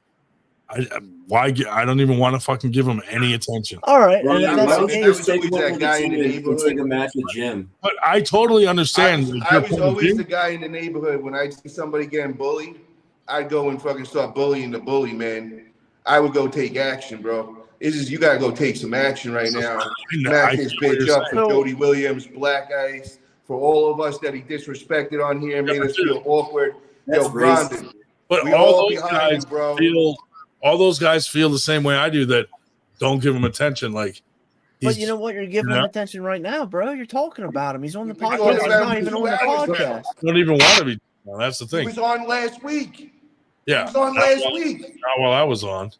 I don't even want to fucking give him any attention. All right, Ryan, and if that's why the don't you case, just take one for the team and take a match with Jim? But I totally understand. I was always the guy in the neighborhood when I see somebody getting bullied, I'd go and fucking start bullying the bully, man. I would go take action, bro. It's just you gotta go take some action right now. Smack this bitch up for Jody Williams, Black Ice, for all of us that he disrespected on here, made us feel awkward. That's Yo, Grondin, But we all all those behind guys you, bro. all those guys feel the same way I do. That don't give him attention. Like, but you know what? You're giving him attention right now, bro. You're talking about him. He's on the talking podcast. He's about not him even 2 on the hours podcast. now. Don't even want to be. Well, that's the He thing. was on last week. Yeah, He was on last week. Not while I was on.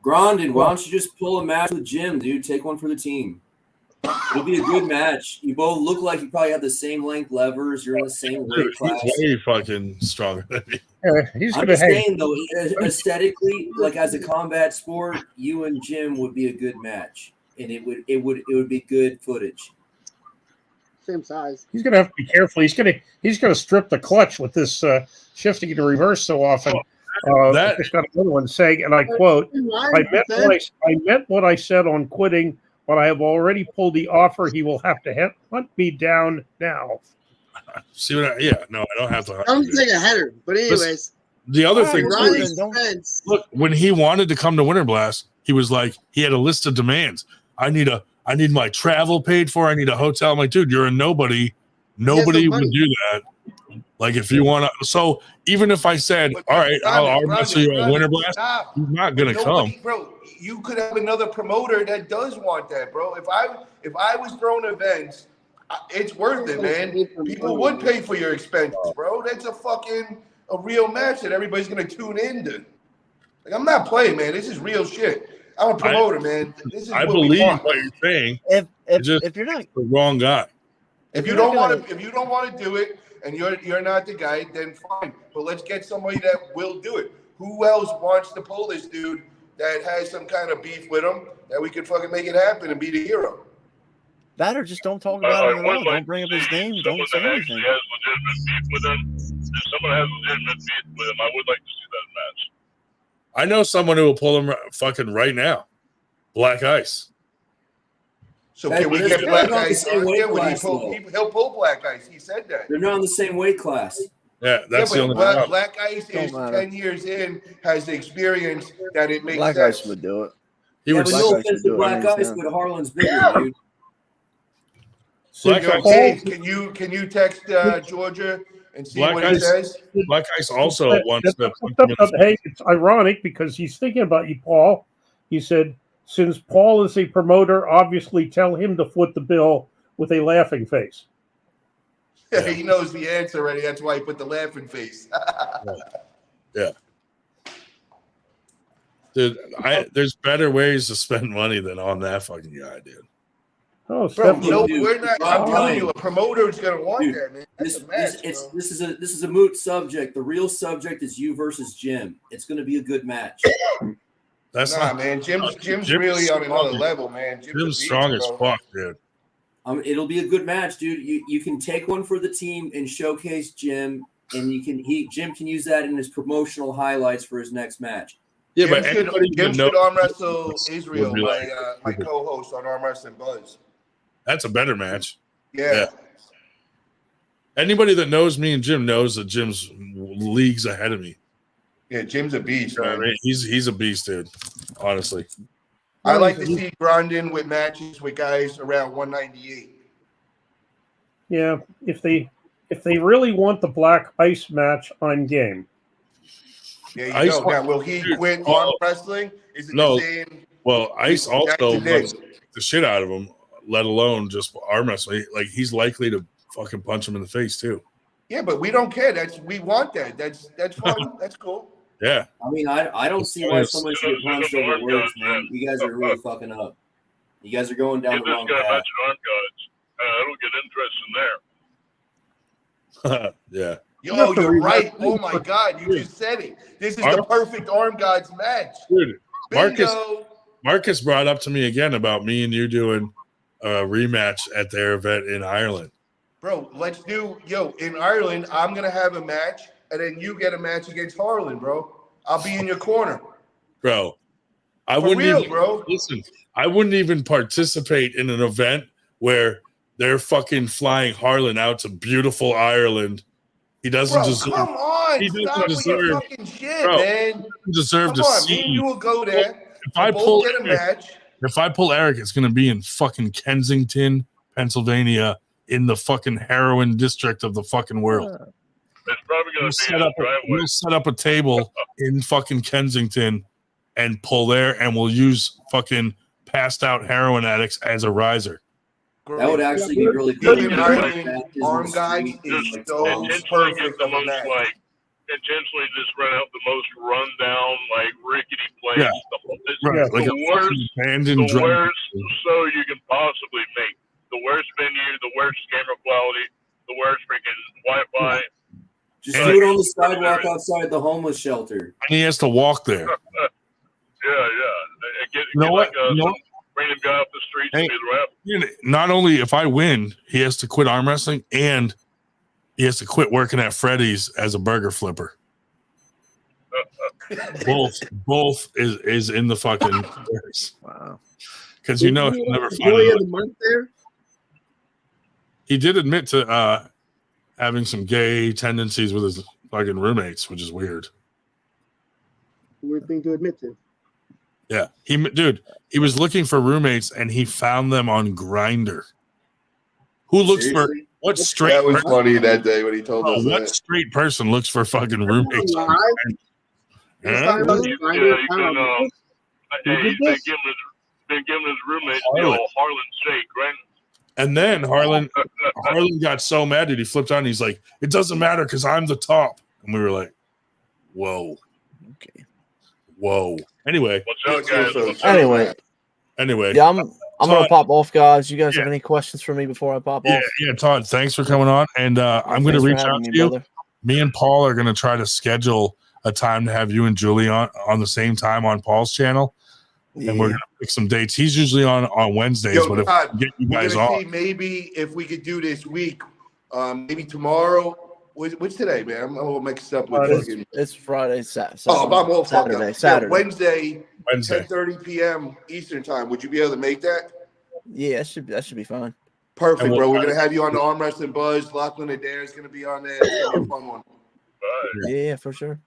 Grondin, why don't you just pull a match with Jim, dude? Take one for the team. It'll be a good match. You both look like you probably have the same length levers. You're in the same weight class. He's way fucking stronger than me. He's I'm gonna just hang. saying, though, aesthetically, like as a combat sport, you and Jim would be a good match, and it would be good footage. Same size. He's gonna have to be careful. He's gonna strip the clutch with this shifting to reverse so often. Just got another one saying, and I quote: I meant what I said on quitting, but I have already pulled the offer. He will have to hunt me down now. See what? I don't have to. I'm gonna take a header, but anyways. The other thing, Ronnie's too, defense. look, when he wanted to come to Winter Blast, he was like, he had a list of demands. I need my travel paid for. I need a hotel. I'm like, dude, you're a nobody. Nobody would do that. Like, if you want to. So even if I said, all right, I'll wrestle you at Winter Blast, he's not gonna come. Bro, you could have another promoter that does want that, bro. If I was throwing events, it's worth it, man. People would pay for your expenses, bro. That's a real match that everybody's gonna tune into. Like, I'm not playing, man. This is real shit. I'm a promoter, man. This is I what we believe want. what you're saying. If you're not the wrong guy, if you don't want to do it, and you're not the guy, then fine. But let's get somebody that will do it. Who else wants to pull this dude that has some kind of beef with him that we can fucking make it happen and be the hero? That or just don't talk about him at all. Don't bring up his name. Don't say anything. Has legitimate beef with him. If someone has legitimate beef with him, I would like to see that match. I know someone who will pull him fucking right now. Black Ice. So can we get Black Ice on here? He'll He'll pull Black Ice. He said that. They're not in the same weight class. Yeah, that's the only problem. Black Ice is 10 years in, has the experience that it makes Black sense. Ice would do it. He would. No offense to Black Ice, but Harlan's bigger, dude. Black Ice. Dave, can you text Georgia and see what he says? Black Ice also wants to. Hey, it's ironic because he's thinking about you, Paul. He said, since Paul is a promoter, obviously tell him to foot the bill with a laughing face. Yeah. He knows the answer already. That's why he put the laughing face. Yeah. Dude, there's better ways to spend money than on that fucking guy, dude. Oh, bro, no, we're not. I'm telling you, a promoter is gonna want that, man. That's a match, This is a moot subject. The real subject is you versus Jim. It's going to be a good match. That's man. Jim's really on another level, man. Jim's strong as fuck, dude. It'll be a good match, dude. You can take one for the team and showcase Jim, and Jim can use that in his promotional highlights for his next match. Yeah, Jim should arm wrestle Israel, my co-host on Arm Wrestling Buzz. That's a better match. Yeah. Anybody that knows me and Jim knows that Jim's leagues ahead of me. Yeah, Jim's a beast, man. I mean, he's a beast, dude. Honestly. I like to see Grondin with matches with guys around 198. Yeah, if they really want the Black Ice match, I'm game. Yeah, you know. Now, will he quit arm wrestling? Is it the same? Well, Ice also loves the shit out of him, let alone just arm wrestling. Like, he's likely to fucking punch him in the face too. Yeah, but we don't care. We want that. That's fun. That's cool. Yeah. I mean, I don't see why someone should get punched over words, man. You guys are really fucking up. You guys are going down the wrong path. It'll get interesting there. Yeah. Yo, you're right. Oh my God, you just said it. This is the perfect Arm Gods match. Dude, Marcus brought up to me again about me and you doing a rematch at their event in Ireland. Bro, let's do in Ireland. I'm gonna have a match, and then you get a match against Harlan, bro. I'll be in your corner. Bro, I For wouldn't real, even bro. listen. I wouldn't even participate in an event where they're fucking flying Harlan out to beautiful Ireland. He doesn't Bro, deserve. come on. He doesn't Stop with your deserve. fucking shit, Bro, man. he doesn't deserve Come to on, me and you see. will go there. If We'll I both pull get a Eric, match. if I pull Eric, it's gonna be in fucking Kensington, Pennsylvania, in the fucking heroin district of the fucking world. It's probably going We'll to be set in up the driveway. we'll set up a table in fucking Kensington and pull there, and we'll use fucking passed out heroin addicts as a riser. That would actually be really You cool. and Iron arm guys is so perfect of a match. Like intentionally just run out the most rundown, like rickety place. Yeah. Right, like a fucking abandoned the drug. worst show you can possibly make. The worst venue, the worst camera quality, the worst freaking Wi-Fi. Just do it on the sidewalk outside the homeless shelter. And he has to walk there. Yeah. Get You know what? like You know some what? random guy off the streets Hey, and be the ref. Not only if I win, he has to quit arm wrestling, and he has to quit working at Freddy's as a burger flipper. both is in the fucking works. Wow. Because you know he'll never find Employee of it. the month there. He did admit to having some gay tendencies with his fucking roommates, which is weird. Weird thing to admit to. Yeah, he was looking for roommates and he found them on Grindr. Who looks Seriously? for what straight? That was person- funny that day when he told us What that. straight person looks for fucking roommates? on Live? Grindr? He's Huh? talking about Yeah, Grindr. he's I been, don't know. Who hey, did he's been this? giving his roommates the Harlan. old Harlan shake, right? And then Harlan got so mad that he flipped out and he's like, "It doesn't matter because I'm the top." And we were like, "Whoa, okay, whoa." Anyway, what's up, guys? Anyway, yeah, yeah, I'm gonna Todd, pop off, guys. You guys Yeah. have any questions for me before I pop Yeah, off? yeah, Todd, thanks for coming on. And I'm going to thanks for reach having out me, to you. brother. Me and Paul are going to try to schedule a time to have you and Julie on the same time on Paul's channel. And we're going to pick some dates. He's usually on Wednesdays, Yo, but if Todd, we get you we're guys gonna off, see maybe if we could do this week. Maybe tomorrow. What's today, man? I'm all mixed up with fucking. It's Friday, Saturday. Oh, I'm all fucked Saturday. up. Saturday. Yeah, Wednesday, Wednesday. 10:30 p.m. Eastern time. Would you be able to make that? Yeah, that should be fine. Perfect, And we'll bro. We're try gonna to- have you on the Arm Wrestling Buzz. Lachlan Adair's gonna be on there. It's gonna be a fun one. Yeah, for sure.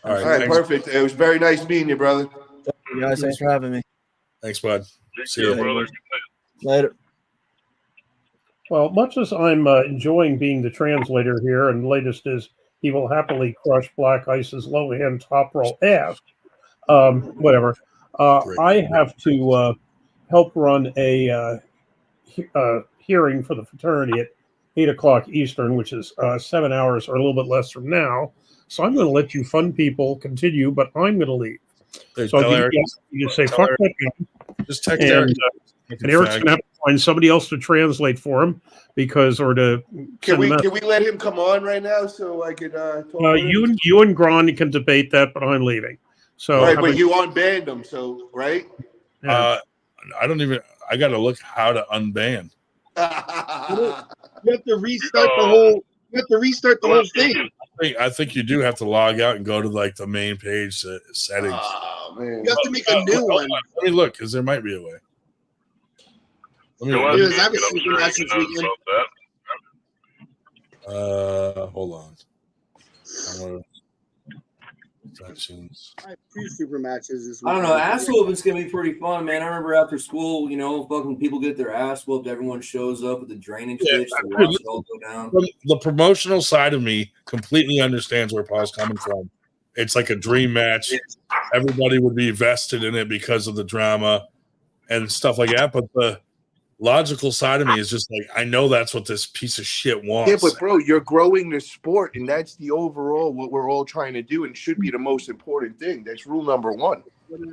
All right, All right, thanks. perfect. It was very nice meeting you, brother. You guys, thanks for having me. Thanks, bud. See you, brother. Later. Well, much as I'm enjoying being the translator here, and the latest is he will happily crush Black Ice's low hand top roll ass. Whatever. I have to help run a hearing for the fraternity at 8 o'clock Eastern, which is 7 hours or a little bit less from now. So I'm going to let you fun people continue, but I'm going to leave. Hey, So tell I'll give Eric- you say tell fuck Eric- that guy. Just text and, Eric. and Eric's going to have to find somebody else to translate for him or to Can send we them out. can we let him come on right now so I could talk with him? You and Gron can debate that, but I'm leaving. So right, how but about- you unbanned him, so right? I don't even. I got to look how to unban. You have to restart the whole. You have to restart the whole thing. I think you do have to log out and go to like the main page settings. Oh man! You have to make a new one. Let me look because there might be a way. Let me. Because I have a super match this weekend. Hold on. Sections. I have 2 super matches this I don't weekend. know. Ass whooping's gonna be pretty fun, man. I remember after school, fucking people get their ass whooped. Everyone shows up with the drainage ditch to watch it all go down. The promotional side of me completely understands where Paul's coming from. It's like a dream match. Everybody would be vested in it because of the drama and stuff like that. But the logical side of me is just like, I know that's what this piece of shit wants. Yeah, but bro, you're growing the sport, and that's the overall what we're all trying to do, and should be the most important thing. That's rule number 1.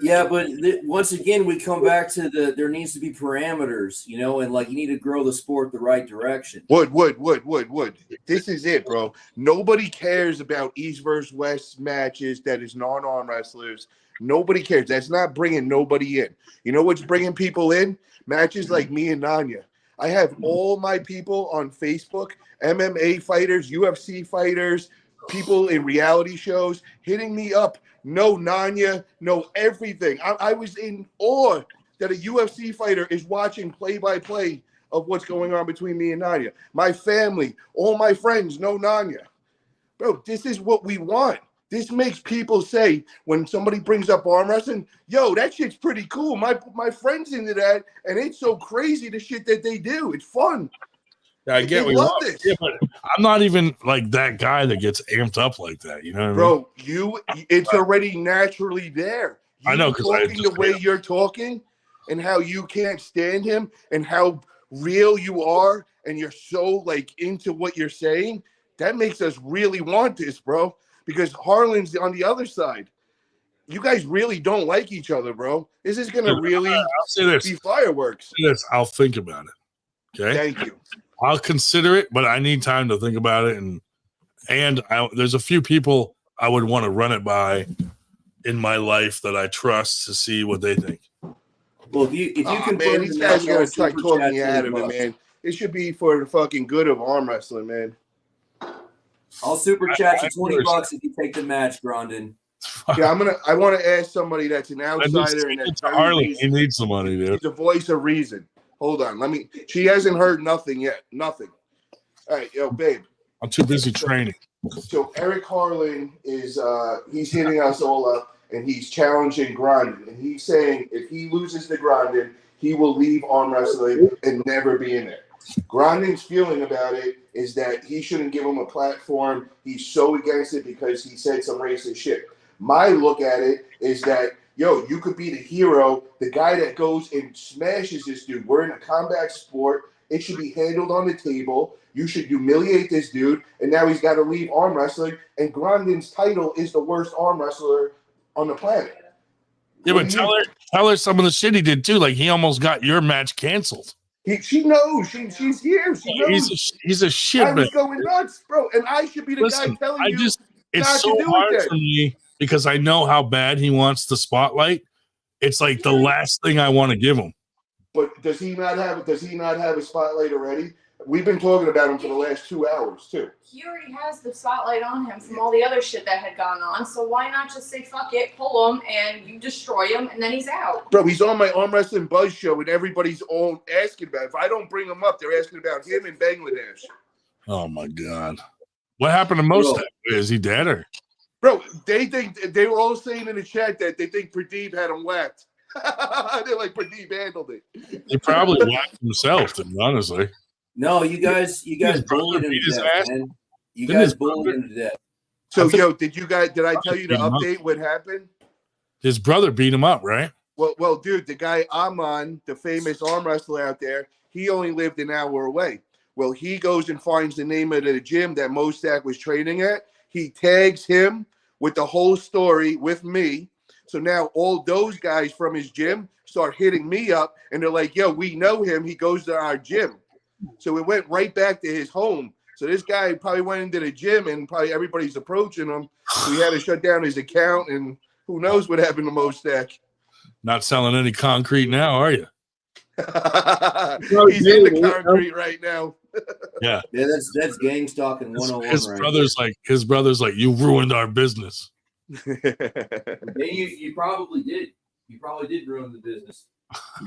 Yeah, but once again, we come back to there needs to be parameters, and like you need to grow the sport the right direction. Wood. This is it, bro. Nobody cares about East versus West matches that is non-arm wrestlers. Nobody cares. That's not bringing nobody in. You know what's bringing people in? Matches like me and Nanya. I have all my people on Facebook, MMA fighters, UFC fighters, people in reality shows hitting me up. No Nanya, no everything. I was in awe that a UFC fighter is watching play-by-play of what's going on between me and Nanya. My family, all my friends know Nanya. Bro, this is what we want. This makes people say, when somebody brings up arm wrestling, yo, that shit's pretty cool. My friend's into that, and it's so crazy the shit that they do. It's fun. Yeah, I get They what you love want. this. Yeah, but I'm not even like that guy that gets amped up like that. You know what Bro, it's already naturally there. I know, 'cause I talking the just- way you're talking and how you can't stand him and how real you are and you're so like into what you're saying, that makes us really want this, bro. Because Harlan's on the other side. You guys really don't like each other, bro. This is gonna really I'll say this. be fireworks. I'll think about it. Okay. Thank you. I'll consider it, but I need time to think about it. And there's a few people I would want to run it by in my life that I trust to see what they think. Well, if you can, man, these guys are gonna try talking you out of it, man. It should be for the fucking good of arm wrestling, man. I'll super chat you $20 if you take the match, Grondin. Yeah, I want to ask somebody that's an outsider and that's very Harley, he reasonable. needs some money, dude. He's a voice of reason. Hold on, she hasn't heard nothing yet. Nothing. All right, yo, babe. I'm too busy training. So Eric Harlan is he's hitting us all up and he's challenging Grondin. And he's saying if he loses to Grondin, he will leave arm wrestling and never be in it. Grondin's feeling about it is that he shouldn't give him a platform. He's so against it because he said some racist shit. My look at it is that, yo, you could be the hero, the guy that goes and smashes this dude. We're in a combat sport. It should be handled on the table. You should humiliate this dude, and now he's got to leave arm wrestling. And Grondin's title is the worst arm wrestler on the planet. Yeah, but tell her some of the shit he did too. Like he almost got your match canceled. She knows. She's here. She knows. He's a shit. I was going nuts, bro, and I should be the guy telling you it's not so to do hard it. for me because I know how bad he wants the spotlight. It's like the last thing I want to give him. But does he not have a spotlight already? We've been talking about him for the last 2 hours too. He already has the spotlight on him from all the other shit that had gone on. So why not just say fuck it, pull him, and you destroy him, and then he's out? Bro, he's on my arm wrestling buzz show, and everybody's all asking about it. If I don't bring him up, they're asking about him in Bangladesh. Oh my god, what happened to Mostak? Is he dead or? Bro, they were all saying in the chat that they think Pradeep had him whacked. They're like, Pradeep handled it. He probably whacked himself, to be honestly. No, you guys bullied him to death, man. You guys bullied him to death. So, did I tell you the update? What happened? His brother beat him up, right? Well, dude, the guy Aman, the famous arm wrestler out there, he only lived an hour away. Well, he goes and finds the name of the gym that Mostak was training at. He tags him with the whole story with me. So now all those guys from his gym start hitting me up, and they're like, yo, we know him. He goes to our gym. So it went right back to his home. So this guy probably went into the gym, and probably everybody's approaching him. So he had to shut down his account, and who knows what happened to Mostak. Not selling any concrete now, are you? He's in the concrete right now. Yeah. Yeah, that's gang stalking 101. His brother's like, you ruined our business. You probably did. You probably did ruin the business.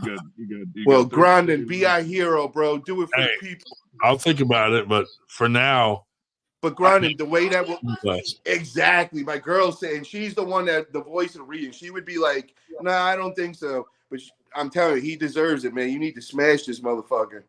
You good. Well, Grondin, be our hero, bro. Do it for the people. I'll think about it, but for now. But Grondin, the way that exactly, my girl's saying she's the one that the voice of reason. She would be like, "Nah, I don't think so." But I'm telling you, he deserves it, man. You need to smash this motherfucker.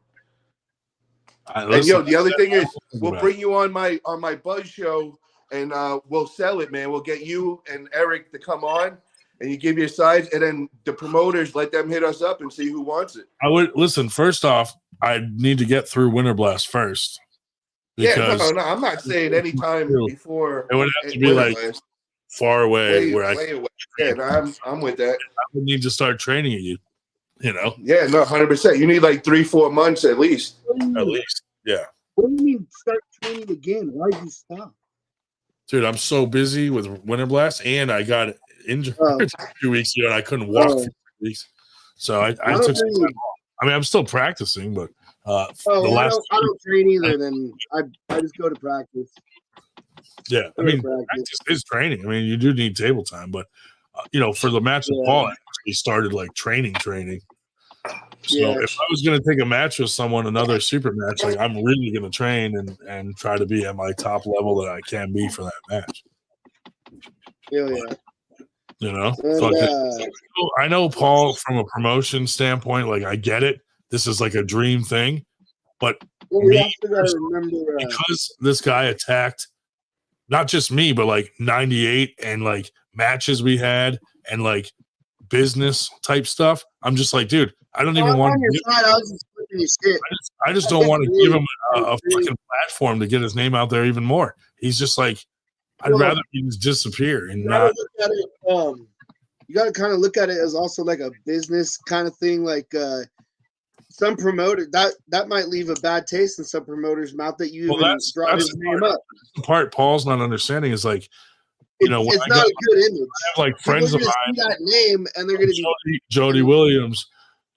And yo, the other thing is, we'll bring you on my Buzz show, and we'll sell it, man. We'll get you and Eric to come on. And you give your sides, and then the promoters let them hit us up and see who wants it. I would listen. First off, I need to get through Winter Blast first. Yeah, no, I'm not saying any time before. It would have to be like far away where I. Yeah, no, I'm with that. I would need to start training you. You know. Yeah, no, 100%. You need like 3-4 months at least. At least, yeah. What do you mean start training again? Why did you stop? Dude, I'm so busy with Winter Blast, and I got injured 2 weeks ago, and I couldn't walk for 3 weeks. So I took some time off. I mean, I'm still practicing, but I don't train either. Then I just go to practice. Yeah, I mean, practice is training. I mean, you do need table time, but for the match with Paul, I actually started like training. So if I was going to take a match with someone, another super match, like I'm really going to train and try to be at my top level that I can be for that match. Hell yeah. And, I know Paul from a promotion standpoint, like I get it. This is like a dream thing, but we also got to remember because this guy attacked not just me, but like 98 and like matches we had and like business type stuff. I'm just like, dude, I don't even want to. I was just flipping your shit. I just don't want to give him a fucking platform to get his name out there even more. He's just like, I'd rather he just disappear and not. You got to kind of look at it as also like a business kind of thing. Like some promoter that might leave a bad taste in some promoters' mouth that you even brought his name up. The part Paul's not understanding is like, it's not a good image. I have like friends of mine, see that name, and they're going to be Jody Williams,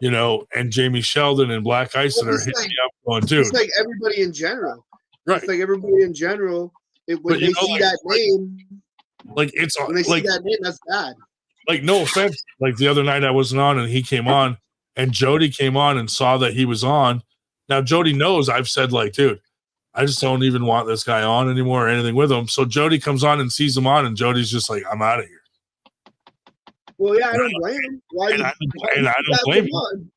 and Jamie Sheldon and Black Ice that are hitting me up going, dude. It's like everybody in general. Right. It's like everybody in general. When they see that name, like it's when they like, see that name, that's bad. Like, no offense. Like the other night I wasn't on and he came on and Jody came on and saw that he was on. Now Jody knows I've said like, dude, I just don't even want this guy on anymore or anything with him. So Jody comes on and sees him on and Jody's just like, I'm out of here. Well, yeah, I don't blame him. I don't blame him.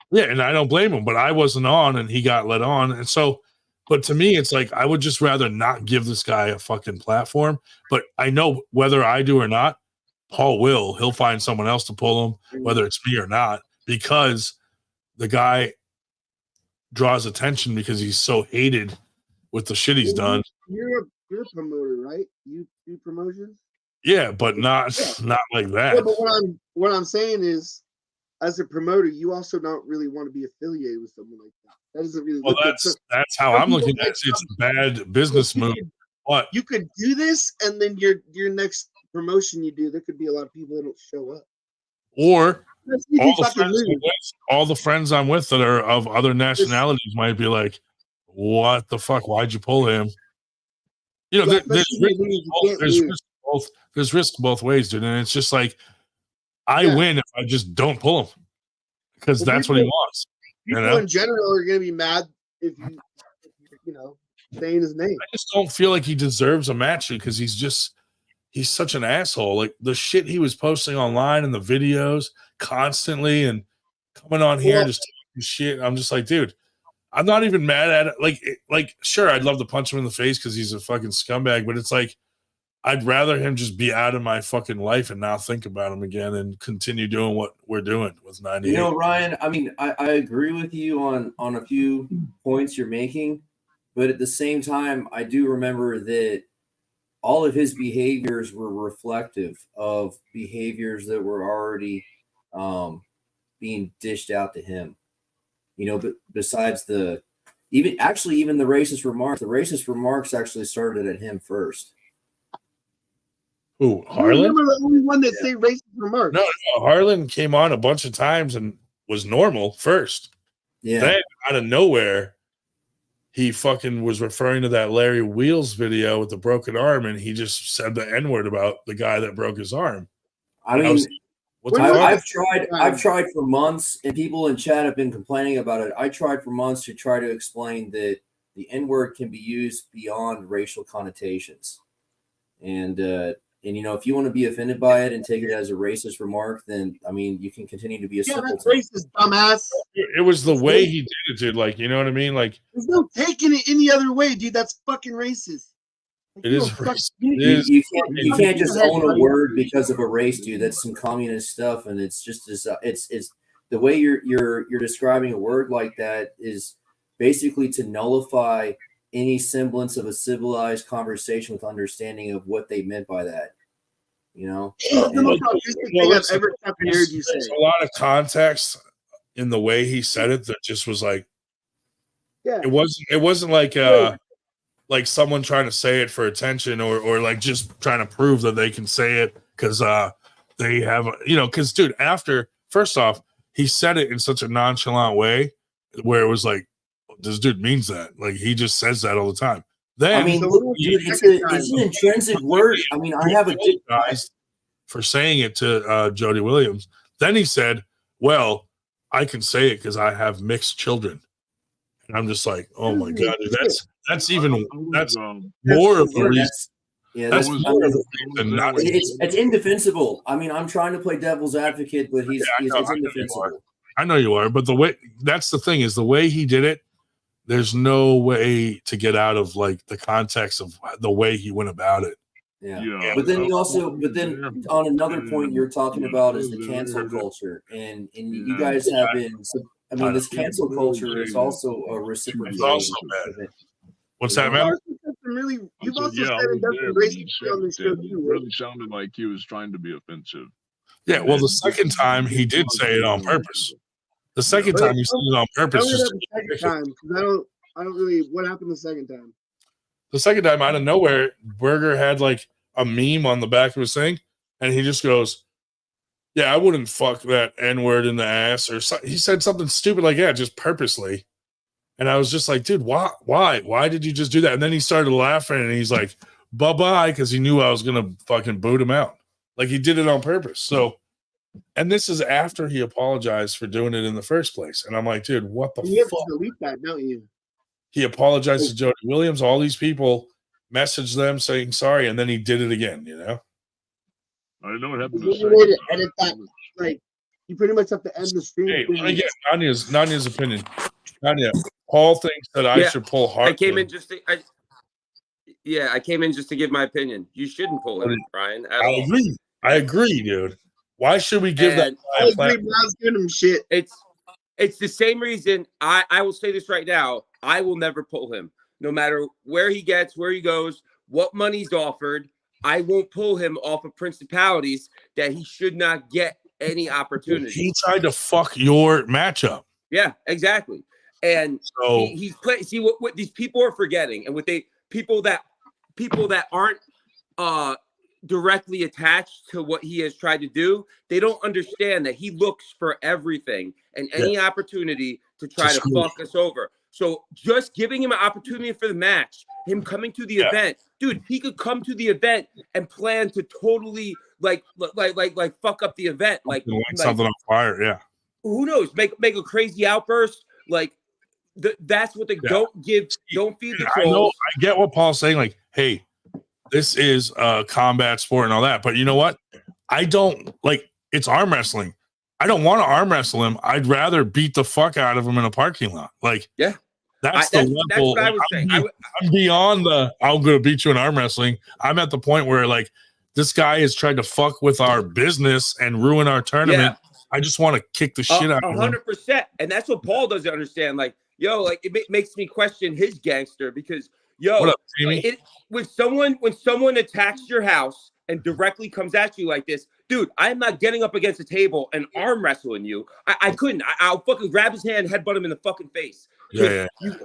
Yeah, and I don't blame him, but I wasn't on and he got let on. And so, but to me, it's like I would just rather not give this guy a fucking platform. But I know whether I do or not, Paul will. He'll find someone else to pull him, whether it's me or not, because the guy draws attention because he's so hated with the shit he's done. You're a promoter, right? You do promotions? Yeah, but not like that. Yeah, but what I'm saying is, as a promoter, you also don't really want to be affiliated with someone like that. That doesn't really. Well, that's how I'm looking at it. It's a bad business move. What you could do this, and then your next promotion you do, there could be a lot of people that don't show up. Or all the friends I'm with that are of other nationalities might be like, "What the fuck? Why'd you pull him?" There's risk both ways, dude. And it's just like I win if I just don't pull him because that's what he wants. People in general are going to be mad if you saying his name. I just don't feel like he deserves a match because he's such an asshole. Like the shit he was posting online and the videos constantly and coming on here just talking shit. I'm just like, dude, I'm not even mad at it. Like sure, I'd love to punch him in the face because he's a fucking scumbag, but it's like I'd rather him just be out of my fucking life and not think about him again and continue doing what we're doing with 98. Ryan, I mean, I agree with you on a few points you're making, but at the same time, I do remember that all of his behaviors were reflective of behaviors that were already being dished out to him. But besides even the racist remarks actually started at him first. Who, I Harlan? remember the only one that say racist remarks. No, Harlan came on a bunch of times and was normal first. Yeah. Then out of nowhere, he fucking was referring to that Larry Wheels video with the broken arm, and he just said the N-word about the guy that broke his arm. I mean, I've tried for months, and people in chat have been complaining about it. I tried for months to try to explain that the N-word can be used beyond racial connotations. And if you want to be offended by it and take it as a racist remark, then I mean you can continue to be a simpleton. That's racist, dumbass. It was the way he did it, dude. Like, you know what I mean? Like, there's no taking it any other way, dude. That's fucking racist. It is racist. You can't just own a word because of a race, dude. That's some communist stuff, and it's just it's the way you're describing a word like that is basically to nullify any semblance of a civilized conversation with understanding of what they meant by that. It's the most autistic thing I've ever fucking heard you say. There's a lot of context in the way he said it that just was like, it wasn't like someone trying to say it for attention or like just trying to prove that they can say it because they have because dude, first off, he said it in such a nonchalant way where it was like, this dude means that. Like he just says that all the time. Then I mean, So look, when was dude, the it's second it's time? an intrinsic word. I mean, I have a apologized for saying it to Jody Williams. Then he said, "Well, I can say it because I have mixed children." And I'm just like, "Oh my god, dude, that's more of a yeah, reason." That's I more of mean, a reason not to. it's indefensible. I mean, I'm trying to play devil's advocate, but it's I know you indefensible. are. I know you are, but the way that's the thing is the way he did it. There's no way to get out of like the context of the way he went about it. Yeah. But then on another point you're talking about is the cancel culture, and you guys have been. I mean, this cancel culture is also a reciprocating. Also bad. What's that, man? You've also said and done some great shit on this show It too. really sounded like he was trying to be offensive. Yeah, well, the second time he did say it on purpose. The second time he said it on purpose. Tell me about the second time because I don't really. What happened the second time? The second time, out of nowhere, Berger had like a meme on the back of his thing, and he just goes, "Yeah, I wouldn't fuck that N-word in the ass," or so, he said something stupid like that, just purposely. And I was just like, "Dude, why did you just do that?" And then he started laughing, and he's like, "Bye-bye," because he knew I was gonna fucking boot him out. Like he did it on purpose. So, and this is after he apologized for doing it in the first place. And I'm like, dude, what the You have fuck? to delete that, don't you? He apologized to Jody Williams. All these people messaged them saying sorry, and then he did it again. You know. I know what happened. There's no way to edit that. Like you pretty much have to end the stream. Hey, let me get Nanya's opinion. Nanya, Paul thinks that I should pull hard. I came in just to give my opinion. You shouldn't pull him, Brian. I agree, dude. Why should we give that guy a platform? I was giving him shit. It's the same reason. I will say this right now. I will never pull him, no matter where he gets, where he goes, what money's offered. I won't pull him off of principalities that he should not get any opportunity. He tried to fuck your matchup. Yeah, exactly. And so he's playing. See what these people are forgetting, and people that aren't directly attached to what he has tried to do, they don't understand that he looks for everything and any opportunity to try to fuck us over. So just giving him an opportunity for the match, him coming to the event, dude, he could come to the event and plan to totally like fuck up the event, like something on fire. Yeah. Who knows? Make a crazy outburst. Like that's what they don't feed the trolls. I know. I get what Paul's saying. Like, hey, this is a combat sport and all that, but you know what? I don't like. It's arm wrestling. I don't want to arm wrestle him. I'd rather beat the fuck out of him in a parking lot. Like, that's the level. That's what I was saying. I'm beyond the I'm going to beat you in arm wrestling. I'm at the point where like this guy has tried to fuck with our business and ruin our tournament. I just want to kick the shit out of him. 100%. And that's what Paul doesn't understand. Like, yo, like it makes me question his gangster because, yo, what up, Jamie? When someone attacks your house and directly comes at you like this, dude, I am not getting up against a table and arm wrestling you. I couldn't. I'll fucking grab his hand, headbutt him in the fucking face.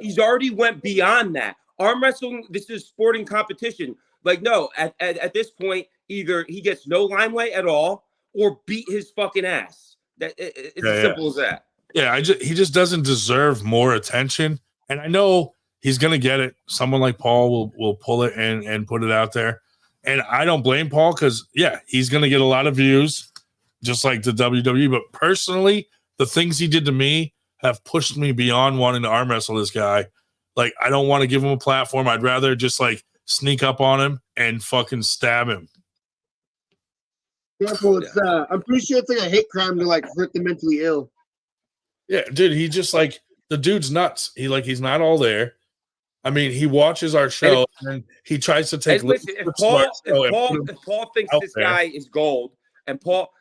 He's already went beyond that. Arm wrestling, this is sporting competition. Like, no, at this point, either he gets no limelight at all or beat his fucking ass. It's as simple as that. Yeah, he just doesn't deserve more attention. And I know he's gonna get it. Someone like Paul will pull it and put it out there. And I don't blame Paul because he's gonna get a lot of views, just like the WWE. But personally, the things he did to me have pushed me beyond wanting to arm wrestle this guy. Like, I don't want to give him a platform. I'd rather just like sneak up on him and fucking stab him. Careful, it's I'm pretty sure it's like a hate crime to like hurt the mentally ill. Yeah, dude, he just like the dude's nuts. He's not all there. I mean, he watches our show and he tries to take. Listen, if Paul thinks this guy is gold, and Paul,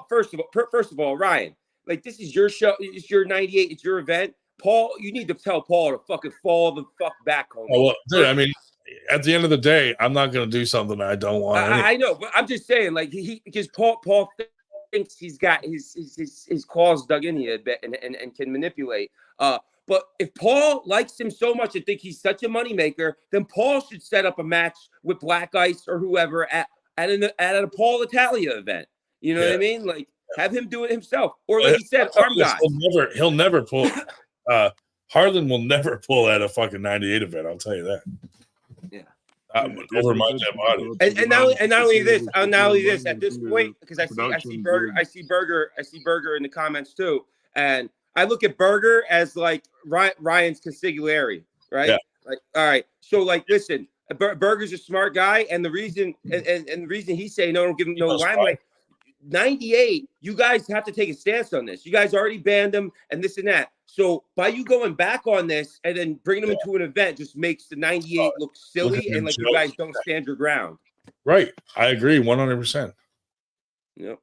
first of all, Ryan, like this is your show, it's your 98, it's your event. Paul, you need to tell Paul to fucking fall the fuck back home. Oh, well, dude, I mean, at the end of the day, I'm not going to do something I don't want. I know, but I'm just saying, like because Paul thinks he's got his claws dug in here a bit and can manipulate. But if Paul likes him so much and think he's such a moneymaker, then Paul should set up a match with Black Ice or whoever at a Paul Italia event. You know what I mean? Like have him do it himself, or like he said, arm guys. He'll never pull. Harlan will never pull at a fucking 98 event. I'll tell you that. Yeah. Over my dead body. And not only this, at this point, because I see Burger in the comments too, and I look at Burger as like Ryan's consigliere, right? Yeah. Like, all right, so like, listen, Burger's a smart guy, and the reason and the reason he's saying no, don't give him no limelight. 98, you guys have to take a stance on this. You guys already banned him and this and that. So by you going back on this and then bringing him into an event just makes the 98 look silly and like you guys don't stand your ground. Right. I agree 100%. Yep.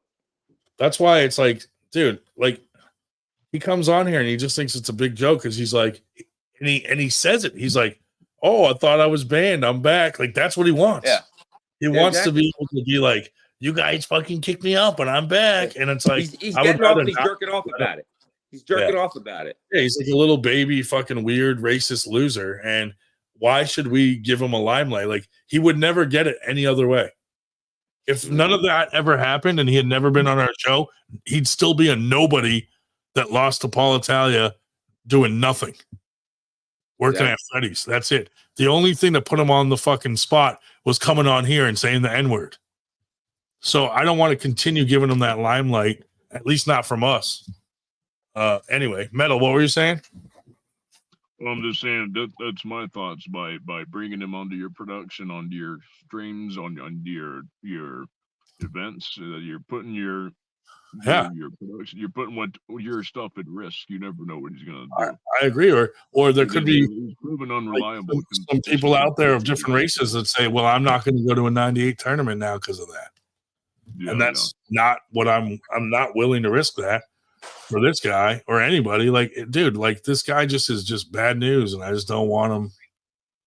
That's why it's like, dude, like he comes on here and he just thinks it's a big joke because he's like, and he says it. He's like, oh, I thought I was banned. I'm back. Like that's what he wants. Yeah. He wants to be able to be like, you guys fucking kicked me out, but I'm back. And it's like he's getting off and he's jerking off about it. He's jerking off about it. Yeah, he's like a little baby, fucking weird, racist loser. And why should we give him a limelight? Like he would never get it any other way. If none of that ever happened and he had never been on our show, he'd still be a nobody that lost to Paul Italia doing nothing. Working at Freddy's. That's it. The only thing that put him on the fucking spot was coming on here and saying the N-word. So I don't want to continue giving him that limelight, at least not from us. Anyway, Metal, what were you saying? Well, I'm just saying that's my thoughts by bringing him onto your production, onto your streams, on your events. You're putting your production. You're putting your stuff at risk. You never know what he's going to do. I agree. Or there could be he's proven unreliable. some people out there of different races that say, "Well, I'm not going to go to a '98 tournament now because of that." And that's not what I'm not willing to risk that for this guy or anybody. Like, dude, like this guy just is just bad news, and I just don't want him.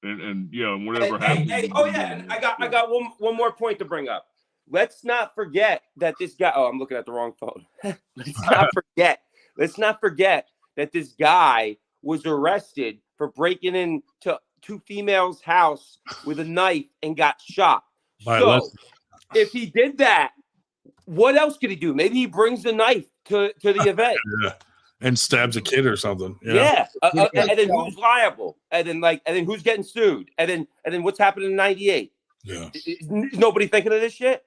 And whatever happens. I got one more point to bring up. Let's not forget that this guy. Oh, I'm looking at the wrong phone. Let's not forget that this guy was arrested for breaking into two females' house with a knife and got shot. So if he did that, what else could he do? Maybe he brings the knife to the event. And stabs a kid or something. Yeah. And then who's liable? And then who's getting sued? And then what's happening in '98? Yeah. Is nobody thinking of this shit?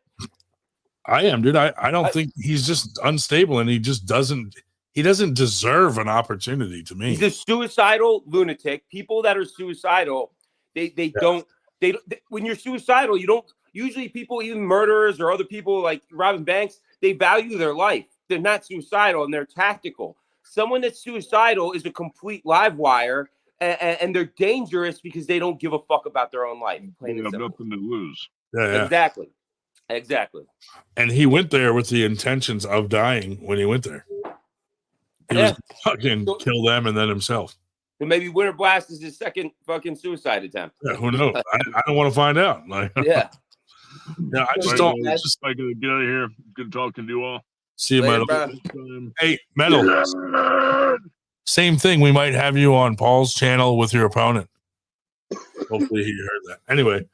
I am, dude. I don't think he's just unstable, and he doesn't deserve an opportunity to me. He's a suicidal lunatic. People that are suicidal, they don't when you're suicidal, you don't usually people, even murderers or other people like robbing banks, they value their life. They're not suicidal and they're tactical. Someone that's suicidal is a complete live wire, and they're dangerous because they don't give a fuck about their own life. They have nothing to lose. Yeah. Exactly. And he went there with the intentions of dying when he went there. He was fucking kill them and then himself. Well, maybe Winter Blast is his second fucking suicide attempt. Yeah, who knows? I don't want to find out. Like, yeah. Yeah, I just don't. Just like get out of here. Good talking to you all. See you, Metal. Hey, Metal. Same thing. We might have you on Paul's channel with your opponent. Hopefully he heard that. Anyway,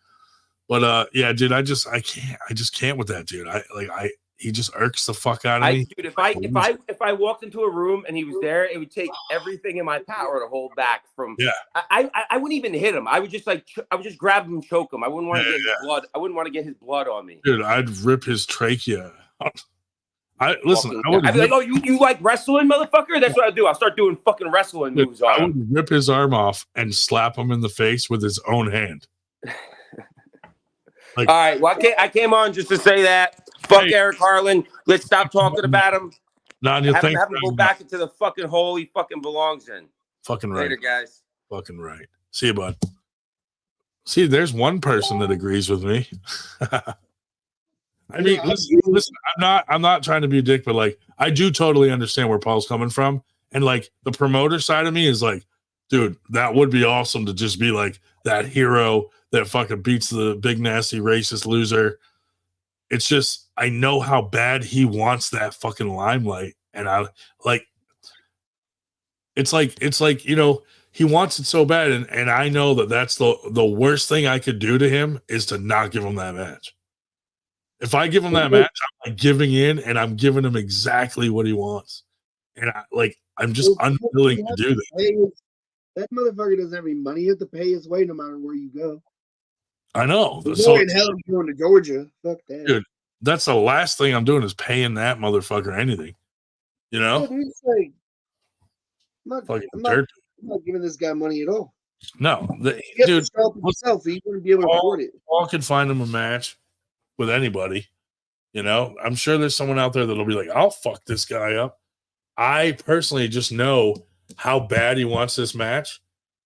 but yeah, dude, I just can't with that dude. He just irks the fuck out of me. Dude, if I walked into a room and he was there, it would take everything in my power to hold back from. Yeah. I wouldn't even hit him. I would just grab him and choke him. I wouldn't want to get his blood. I wouldn't want to get his blood on me. Dude, I'd rip his trachea. I'd be like, oh, you like wrestling, motherfucker? That's what I do. I'll start doing fucking wrestling moves on him. I would rip his arm off and slap him in the face with his own hand. All right. Well, I came on just to say that. Fuck Eric Harlan. Let's stop talking about him. Have him go back into the fucking hole he fucking belongs in. Fucking right. Later, guys. Fucking right. See you, bud. See, there's one person that agrees with me. I mean, listen, I'm not trying to be a dick, but like, I do totally understand where Paul's coming from. And like, the promoter side of me is like, dude, that would be awesome to just be like that hero that fucking beats the big, nasty, racist loser. It's just, I know how bad he wants that fucking limelight. And I like, it's like, you know, he wants it so bad. And I know that that's the worst thing I could do to him is to not give him that match. If I give him that match, I'm like giving in and I'm giving him exactly what he wants. And I'm just unwilling to do that. That motherfucker doesn't have any money. You have to pay his way no matter where you go. I know. No So, in hell going to Georgia. Fuck that. dude, that's the last thing I'm doing is paying that motherfucker anything. You know? Yeah, dude, it's like, Fucking I'm dirt. not giving this guy money at all. No, He has dude, to show up himself. He wouldn't be able to afford it. Paul can find him a match with anybody. You know, I'm sure there's someone out there that'll be like, I'll fuck this guy up. I personally just know how bad he wants this match.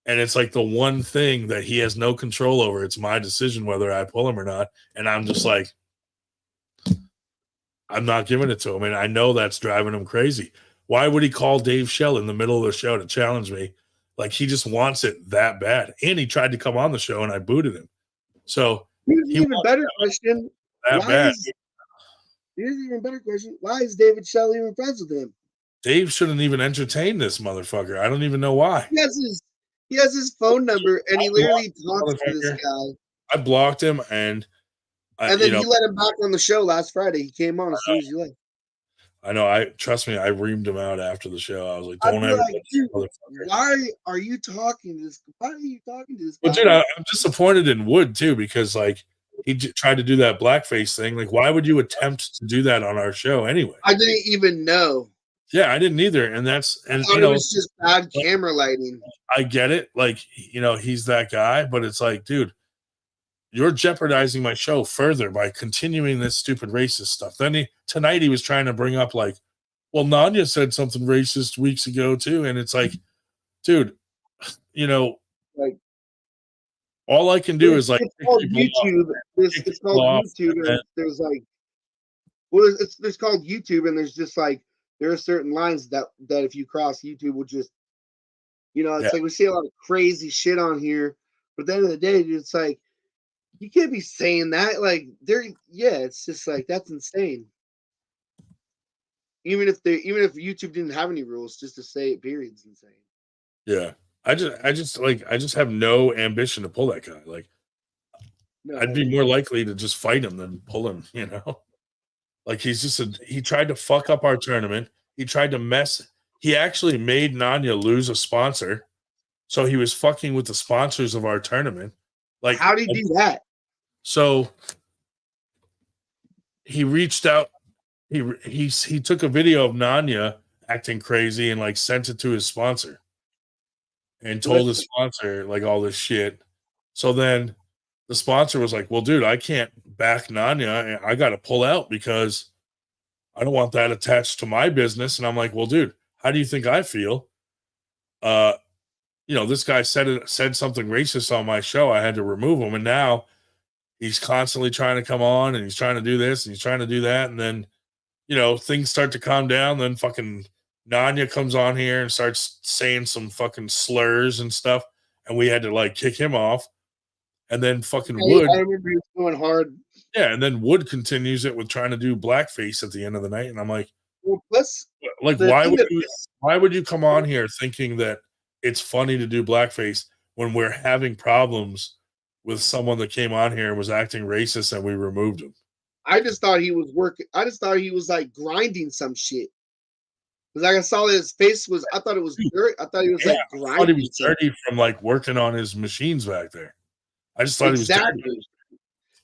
And it's like the one thing that he has no control over. It's my decision whether I pull him or not. And I'm just like, I'm not giving it to him. And I know that's driving him crazy. Why would he call Dave Shell in the middle of the show to challenge me? Like, he just wants it that bad. And he tried to come on the show and I booted him. So here's an even better question. Here's an even better question. Why is David Shell even friends with him? Dave shouldn't even entertain this motherfucker. I don't even know why. He has his phone number and he literally talks to this guy. I blocked him and then he let him back on the show last Friday. He came on as soon as you left. I know. Trust me, I reamed him out after the show. I was like, don't ever like, dude, why are you talking to this? Why are you talking to this guy? Well, dude, I'm disappointed in Wood too, because like he tried to do that blackface thing. Like, why would you attempt to do that on our show anyway? I didn't even know. Yeah, I didn't either. And I thought it was just bad camera lighting. I get it. Like, he's that guy, but it's like, dude, you're jeopardizing my show further by continuing this stupid racist stuff. Then tonight he was trying to bring up like, well, Nanya said something racist weeks ago too. And it's like, dude, like all I can do is like, it's called YouTube. It's called YouTube. And there's like, well, it's called YouTube. And there's just like, there are certain lines that if you cross, YouTube will just, it's like we see a lot of crazy shit on here. But at the end of the day, it's like, you can't be saying that. Like, it's just like, that's insane. Even if YouTube didn't have any rules, just to say it, period, is insane. Yeah. I just have no ambition to pull that guy. Like, no. I'd be more likely to just fight him than pull him, Like, he tried to fuck up our tournament. He tried to he actually made Nanya lose a sponsor. So he was fucking with the sponsors of our tournament. Like, how did he do that? So he reached out. He took a video of Nanya acting crazy and like sent it to his sponsor and told his sponsor like all this shit. So then the sponsor was like, well, dude, I can't back Nanya. I got to pull out because I don't want that attached to my business. And I'm like, well, dude, how do you think I feel? This guy said something racist on my show. I had to remove him. And now he's constantly trying to come on and he's trying to do this and he's trying to do that. And then, things start to calm down. Then fucking Nanya comes on here and starts saying some fucking slurs and stuff. And we had to like kick him off. And then fucking Wood. I remember he was going hard. Yeah. And then Wood continues it with trying to do blackface at the end of the night. And I'm like, well, plus, like, why would you come on here thinking that it's funny to do blackface when we're having problems with someone that came on here and was acting racist and we removed him? I just thought he was working. I just thought he was like grinding some shit. Because like I saw his face was, I thought it was dirt. I thought he was like grinding. I thought he was dirty from like working on his machines back there. I just thought he was dirty.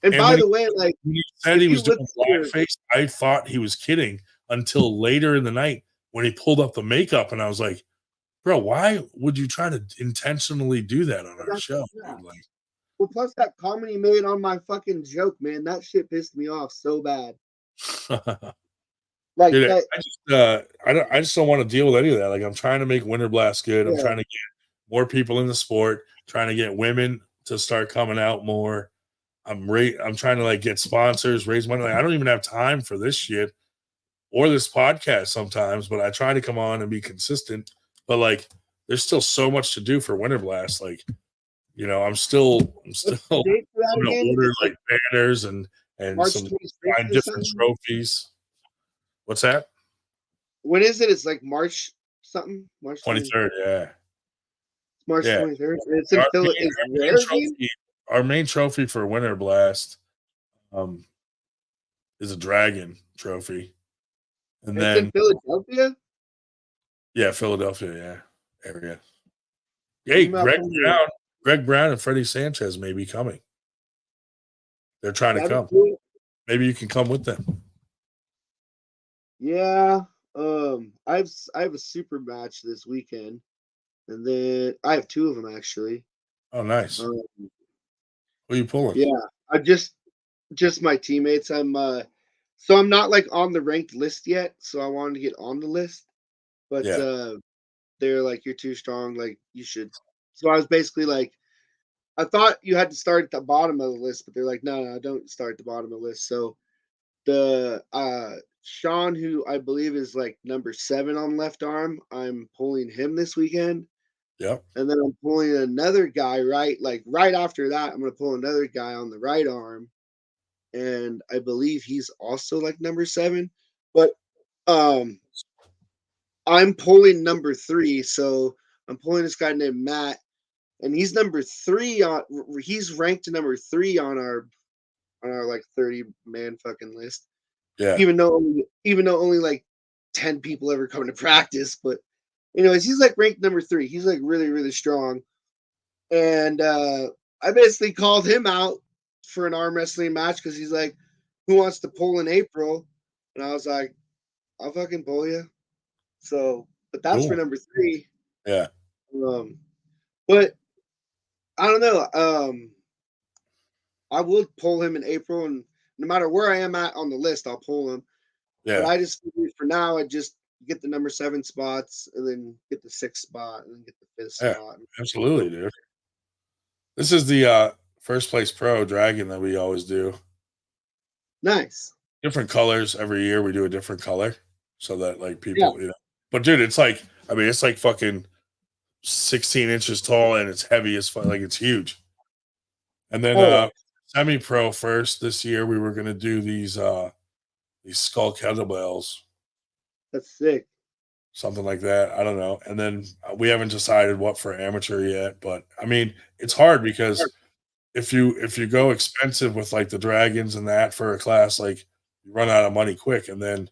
And by the way, like when he said he was doing blackface, I thought he was kidding until later in the night when he pulled up the makeup and I was like, bro, why would you try to intentionally do that on our show? Like, well, plus that comment he made on my fucking joke, man, that shit pissed me off so bad. Like, dude, I just don't want to deal with any of that. Like, I'm trying to make Winter Blast good. I'm trying to get more people in the sport, trying to get women to start coming out more. I'm trying to like get sponsors, raise money. Like, I don't even have time for this shit or this podcast sometimes, but I try to come on and be consistent. But like, there's still so much to do for Winter Blast. Like, I'm still going to order like banners and some different trophies. What's that? When is it? It's like March something. March 23rd. Yeah. It's March 23rd. It's in Philadelphia. Our main trophy for Winter Blast is a dragon trophy. And then in Philadelphia? Yeah, Philadelphia, area. Hey, Greg Brown and Freddie Sanchez may be coming. They're trying to That'd be come. cool. Maybe you can come with them. Yeah. I have a super match this weekend, and then I have two of them actually. Oh, nice. Um, Who are you pulling? yeah, I just my teammates. So I'm not like on the ranked list yet, so I wanted to get on the list, but Yeah. they're like, you're too strong, like you should. So I was basically like, I thought you had to start at the bottom of the list, but they're like, no, don't start at the bottom of the list. So the Sean, who I believe is like number 7 on left arm, I'm pulling him this weekend. Yep. And then I'm pulling another guy right after that. I'm gonna pull another guy on the right arm, and I believe he's also like number 7. But I'm pulling number 3, so I'm pulling this guy named Matt, and he's number 3 on. He's ranked number 3 on our like 30-man fucking list. Yeah. Even though only like 10 people ever come to practice, but anyways, he's like ranked number 3. He's like really, really strong. And I basically called him out for an arm wrestling match because he's like, who wants to pull in April? And I was like, I'll fucking pull you. So, but that's for Cool. number 3. Yeah. But I don't know. I will pull him in April, and no matter where I am at on the list, I'll pull him. Yeah. But I just figured for now, I just get the number 7 spots, and then get the 6th spot, and then get the 5th Yeah. spot. Absolutely, dude. This is the first place pro dragon that we always do. Nice. Different colors every year. We do a different color so that like people, But dude, it's like it's like fucking 16 inches tall and it's heavy as fuck. Like it's huge. And then semi-pro first this year, we were gonna do these skull kettlebells. That's sick. Something like that. I don't know. And then we haven't decided what for amateur yet. But I mean, it's hard because if you go expensive with like the dragons and that for a class, like you run out of money quick, and then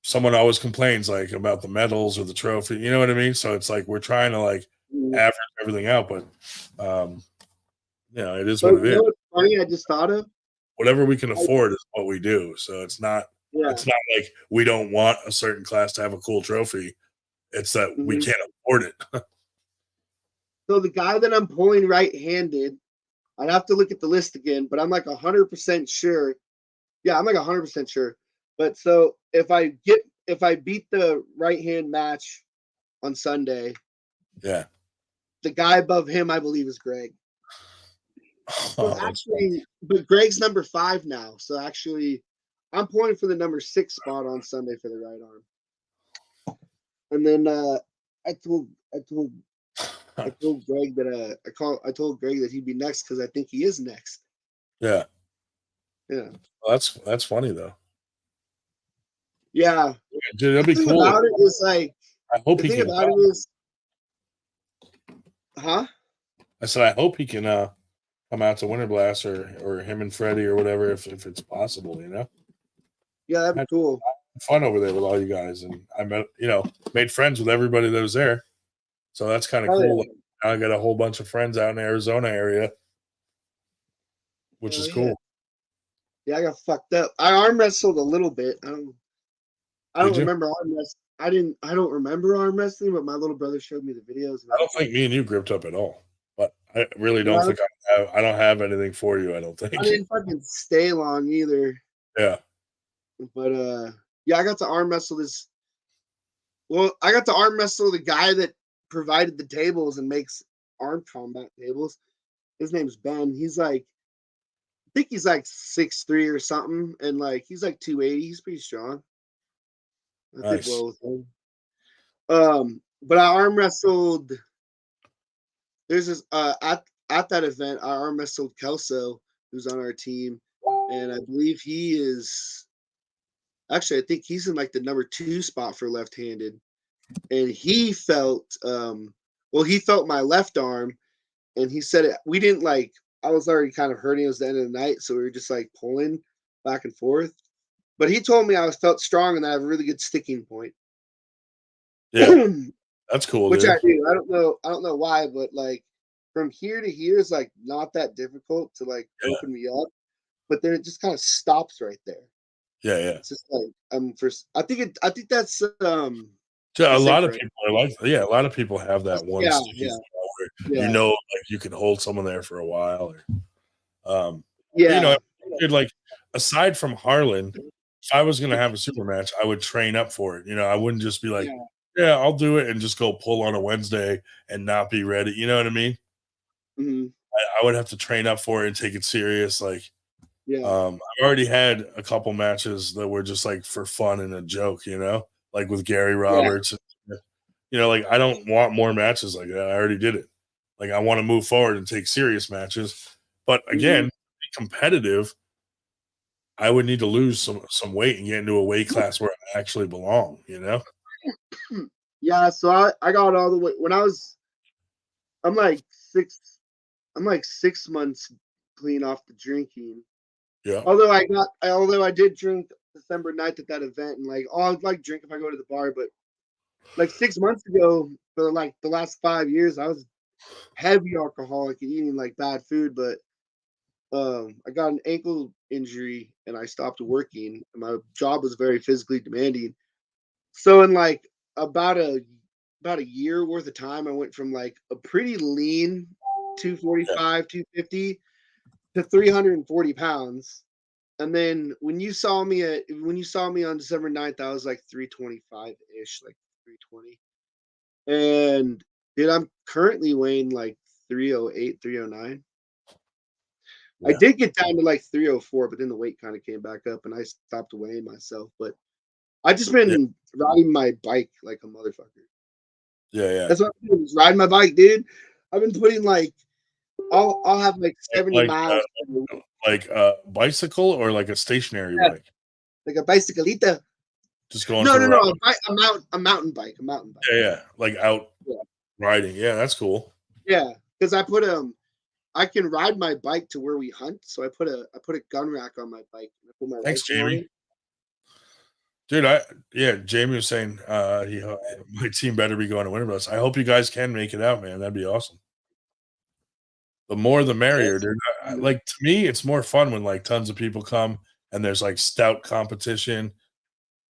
someone always complains like about the medals or the trophy. You know what I mean? So it's like we're trying to like average everything out, but it is what it is. What's funny? I just thought of Whatever we can afford is what we do. So it's not it's not like we don't want a certain class to have a cool trophy. It's that we can't afford it. So the guy that I'm pulling right-handed, I'd have to look at the list again, but I'm like 100% sure. Yeah, I'm like 100% sure. But so if I beat the right hand match on Sunday, yeah, the guy above him I believe is Greg. So actually, but Greg's number 5 now. So actually, I'm pulling for the number 6 spot on Sunday for the right arm. And then I told Greg that I told Greg that he'd be next because I think he is next. Yeah. Yeah. Well, that's funny though. Yeah. Dude, that'd be the thing cool. about it is like I hope the he thing can about come. it is I said I hope he can come out to Winter Blast or him and Freddie or whatever if it's possible, Yeah, that'd be cool. Fun over there with all you guys, and I met made friends with everybody that was there, so that's kind of cool. Yeah. I got a whole bunch of friends out in the Arizona area, which is cool. Yeah, I got fucked up. I arm wrestled a little bit. I don't remember arm wrestling. I don't remember arm wrestling, but my little brother showed me the videos. I don't think me and you gripped up at all, but I really don't think I don't have anything for you. I don't think. I didn't fucking stay long either. Yeah. But yeah, I got to arm wrestle this. Well, I got to arm wrestle the guy that provided the tables and makes arm combat tables. His name's Ben. He's like, I think he's like 6'3" or something, and like he's like 280. He's pretty strong. I think well with him. But I arm wrestled. There's this at that event. I arm wrestled Kelso, who's on our team, and I believe he is. Actually, I think he's in like the number 2 spot for left-handed, and he felt he felt my left arm, and he said we didn't like. I was already kind of hurting. It was the end of the night, so we were just like pulling back and forth. But he told me I felt strong and I have a really good sticking point. Yeah, that's cool. Which dude. I do. I don't know why, but like from here to here is like not that difficult to like open me up. but then it just kind of stops right there. Yeah, yeah. It's just like I think that's Yeah, the a same lot for of people are like, yeah, a lot lot of people have that one yeah, sticky yeah, spot where yeah, like you can hold someone there for a while. But yeah, dude, like aside from Harlan, if I was gonna have a super match, I would train up for it. I wouldn't just be like, yeah. yeah, I'll do it and just go pull on a Wednesday and not be ready. You know what I mean? Hmm. I would have to train up for it and take it serious. Like, Yeah. I've already had a couple matches that were just like for fun and a joke, like with Gary Yeah. Roberts. Like I don't want more matches like that. I already did it. Like I want to move forward and take serious matches. But again, to be competitive, I would need to lose some weight and get into a weight class where I actually belong, Yeah, so I got all the way when I'm like 6 months clean off the drinking. Yeah. Although I did drink December 9th at that event, and like I'll like drink if I go to the bar, but like 6 months ago, for like the last 5 years, I was heavy alcoholic and eating like bad food, but I got an ankle injury and I stopped working. And my job was very physically demanding. So in like about a year worth of time, I went from like a pretty lean 245, 250 to 340 pounds. And then when you saw me on December 9th, I was like 325-ish, like 320. And dude, I'm currently weighing like 308, 309. I did get down to like 304, but then the weight kind of came back up and I stopped weighing myself. But I just been riding my bike like a motherfucker. Yeah. That's what I'm doing, is riding my bike, dude. I've been putting like I'll have like 70 miles. Like a bicycle or like a stationary bike? Like a bicyclita. Just going No, for a ride. a mountain bike. Yeah. Like out riding. Yeah, that's cool. Yeah, because I can ride my bike to where we hunt. So I put a gun rack on my bike. I put my Thanks, rifle on Jamie. it. Dude, Jamie was saying my team better be going to Winter Blast. I hope you guys can make it out, man. That'd be awesome. The more the merrier, dude. Like to me, it's more fun when like tons of people come and there's like stout competition,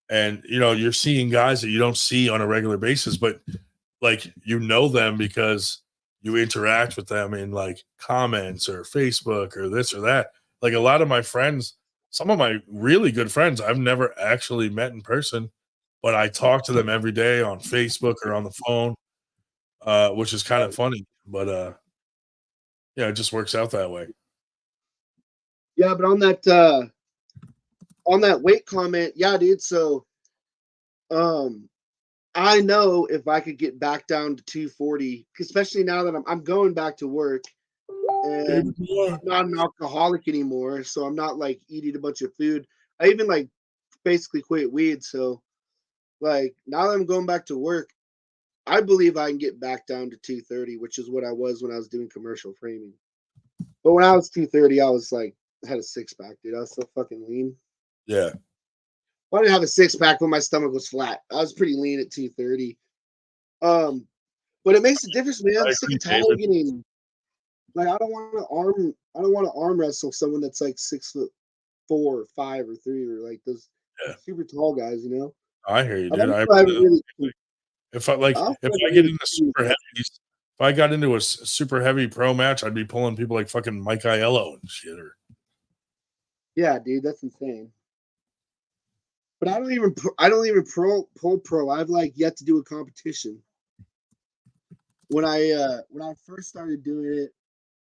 and you're seeing guys that you don't see on a regular basis, but like them because you interact with them in like comments or Facebook or this or that. Like a lot of my friends, some of my really good friends, I've never actually met in person, but I talk to them every day on Facebook or on the phone, which is kind of funny. But yeah, it just works out that way. Yeah, but on that weight comment, yeah, dude. So, I know if I could get back down to 240, especially now that I'm going back to work and I'm not an alcoholic anymore, so I'm not like eating a bunch of food. I even like basically quit weed. So, like now that I'm going back to work, I believe I can get back down to 230, which is what I was when I was doing commercial framing. But when I was 230, I was like, I had a six pack, dude. I was so fucking lean. Yeah. Well, I didn't have a six pack when my stomach was flat. I was pretty lean at 230. But it makes a difference, man. I'm sick and tired of getting like I don't want to arm wrestle someone that's like 6'4", 5 or 3 or like those super tall guys, I hear you, I dude. If I get into super heavies, if I got into a super heavy pro match, I'd be pulling people like fucking Mike Aiello and shit. Yeah, dude, that's insane. But I don't even pull pro. I've like yet to do a competition. When I first started doing it,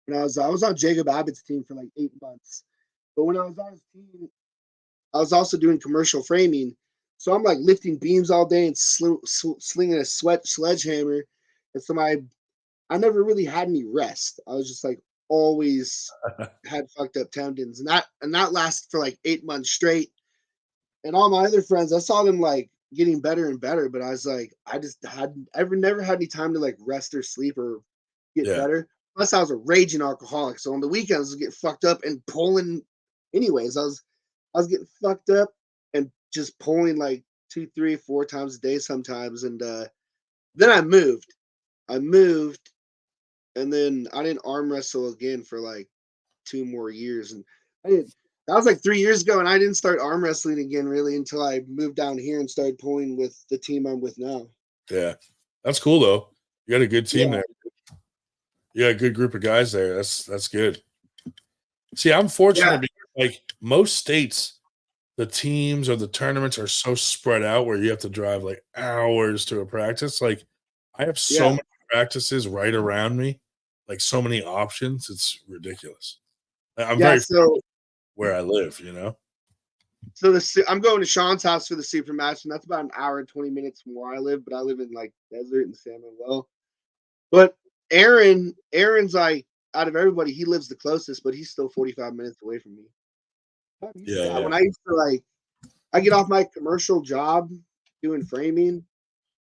when I was on Jacob Abbott's team for like 8 months. But when I was on his team, I was also doing commercial framing. So I'm like lifting beams all day and slinging a sledgehammer. And so I never really had any rest. I was just like always had fucked up tendons, and that lasted for like 8 months straight. And all my other friends, I saw them like getting better and better, but I was like, I just never had any time to like rest or sleep or get better. Plus, I was a raging alcoholic, so on the weekends I was getting fucked up and pulling. Anyways, I was getting fucked up and just pulling like 2, 3, 4 times a day sometimes. And then I moved, and then I didn't arm wrestle again for like 2 more years. And That was like 3 years ago, and I didn't start arm wrestling again really until I moved down here and started pulling with the team I'm with now. Yeah, that's cool though. You got a good team Yeah. there. You got a good group of guys there. That's good. See, I'm fortunate because like most states, the teams or the tournaments are so spread out where you have to drive like hours to a practice. Like I have so many practices right around me, like so many options. It's ridiculous. I'm very so where I live, you know. So I'm going to Sean's house for the super match, and that's about an hour and 20 minutes from where I live. But I live in like desert in San Manuel. But Aaron's like out of everybody, he lives the closest, but he's still 45 minutes away from me. Yeah. When I used to I get off my commercial job doing framing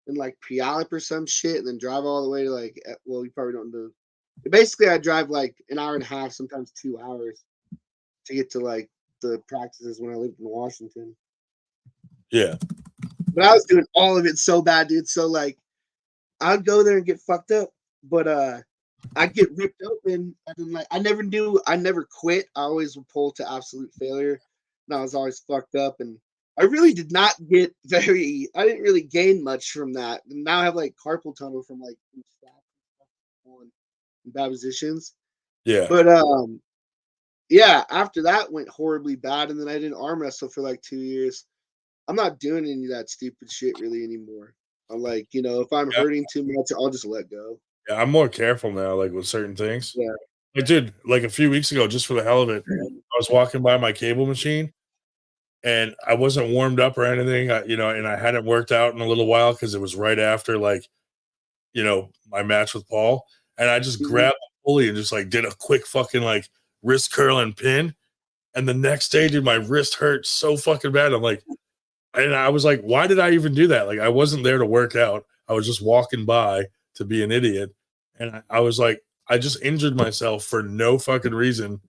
in like Puyallup or some shit, and then drive all the way to you probably don't know. Basically, I drive like an hour and a half, sometimes 2 hours to get to like the practices when I lived in Washington. Yeah. But I was doing all of it so bad, dude. So like I'd go there and get fucked up, but I'd get ripped open, and then like I never quit. I always would pull to absolute failure. And I was always fucked up, and I really did not I didn't really gain much from that. And now I have like carpal tunnel from like bad positions. Yeah. But yeah, after that went horribly bad, and then I didn't arm wrestle for like 2 years. I'm not doing any of that stupid shit really anymore. I'm like, if I'm hurting too much, I'll just let go. Yeah, I'm more careful now, like with certain things. Yeah. Like, dude, like a few weeks ago, just for the hell of it, I was walking by my cable machine and I wasn't warmed up or anything, and I hadn't worked out in a little while because it was right after my match with Paul. And I just grabbed the pulley and just like did a quick fucking like wrist curl and pin. And the next day, dude, my wrist hurt so fucking bad. And I was like, why did I even do that? Like, I wasn't there to work out. I was just walking by to be an idiot. And I was like, I just injured myself for no fucking reason.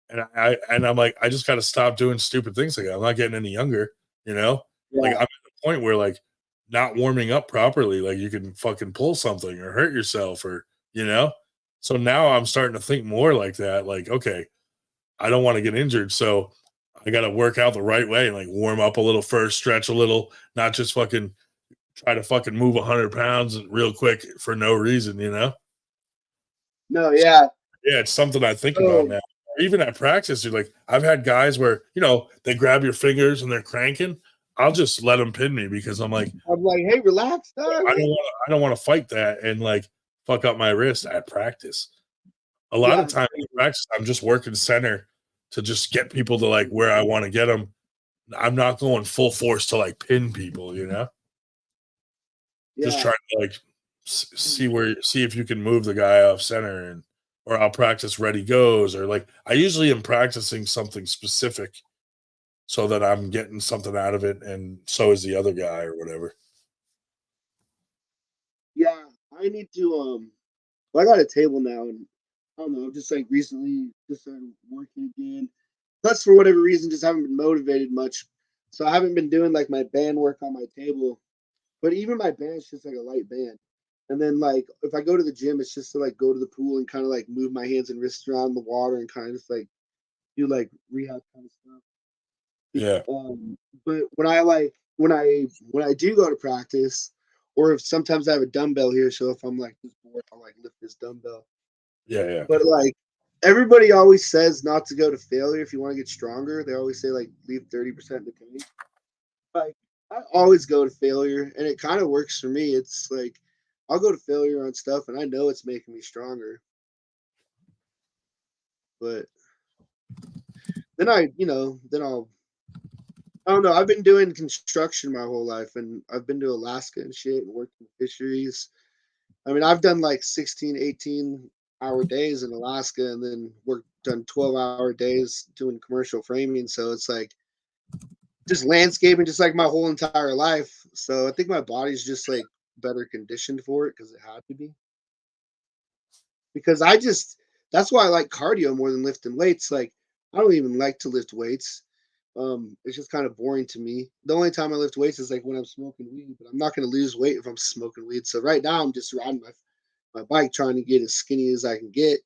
And I'm like, I just got to stop doing stupid things again. I'm not getting any younger, Like I'm at the point where like not warming up properly, like you can fucking pull something or hurt yourself So now I'm starting to think more like that. Like, okay, I don't want to get injured. So I got to work out the right way and like warm up a little first, stretch a little, not just fucking try to fucking move 100 pounds real quick for no reason, No, yeah. Yeah, it's something I think about now. Even at practice, dude, like I've had guys where, they grab your fingers and they're cranking. I'll just let them pin me because I'm like, hey, relax. I don't want to fight that and like fuck up my wrist at practice. A lot of times in practice, I'm just working center to just get people to like where I want to get them. I'm not going full force to like pin people, Just trying to like see if you can move the guy off center or I'll practice ready goes or like I usually am practicing something specific so that I'm getting something out of it and so is the other guy or whatever. Yeah, I need to I got a table now, and I don't know, I've just like recently just started working again. Plus for whatever reason just haven't been motivated much. So I haven't been doing like my band work on my table. But even my band's just like a light band. And then like if I go to the gym, it's just to like go to the pool and kind of like move my hands and wrists around the water and kind of just like do like rehab kind of stuff. Yeah. But when I do go to practice, or if sometimes I have a dumbbell here, so if I'm like just bored, I'll like lift this dumbbell. Yeah. But like everybody always says not to go to failure if you want to get stronger. They always say like leave 30% in the tank. Like I always go to failure, and it kind of works for me. It's like I'll go to failure on stuff, and I know it's making me stronger. But then I don't know. I've been doing construction my whole life, and I've been to Alaska and shit and worked in fisheries. I mean, I've done like 16, 18-hour days in Alaska, and then done 12-hour days doing commercial framing. So it's like just landscaping, just like my whole entire life. So I think my body's just like better conditioned for it because it had to be. Because that's why I like cardio more than lifting weights. Like I don't even like to lift weights. It's just kind of boring to me. The only time I lift weights is like when I'm smoking weed, but I'm not going to lose weight if I'm smoking weed. So right now I'm just riding my bike trying to get as skinny as I can get.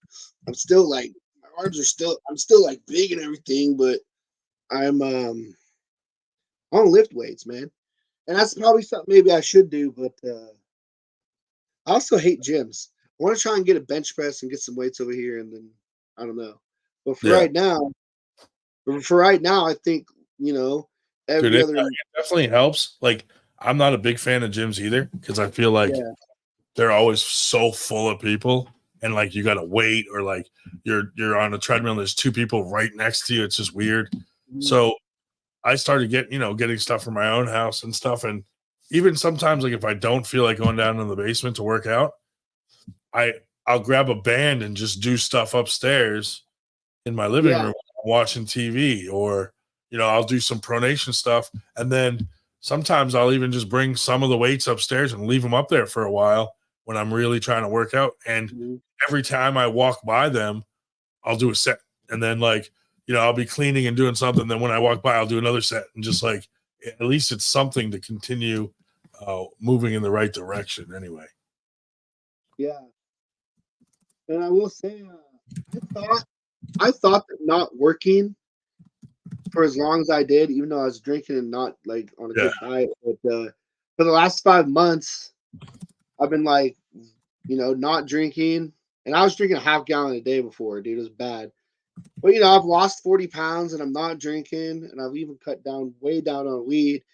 I'm still like arms are still. I'm still like big and everything, but I'm I don't lift weights, man. And that's probably something maybe I should do, but I also hate gyms. I want to try and get a bench press and get some weights over here, and then I don't know. But for right now, I think Dude, every other. it definitely helps. Like, I'm not a big fan of gyms either because I feel like Yeah. they're always so full of people, and like you got to wait, or like you're on a treadmill and there's two people right next to you. It's just weird. So I started getting stuff from my own house and stuff, and even sometimes like if I don't feel like going down in the basement to work out, I'll grab a band and just do stuff upstairs in my living room watching TV, or I'll do some pronation stuff, and then sometimes I'll even just bring some of the weights upstairs and leave them up there for a while when I'm really trying to work out. And every time I walk by them, I'll do a set, and then I'll be cleaning and doing something. Then when I walk by, I'll do another set, and just like at least it's something to continue moving in the right direction. Anyway. Yeah. And I will say, I thought that not working for as long as I did, even though I was drinking and not like on a good diet, but for the last 5 months, I've been like, not drinking, and I was drinking a half gallon a day before, dude. It was bad. But I've lost 40 pounds and I'm not drinking, and I've even cut way down on weed,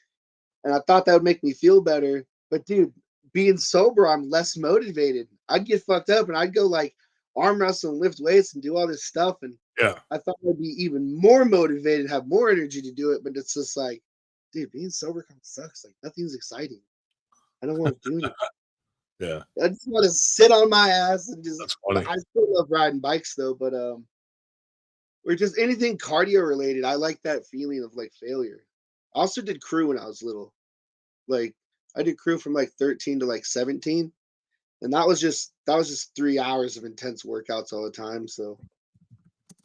and I thought that would make me feel better. But dude, being sober, I'm less motivated. I'd get fucked up and I'd go like arm wrestle and lift weights and do all this stuff, and I thought I'd be even more motivated, have more energy to do it. But it's just like, dude, being sober kind of sucks. Like nothing's exciting. I don't want to do it. Yeah. I just want to sit on my ass and just. That's funny. I still love riding bikes though, but or just anything cardio related. I like that feeling of like failure. I also did crew when I was little. Like I did crew from like 13 to like 17, and that was just 3 hours of intense workouts all the time. So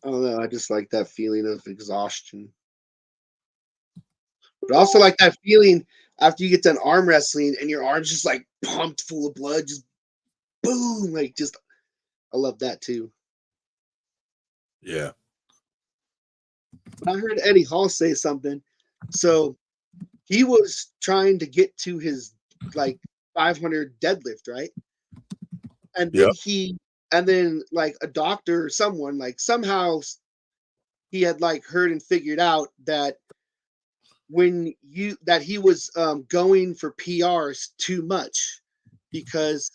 I don't know. I just like that feeling of exhaustion. But I also like that feeling after you get done arm wrestling and your arm's just like pumped full of blood, just boom, like just I love that too. Yeah. But I heard Eddie Hall say something. So he was trying to get to his like 500 deadlift, right? And then like a doctor or someone like somehow he had like heard and figured out that he was going for PRs too much, because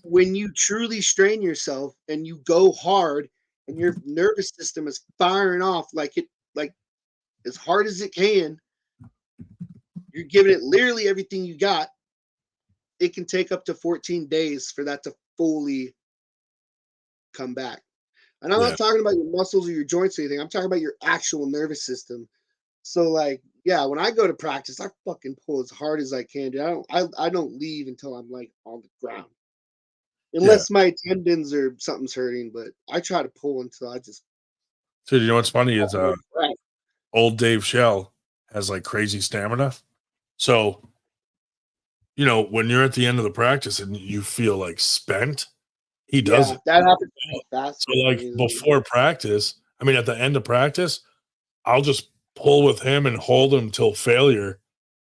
when you truly strain yourself and you go hard and your nervous system is firing off like as hard as it can, you're giving it literally everything you got. It can take up to 14 days for that to fully come back. And I'm not talking about your muscles or your joints or anything. I'm talking about your actual nervous system. So like, yeah, when I go to practice, I fucking pull as hard as I can. Dude. I don't leave until I'm like on the ground. Unless my tendons or something's hurting, but I try to pull until I just. Dude, you know what's funny is old Dave Shell has like crazy stamina. So, when you're at the end of the practice and you feel like spent, he does it. That happens fast. So like before practice, I mean, at the end of practice, I'll just pull with him and hold him till failure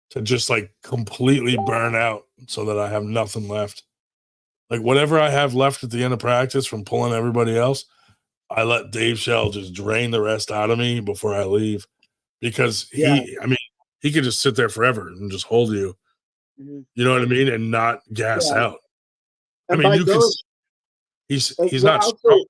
to just like completely burn out so that I have nothing left. Like whatever I have left at the end of practice from pulling everybody else, I let Dave Shell just drain the rest out of me before I leave, because he could just sit there forever and just hold you. You know what I mean? And not gas out. And I mean, you can. He's not strong.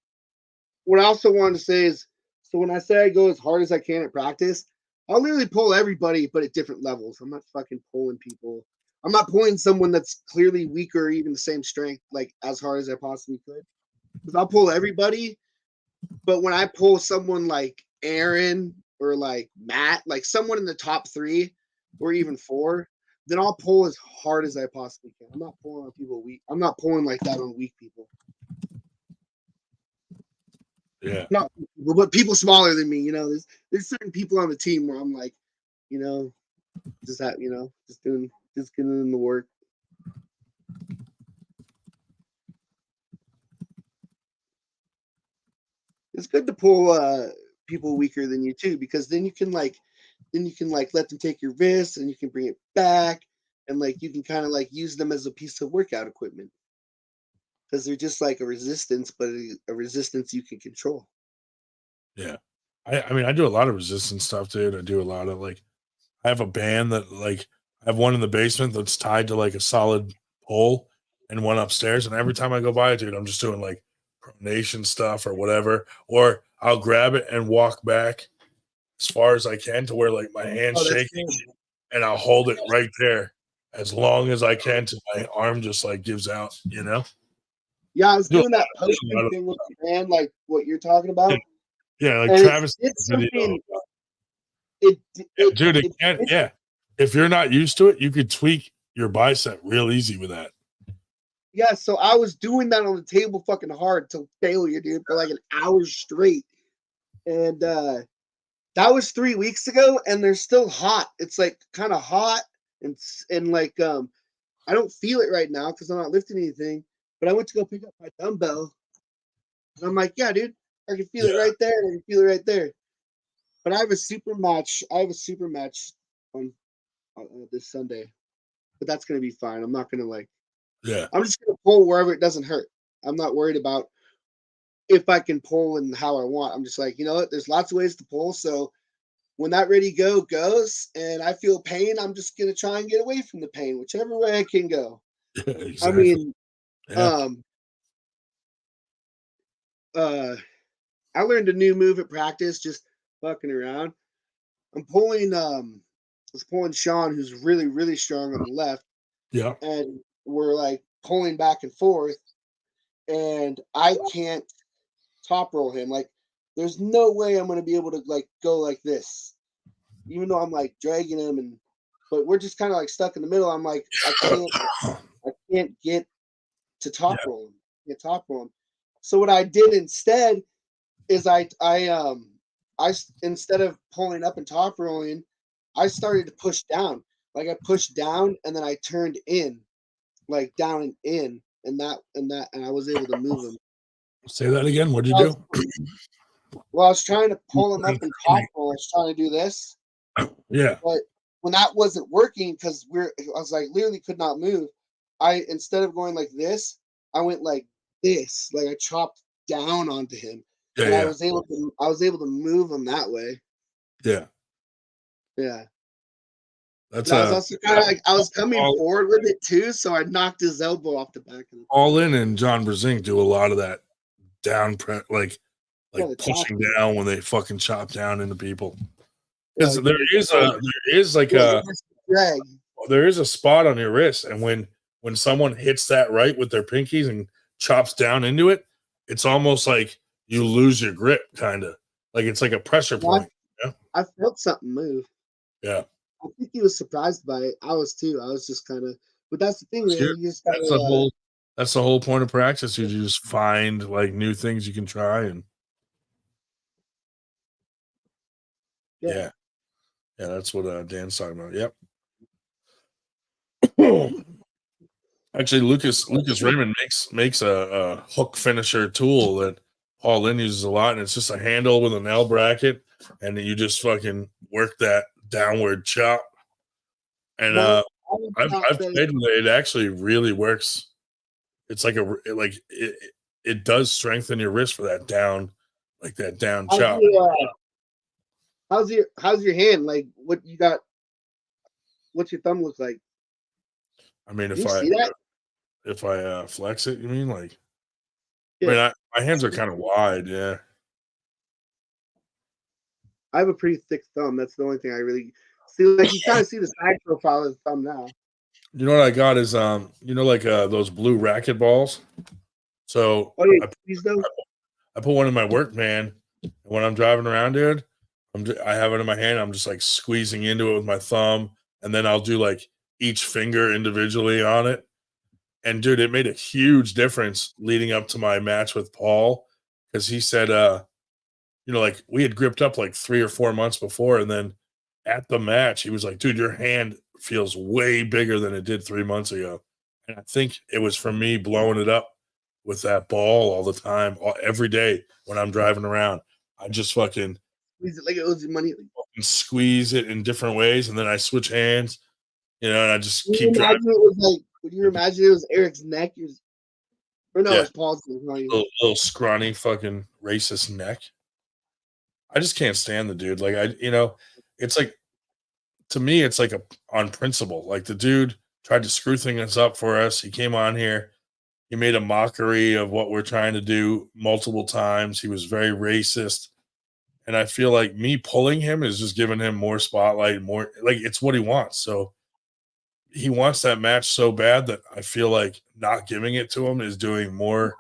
What I also wanted to say is, so when I say I go as hard as I can at practice, I'll literally pull everybody, but at different levels. I'm not fucking pulling people. I'm not pulling someone that's clearly weaker or even the same strength, like as hard as I possibly could. Because I'll pull everybody, but when I pull someone like Aaron or like Matt, like someone in the top 3 or even 4, then I'll pull as hard as I possibly can. I'm not pulling on people weak. I'm not pulling like that on weak people. Yeah. Not people, but people smaller than me. There's certain people on the team where I'm like, just getting in the work. It's good to pull people weaker than you too, because then you can like let them take your wrist and you can bring it back, and like you can kind of like use them as a piece of workout equipment because they're just like a resistance, but a resistance you can control. Yeah. I mean, I do a lot of resistance stuff, dude. I do a lot of like, I have a band that like, I have one in the basement that's tied to like a solid pole and one upstairs. And every time I go by it, dude, I'm just doing like pronation stuff or whatever. Or I'll grab it and walk back as far as I can to where like my hand's Oh, that's shaking cool. and I'll hold it right there as long as I can till my arm just like gives out, you know? Yeah, I was Do a doing that lot posting of- thing with the band, like what you're talking about. Yeah, like And Travis it's video. something. Dude, it can't. Yeah, if you're not used to it, you could tweak your bicep real easy with that. Yeah, so I was doing that on the table fucking hard till failure, dude, for like an hour straight. And that was 3 weeks ago, and they're still hot. It's like kind of hot, and like I don't feel it right now because I'm not lifting anything. But I went to go pick up my dumbbell, and I'm like, yeah, dude, I can feel it right there, and I can feel it right there. But I have a super match. I have a super match on this Sunday, but that's gonna be fine. I'm not gonna like. Yeah. I'm just gonna pull wherever it doesn't hurt. I'm not worried about if I can pull and how I want. I'm just like, you know what? There's lots of ways to pull. So when that ready go goes and I feel pain, I'm just gonna try and get away from the pain, whichever way I can go. Exactly. I mean, Yeah. I learned a new move at practice just fucking around. I'm pulling I was pulling Sean, who's really, really strong on the left. Yeah. And we're like pulling back and forth, and I can't top roll him. Like, there's no way I'm gonna be able to like go like this, even though I'm like dragging him, but we're just kind of like stuck in the middle. I'm like, I can't get to top roll him. Get top roll him. So what I did instead is instead of pulling up and top rolling, I started to push down. Like I pushed down and then I turned in, like down and in, and I was able to move him. Say that again. What'd you do? Well, I was trying to pull him up and top roll. I was trying to do this. Yeah. But when that wasn't working, because I was like literally could not move. Instead of going like this, I went like this. Like I chopped down onto him. Yeah, and yeah. I was able to move him that way. Yeah. Yeah. That's I was also kind of like I was coming forward with it too, so I knocked his elbow off the back of the All In and John Brezink do a lot of that down like the pushing chop. down when they fucking chop down into people. Yeah, Because there is like drag. there is a spot on your wrist, and when someone hits that right with their pinkies and chops down into it, it's almost like you lose your grip, kind of like it's like a pressure point. Yeah. I felt something move. Yeah. I think he was surprised by it. I was too. I was just kind of, but that's the thing, man. You just That's the whole point of practice. You just find like new things you can try, and yeah, that's what Dan's talking about. Yep. Actually, Lucas Raymond makes a hook finisher tool that Paul Lynn uses a lot, and it's just a handle with an L bracket, and you just fucking work that downward chop. And I've played with it. It actually really works. It's like it does strengthen your wrist for that down, like that down chop. How's your hand? Like what you got? What's your thumb look like? I mean, see that? if I flex it, you mean like? I mean, my hands are kind of wide. Yeah. I have a pretty thick thumb. That's the only thing I really see. Like you kind of see the side profile of the thumb now. You know what I got is like those blue racket balls. So I put one in my work van, and when I'm driving around, dude, I have it in my hand. I'm just like squeezing into it with my thumb, and then I'll do like each finger individually on it. And dude, it made a huge difference leading up to my match with Paul, because he said, like we had gripped up like 3 or 4 months before, and then at the match, he was like, dude, your hand feels way bigger than it did 3 months ago. And I think it was from me blowing it up with that ball all the time, every day when I'm driving around. I just fucking Squeeze it like it owes you money. squeeze it in different ways, and then I switch hands, and I just Would you keep driving. imagine it was like? Would you imagine it was Eric's neck? Or no, Yeah. it's Paul's. Little scrawny fucking racist neck. I just can't stand the dude. Like it's like, to me, it's like on principle. Like the dude tried to screw things up for us. He came on here. He made a mockery of what we're trying to do multiple times. He was very racist. And I feel like me pulling him is just giving him more spotlight, more like it's what he wants. So he wants that match so bad that I feel like not giving it to him is doing more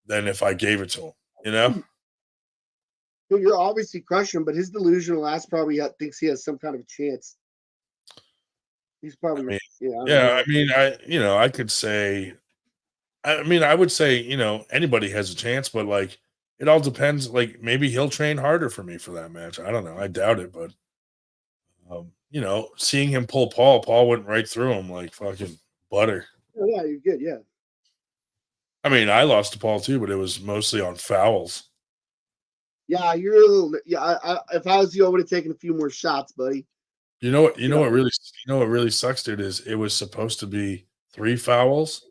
than if I gave it to him, So you're obviously crushing him, but his delusional ass probably thinks he has some kind of chance. He's probably I could say, I would say, anybody has a chance, but like it all depends. Like maybe he'll train harder for me for that match. I don't know. I doubt it, but seeing him pull Paul went right through him like fucking butter. Oh, yeah, you're good. Yeah. I mean, I lost to Paul too, but it was mostly on fouls. Yeah, you're a little. Yeah, if I was you, I would have taken a few more shots, buddy. You know what really sucks, dude, is it was supposed to be 3 fouls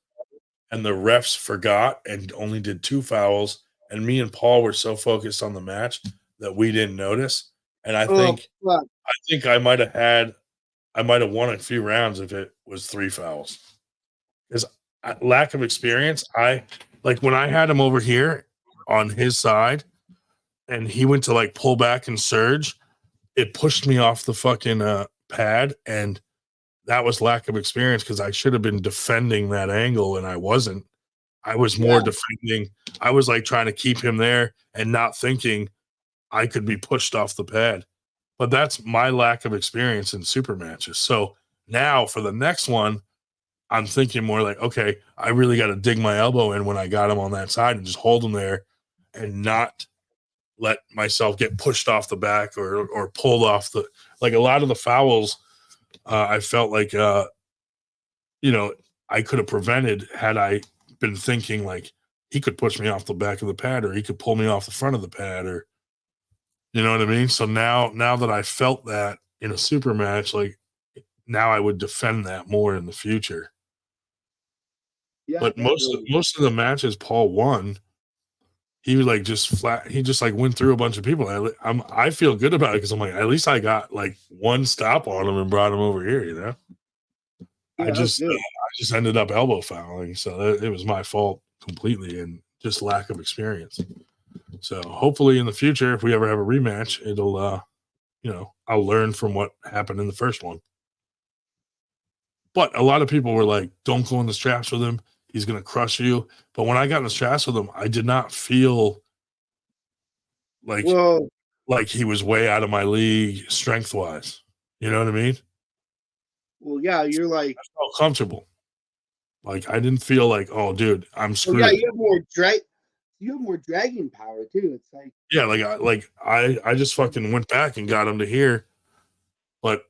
and the refs forgot and only did 2 fouls, and me and Paul were so focused on the match that we didn't notice. And I think I might have won a few rounds if it was 3 fouls. Because lack of experience, when I had him over here on his side and he went to like pull back and surge, it pushed me off the fucking pad, and that was lack of experience because I should have been defending that angle and I wasn't. I was more defending. I was like trying to keep him there and not thinking I could be pushed off the pad. But that's my lack of experience in super matches. So now for the next one, I'm thinking more like, okay, I really got to dig my elbow in when I got him on that side and just hold him there and not let myself get pushed off the back or pulled off the, like a lot of the fouls. I felt like, I could have prevented had I been thinking like he could push me off the back of the pad or he could pull me off the front of the pad, or, you know what I mean? So now that I felt that in a super match, like now I would defend that more in the future. Yeah, but most of the matches Paul won, he was like he just like went through a bunch of people. I feel good about it because I'm like, at least I got like one stop on him and brought him over here, I just ended up elbow fouling, so it was my fault completely and just lack of experience. So hopefully in the future, if we ever have a rematch, it'll I'll learn from what happened in the first one. But a lot of people were like, don't go in the straps with him, he's gonna crush you. But when I got in the straps with him, I did not feel like he was way out of my league strength wise. You know what I mean? Well, yeah, you're like, I felt comfortable. Like I didn't feel like, oh, dude, I'm screwed. Yeah, you have more dragging power too. It's like, yeah, I just fucking went back and got him to here, but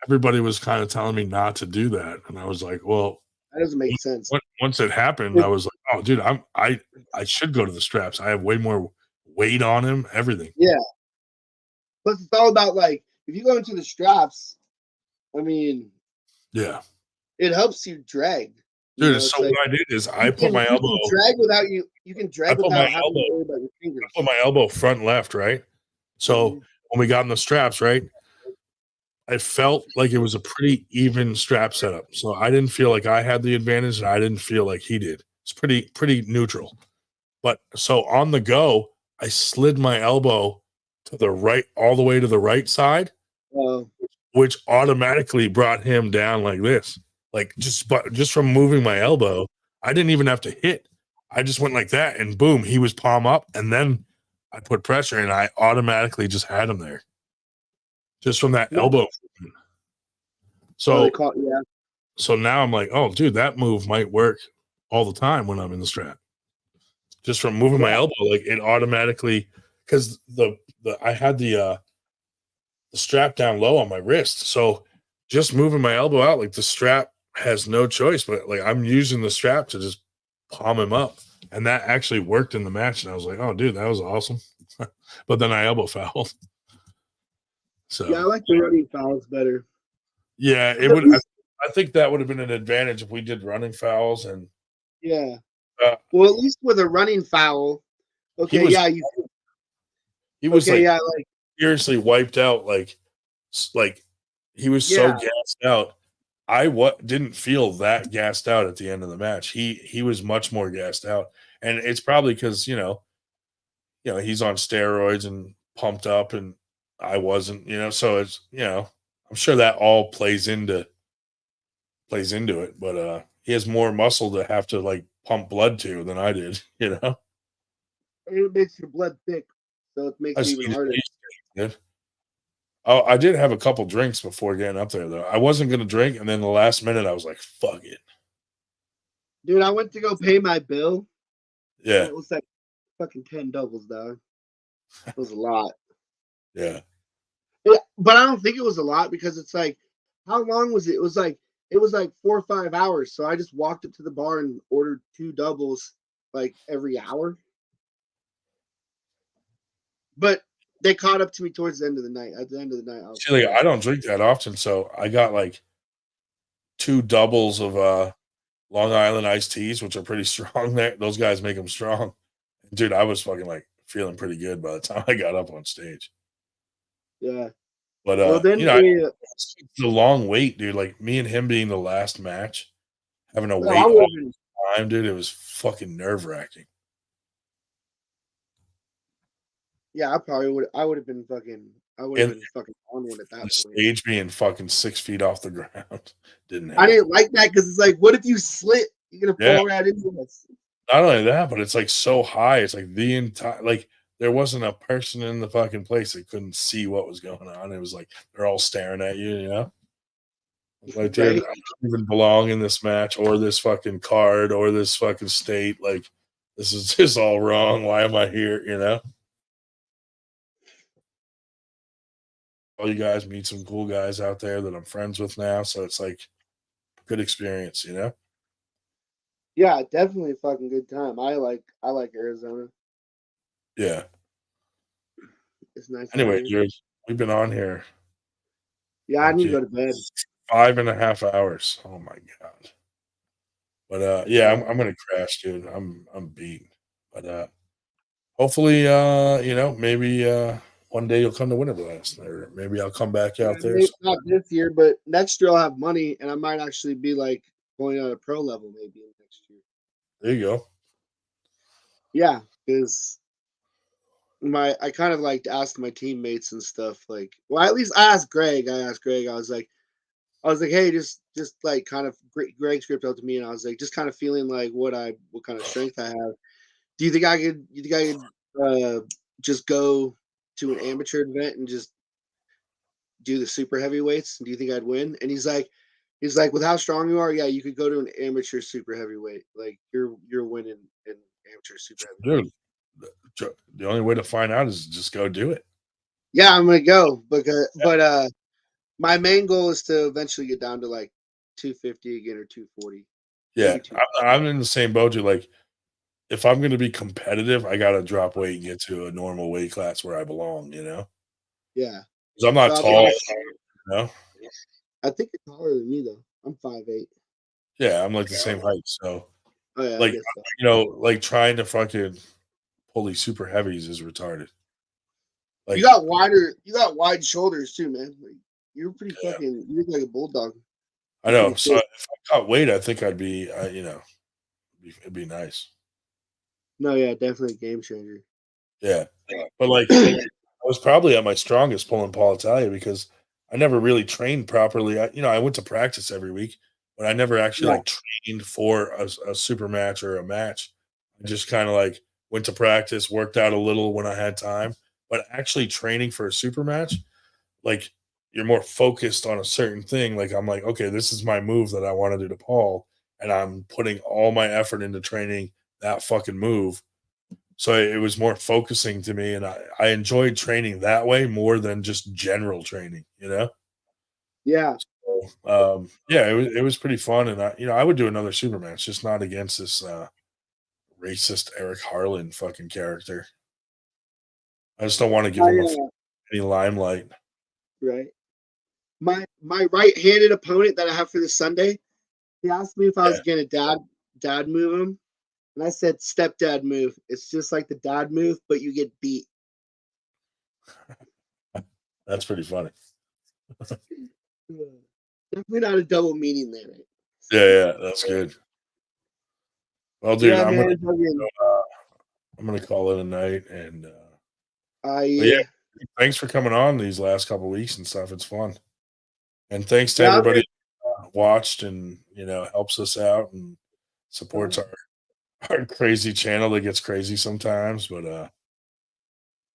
everybody was kind of telling me not to do that, and I was like, well, that doesn't make sense. Once it happened, I was like, oh, dude, I should go to the straps. I have way more weight on him, everything. Yeah. Plus, it's all about like if you go into the straps, I mean, yeah, it helps you drag. Dude, so what I did is I put my elbow. You can drag without you can drag without having to worry about your fingers. I put my elbow front left, right? So when we got in the straps, right, I felt like it was a pretty even strap setup. So I didn't feel like I had the advantage, and I didn't feel like he did. It's pretty neutral. But so on the go, I slid my elbow to the right, all the way to the right side, which automatically brought him down like this. Like just from moving my elbow, I didn't even have to hit. I just went like that, and boom, he was palm up, and then I put pressure, and I automatically just had him there, just from that elbow. So so now I'm like, oh, dude, that move might work all the time when I'm in the strap. Just from moving my elbow, like it automatically, because I had the strap down low on my wrist, so just moving my elbow out, like the strap has no choice, but like I'm using the strap to just palm him up. And that actually worked in the match. And I was like, oh, dude, that was awesome. But then I elbow fouled. So yeah, I like the running fouls better. yeah, it would. I think that would have been an advantage if we did running fouls. And yeah, well, at least with a running foul, okay, was, yeah, he was okay, like yeah, like seriously wiped out. Like he was so gassed out. I didn't feel that gassed out at the end of the match. He was much more gassed out, and it's probably because you know he's on steroids and pumped up, and I wasn't. So it's I'm sure that all plays into it, but he has more muscle to have to like pump blood to than I did. It makes your blood thick, so it makes it even harder. Good. Oh, I did have a couple drinks before getting up there, though. I wasn't gonna drink, and then the last minute, I was like, "Fuck it." Dude, I went to go pay my bill. Yeah, it was like fucking 10 doubles, dog. It was a lot. Yeah, but I don't think it was a lot because it's like, how long was it? It was like 4 or 5 hours. So I just walked up to the bar and ordered 2 doubles like every hour. But they caught up to me towards the end of the night. At the end of the night, I was see, like I don't drink that often, so I got like 2 doubles of Long Island iced teas, which are pretty strong. There, those guys make them strong. Dude, I was fucking like feeling pretty good by the time I got up on stage. Yeah. But well, then it's the long wait, dude. Like me and him being the last match, having to wait all the time, dude. It was fucking nerve wracking. Yeah, I would have been fucking. I would have been fucking on one at that point. Stage being fucking 6 feet off the ground didn't. I didn't like that because it's like, what if you slip? You're gonna fall right into us. Not only that, but it's like so high. It's like the entire there wasn't a person in the fucking place that couldn't see what was going on. It was like they're all staring at you, Like, dude, I don't even belong in this match or this fucking card or this fucking state. Like, this is just all wrong. Why am I here? All you guys meet some cool guys out there that I'm friends with now. So it's like good experience, Yeah, definitely a fucking good time. I like Arizona. Yeah. It's nice. Anyway, dude, we've been on here. Yeah, I need to go to bed. 5.5 hours. Oh my god. But yeah, I'm gonna crash, dude. I'm beat. But hopefully maybe one day you'll come to Winter Blast, or maybe I'll come back out there. Maybe not this year, but next year I'll have money and I might actually be like going on a pro level maybe next year. There you go. Yeah, because I kind of like to ask my teammates and stuff, like, well, at least I asked Greg. I was like, hey, just like kind of Greg script out to me, and I was like, just kind of feeling like what kind of strength I have. Do you think I could just go to an amateur event and just do the super heavyweights? Do you think I'd win? And he's like, with how strong you are, yeah, you could go to an amateur super heavyweight. Like you're winning in amateur super heavyweight. Dude, the only way to find out is just go do it. Yeah, I'm gonna go but my main goal is to eventually get down to like 250 again or 240. Yeah, I'm in the same boat. Dude. Like, if I'm going to be competitive, I got to drop weight and get to a normal weight class where I belong. Yeah, because I'm not tall. I think you're taller than me though. I'm 5'8". Yeah, I'm like the same height. So, yeah, like like trying to fucking pull these super heavies is retarded. Like, you got wide shoulders too, man. Like, you're pretty fucking. You look like a bulldog. I know. So if I cut weight, I think I'd be, it'd be nice. No, yeah, definitely a game changer. Yeah, but like I was probably at my strongest pulling Paul Italia because I never really trained properly. I went to practice every week, but I never actually like trained for a super match or a match. I just kind of like went to practice, worked out a little when I had time, but actually training for a super match, like you're more focused on a certain thing. Like I'm like, okay, this is my move that I want to do to Paul, and I'm putting all my effort into training that fucking move. So it was more focusing to me, and I enjoyed training that way more than just general training, Yeah. So, yeah, it was pretty fun, and I would do another super match, just not against this racist Eric Harlan fucking character. I just don't want to give him any limelight. Right. My right-handed opponent that I have for this Sunday, he asked me if I was gonna dad move him, and I said stepdad move. It's just like the dad move, but you get beat. That's pretty funny. Definitely not a double meaning there. Right? Yeah, that's good. Well, dude, Yeah, I'm man, gonna call it a night, and yeah. Thanks for coming on these last couple weeks and stuff. It's fun, and thanks to Yeah, everybody who watched and helps us out and supports our crazy channel that gets crazy sometimes. But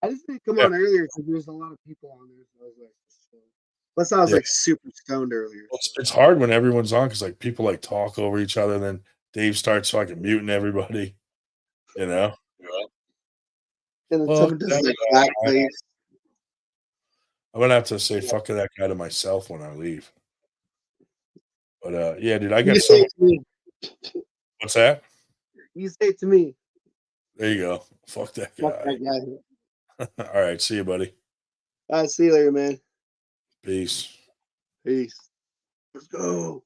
I just didn't come on earlier because there's a lot of people on there. So I was like, plus I was like super stoned earlier. It's hard when everyone's on because like people like talk over each other, and then Dave starts fucking muting everybody. You know. And then someone does like blackface. I'm gonna have to say fuck that guy to myself when I leave. But yeah, dude, I got so. What's that? You say it to me. There you go. Fuck that guy. Fuck that guy. All right, see you, buddy. All right, see you later, man. Peace. Peace. Let's go.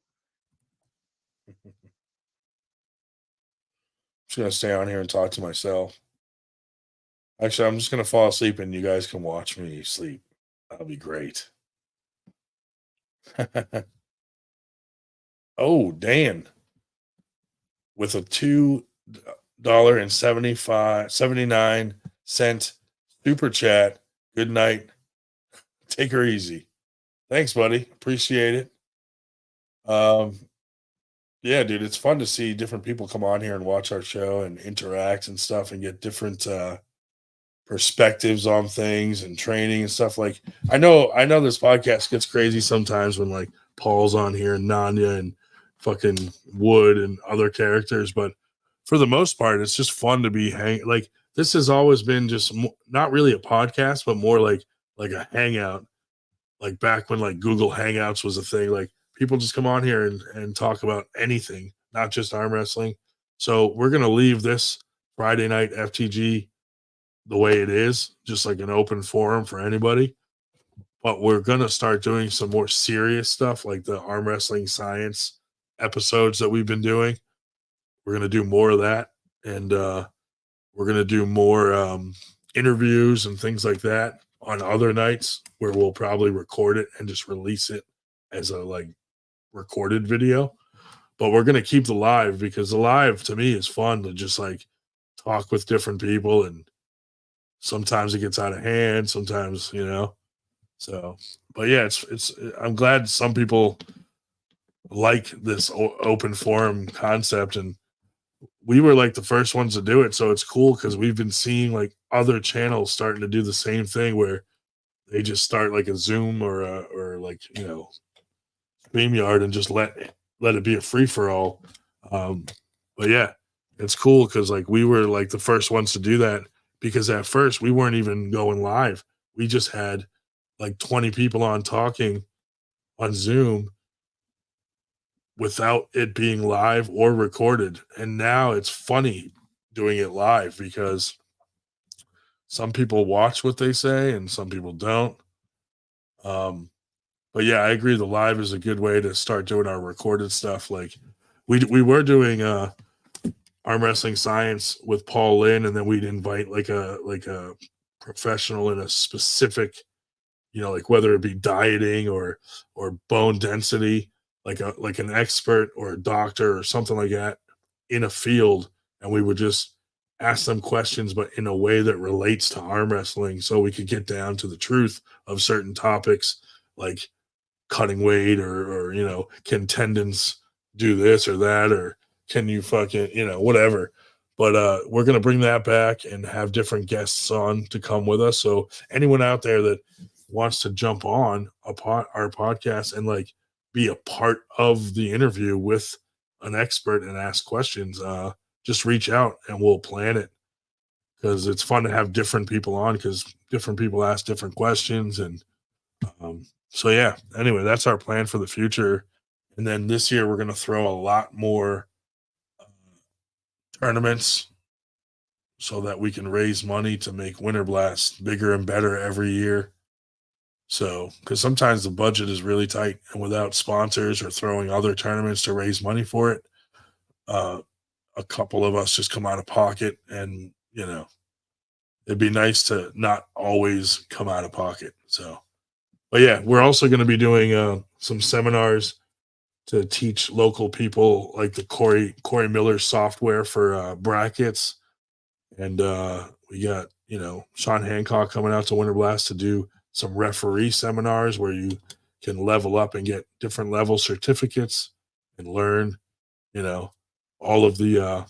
I'm just gonna stay on here and talk to myself. Actually, I'm just gonna fall asleep, and you guys can watch me sleep. That'll be great. Oh, Dan, with a $2.79 super chat. Good night. Take her easy. Thanks, buddy. Appreciate it. Yeah, dude, it's fun to see different people come on here and watch our show and interact and stuff and get different perspectives on things and training and stuff. Like I know this podcast gets crazy sometimes when like Paul's on here and Nanya and fucking Wood and other characters, but for the most part, it's just fun to be like this has always been just not really a podcast, but more like a hangout. Like back when like Google Hangouts was a thing, like people just come on here and talk about anything, not just arm wrestling. So we're gonna leave this Friday night FTG the way it is, just like an open forum for anybody. But we're gonna start doing some more serious stuff, like the arm wrestling science episodes that we've been doing. We're gonna do more of that, and we're gonna do more interviews and things like that on other nights where we'll probably record it and just release it as a like recorded video. But we're gonna keep the live because the live to me is fun to just like talk with different people, and sometimes it gets out of hand, sometimes so but yeah, it's I'm glad some people like this open forum concept, and we were like the first ones to do it, so it's cool because we've been seeing like other channels starting to do the same thing where they just start like a Zoom or like StreamYard and just let it be a free for all. But yeah, it's cool because like we were like the first ones to do that because at first we weren't even going live. We just had like 20 people on talking on Zoom without it being live or recorded. And now it's funny doing it live because some people watch what they say and some people don't. But yeah, I agree. The live is a good way to start doing our recorded stuff. Like we were doing arm wrestling science with Paul Lynn, and then we'd invite like a professional in a specific, like whether it be dieting or bone density, like an expert or a doctor or something like that in a field, and we would just ask them questions, but in a way that relates to arm wrestling, so we could get down to the truth of certain topics, like cutting weight or can tendons do this or that, or can you fucking whatever. But we're gonna bring that back and have different guests on to come with us. So anyone out there that wants to jump on our podcast and like be a part of the interview with an expert and ask questions, just reach out and we'll plan it, because it's fun to have different people on because different people ask different questions. And so yeah, anyway, that's our plan for the future. And then this year we're going to throw a lot more tournaments so that we can raise money to make Winter Blast bigger and better every year. So, because sometimes the budget is really tight, and without sponsors or throwing other tournaments to raise money for it, a couple of us just come out of pocket, and it'd be nice to not always come out of pocket. So, but yeah, we're also going to be doing some seminars to teach local people, like the Corey Miller software for brackets, and we got Sean Hancock coming out to Winter Blast to do some referee seminars where you can level up and get different level certificates and learn, all of the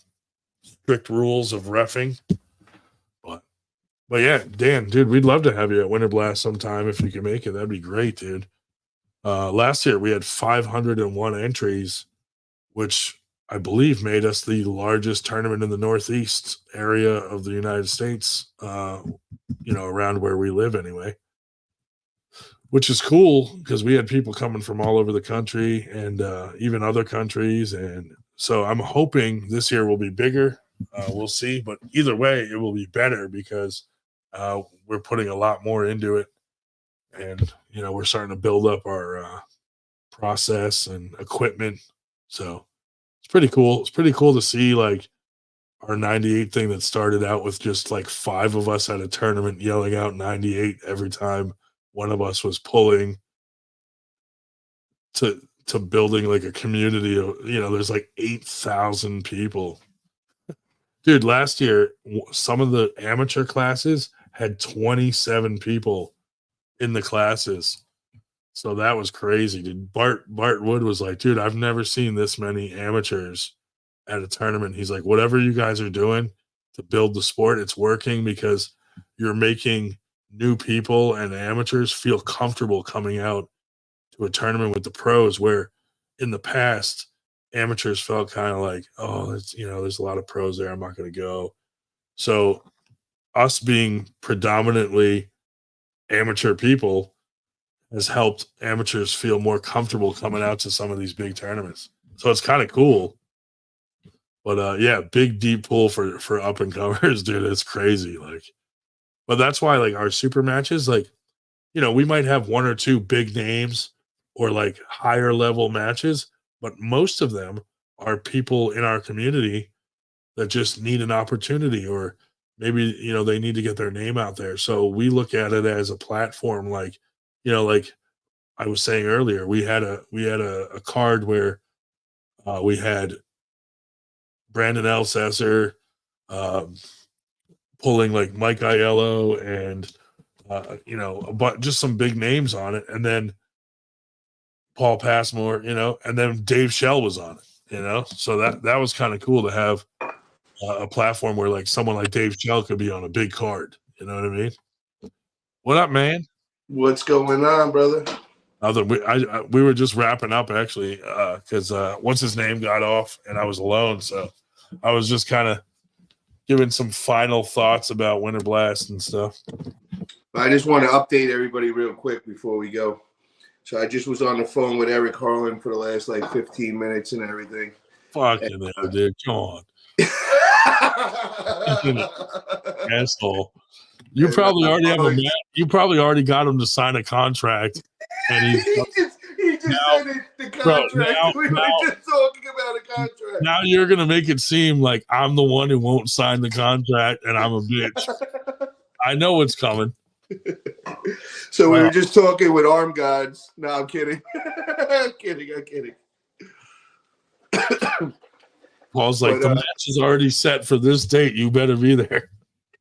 strict rules of reffing. But yeah, Dan, dude, we'd love to have you at Winter Blast sometime if you can make it. That'd be great, dude. Last year we had 501 entries, which I believe made us the largest tournament in the Northeast area of the United States, around where we live anyway, which is cool because we had people coming from all over the country and even other countries. And so I'm hoping this year will be bigger. We'll see. But either way, it will be better because we're putting a lot more into it. And, we're starting to build up our process and equipment. So it's pretty cool. It's pretty cool to see like our 98 thing that started out with just like 5 of us at a tournament yelling out 98 every time one of us was pulling, to building like a community of, there's like 8,000 people. Dude, last year, some of the amateur classes had 27 people in the classes. So that was crazy, dude. Bart Wood was like, dude, I've never seen this many amateurs at a tournament. He's like, whatever you guys are doing to build the sport, it's working because you're making new people and amateurs feel comfortable coming out to a tournament with the pros, where in the past amateurs felt kind of like, oh, it's, there's a lot of pros there, I'm not going to go. So us being predominantly amateur people has helped amateurs feel more comfortable coming out to some of these big tournaments. So it's kind of cool. But yeah, big deep pool for up and comers, dude. It's crazy. But that's why like our super matches, like, we might have 1 or 2 big names or like higher level matches, but most of them are people in our community that just need an opportunity, or maybe, they need to get their name out there. So we look at it as a platform, like, like I was saying earlier, we had a card where we had Brandon Elsesser pulling like Mike Aiello and but just some big names on it, and then Paul Passmore, and then Dave Shell was on it, so that was kind of cool to have a platform where like someone like Dave Shell could be on a big card. You know what I mean? What up, man? What's going on, brother? We were just wrapping up actually, because once his name got off and I was alone, so I was just kind of giving some final thoughts about Winter Blast and stuff. I just want to update everybody real quick before we go. So I just was on the phone with Eric Harlan for the last like 15 minutes and everything. Fuck you there, dude. Come on. Asshole. You probably already have you probably already got him to sign a contract. And he just now, said the contract. Bro, we were just talking about a contract. Now you're gonna make it seem like I'm the one who won't sign the contract and I'm a bitch. I know what's coming. So we were just talking with arm gods. No, I'm kidding. I'm kidding. Paul's like, the match is already set for this date. You better be there.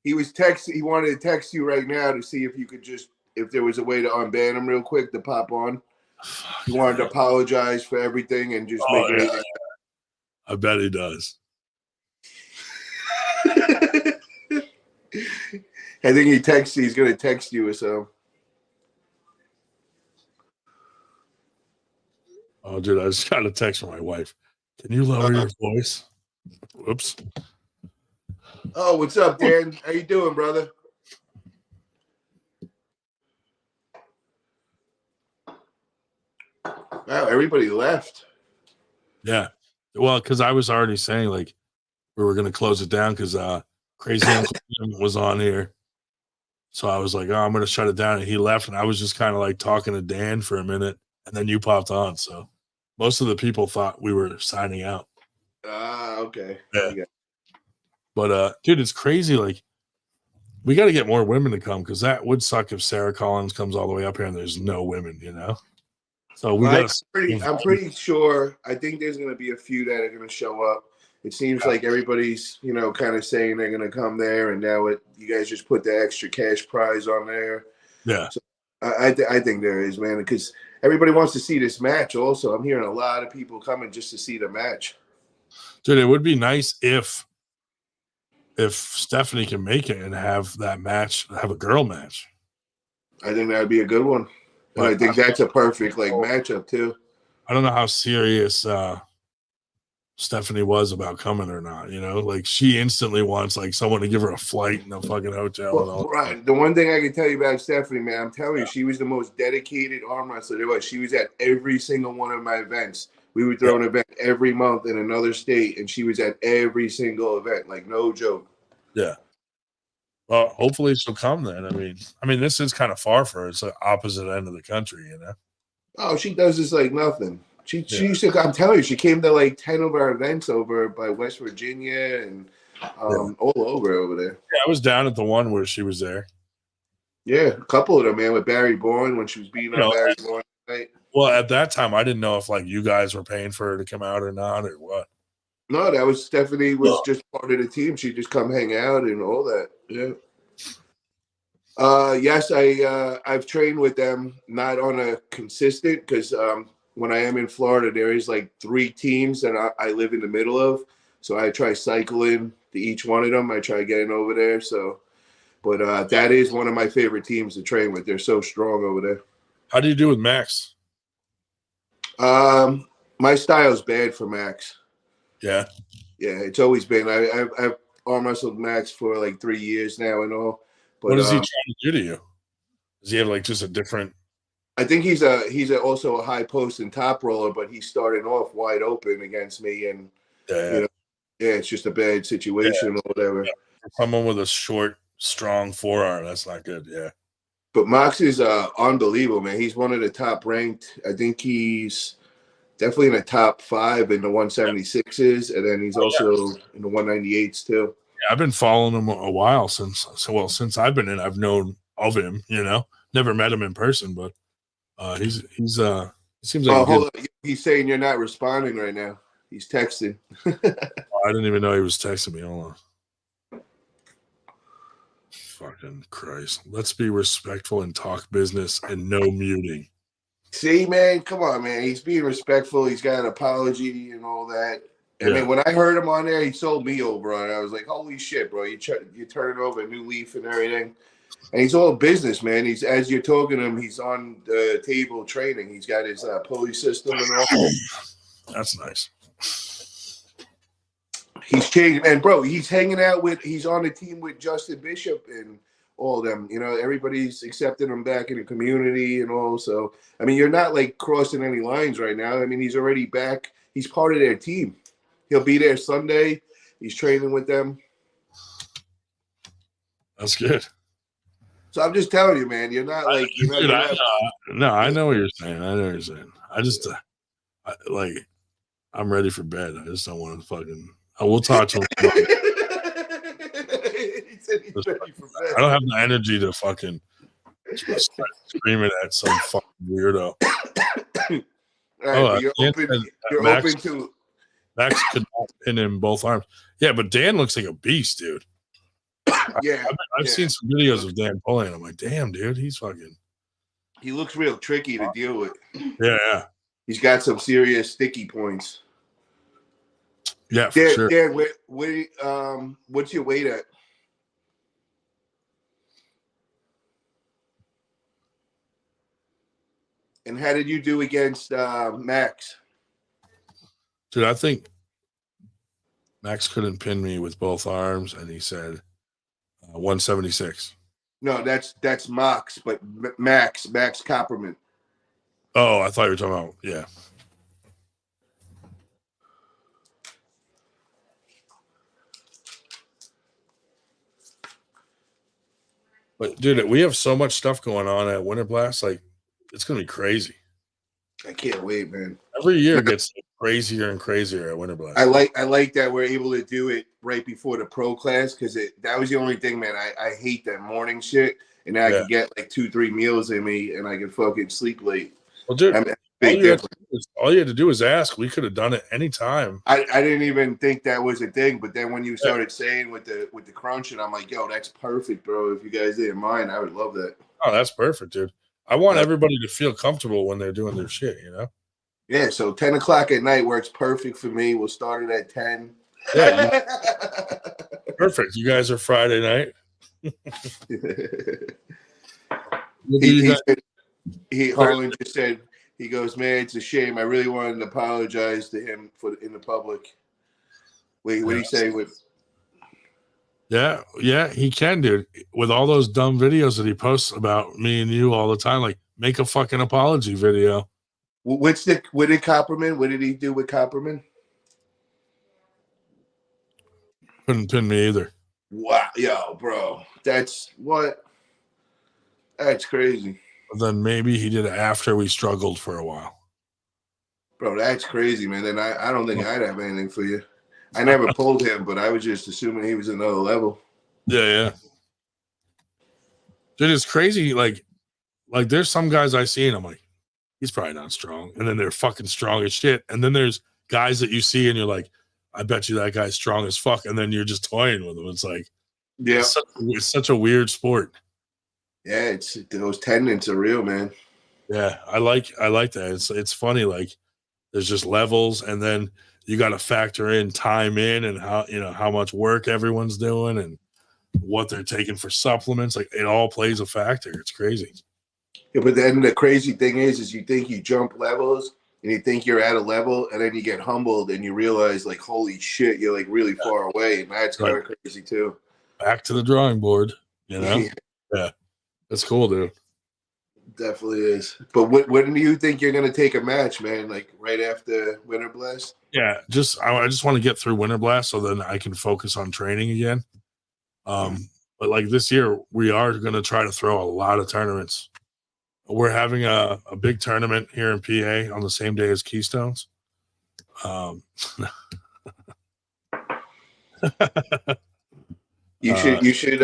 He wanted to text you right now to see if you could if there was a way to unban him real quick to pop on. He wanted to apologize for everything and just make everything. I bet he does. I think he's going to text you or so. Oh, dude, I just got a text from my wife. Can you lower your voice? Whoops. Oh, what's up, Dan? How you doing, brother? Wow, everybody left. Yeah. Well, because I was already saying like we were going to close it down because Crazy Uncle Jim was on here. So I was like, oh, I'm going to shut it down. And he left. And I was just kind of like talking to Dan for a minute. And then you popped on. So most of the people thought we were signing out. Okay. Yeah. But, dude, it's crazy. Like, we got to get more women to come because that would suck if Sarah Collins comes all the way up here and there's no women, you know? So we got to. I'm pretty sure. I think there's going to be a few that are going to show up. It seems like everybody's, kind of saying they're going to come there, and now you guys just put the extra cash prize on there. Yeah. So I think there is, man, because everybody wants to see this match. Also, I'm hearing a lot of people coming just to see the match. Dude, it would be nice if Stephanie can make it and have that match, have a girl match. I think that would be a good one. And I think that's a perfect matchup too. I don't know how serious Stephanie was about coming or not. Like she instantly wants like someone to give her a flight and a fucking hotel and all. Right. The one thing I can tell you about Stephanie, man, I'm telling you, she was the most dedicated arm wrestler there was. She was at every single one of my events. We would throw an event every month in another state, and she was at every single event. Like no joke. Yeah. Well, hopefully she'll come then. I mean, this is kind of far for her. It's the opposite end of the country, Oh, she does this like nothing. She used to. I'm telling you, she came to like 10 of our events over by West Virginia and all over there. Yeah, I was down at the one where she was there. Yeah, a couple of them, man, with Barry Bourne when she was beating up Barry Bourne. Right? Well, at that time, I didn't know if like you guys were paying for her to come out or not or what. No, that was Stephanie was just part of the team. She'd just come hang out and all that. Yeah. Yes, I've trained with them, not on a consistent, because when I am in Florida, there is like 3 teams that I live in the middle of. So I try cycling to each one of them. I try getting over there. So, but that is one of my favorite teams to train with. They're so strong over there. How do you do with Max? My style's bad for Max. Yeah. Yeah, it's always been. I've arm wrestled Max for like 3 years now and all. But, what is he trying to do to you? Does he have like just a different? I think he's also a high post and top roller, but he's starting off wide open against me, and it's just a bad situation or whatever. Yeah. Someone with a short, strong forearm, that's not good. Yeah. But Max is unbelievable, man. He's one of the top ranked. I think he's definitely in the top 5 in the 176s, and then he's also in the 198s too. Yeah, I've been following him a while since I've been in. I've known of him, never met him in person, but he seems like. Oh, hold on. He's saying you're not responding right now. He's texting. I didn't even know he was texting me. Hold on. Fucking Christ. Let's be respectful and talk business and no muting. See, man, come on, man. He's being respectful. He's got an apology and all that. I mean, when I heard him on there, he sold me over on it. I was like, holy shit, bro. You turn over a new leaf and everything. And he's all business, man. He's, as you're talking to him, he's on the table training. He's got his pulley system and all. That's nice. He's changed. And, bro, he's hanging out he's on the team with Justin Bishop and all them. Everybody's accepting him back in the community and all. So, I mean, you're not, like, crossing any lines right now. I mean, he's already back. He's part of their team. He'll be there Sunday. He's training with them. That's good. So I'm just telling you, man, you're not like I know what you're saying. I just I'm ready for bed. I just don't want to fucking. We'll talk to him. He said he's ready for bed. I don't have the energy to fucking start screaming at some fucking weirdo. Right, you're open to. Max could not pin him both arms. Yeah, but Dan looks like a beast, dude. Yeah, I've seen some videos of Dan pulling. I'm like, damn, dude, he's fucking. He looks real tricky to deal with. Yeah. He's got some serious sticky points. Yeah, for sure. Dan, what's your weight at? And how did you do against Max? Dude, I think Max couldn't pin me with both arms, and he said 176. No, that's Max, but Max Copperman. Oh, I thought you were talking about, yeah. But dude, we have so much stuff going on at Winter Blast. Like, it's gonna be crazy. I can't wait, man. Every year gets crazier and crazier at Winter Blast. I like that we're able to do it right before the pro class because that was the only thing, man. I hate that morning shit, and now I can get like 2-3 meals in me, and I can fucking sleep late. Well, dude, I mean, all you had to do was ask. We could have done it anytime. I didn't even think that was a thing, but then when you started saying with the crunching, I'm like, yo, that's perfect, bro. If you guys didn't mind, I would love that. Oh, that's perfect, dude. I want everybody to feel comfortable when they're doing their shit, you know? Yeah, so 10 o'clock at night works perfect for me. We'll start it at 10. Yeah, perfect. You guys are Friday night. Harlan just said, he goes, man, it's a shame. I really wanted to apologize to him in the public. Wait, what did he say? Yeah, he can, dude. With all those dumb videos that he posts about me and you all the time, like, make a fucking apology video. What did Copperman? What did he do with Copperman? Couldn't pin me either. Wow, yo, bro, that's crazy. But then maybe he did it after we struggled for a while. Bro, that's crazy, man. Then I don't think I'd have anything for you. I never pulled him, but I was just assuming he was another level. Yeah. Dude, it's crazy. Like there's some guys I see and I'm like, he's probably not strong. And then they're fucking strong as shit. And then there's guys that you see and you're like, I bet you that guy's strong as fuck. And then you're just toying with him. It's like, yeah, it's such a weird sport. Yeah, those tendons are real, man. Yeah, I like that. It's funny. Like, there's just levels, and then you got to factor in time in and how much work everyone's doing and what they're taking for supplements. Like, it all plays a factor. It's crazy. Yeah, but then the crazy thing is you think you jump levels and you think you're at a level, and then you get humbled and you realize, like, holy shit, you're like really far away, and that's kind of crazy too. Back to the drawing board, you know? Yeah. That's cool, dude. Definitely is. But when do you think you're gonna take a match, man? Like right after Winter Blast? Yeah, I just want to get through Winter Blast so then I can focus on training again. But like this year, we are gonna try to throw a lot of tournaments. We're having a big tournament here in PA on the same day as Keystones. You should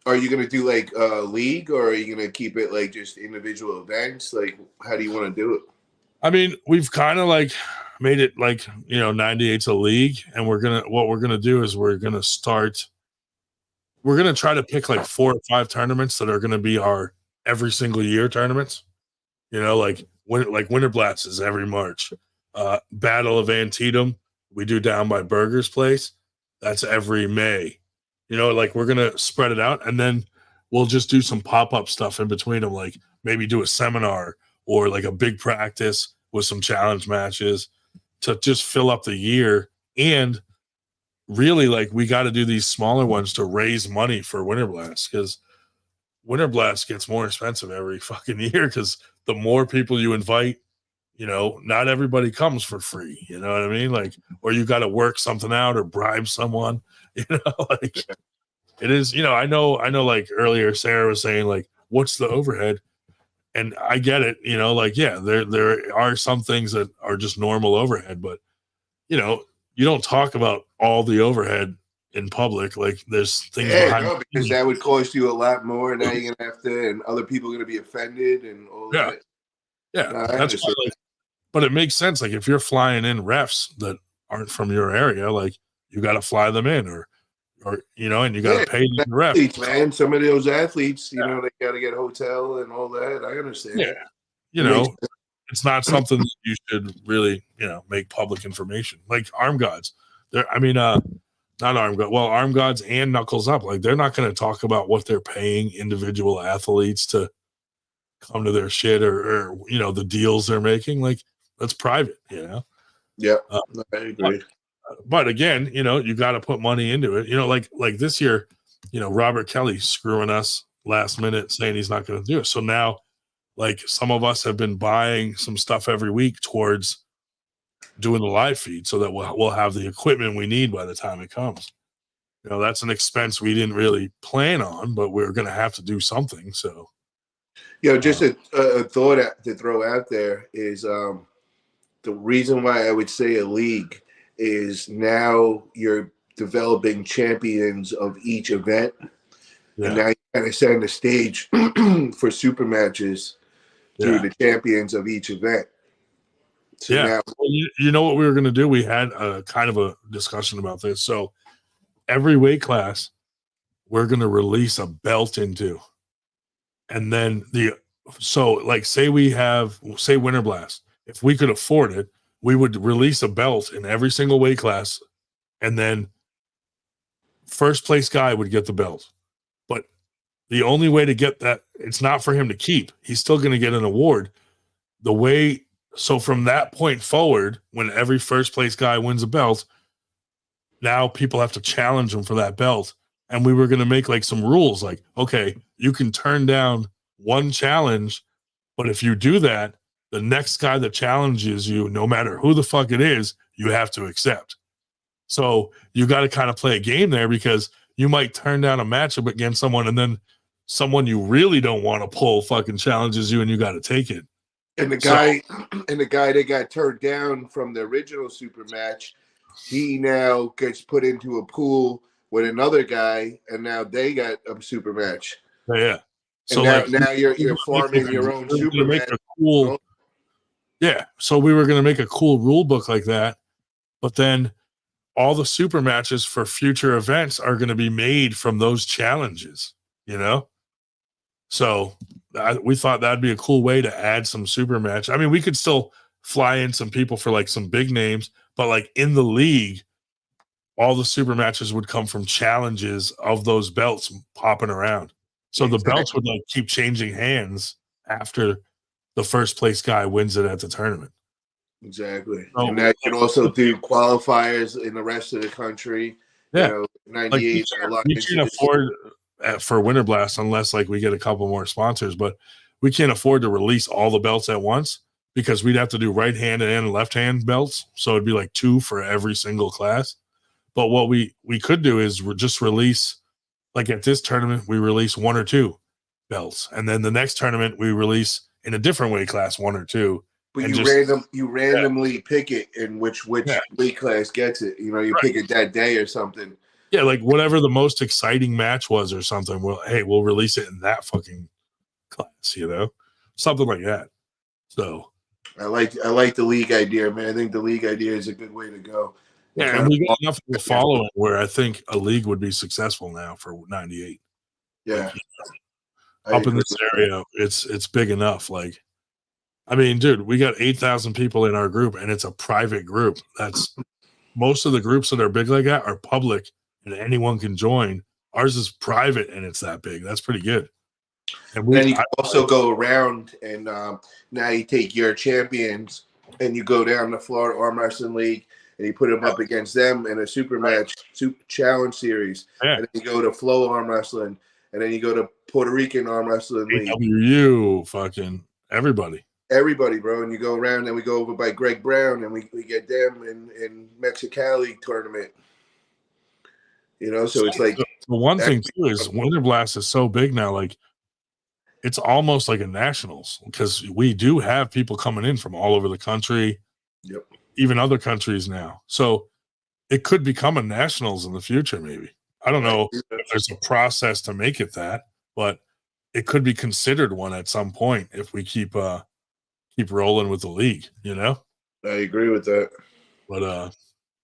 are you gonna do like a league, or are you gonna keep it like just individual events? Like, how do you want to do it? I mean, we've kind of like made it like, 98's a league, and what we're gonna do is we're gonna try to pick like 4 or 5 tournaments that are gonna be our every single year tournaments. Like Winter Blast is every March. Battle of Antietam, we do down by Burger's Place. That's every May. Like, we're gonna spread it out, and then we'll just do some pop-up stuff in between them, like maybe do a seminar or like a big practice with some challenge matches to just fill up the year. And really, like, we got to do these smaller ones to raise money for Winter Blast, because Winter Blast gets more expensive every fucking year, because the more people you invite, not everybody comes for free. You know what I mean? Like, or you got to work something out or bribe someone. Like, it is. I know. Like earlier, Sarah was saying, like, what's the overhead? And I get it. Like, yeah, there are some things that are just normal overhead, but you don't talk about all the overhead in public. Like, there's things behind because that would cost you a lot more. Now you're gonna have to, and other people are gonna be offended and all that. Yeah, No, that's why, like, but it makes sense. Like, if you're flying in refs that aren't from your area, like, you got to fly them in, or and you got to pay the ref. Athletes, man. Some of those athletes, they got to get a hotel and all that. I understand. Yeah, it's not something that you should really, make public information. Like Arm Gods, not Arm God. Well, Arm Gods and Knuckles Up, like, they're not going to talk about what they're paying individual athletes to come to their shit, or the deals they're making. Like, that's private. Yeah, I agree. But again, you got to put money into it. Like this year, Robert Kelly screwing us last minute, saying he's not going to do it. So now, like, some of us have been buying some stuff every week towards doing the live feed, so that we'll have the equipment we need by the time it comes. You know, that's an expense we didn't really plan on, but we're going to have to do something. So, Just a thought to throw out there is the reason why I would say a league is now you're developing champions of each event. And now you kind of setting the stage for super matches through the champions of each event. So now, well, you know what we were going to do? We had a kind of a discussion about this. So every weight class, we're going to release a belt into. And then say Winter Blast, if we could afford it, we would release a belt in every single weight class. And then first place guy would get the belt. But the only way to get that, it's not for him to keep. He's still going to get an award. So from that point forward, when every first place guy wins a belt, now people have to challenge him for that belt. And we were going to make like some rules like, okay, you can turn down one challenge, but if you do that, the next guy that challenges you, no matter who the fuck it is, you have to accept. So you got to kind of play a game there because you might turn down a matchup against someone and then someone you really don't want to pull fucking challenges you and you got to take it. and the guy that got turned down from the original super match, he now gets put into a pool with another guy, and now they got a super match. Yeah. So now you're forming your own super match. Yeah. So we were going to make a cool rule book like that, but then all the super matches for future events are going to be made from those challenges, you know? So we thought that'd be a cool way to add some super match. I mean, we could still fly in some people for like some big names, but like in the league, all the super matches would come from challenges of those belts popping around. So the belts would like keep changing hands after the first place guy wins it at the tournament. Exactly. And that can also do qualifiers in the rest of the country. Yeah. You know, 98. We can't afford for Winter Blast unless like we get a couple more sponsors, but we can't afford to release all the belts at once because we'd have to do right hand and left hand belts. So it'd be like 2 for every single class. But what we could do is just release, like at this tournament, we release 1 or 2 belts. And then the next tournament, we release in a different weight class 1 or 2. But you randomly pick it in which weight class gets it. You know, you pick it that day or something. Yeah, like whatever the most exciting match was or something. We'll release it in that fucking class, you know? Something like that. So I like the league idea, man. I think the league idea is a good way to go. Yeah, and we got enough of a following where I think a league would be successful now for 98. Yeah. Up in this area, it's big enough. Like, I mean, dude, we got 8,000 people in our group, and it's a private group. That's most of the groups that are big like that are public, and anyone can join. Ours is private, and it's that big. That's pretty good. And then you can also go around, and now you take your champions, and you go down to Florida Arm Wrestling League, and you put them up against them in a super match, super challenge series. Yeah. And then you go to Flow Arm Wrestling, and then you go to Puerto Rican Arm Wrestling League. AWU, fucking everybody. Everybody, bro. And you go around, and we go over by Greg Brown, and we get them in Mexicali tournament. You know, so it's like the one thing too is Winter Blast is so big now, like it's almost like a nationals because we do have people coming in from all over the country. Yep. Even other countries now. So it could become a nationals in the future, maybe. I don't know if there's a process to make it that, but it could be considered one at some point if we keep rolling with the league, you know? I agree with that. But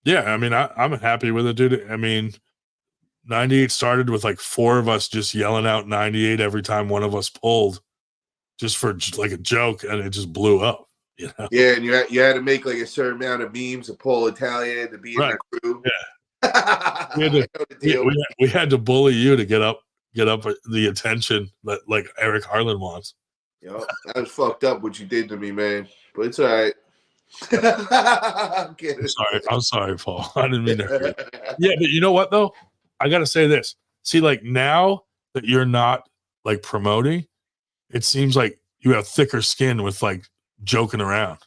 yeah, I mean, I'm happy with it, dude. I mean, 98 started with like 4 of us just yelling out 98 every time one of us pulled just for like a joke, and it just blew up. You know? Yeah, and you had to make like a certain amount of memes to pull Italian to be in the crew. Yeah, we had to bully you to get up the attention that like Eric Harlan wants. Yo, that was fucked up what you did to me, man. But it's all right. I'm kidding. I'm sorry, Paul. I didn't mean to hurt you. Yeah, but you know what though? I gotta say this. See, like now that you're not like promoting, it seems like you have thicker skin with like joking around.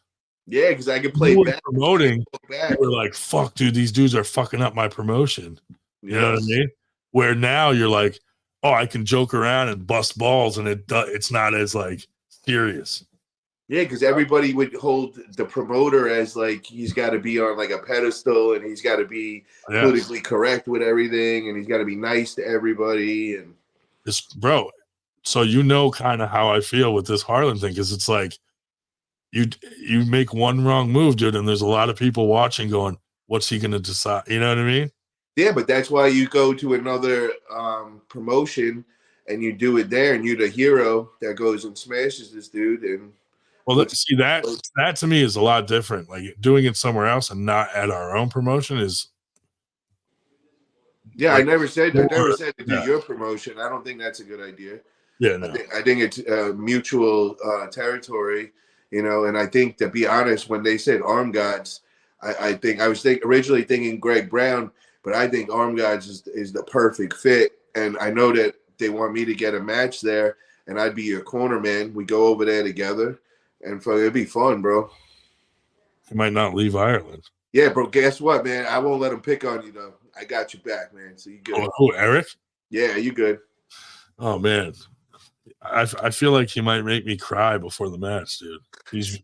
Yeah, because I can play back. Promoting, you were like, fuck, dude, these dudes are fucking up my promotion. You know what I mean? Where now you're like, oh, I can joke around and bust balls, and it's not as like serious. Yeah, because everybody would hold the promoter as like he's got to be on like a pedestal, and he's got to be politically correct with everything, and he's got to be nice to everybody. And bro, so you know kind of how I feel with this Harlan thing, because it's like you make one wrong move, dude, and there's a lot of people watching going, what's he going to decide? You know what I mean? Yeah, but that's why you go to another promotion and you do it there, and you're the hero that goes and smashes this dude. And well, see that to me is a lot different. Like doing it somewhere else and not at our own promotion is. Yeah, like, I never said to do your promotion. I don't think that's a good idea. Yeah, no. I think it's mutual territory, you know. And I think, to be honest, when they said Arm Gods, I think I was originally thinking Greg Brown, but I think Arm Gods is the perfect fit. And I know that they want me to get a match there, and I'd be your corner man. We go over there together, and it'd be fun, bro. He might not leave Ireland. Yeah, bro. Guess what, man? I won't let him pick on you, though. I got you back, man. So you good. Who, Eric? Yeah, you good. Oh man, I feel like he might make me cry before the match, dude. He's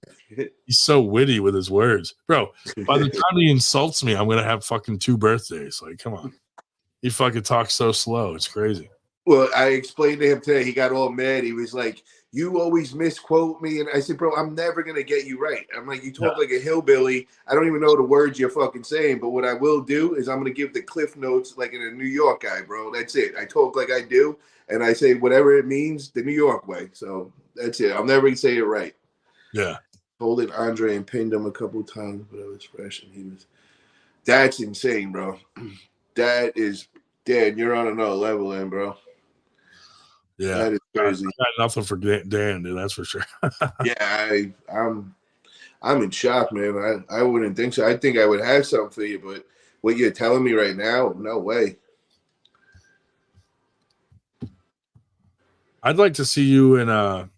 so witty with his words, bro. By the time he insults me, I'm gonna have fucking 2 birthdays. Like, come on. He fucking talks so slow. It's crazy. Well, I explained to him today. He got all mad. He was like, "You always misquote me," and I said, "Bro, I'm never gonna get you right." I'm like, "You talk like a hillbilly. I don't even know the words you're fucking saying, but what I will do is I'm gonna give the cliff notes like in a New York guy, bro. That's it. I talk like I do, and I say whatever it means the New York way. So that's it. I'll never say it right." Yeah. Holding Andre and pinned him a couple times, but it was fresh, and he was. That's insane, bro. That is, Dan. You're on another level, man, bro. Yeah, that is crazy. I got nothing for Dan, dude. That's for sure. Yeah, I'm in shock, man. I wouldn't think so. I think I would have something for you, but what you're telling me right now, no way. I'd like to see you and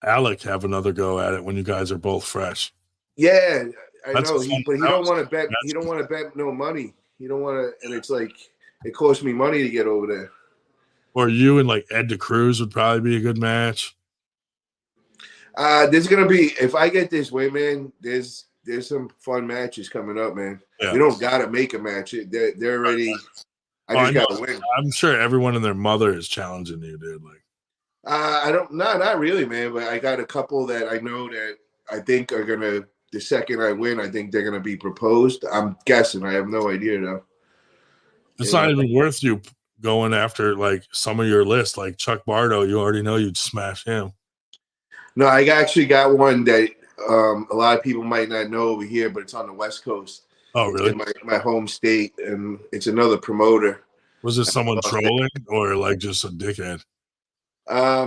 Alec have another go at it when you guys are both fresh. Yeah, I That's know, fun. but he don't want to bet. He don't want to bet no money. He don't want to, and it's like it costs me money to get over there. Or you and like Ed DeCruz would probably be a good match. There's gonna be, if I get this way, man. There's some fun matches coming up, man. Yeah. We don't gotta make a match. They're already. I just gotta win. I'm sure everyone and their mother is challenging you, dude. Like, I don't. No, not really, man. But I got a couple that I know that I think are gonna. The second I win, I think they're gonna be proposed. I'm guessing. I have no idea though. it's not even worth you going after like some of your list, like Chuck Bardo. You already know you'd smash him. No, I actually got one that a lot of people might not know over here, but it's on the West Coast. Oh, really? It's in my home state, and it's another promoter. Was it someone trolling or like just a dickhead?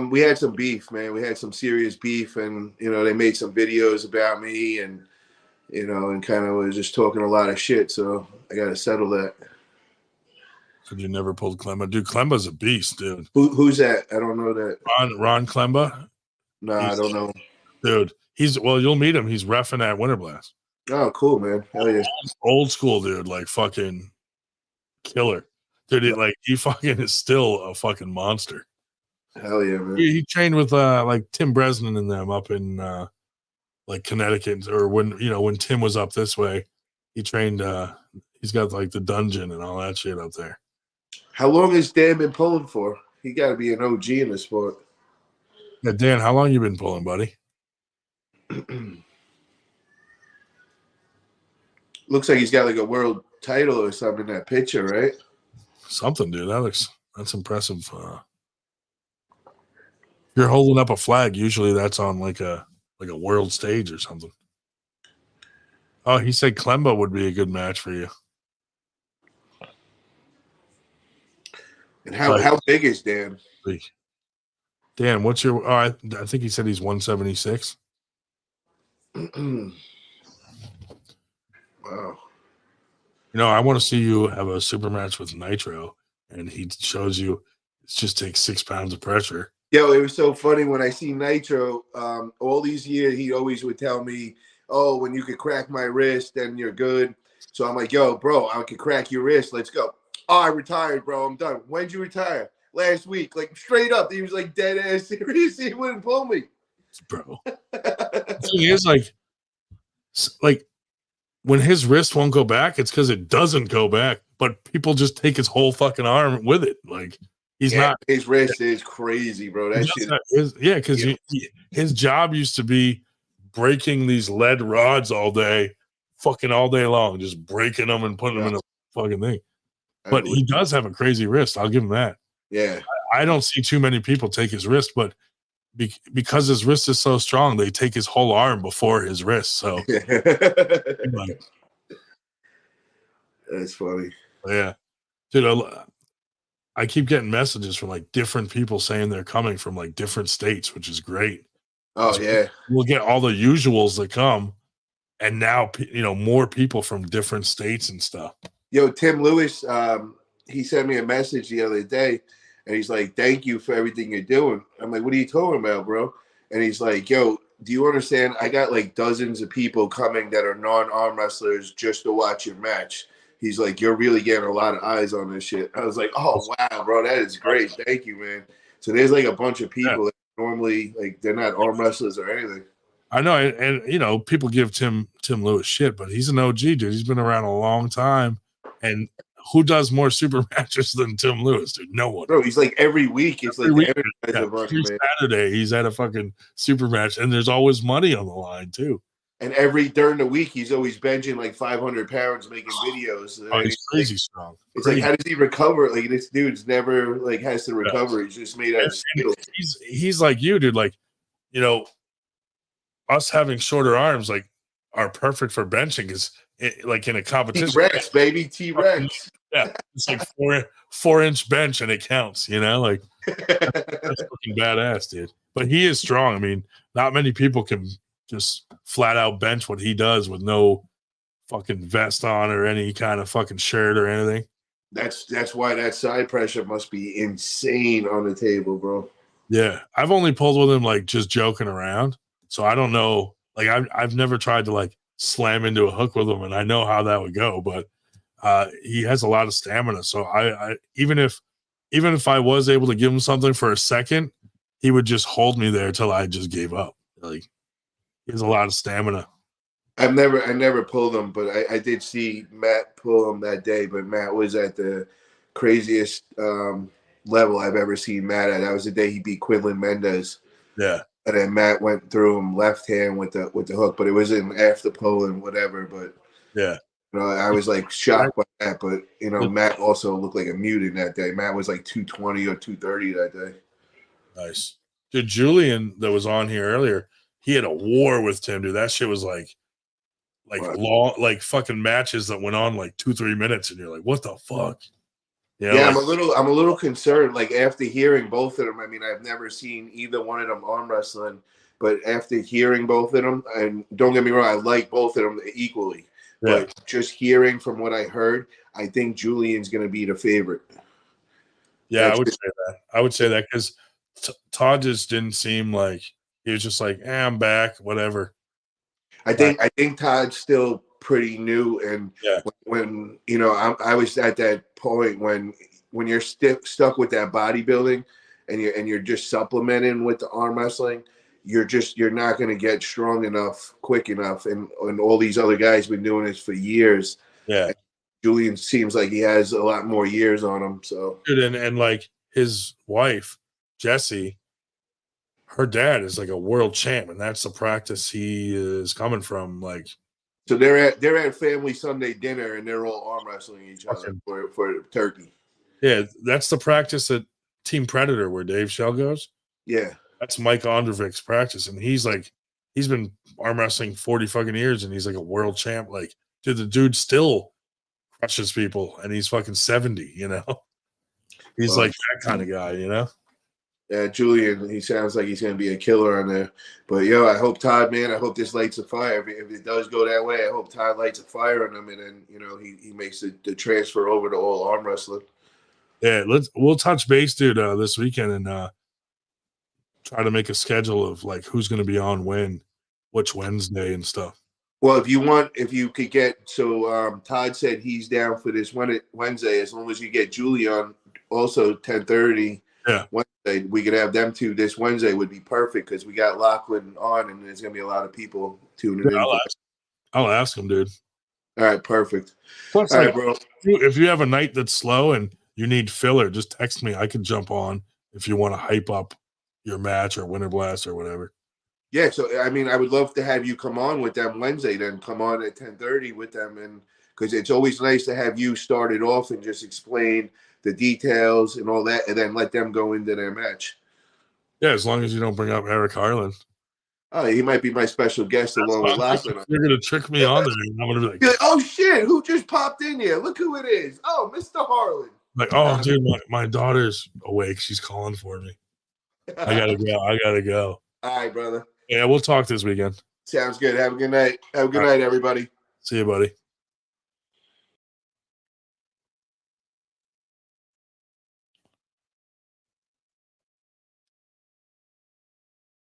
We had some beef, man. We had some serious beef, and they made some videos about me, and and kind of was just talking a lot of shit. So I got to settle that. So you never pulled Klemba, dude. Klemba's a beast, dude. Who's that? I don't know that. Ron Klemba. No, I don't know. Dude, you'll meet him. He's reffing at Winter Blast. Oh, cool, man. Hell yeah. Old school, dude. Like fucking killer. Dude, he fucking is still a fucking monster. Hell yeah, man. He trained with like Tim Bresnan and them up in like Connecticut, or when Tim was up this way, he trained he's got like the dungeon and all that shit up there. How long has Dan been pulling for? He got to be an OG in the sport. Yeah, Dan, how long you been pulling, buddy? Looks like he's got like a world title or something in that picture, right? Something, dude. That's impressive. If you're holding up a flag, usually that's on like a world stage or something. Oh, he said Klemba would be a good match for you. And how big is Dan? Dan, what's your? Oh, I think he said he's 176. Wow. I want to see you have a super match with Nitro, and he shows you it just takes 6 pounds of pressure. Yo, it was so funny when I see Nitro. All these years, he always would tell me, "Oh, when you could crack my wrist, then you're good." So I'm like, "Yo, bro, I could crack your wrist. Let's go." Oh, I retired, bro. I'm done. When'd you retire? Last week. Like straight up. He was like dead ass serious. He wouldn't pull me. Bro. The thing is, like when his wrist won't go back, it's because it doesn't go back. But people just take his whole fucking arm with it. Like he's not. His wrist is crazy, bro. That shit. Because his job used to be breaking these lead rods all day, fucking all day long, just breaking them and putting them in a fucking thing. But he does have a crazy wrist. I'll give him that. Yeah. I don't see too many people take his wrist, but because his wrist is so strong, they take his whole arm before his wrist. So that's funny. Yeah, dude, I keep getting messages from like different people saying they're coming from like different states, which is great. Oh yeah, we'll get all the usuals that come, and now more people from different states and stuff. Yo, Tim Lewis, he sent me a message the other day, and he's like, "Thank you for everything you're doing." I'm like, "What are you talking about, bro?" And he's like, "Yo, do you understand? I got like dozens of people coming that are non-arm wrestlers just to watch your match." He's like, "You're really getting a lot of eyes on this shit." I was like, "Oh wow, bro, that is great. Thank you, man." So there's like a bunch of people that normally like they're not arm wrestlers or anything. I know, and people give Tim Lewis shit, but he's an OG, dude. He's been around a long time, and who does more super matches than Tim Lewis, dude? No one. Bro, he's like every week. It's Every like week, every Saturday, he's at a fucking super match, and there's always money on the line too. And during the week, he's always benching like 500 pounds, making videos. Oh, he's crazy strong. It's like, how does he recover? Like this dude's never like has to recover. He's just made out of steel. He's like you, dude. Like, us having shorter arms like are perfect for benching because like in a competition. T-Rex, baby, T-Rex. Yeah, it's like 4-inch bench and it counts. Like that's fucking badass, dude. But he is strong. I mean, not many people can just flat out bench what he does with no fucking vest on or any kind of fucking shirt or anything. That's why that side pressure must be insane on the table, bro. Yeah, I've only pulled with him like just joking around, so I don't know. Like I've never tried to like slam into a hook with him, and I know how that would go. But he has a lot of stamina, so I even if I was able to give him something for a second, he would just hold me there till I just gave up. Like he has a lot of stamina. I never pulled him, but I did see Matt pull him that day. But Matt was at the craziest level I've ever seen Matt at. That was the day he beat Quinlan Mendez. Yeah. And then Matt went through him left hand with the hook, but it was in after pull and whatever. But yeah, I was like shocked by that. But Matt also looked like a mutant that day. Matt was like 220 or 230 that day. Nice. Dude, Julian that was on here earlier, he had a war with Tim, dude. That shit was like long, like fucking matches that went on like 2-3 minutes, and you're like, what the fuck? Yeah, I'm a little concerned. Like after hearing both of them, I mean, I've never seen either one of them arm wrestling, but after hearing both of them, and don't get me wrong, I like both of them equally. Yeah. But just hearing from what I heard, I think Julian's going to be the favorite. Yeah, I would say that because Todd just didn't seem like he was just like, I'm back, whatever. I think Todd's still pretty new, and when I was at that point when you're stuck with that bodybuilding and you're just supplementing with the arm wrestling, you're not going to get strong enough quick enough, and all these other guys been doing this for years. Yeah, Julian seems like he has a lot more years on him. So dude, and like his wife Jessie, her dad is like a world champ, and that's the practice he is coming from. Like, so they're at family Sunday dinner, and they're all arm wrestling each other for turkey. Yeah, that's the practice at Team Predator where Dave Shell goes. Yeah, that's Mike Ondervik's practice, and he's been arm wrestling 40 fucking years, and he's like a world champ. Like, dude, the dude still crushes people, and he's fucking 70. He's like that kind of guy. Yeah, Julian, he sounds like he's going to be a killer on there. But, I hope Todd, man, I hope this lights a fire. If it does go that way, I hope Todd lights a fire on him, and then, he makes the transfer over to all arm wrestling. Yeah, we'll touch base, dude, this weekend and try to make a schedule of, like, who's going to be on when, which Wednesday and stuff. Well, if you could get, so Todd said he's down for this Wednesday, as long as you get Julie on also 10:30 Wednesday, we could have them two this Wednesday would be perfect because we got Lachlan on and there's going to be a lot of people tuning in. I'll ask him, dude. All right, perfect. Plus, All like, right, bro. if you have a night that's slow and you need filler, just text me. I can jump on if you want to hype up your match or Winter Blast or whatever. Yeah, so I mean, I would love to have you come on with them Wednesday. Then come on at 10:30 with them, and because it's always nice to have you start it off and just explain the details and all that, and then let them go into their match. Yeah, as long as you don't bring up Eric Harlan. Oh, he might be my special guest along with Lachlan. You're gonna trick me on there. I'm gonna be like, You're like, oh shit, who just popped in here? Look who it is. Oh, Mr. Harlan. oh, dude, my daughter's awake. She's calling for me. I gotta go. All right, brother. Yeah, we'll talk this weekend. Sounds good. Have a good night. Have a good night, everybody. See you, buddy.